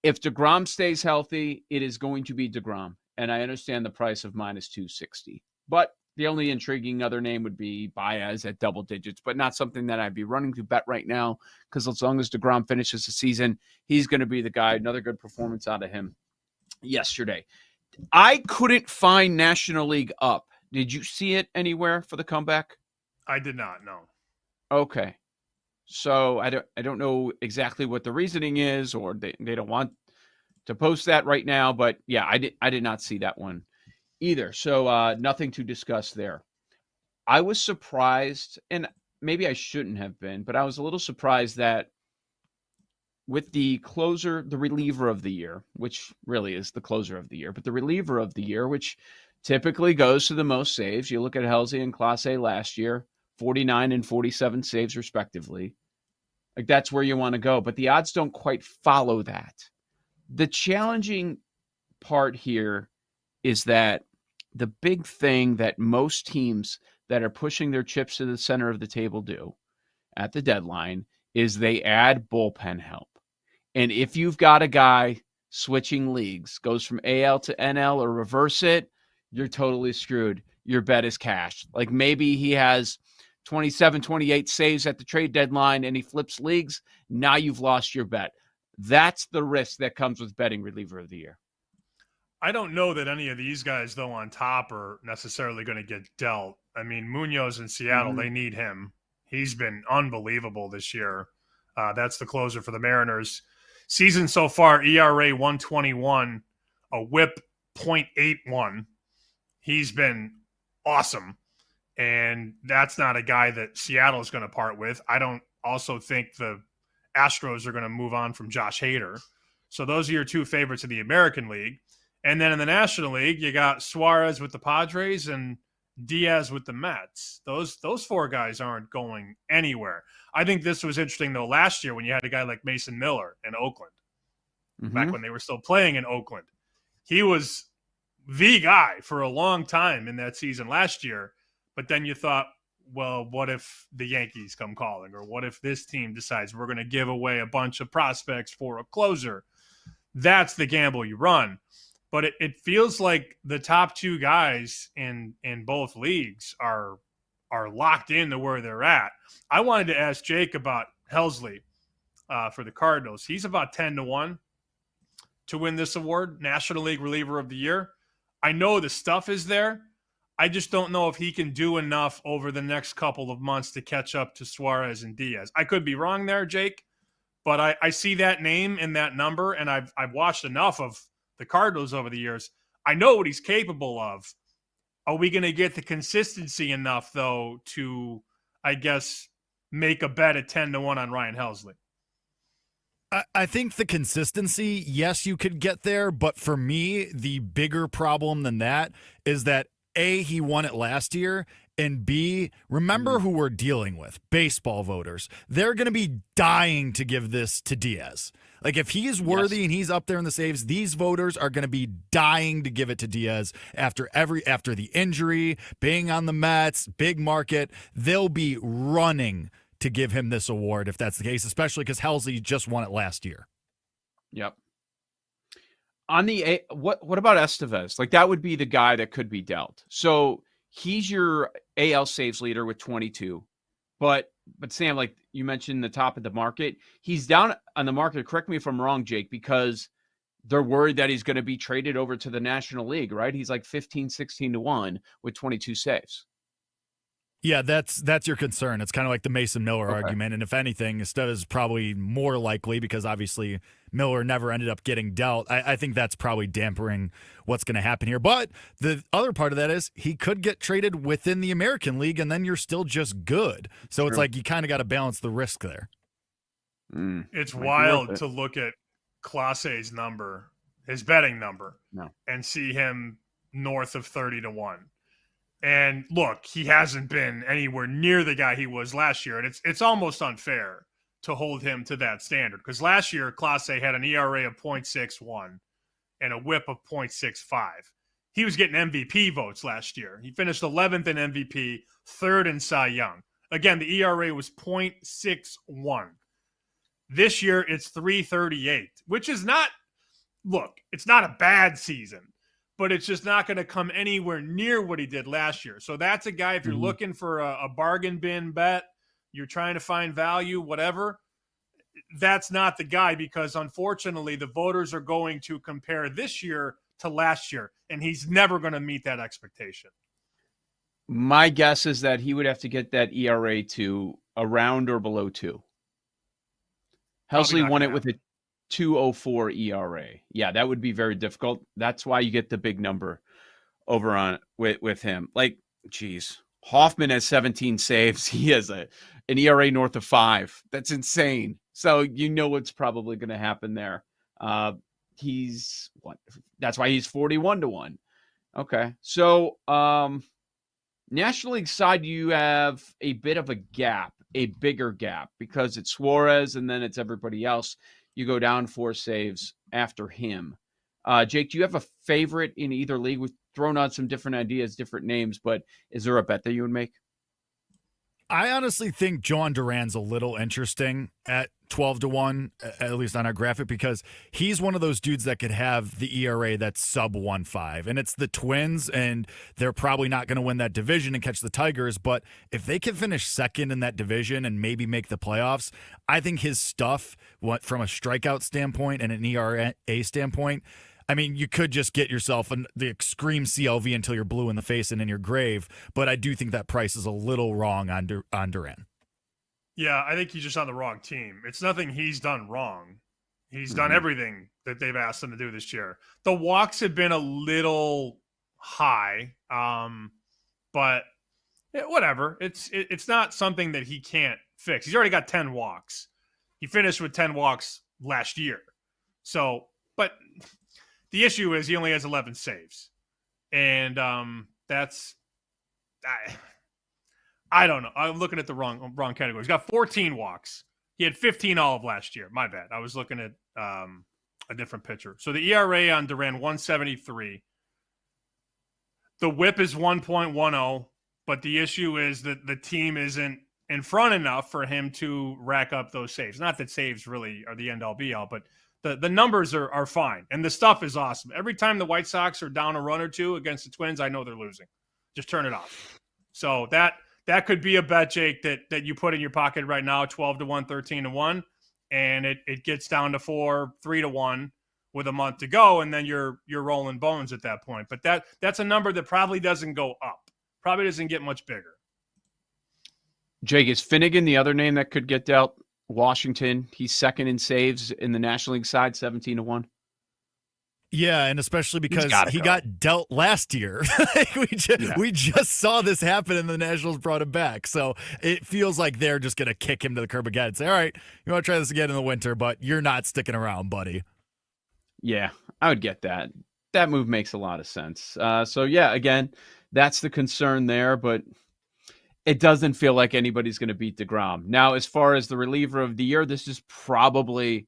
If DeGrom stays healthy, it is going to be DeGrom. And I understand the price of minus 260. But the only intriguing other name would be Baez at double digits, but not something that I'd be running to bet right now, because as long as DeGrom finishes the season, he's going to be the guy. Another good performance out of him yesterday. I couldn't find National League up. Did you see it anywhere for the comeback? I did not, no. Okay. So I don't know exactly what the reasoning is, or they don't want to post that right now, but yeah, I did not see that one either. So nothing to discuss there. I was surprised, and maybe I shouldn't have been, but I was a little surprised that with the closer, the reliever of the year, which really is the closer of the year, but the reliever of the year, which typically goes to the most saves. You look at Halsey and Clase last year, 49 and 47 saves respectively. Like, that's where you want to go, but the odds don't quite follow that. The challenging part here is that the big thing that most teams that are pushing their chips to the center of the table do at the deadline is they add bullpen help. And if you've got a guy switching leagues, goes from AL to NL or reverse it, you're totally screwed. Your bet is cashed. Like, maybe he has 27, 28 saves at the trade deadline and he flips leagues. Now you've lost your bet. That's the risk that comes with betting reliever of the year. I don't know that any of these guys, though, on top are necessarily going to get dealt. I mean, Munoz in Seattle, they need him. He's been unbelievable this year. That's the closer for the Mariners. Season so far, ERA 121, a whip 0.81. He's been awesome. And that's not a guy that Seattle is going to part with. I don't also think the Astros are going to move on from Josh Hader. So those are your two favorites in the American League. And then in the National League, you got Suarez with the Padres and Diaz with the Mets. Those four guys aren't going anywhere. I think this was interesting, though, last year when you had a guy like Mason Miller in Oakland, back when they were still playing in Oakland. He was the guy for a long time in that season last year. But then you thought, well, what if the Yankees come calling? Or what if this team decides we're going to give away a bunch of prospects for a closer? That's the gamble you run. But it feels like the top two guys in both leagues are locked into where they're at. I wanted to ask Jake about Helsley for the Cardinals. He's about 10-1 to win this award, National League Reliever of the Year. I know the stuff is there. I just don't know if he can do enough over the next couple of months to catch up to Suarez and Diaz. I could be wrong there, Jake, but I see that name and that number, and I've watched enough of the Cardinals over the years. I know what he's capable of. Are we going to get the consistency enough, though, to, I guess, make a bet at 10-1 on Ryan Helsley? I think the consistency, yes, you could get there, but for me, the bigger problem than that is that A, he won it last year, And B, remember who we're dealing with, baseball voters. They're going to be dying to give this to Diaz. Like, if he is worthy and he's up there in the saves, these voters are going to be dying to give it to Diaz after the injury, being on the Mets, big market. They'll be running to give him this award if that's the case, especially because Helsley just won it last year. Yep. On the what about Estevez? Like, that would be the guy that could be dealt. So he's your AL saves leader with 22, but Sam, like you mentioned, the top of the market, he's down on the market. Correct me if I'm wrong, Jake, because they're worried that he's going to be traded over to the National League, right? He's like 15, 16 to 1 with 22 saves. Yeah, that's your concern. It's kind of like the Mason Miller argument. And if anything, Estevez is probably more likely because obviously Miller never ended up getting dealt. I think that's probably dampering what's going to happen here. But the other part of that is he could get traded within the American League, and then you're still just good. So it's like you kind of got to balance the risk there. It's wild to look at Clase's number, his betting number, and see him north of 30 to 1. And look, he hasn't been anywhere near the guy he was last year. And it's almost unfair to hold him to that standard. Because last year, Clase had an ERA of 0.61 and a whip of 0.65. He was getting MVP votes last year. He finished 11th in MVP, 3rd in Cy Young. Again, the ERA was 0.61. This year, it's 3.38, which is not, look, it's not a bad season, but it's just not going to come anywhere near what he did last year. So that's a guy, if you're looking for a bargain bin bet, you're trying to find value, whatever, that's not the guy, because unfortunately the voters are going to compare this year to last year, and he's never going to meet that expectation. My guess is that he would have to get that ERA to around or below 2. Helsley won it with a 2.04 ERA. Yeah, that would be very difficult. That's why you get the big number over on with him. Like, geez, Hoffman has 17 saves. He has an ERA north of 5. That's insane. So you know what's probably going to happen there. He's what? That's why he's 41 to 1. Okay, so National League side, you have a bit of a gap, a bigger gap, because it's Suarez and then it's everybody else. You go down 4 saves after him. Jake, do you have a favorite in either league? We've thrown out some different ideas, different names, but is there a bet that you would make? I honestly think John Duran's a little interesting at 12 to 1, at least on our graphic, because he's one of those dudes that could have the ERA that's sub 1.5. And it's the Twins, and they're probably not going to win that division and catch the Tigers. But if they can finish second in that division and maybe make the playoffs, I think his stuff, from a strikeout standpoint and an ERA standpoint, I mean, you could just get yourself the extreme CLV until you're blue in the face and in your grave, but I do think that price is a little wrong on Duran. Yeah, I think he's just on the wrong team. It's nothing he's done wrong. He's done everything that they've asked him to do this year. The walks have been a little high, but whatever. It's not something that he can't fix. He's already got 10 walks. He finished with 10 walks last year. So, but the issue is he only has 11 saves. And that's I don't know. I'm looking at the wrong category. He's got 14 walks. He had 15 all of last year. My bad. I was looking at a different pitcher. So the ERA on Duran, 173. The whip is 1.10, but the issue is that the team isn't in front enough for him to rack up those saves. Not that saves really are the end-all be-all, but the numbers are fine, and the stuff is awesome. Every time the White Sox are down a run or two against the Twins, I know they're losing. Just turn it off. So that could be a bet, Jake, that you put in your pocket right now, 12 to 1, 13 to 1, and it gets down to 3 to 1 with a month to go, and then you're rolling bones at that point. But that's a number that probably doesn't go up. Probably doesn't get much bigger. Jake, is Finnegan the other name that could get dealt? Washington, he's second in saves in the National League side, 17 to 1. Yeah, and especially because he got dealt last year. We just saw this happen and the Nationals brought him back. So it feels like they're just going to kick him to the curb again and say, all right, you want to try this again in the winter, but you're not sticking around, buddy. Yeah, I would get that. That move makes a lot of sense. So, yeah, again, that's the concern there. But it doesn't feel like anybody's going to beat DeGrom. Now, as far as the reliever of the year, this is probably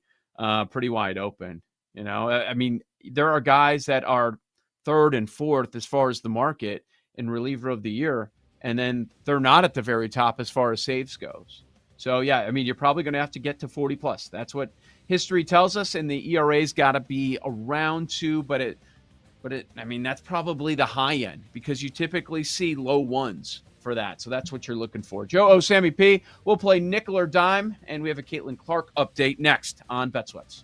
pretty wide open. I mean, there are guys that are third and fourth as far as the market in reliever of the year, and then they're not at the very top as far as saves goes. So, yeah, I mean, you're probably going to have to get to 40 plus. That's what history tells us, and the ERA's got to be around 2, but I mean, that's probably the high end because you typically see low ones for that. So that's what you're looking for. Joe O, Sammy P, we'll play nickel or dime, and we have a Caitlin Clark update next on Bet Sweats.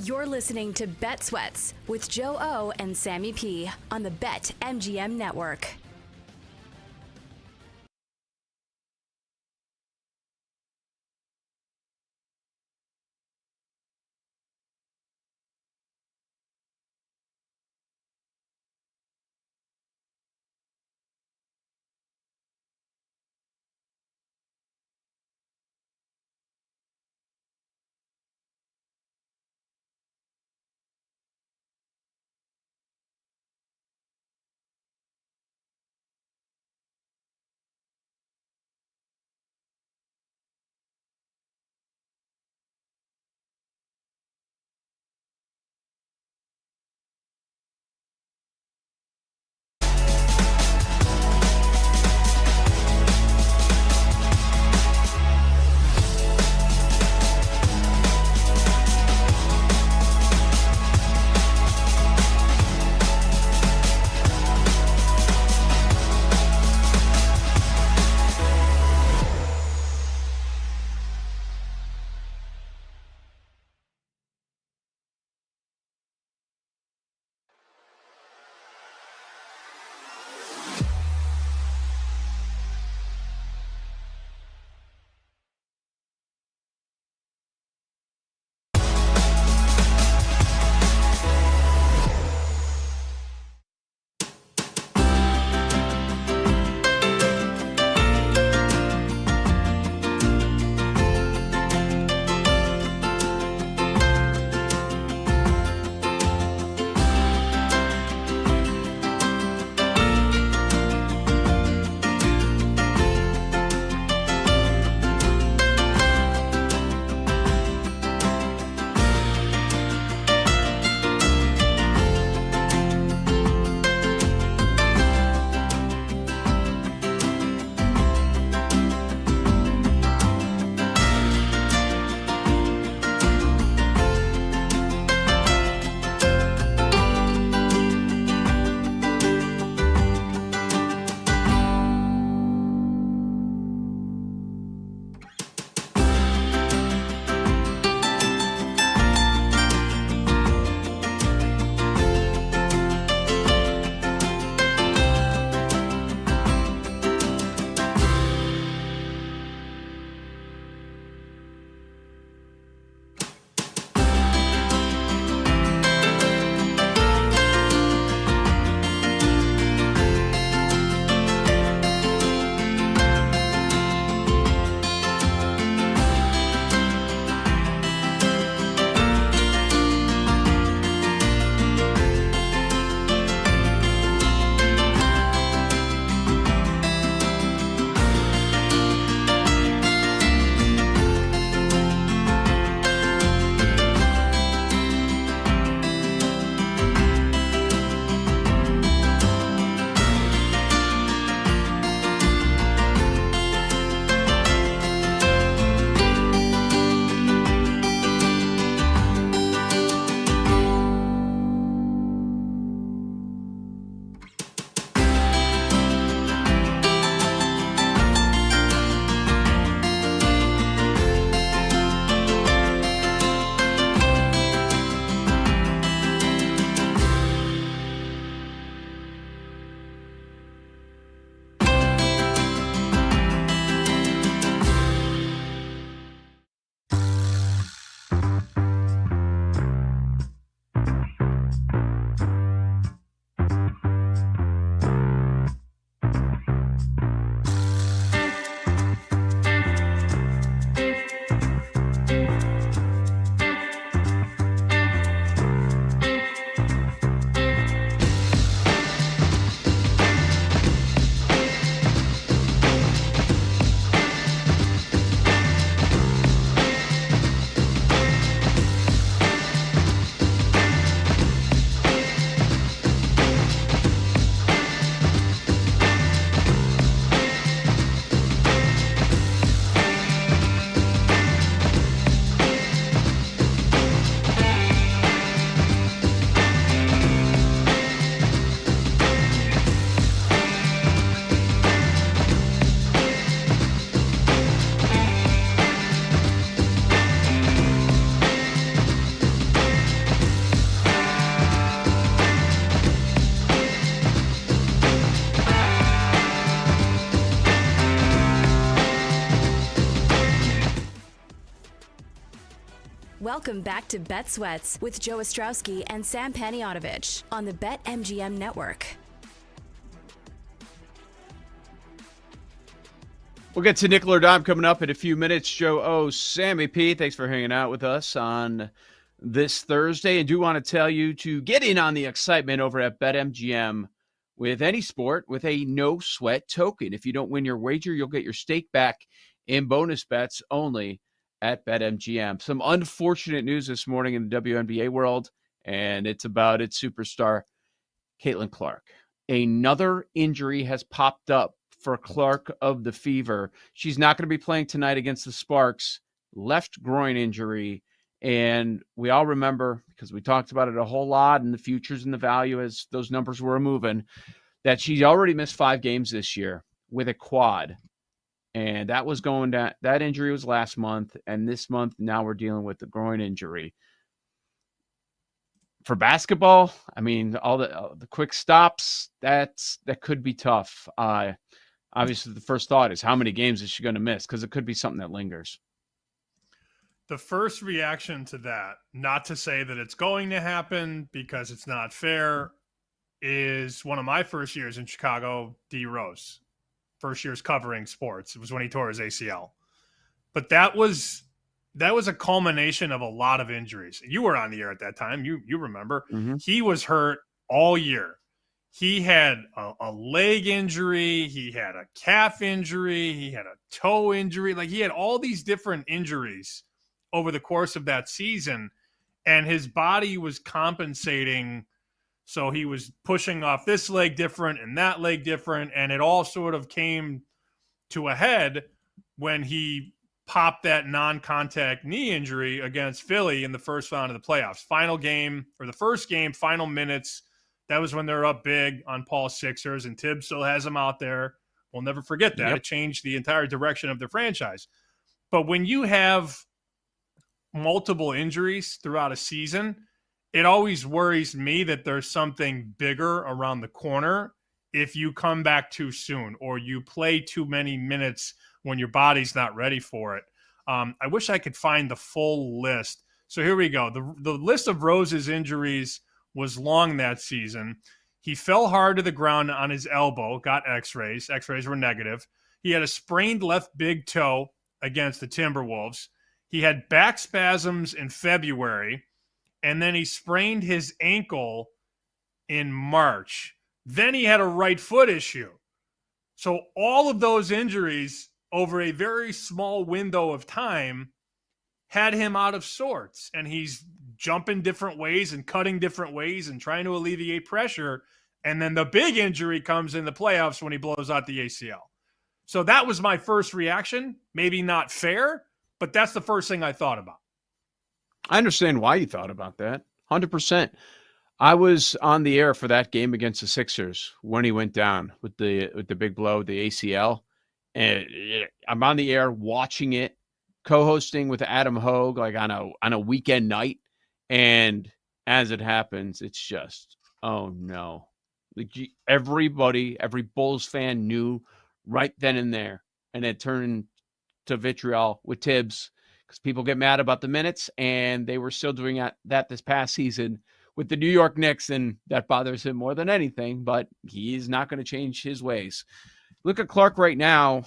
You're listening to Bet Sweats with Joe O and Sammy P on the BetMGM network. Welcome back to Bet Sweats with Joe Ostrowski and Sam Paniotovich on the BetMGM Network. We'll get to Nickel or Dime coming up in a few minutes. Joe O, Sammy P, thanks for hanging out with us on this Thursday. And do want to tell you to get in on the excitement over at BetMGM with any sport with a no-sweat token. If you don't win your wager, you'll get your stake back in bonus bets only at BetMGM. Some unfortunate news this morning in the WNBA world, and it's about its superstar, Caitlin Clark. Another injury has popped up for Clark of the Fever. She's not going to be playing tonight against the Sparks. Left groin injury. And we all remember, because we talked about it a whole lot and the futures and the value as those numbers were moving, that she already missed 5 games this year with a quad. And that was going down. That injury was last month. And this month, now we're dealing with the groin injury. For basketball, I mean, all the quick stops, that could be tough. Obviously, the first thought is how many games is she going to miss? Because it could be something that lingers. The first reaction to that, not to say that it's going to happen because it's not fair, is one of my first years in Chicago, D. Rose. First year's covering sports. It was when he tore his ACL. But that was a culmination of a lot of injuries. You were on the air at that time. You remember. Mm-hmm. He was hurt all year. He had a leg injury. He had a calf injury. He had a toe injury. Like, he had all these different injuries over the course of that season, and his body was compensating. So he was pushing off this leg different and that leg different, and it all sort of came to a head when he popped that non-contact knee injury against Philly in the first round of the playoffs. Final game, or the first game, final minutes. That was when they're up big on Paul Sixers, and Tibbs still has him out there. We'll never forget that. Yep. It changed the entire direction of the franchise. But when you have multiple injuries throughout a season, it always worries me that there's something bigger around the corner if you come back too soon or you play too many minutes when your body's not ready for it. I wish I could find the full list. So here we go. The list of Rose's injuries was long that season. He fell hard to the ground on his elbow, got x-rays. X-rays were negative. He had a sprained left big toe against the Timberwolves. He had back spasms in February, and then he sprained his ankle in March. Then he had a right foot issue. So all of those injuries over a very small window of time had him out of sorts, and he's jumping different ways and cutting different ways and trying to alleviate pressure. And then the big injury comes in the playoffs when he blows out the ACL. So that was my first reaction. Maybe not fair, but that's the first thing I thought about. I understand why you thought about that. 100%. I was on the air for that game against the Sixers when he went down with the big blow, the ACL. And I'm on the air watching it, co-hosting with Adam Hogue, like on a weekend night. And as it happens, it's just, oh no. Like, everybody, every Bulls fan knew right then and there. And it turned to vitriol with Tibbs because people get mad about the minutes, and they were still doing that this past season with the New York Knicks, and that bothers him more than anything, but he's not going to change his ways. Look at Clark right now.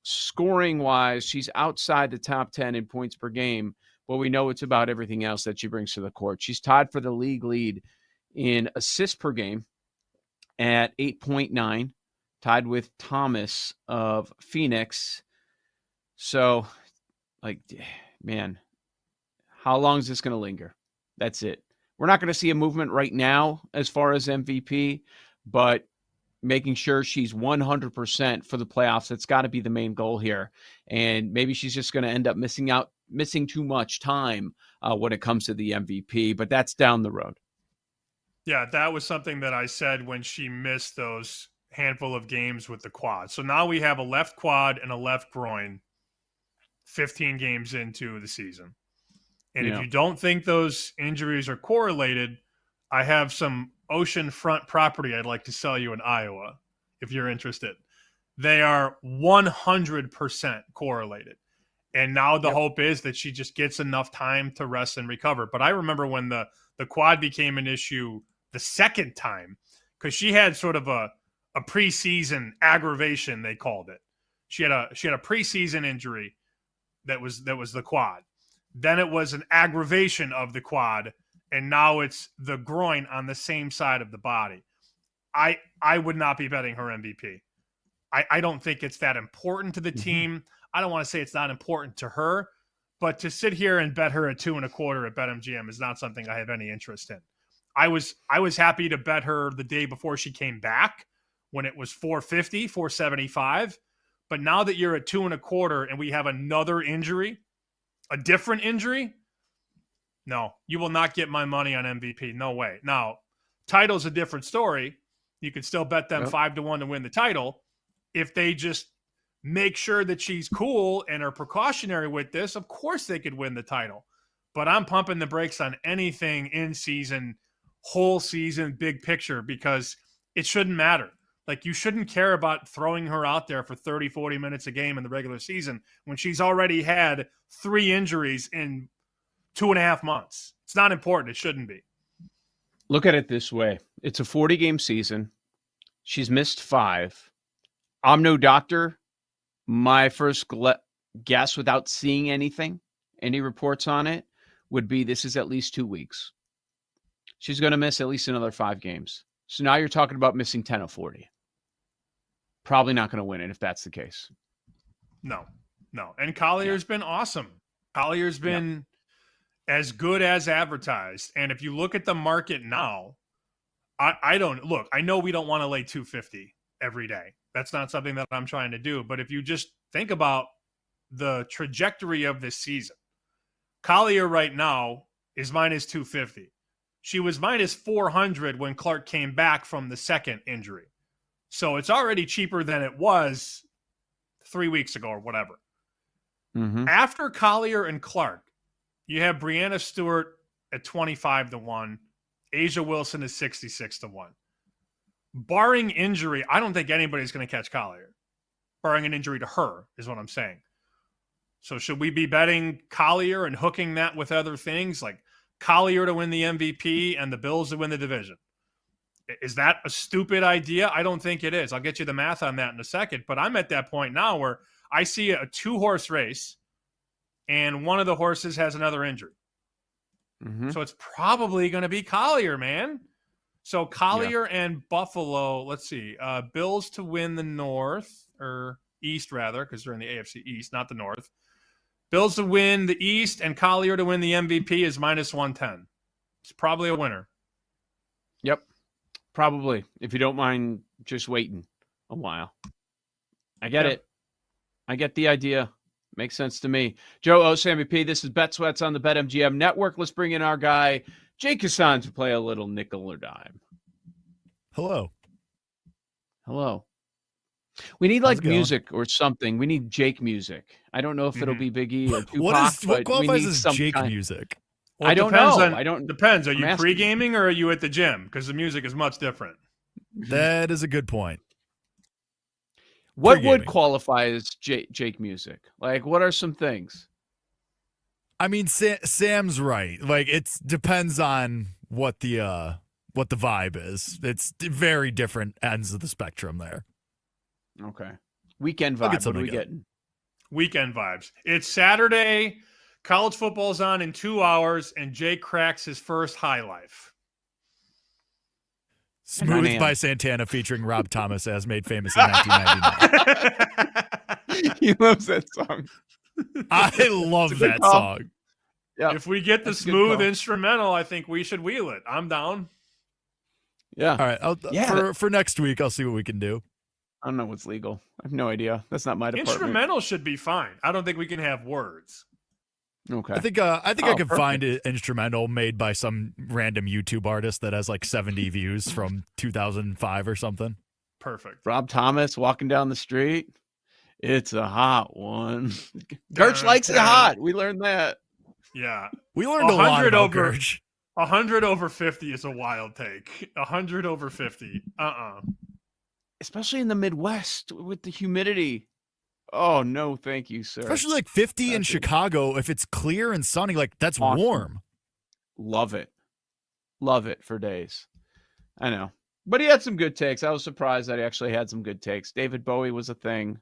Scoring-wise, she's outside the top 10 in points per game, but we know it's about everything else that she brings to the court. She's tied for the league lead in assists per game at 8.9, tied with Thomas of Phoenix. So, like, man, how long is this going to linger? That's it. We're not going to see a movement right now as far as MVP, but making sure she's 100% for the playoffs, that's got to be the main goal here. And maybe she's just going to end up missing too much time when it comes to the MVP, but that's down the road. Yeah, that was something that I said when she missed those handful of games with the quad. So now we have a left quad and a left groin 15 games into the season. And if you don't think those injuries are correlated, I have some oceanfront property I'd like to sell you in Iowa, if you're interested. They are 100% correlated. And now the hope is that she just gets enough time to rest and recover. But I remember when the quad became an issue the second time, because she had sort of a preseason aggravation, they called it. She had a preseason injury that was the quad. Then it was an aggravation of the quad, and now it's the groin on the same side of the body. I would not be betting her MVP. I don't think it's that important to the team. I don't want to say it's not important to her, but to sit here and bet her at 2.25 at BetMGM is not something I have any interest in. I was happy to bet her the day before she came back when it was 450, 475. But now that you're at 2.25 and we have another injury, a different injury, no, you will not get my money on MVP. No way. Now, title's a different story. You can still bet them 5-1 to win the title if they just make sure that she's cool and are precautionary with this. Of course they could win the title. But I'm pumping the brakes on anything in season, whole season, big picture, because it shouldn't matter. Like, you shouldn't care about throwing her out there for 30, 40 minutes a game in the regular season when she's already had 3 injuries in 2.5 months. It's not important. It shouldn't be. Look at it this way. It's a 40-game season. She's missed 5. I'm no doctor. My first guess, without seeing anything, any reports on it, would be this is at least 2 weeks. She's going to miss at least another 5 games. So now you're talking about missing 10 of 40. Probably not going to win it if that's the case. No. And Collier's been awesome. Collier's been as good as advertised. And if you look at the market now, I know we don't want to lay 250 every day. That's not something that I'm trying to do. But if you just think about the trajectory of this season, Collier right now is minus 250. She was minus 400 when Clark came back from the second injury. So it's already cheaper than it was 3 weeks ago or whatever. Mm-hmm. After Collier and Clark, you have Brianna Stewart at 25-1. Asia Wilson is 66-1. Barring injury, I don't think anybody's going to catch Collier. Barring an injury to her is what I'm saying. So should we be betting Collier and hooking that with other things like Collier to win the MVP and the Bills to win the division? Is that a stupid idea? I don't think it is. I'll get you the math on that in a second. But I'm at that point now where I see a 2-horse race and one of the horses has another injury. Mm-hmm. So it's probably going to be Collier, man. So Collier and Buffalo, let's see, Bills to win the North, or East rather, because they're in the AFC East, not the North. Bills to win the East and Collier to win the MVP is minus 110. It's probably a winner. Yep, probably. If you don't mind just waiting a while. I get it. I get the idea. Makes sense to me. Joe O. Sammy P. This is Bet Sweats on the BetMGM Network. Let's bring in our guy, Jake Hassan, to play a little nickel or dime. Hello. We need music or something. We need Jake music. I don't know if it'll be Big E or Tupac. What qualifies as Jake music? Well, I don't know. Depends. Are you pre-gaming or are you at the gym? Because the music is much different. That is a good point. What Pre-gaming. would qualify as Jake music? Like, what are some things? I mean, Sam's right. Like, it depends on what the vibe is. It's very different ends of the spectrum there. Okay. Weekend vibe. What are we getting? Weekend vibes. It's Saturday. College football's on in 2 hours, and Jake cracks his first high life. Smooth by Santana featuring Rob Thomas as made famous in 1999. He loves that song. I love that song. Yeah. If we get the smooth instrumental, I think we should wheel it. I'm down. Yeah. All right. For next week, I'll see what we can do. I don't know what's legal. I have no idea. That's not my department. Instrumental should be fine. I don't think we can have words. Okay. I think I can find an instrumental made by some random YouTube artist that has like 70 views from 2005 or something. Perfect. Rob Thomas walking down the street. It's a hot one. Gertch likes it hot. We learned that. Yeah. We learned a lot about over Gertch. 100 over 50 is a wild take. 100 over 50. Especially in the Midwest with the humidity. Oh, no, thank you, sir. Especially like 50 in Chicago. If it's clear and sunny, like that's awesome. warm. Love it. Love it for days. I know. But he had some good takes. I was surprised that he actually had some good takes. David Bowie was a thing.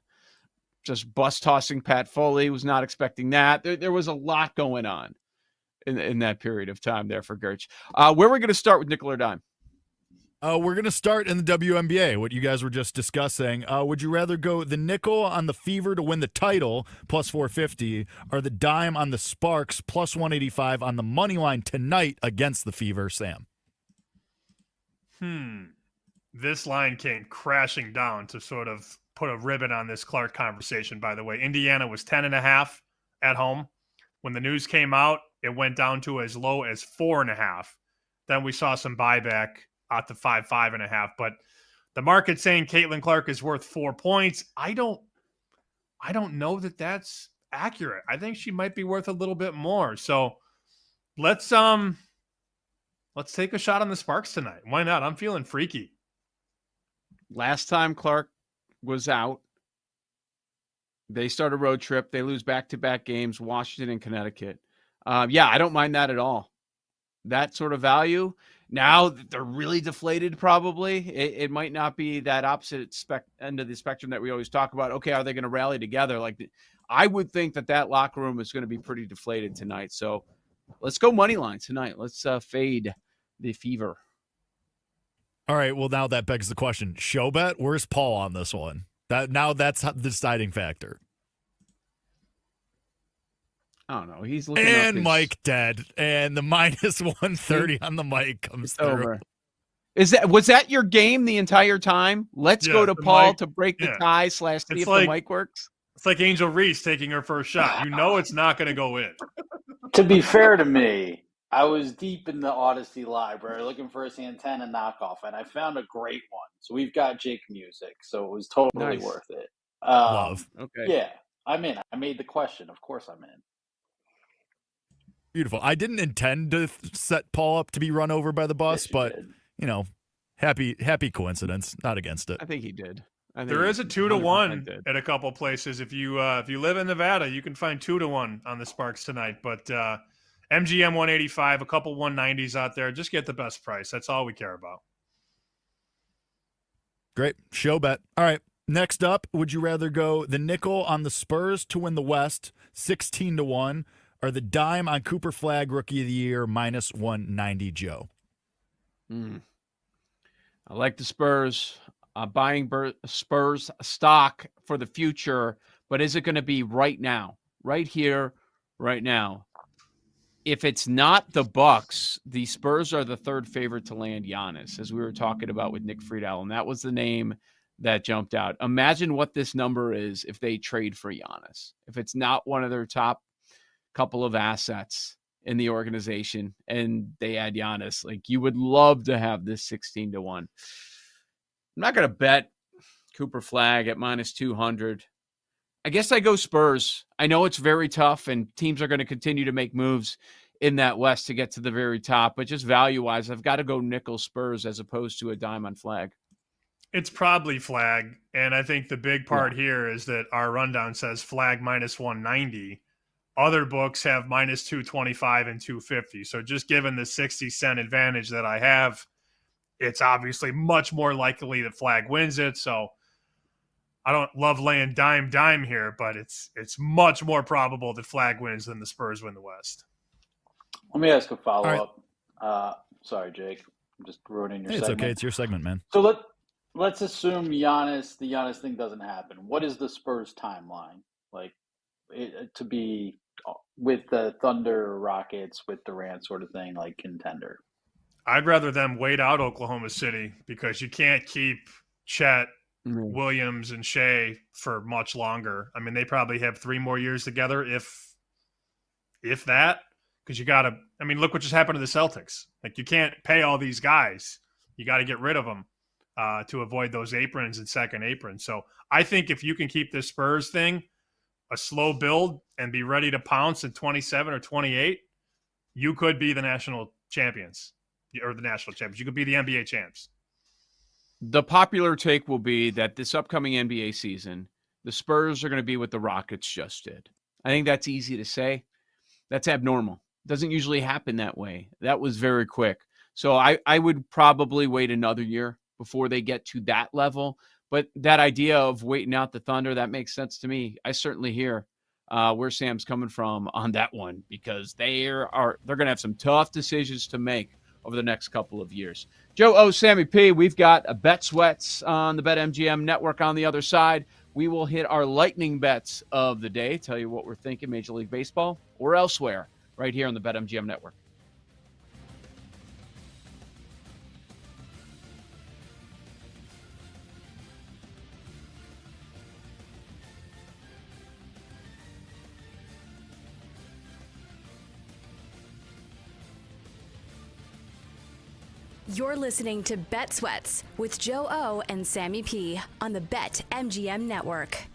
Just bus tossing Pat Foley, was not expecting that. There was a lot going on in that period of time there for Gertch. Where are we going to start with nickel or dime? We're going to start in the WNBA, what you guys were just discussing. Would you rather go the nickel on the Fever to win the title, plus 450, or the dime on the Sparks, plus 185 on the money line tonight against the Fever, Sam? This line came crashing down to sort of put a ribbon on this Clark conversation, by the way. Indiana was 10.5 at home. When the news came out, it went down to as low as 4.5. Then we saw some buyback out to 5.5. But the market's saying Caitlin Clark is worth 4 points. I don't know that that's accurate. I think she might be worth a little bit more. So let's take a shot on the Sparks tonight. Why not? I'm feeling freaky. Last time Clark was out, they start a road trip. They lose back-to-back games, Washington and Connecticut. Yeah, I don't mind that at all. That sort of value. Now they're really deflated probably. It might not be that opposite end of the spectrum that we always talk about. Okay, are they going to rally together? I would think that locker room is going to be pretty deflated tonight. So let's go money line tonight. Let's fade the Fever. All right, well, now that begs the question. Show bet, where's Paul on this one? That's the deciding factor. I don't know. He's looking and up Mike dead, and the minus 130 on the mic comes through. Over. Was that your game the entire time? Let's go to Paul mic, to break the tie / see if the mic works. It's like Angel Reese taking her first shot. You know it's not going to go in. To be fair to me, I was deep in the Odyssey library looking for a Santana knockoff, and I found a great one. So we've got Jake music, so it was totally worth it. Love. Okay. Yeah, I'm in. I made the question. Of course I'm in. Beautiful. I didn't intend to set Paul up to be run over by the bus, but, happy coincidence. Not against it. I think he did. There is a 2-1 at a couple places. If you live in Nevada, you can find 2-1 on the Sparks tonight. But MGM 185, a couple 190s out there. Just get the best price. That's all we care about. Great. Show bet. All right. Next up, would you rather go the nickel on the Spurs to win the West, 16-1, or the dime on Cooper Flagg Rookie of the Year, minus 190, Joe? I like the Spurs. Buying Spurs stock for the future, but is it going to be right now? Right here, right now? If it's not the Bucks, the Spurs are the third favorite to land Giannis, as we were talking about with Nick Friedel, and that was the name that jumped out. Imagine what this number is if they trade for Giannis. If it's not one of their top couple of assets in the organization and they add Giannis, you would love to have this 16-1. I'm not going to bet Cooper Flagg at minus 200. I guess I go Spurs. I know it's very tough and teams are going to continue to make moves in that West to get to the very top, but just value-wise, I've got to go nickel Spurs as opposed to a dime on Flagg. It's probably Flagg, and I think the big part here is that our rundown says Flagg minus 190. Other books have minus 225 and 250. So just given the 60-cent advantage that I have, it's obviously much more likely that Flagg wins it. So I don't love laying dime here, but it's much more probable that Flagg wins than the Spurs win the West. Let me ask a follow-up. Sorry, Jake. I'm just ruining your segment. It's okay. It's your segment, man. So let's assume the Giannis thing doesn't happen. What is the Spurs timeline? To be with the Thunder, Rockets, with Durant sort of thing, contender? I'd rather them wait out Oklahoma City because you can't keep Chet, Williams, and Shea for much longer. I mean, they probably have 3 more years together, if that, because you got to – I mean, look what just happened to the Celtics. You can't pay all these guys. You got to get rid of them to avoid those aprons and second aprons. So I think if you can keep this Spurs thing a slow build and be ready to pounce in 27 or 28, you could be the national champions. Or the national champions. You could be the NBA champs. The popular take will be that this upcoming NBA season, the Spurs are going to be what the Rockets just did. I think that's easy to say. That's abnormal. Doesn't usually happen that way. That was very quick. So I would probably wait another year before they get to that level. But that idea of waiting out the Thunder, that makes sense to me. I certainly hear where Sam's coming from on that one, because they're going to have some tough decisions to make over the next couple of years. Joe O, Sammy P, we've got a Bet Sweats on the BetMGM network on the other side. We will hit our lightning bets of the day, tell you what we're thinking Major League Baseball or elsewhere right here on the BetMGM network. You're listening to Bet Sweats with Joe O and Sammy P on the BetMGM network.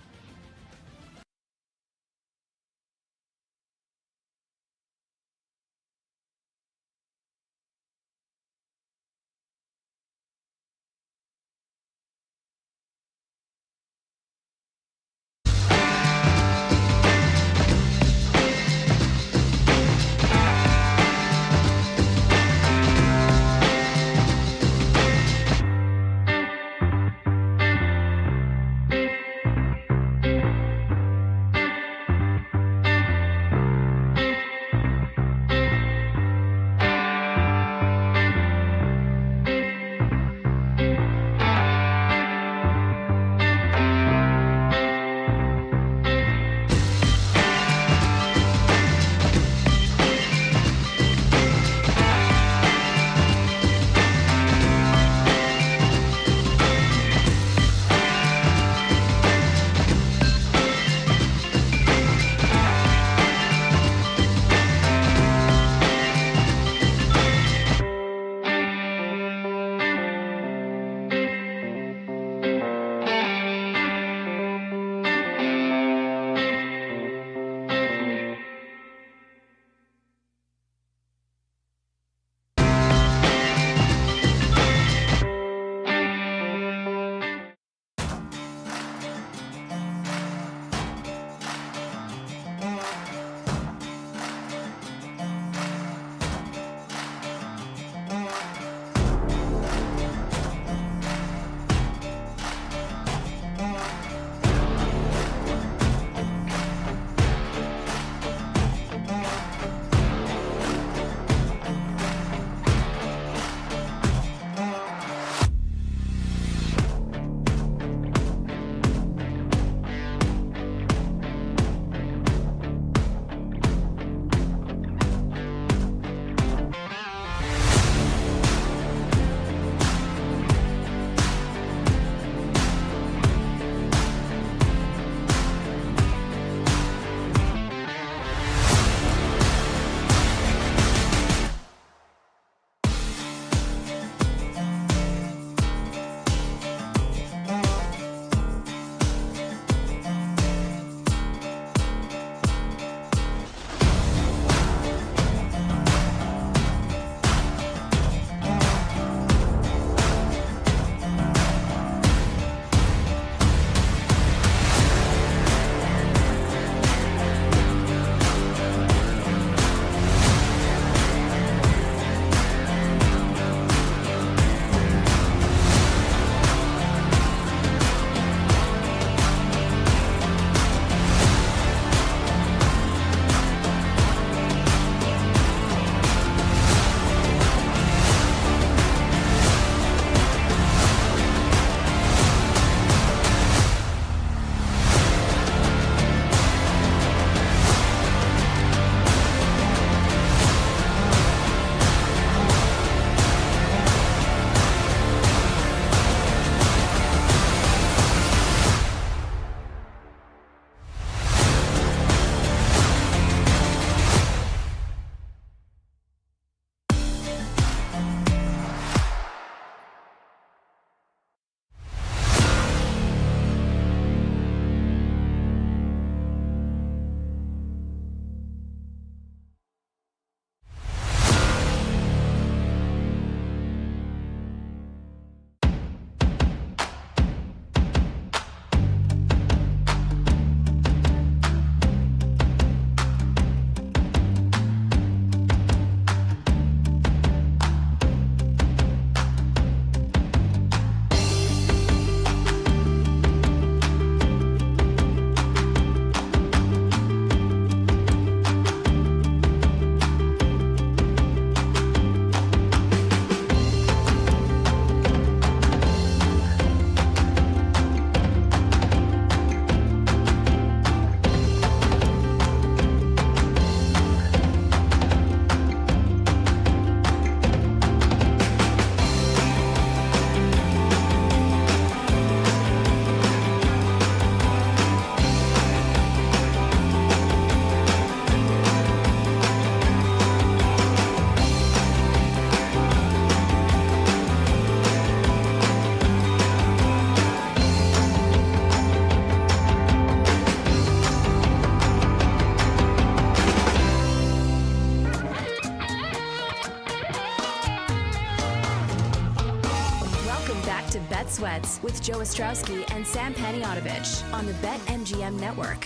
back to Bet Sweats with Joe Ostrowski and Sam Panayotovich on the BetMGM Network.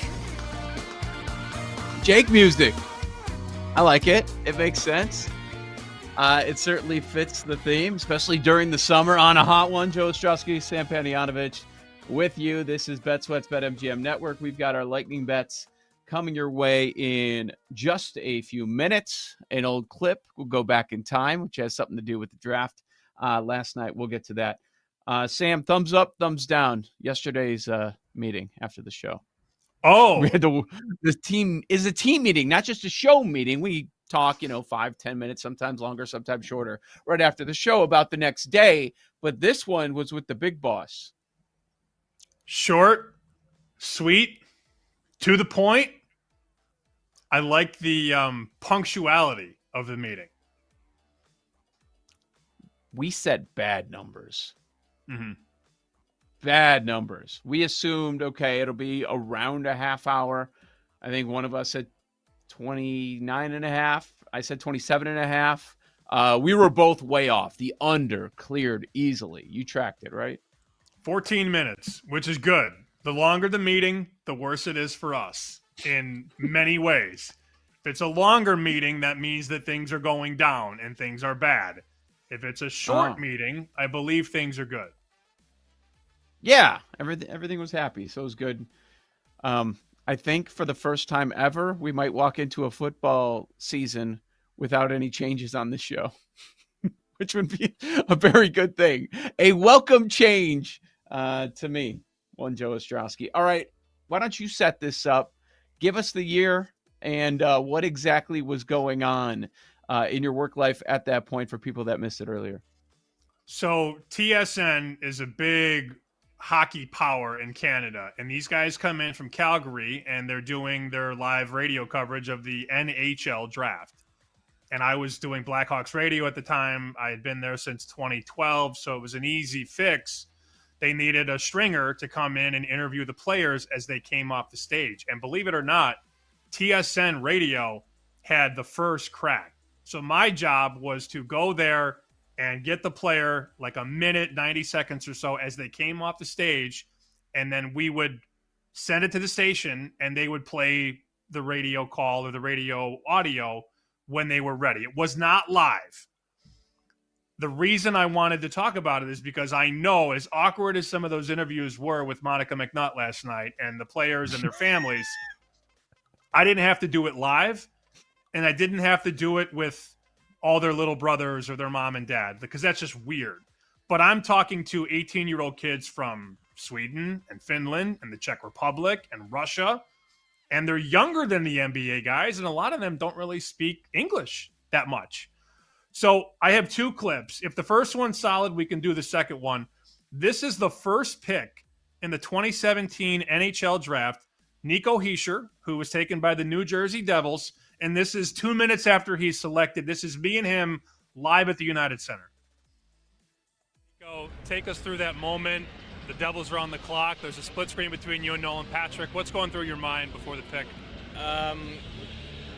Jake music. I like it. It makes sense. It certainly fits the theme, especially during the summer on a hot one. Joe Ostrowski, Sam Panayotovich with you. This is Bet Sweats, BetMGM Network. We've got our lightning bets coming your way in just a few minutes. An old clip will go back in time, which has something to do with the draft last night. We'll get to that. Sam, thumbs up, thumbs down. Yesterday's meeting after the show. Oh, we had this team is a team meeting, not just a show meeting. We talk, 5-10 minutes, sometimes longer, sometimes shorter, right after the show about the next day. But this one was with the big boss. Short, sweet, to the point. I like the punctuality of the meeting. We said bad numbers. Mm-hmm. Bad numbers. We assumed, okay, it'll be around a half hour. I think one of us said 29 and a half. I said 27 and a half. We were both way off. The under cleared easily. You tracked it, right? 14 minutes, which is good. The longer the meeting, the worse it is for us in many ways. If it's a longer meeting, that means that things are going down and things are bad. If it's a short meeting, I believe things are good. Yeah, everything was happy, so it was good. I think for the first time ever, we might walk into a football season without any changes on the show, which would be a very good thing. A welcome change to me, one Joe Ostrowski. All right, why don't you set this up? Give us the year and what exactly was going on in your work life at that point for people that missed it earlier. So TSN is a big hockey power in Canada, and these guys come in from Calgary and they're doing their live radio coverage of the NHL draft. And I was doing Blackhawks radio at the time. I had been there since 2012, so it was an easy fix. They needed a stringer to come in and interview the players as they came off the stage. And believe it or not, TSN radio had the first crack. So my job was to go there and get the player like a minute, 90 seconds or so as they came off the stage. And then we would send it to the station and they would play the radio call or the radio audio when they were ready. It was not live. The reason I wanted to talk about it is because I know, as awkward as some of those interviews were with Monica McNutt last night and the players and their families, I didn't have to do it live, and I didn't have to do it with all their little brothers or their mom and dad, because that's just weird. But I'm talking to 18-year-old kids from Sweden and Finland and the Czech Republic and Russia, and they're younger than the NBA guys, and a lot of them don't really speak English that much. So I have two clips. If the first one's solid, we can do the second one. This is the first pick in the 2017 NHL draft, Nico Hischier, who was taken by the New Jersey Devils, and this is 2 minutes after he's selected. This is me and him live at the United Center. Go take us through that moment. The Devils are on the clock. There's a split screen between you and Nolan Patrick. What's going through your mind before the pick?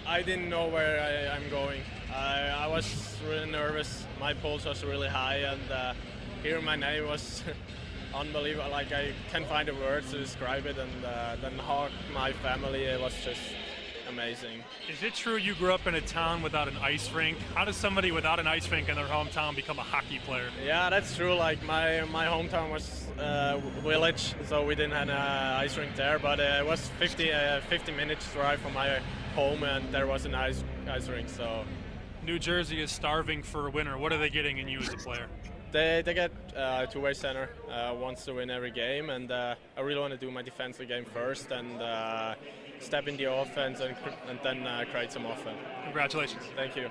I didn't know where I'm going. I was really nervous. My pulse was really high, and hearing my name was unbelievable. Like, I can't find the words to describe it, and then hug my family, it was just amazing. Is it true you grew up in a town without an ice rink? How does somebody without an ice rink in their hometown become a hockey player? Yeah, that's true. Like, my hometown was village, so we didn't have an ice rink there, but it was 50 minutes drive from my home, and there was an ice rink. So New Jersey is starving for a winner. What are they getting in you as a player? They get two-way center, wants to win every game, and I really want to do my defensive game first and step in the offense and then create some offense. Congratulations. Thank you.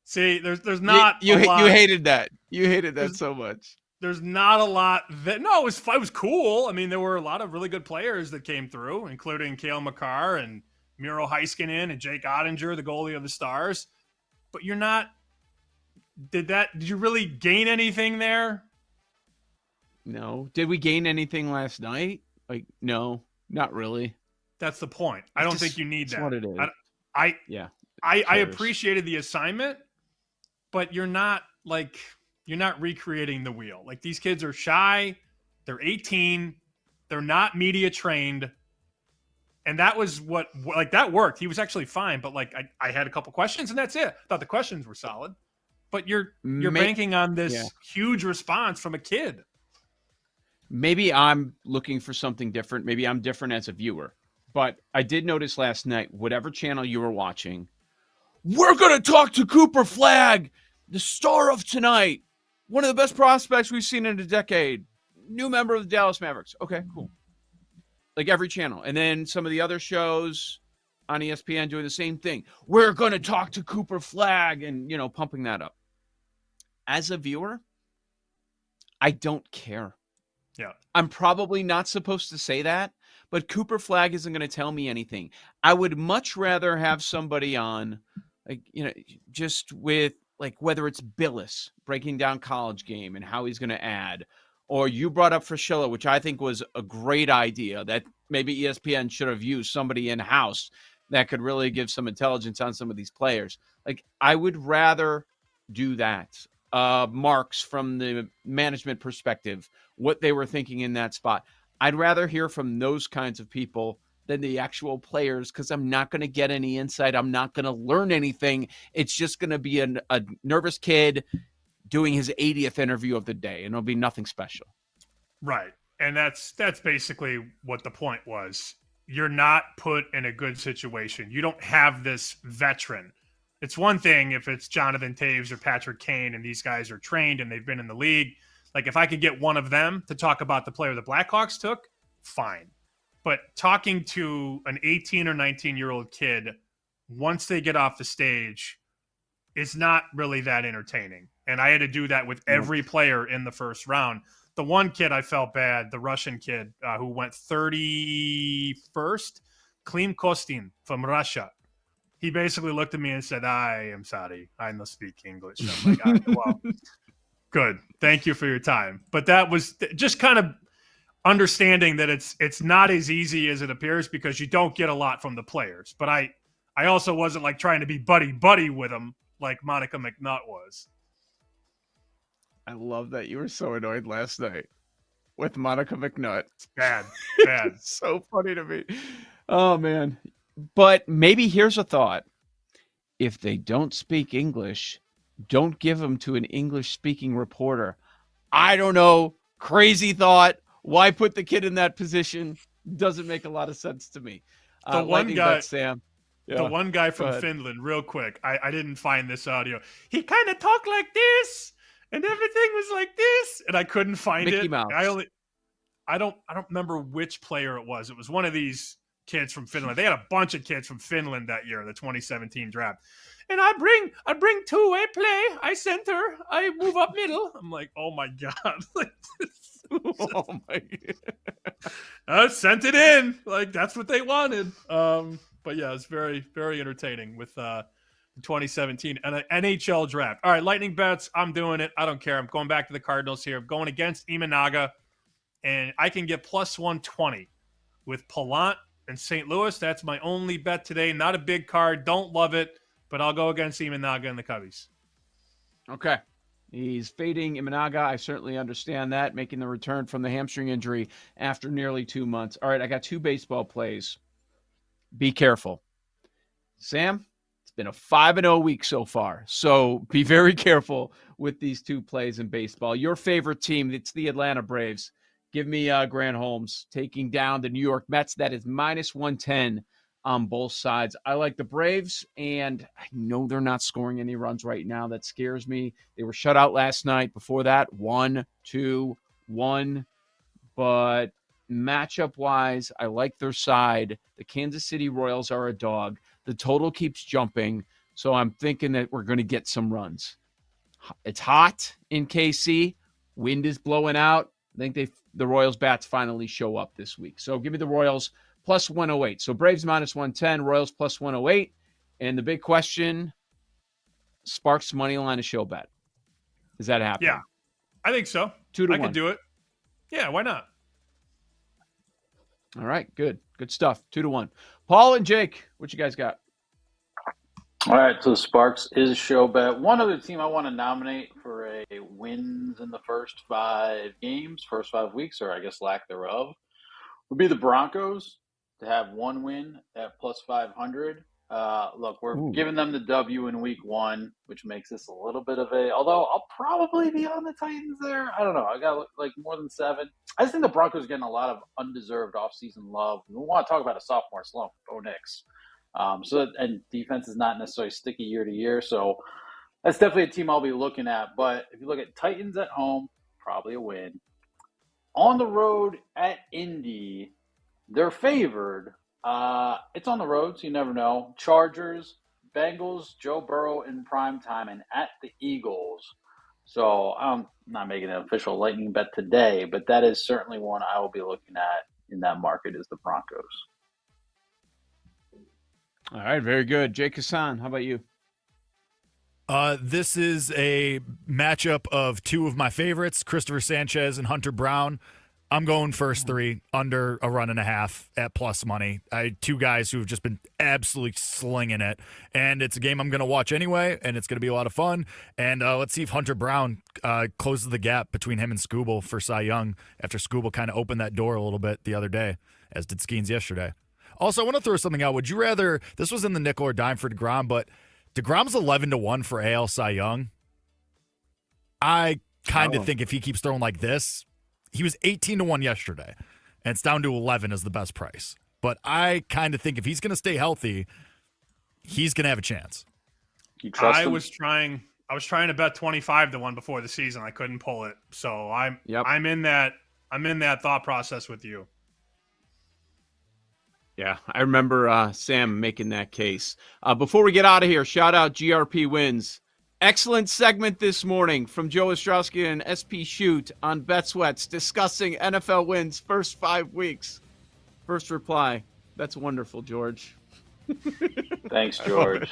See, there's not you a lot. You hated that. You hated that so much. There's not a lot that. No, it was cool. I mean, there were a lot of really good players that came through, including Cale Makar and Miro Heiskanen and Jake Ottinger, the goalie of the Stars. But you're not. Did you really gain anything there? No. Did we gain anything last night? Like, no, not really. That's the point. I don't think you need that. What it is. I appreciated the assignment, but you're not like You're not recreating the wheel. Like, these kids are shy. They're 18. They're not media trained. And that was that worked. He was actually fine. But I had a couple questions and that's it. I thought the questions were solid. But you're banking on this huge response from a kid. Maybe I'm looking for something different. Maybe I'm different as a viewer. But I did notice last night, whatever channel you were watching, we're going to talk to Cooper Flagg, the star of tonight. One of the best prospects we've seen in a decade. New member of the Dallas Mavericks. Okay, cool. Like every channel. And then some of the other shows on ESPN doing the same thing. We're going to talk to Cooper Flagg and, pumping that up. As a viewer, I don't care. Yeah. I'm probably not supposed to say that, but Cooper Flagg isn't going to tell me anything. I would much rather have somebody on, just with, whether it's Billis breaking down College Game and how he's going to add, or you brought up Fraschilla, which I think was a great idea that maybe ESPN should have used somebody in-house that could really give some intelligence on some of these players. I would rather do that. Marks from the management perspective, what they were thinking in that spot. I'd rather hear from those kinds of people than the actual players, because I'm not going to get any insight. I'm not going to learn anything. It's just going to be a nervous kid doing his 80th interview of the day, and it'll be nothing special. Right. And that's basically what the point was. You're not put in a good situation. You don't have this veteran. It's one thing if it's Jonathan Taves or Patrick Kane and these guys are trained and they've been in the league. If I could get one of them to talk about the player the Blackhawks took, fine. But talking to an 18 or 19-year-old kid once they get off the stage is not really that entertaining. And I had to do that with every player in the first round. The one kid I felt bad, the Russian kid who went 31st, Klim Kostin from Russia. He basically looked at me and said, I am sorry, I don't speak English. I'm like, all right, well, good. Thank you for your time. But that was just kind of understanding that it's not as easy as it appears because you don't get a lot from the players. But I also wasn't trying to be buddy with them like Monica McNutt was. I love that you were so annoyed last night with Monica McNutt. It's bad. It's so funny to me. Oh, man. But maybe here's a thought. If they don't speak English, don't give them to an English-speaking reporter. I don't know. Crazy thought. Why put the kid in that position? Doesn't make a lot of sense to me. The one guy, Sam. Yeah. The one guy from Finland, real quick. I didn't find this audio. He kind of talked like this, and everything was like this, and I couldn't find Mickey it. Mouse. I don't remember which player it was. It was one of these kids from Finland. They had a bunch of kids from Finland that year, the 2017 draft. And I bring two-way play. I center. I move up middle. I'm like, oh my god! Oh my god! I sent it in. That's what they wanted. But yeah, it's very, very entertaining with 2017 and an NHL draft. All right, lightning bets. I'm doing it. I don't care. I'm going back to the Cardinals here. I'm going against Imanaga, and I can get plus 120 with Palant and St. Louis. That's my only bet today. Not a big card. Don't love it, but I'll go against Imanaga and the Cubbies. Okay. He's fading Imanaga. I certainly understand that, making the return from the hamstring injury after nearly 2 months. All right, I got two baseball plays. Be careful. Sam, it's been a 5-0 week so far, so be very careful with these two plays in baseball. Your favorite team, it's the Atlanta Braves. Give me Grant Holmes taking down the New York Mets. That is minus 110 on both sides. I like the Braves, and I know they're not scoring any runs right now. That scares me. They were shut out last night. Before that, 1-2-1. But matchup-wise, I like their side. The Kansas City Royals are a dog. The total keeps jumping, so I'm thinking that we're going to get some runs. It's hot in KC. Wind is blowing out. I think the Royals bats finally show up this week. So give me the Royals plus 108. So Braves minus 110, Royals plus 108. And the big question, Sparks money line a show bet. Is that happening? Yeah, I think so. 2-1. I could do it. Yeah, why not? All right, good. Good stuff. 2-1. Paul and Jake, what you guys got? All right, so Sparks is show bet. One other team I want to nominate for a wins in the first 5 games, first 5 weeks, or I guess lack thereof, would be the Broncos to have 1 win at plus 500. Look, we're giving them the W in week 1, which makes this a little bit of a. Although I'll probably be on the Titans there. I don't know. I got like more than 7. I just think the Broncos are getting a lot of undeserved offseason love. We want to talk about a sophomore slump. Bo Nix. And defense is not necessarily sticky year to year, so that's definitely a team I'll be looking at. But if you look at Titans at home, probably a win. On the road at Indy, they're favored. It's on the road, so you never know. Chargers, Bengals, Joe Burrow in prime time, and at the Eagles. So I'm not making an official lightning bet today, but that is certainly one I will be looking at in that market is the Broncos. All right, very good. Jake Hassan, how about you? This is a matchup of 2 of my favorites, Christopher Sanchez and Hunter Brown. I'm going first 3 under a run and a half at plus money. 2 guys who have just been absolutely slinging it, and it's a game I'm going to watch anyway, and it's going to be a lot of fun. And let's see if Hunter Brown closes the gap between him and Scooble for Cy Young after Scooble kind of opened that door a little bit the other day, as did Skeens yesterday. Also, I want to throw something out. Would you rather, this was in the nickel or dime for DeGrom, but DeGrom's 11-1 for AL Cy Young. I kind of think if he keeps throwing like this, he was 18-1 yesterday, and it's down to 11 as the best price. But I kind of think if he's going to stay healthy, he's going to have a chance. You trust him? I was trying to bet 25-1 before the season. I couldn't pull it. So I'm in that thought process with you. Yeah, I remember Sam making that case. Before we get out of here, shout out GRP Wins. Excellent segment this morning from Joe Ostrowski and SP Shoot on Bet Sweats discussing NFL wins first 5 weeks. First reply, that's wonderful, George. Thanks, George.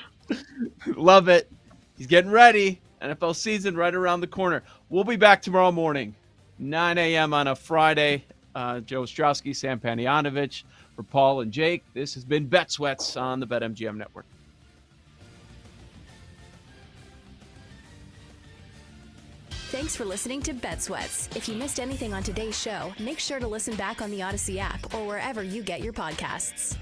Love it. He's getting ready. NFL season right around the corner. We'll be back tomorrow morning, 9 a.m. on a Friday. Joe Ostrowski, Sam Panayotovich. For Paul and Jake, this has been Bet Sweats on the BetMGM Network. Thanks for listening to Bet Sweats. If you missed anything on today's show, make sure to listen back on the Odyssey app or wherever you get your podcasts.